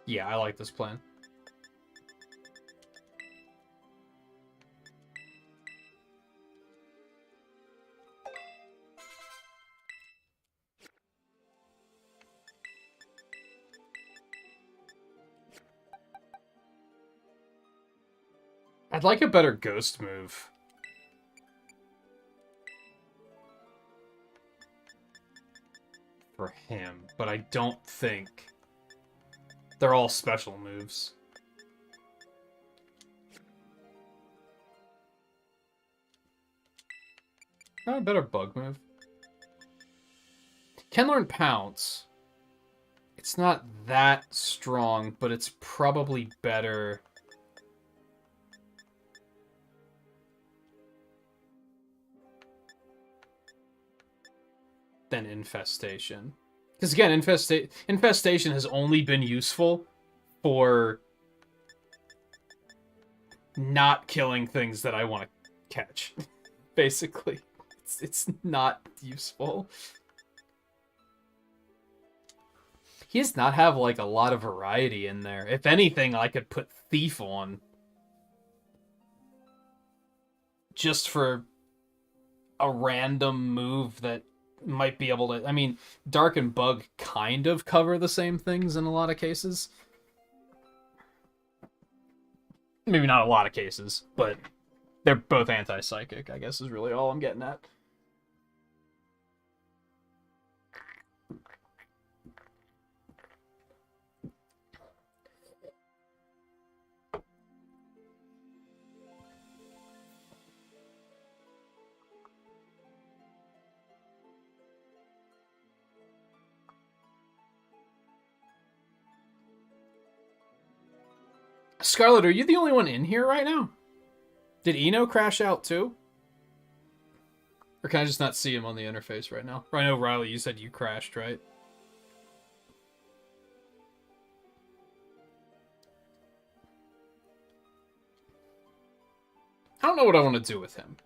Yeah, I like this plan. I'd like a better ghost move. For him, but I don't think they're all special moves. Not a better bug move. Can learn Pounce. It's not that strong, but it's probably better. Than Infestation. Because again, Infestation has only been useful for not killing things that I want to catch. Basically. It's not useful. He does not have, like, a lot of variety in there. If anything, I could put Thief on. Just for a random move that might be able to... I mean, Dark and Bug kind of cover the same things in a lot of cases. Maybe not a lot of cases, but they're both anti-psychic, I guess is really all I'm getting at. Scarlet, are you the only one in here right now? Did Eno crash out too? Or can I just not see him on the interface right now? I know, Riley, you said you crashed, right? I don't know what I want to do with him.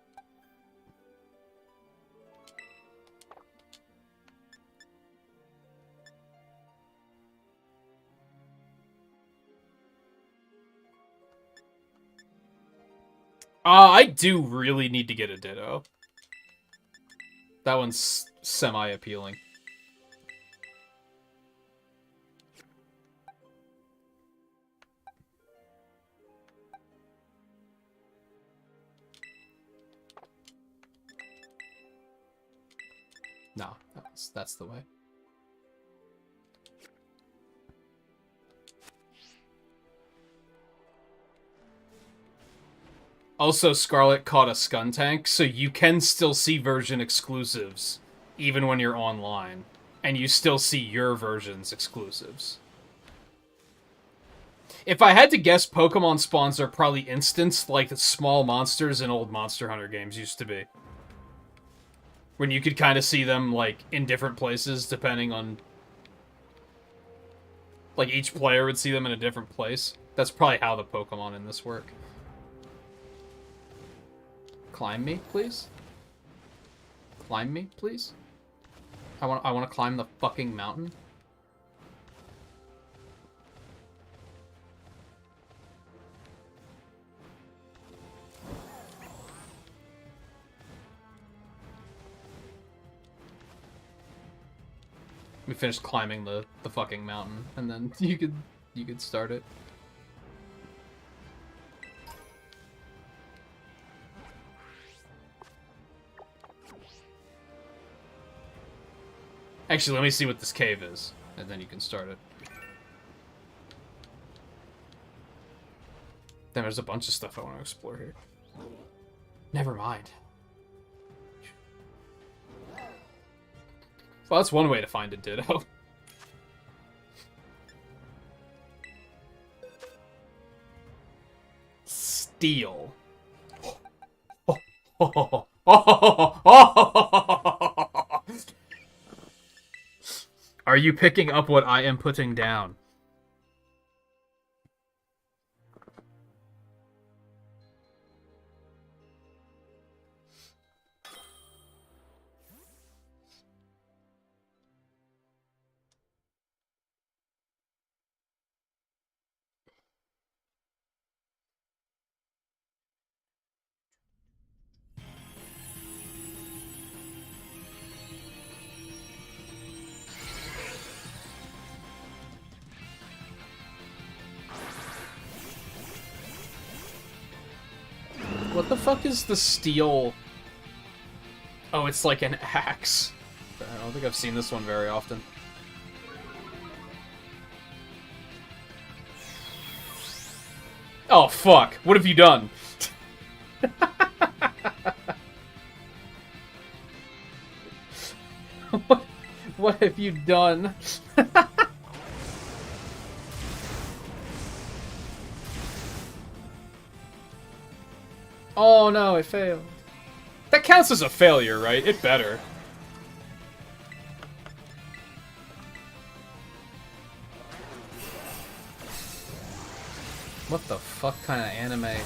I do really need to get a Ditto. That one's semi-appealing. No, that's the way. Also, Scarlet caught a Skuntank, so you can still see version exclusives, even when you're online. And you still see your version's exclusives. If I had to guess, Pokemon spawns are probably instanced like the small monsters in old Monster Hunter games used to be. When you could kind of see them, like, in different places, depending on... Like, each player would see them in a different place. That's probably how the Pokemon in this work. Climb me, please? Climb me, please? I want to climb the fucking mountain. We finished climbing the fucking mountain, and then you could start it. Actually, let me see what this cave is, and then you can start it. Then there's a bunch of stuff I want to explore here. Never mind. Well, that's one way to find a Ditto. Steel. Are you picking up what I am putting down? What the fuck is the steel? Oh, it's like an axe. I don't think I've seen this one very often. Oh, fuck. What have you done? What have you done? Oh no, it failed. That counts as a failure, right? It better. What the fuck kind of anime?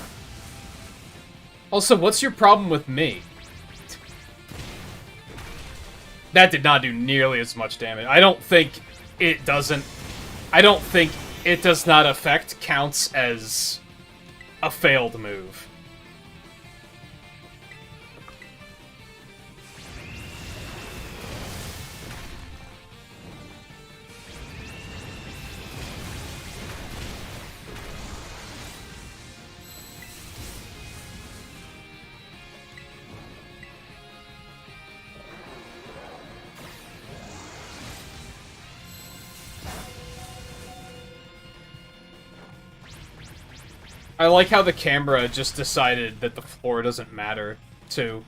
Also, what's your problem with me? That did not do nearly as much damage. I don't think it does not affect counts as a failed move. I like how the camera just decided that the floor doesn't matter, too.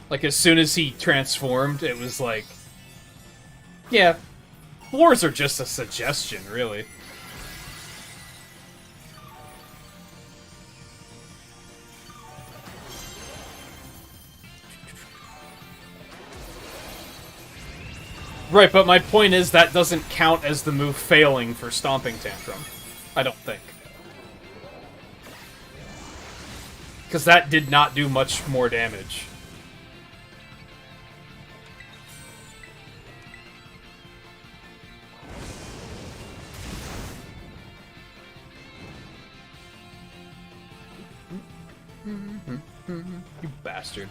Like, as soon as he transformed, it was like... Yeah, floors are just a suggestion, really. Right, but my point is that doesn't count as the move failing for Stomping Tantrum. I don't think. Because that did not do much more damage. You bastard.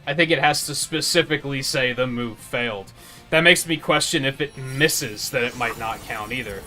I think it has to specifically say the move failed. That makes me question if it misses, that it might not count either.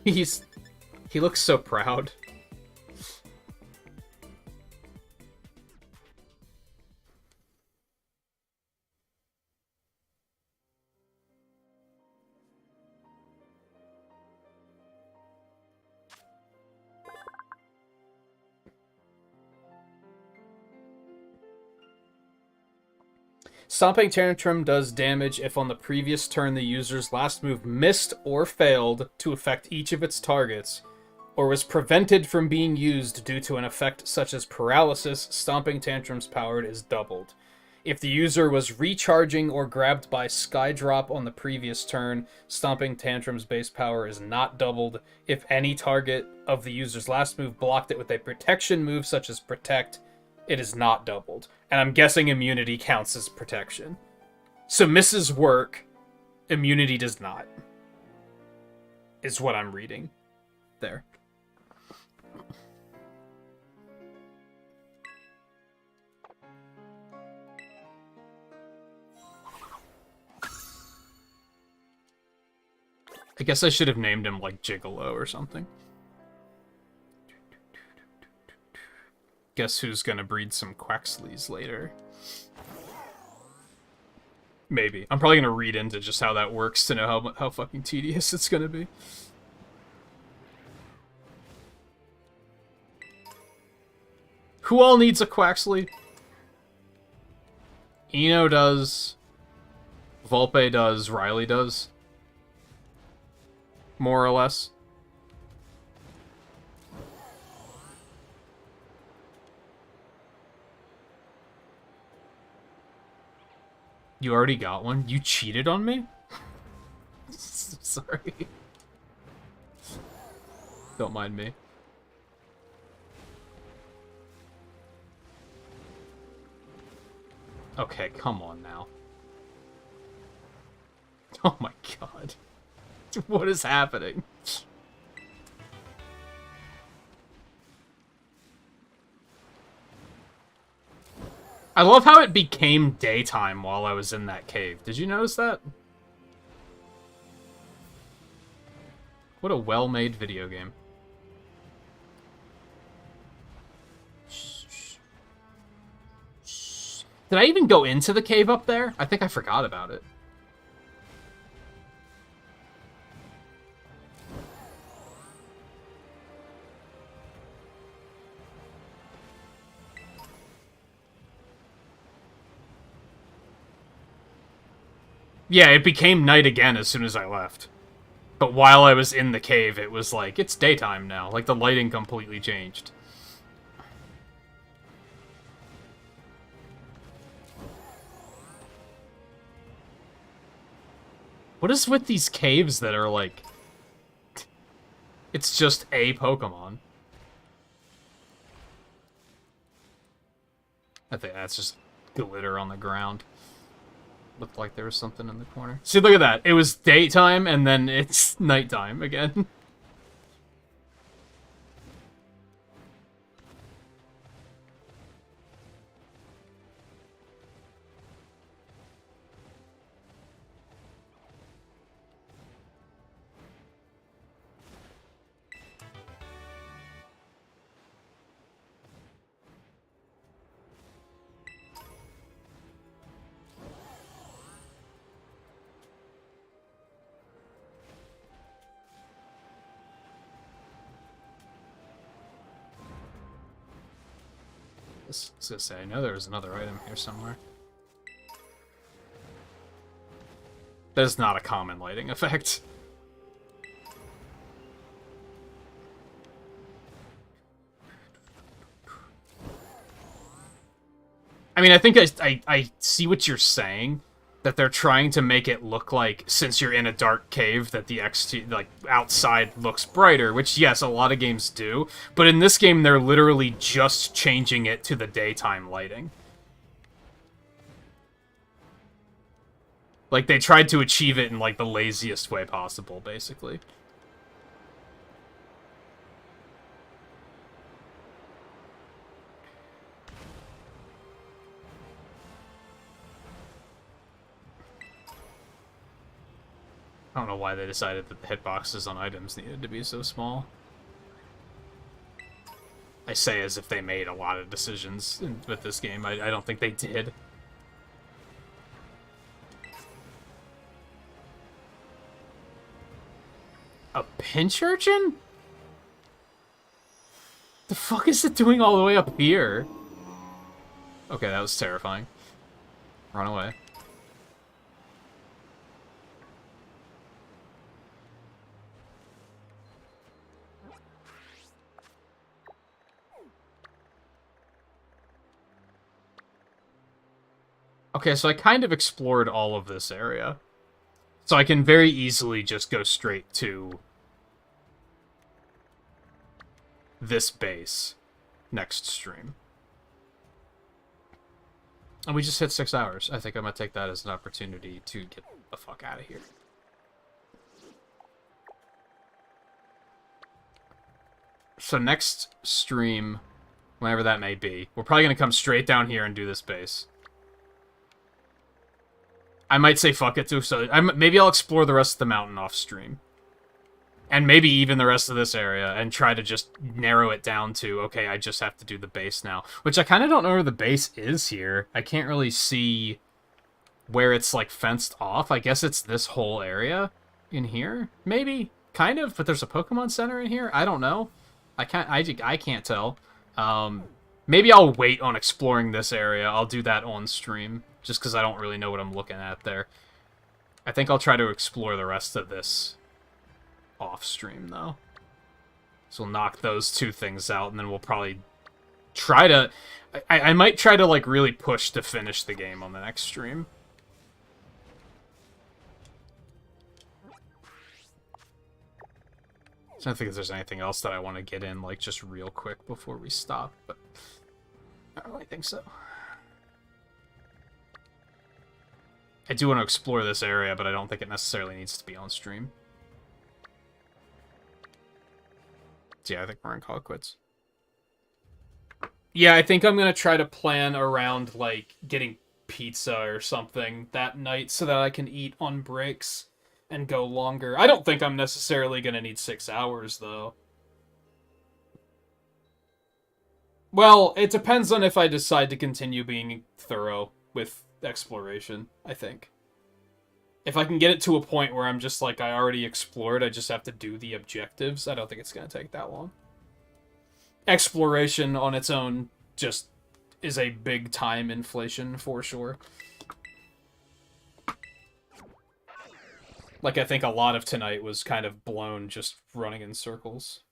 He looks so proud. Stomping Tantrum does damage if on the previous turn the user's last move missed or failed to affect each of its targets, or was prevented from being used due to an effect such as paralysis. Stomping Tantrum's power is doubled. If the user was recharging or grabbed by Skydrop on the previous turn, Stomping Tantrum's base power is not doubled. If any target of the user's last move blocked it with a protection move such as Protect, it is not doubled. And I'm guessing immunity counts as protection. So misses work, immunity does not. Is what I'm reading there. I guess I should have named him like Gigolo or something. Guess who's gonna breed some Quaxleys later? Maybe. I'm probably gonna read into just how that works to know how fucking tedious it's gonna be. Who all needs a Quaxley? Eno does. Volpe does. Riley does. more or less. You already got one? You cheated on me? Sorry. Don't mind me. Okay, come on now. Oh my god. What is happening? I love how it became daytime while I was in that cave. Did you notice that? What a well-made video game. Did I even go into the cave up there? I think I forgot about it. Yeah, it became night again as soon as I left. But while I was in the cave, it was like, it's daytime now. Like, the lighting completely changed. What is with these caves that are like... It's just a Pokemon. I think that's just glitter on the ground. Looked like there was something in the corner. See, look at that. It was daytime, and then it's nighttime again. I was gonna say, I know there was another item here somewhere. That is not a common lighting effect. I mean, I think I see what you're saying. That they're trying to make it look like, since you're in a dark cave, that the like, outside looks brighter, which, yes, a lot of games do. But in this game, they're literally just changing it to the daytime lighting. Like, they tried to achieve it in, like, the laziest way possible, basically. I don't know why they decided that the hitboxes on items needed to be so small. I say as if they made a lot of decisions with this game. I don't think they did. A pinch urchin? The fuck is it doing all the way up here? Okay, that was terrifying. Run away. Okay, so I kind of explored all of this area. So I can very easily just go straight to this base next stream. And we just hit 6 hours. I think I'm going to take that as an opportunity to get the fuck out of here. So next stream, whenever that may be, we're probably going to come straight down here and do this base. I might say fuck it too, so maybe I'll explore the rest of the mountain off stream. And maybe even the rest of this area, and try to just narrow it down to, okay, I just have to do the base now. Which I kind of don't know where the base is here. I can't really see where it's, like, fenced off. I guess it's this whole area in here? Maybe? Kind of, but there's a Pokemon Center in here? I don't know. I can't tell. Maybe I'll wait on exploring this area. I'll do that on stream. Just because I don't really know what I'm looking at there. I think I'll try to explore the rest of this off stream, though. So we'll knock those two things out, and then we'll probably try to... I might try to, like, really push to finish the game on the next stream. I don't think if there's anything else that I want to get in, like, just real quick before we stop, but I don't really think so. I do want to explore this area, but I don't think it necessarily needs to be on stream. So yeah, I think we're gonna call it quits. Yeah, I think I'm gonna try to plan around, like, getting pizza or something that night so that I can eat on breaks and go longer. I don't think I'm necessarily gonna need 6 hours, though. Well, it depends on if I decide to continue being thorough with exploration, I think. If I can get it to a point where I'm just like, I already explored, I just have to do the objectives, I don't think it's gonna take that long. Exploration on its own just is a big time inflation for sure. Like, I think a lot of tonight was kind of blown just running in circles.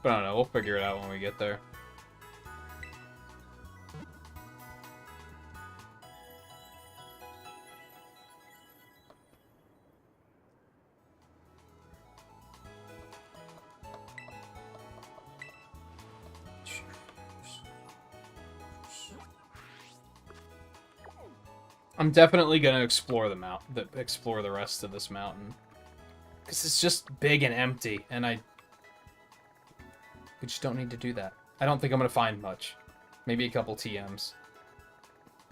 But I don't know, we'll figure it out when we get there. I'm definitely gonna explore explore the rest of this mountain, because it's just big and empty, and we just don't need to do that. I don't think I'm gonna find much. Maybe a couple TMs.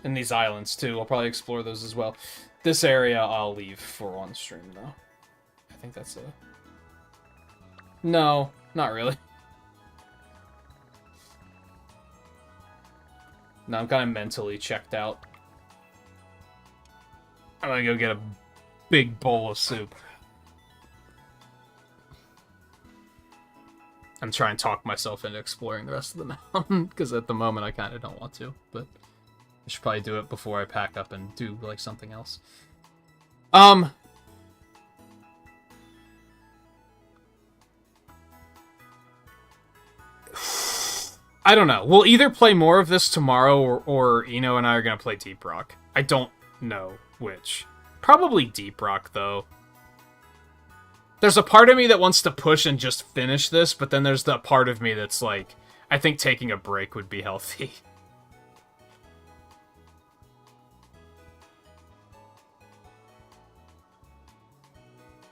And these islands too. I'll probably explore those as well. This area I'll leave for on stream though. I think that's a... No, not really. No, I'm kind of mentally checked out. I'm gonna go get a big bowl of soup. I'm trying to talk myself into exploring the rest of the mountain, because at the moment I kind of don't want to, but I should probably do it before I pack up and do, like, something else. I don't know. We'll either play more of this tomorrow, or Eno and I are gonna play Deep Rock. I don't know which. Probably Deep Rock, though. There's a part of me that wants to push and just finish this, but then there's the part of me that's like, I think taking a break would be healthy.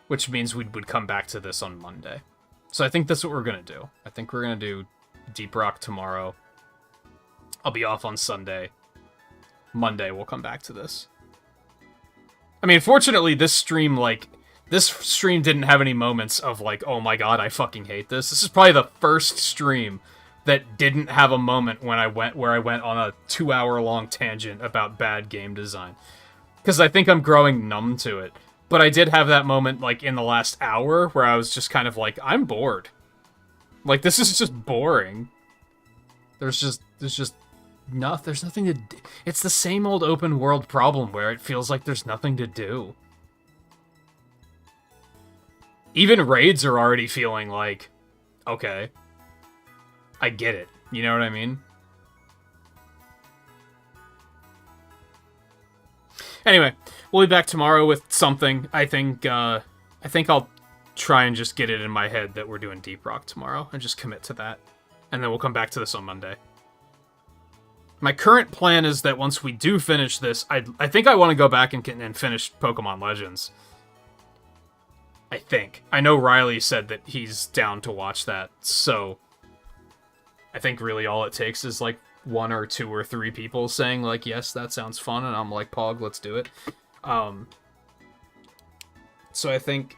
Which means we would come back to this on Monday. So I think that's what we're gonna do. I think we're gonna do Deep Rock tomorrow. I'll be off on Sunday. Monday we'll come back to this. I mean, fortunately, this stream didn't have any moments of, like, oh my god, I fucking hate this. This is probably the first stream that didn't have a moment where I went on a 2-hour-long tangent about bad game design. Because I think I'm growing numb to it. But I did have that moment, like, in the last hour, where I was just kind of like, I'm bored. Like, this is just boring. There's nothing to do. It's the same old open world problem where it feels like there's nothing to do. Even raids are already feeling like, okay, I get it. You know what I mean? Anyway, we'll be back tomorrow with something. I think I'll try and just get it in my head that we're doing Deep Rock tomorrow and just commit to that. And then we'll come back to this on Monday. My current plan is that once we do finish this, I think I want to go back and finish Pokemon Legends. I think. I know Riley said that he's down to watch that, so I think really all it takes is, like, 1 or 2 or 3 people saying, like, yes, that sounds fun, and I'm like, Pog, let's do it. So I think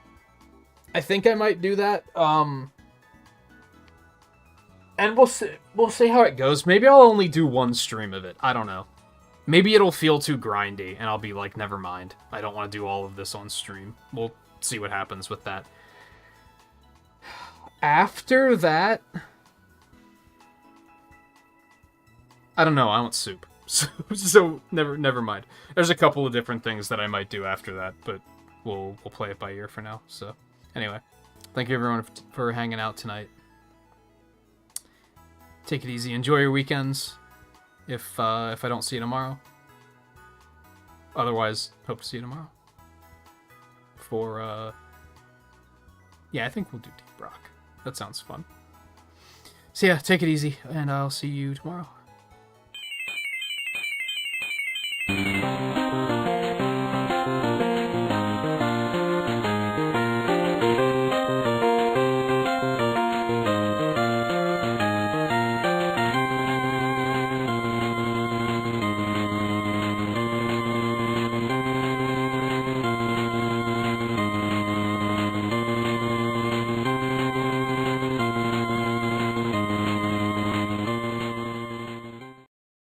I might do that. And we'll see how it goes. Maybe I'll only do 1 stream of it. I don't know. Maybe it'll feel too grindy, and I'll be like, never mind. I don't want to do all of this on stream. We'll see what happens with that. After that, I don't know. I want soup. So never mind. There's a couple of different things that I might do after that, but we'll play it by ear for now. So anyway, thank you everyone for hanging out tonight. Take it easy. Enjoy your weekends. If I don't see you tomorrow. Otherwise, hope to see you tomorrow. For yeah, I think we'll do Deep Rock. That sounds fun. So yeah, take it easy, and I'll see you tomorrow.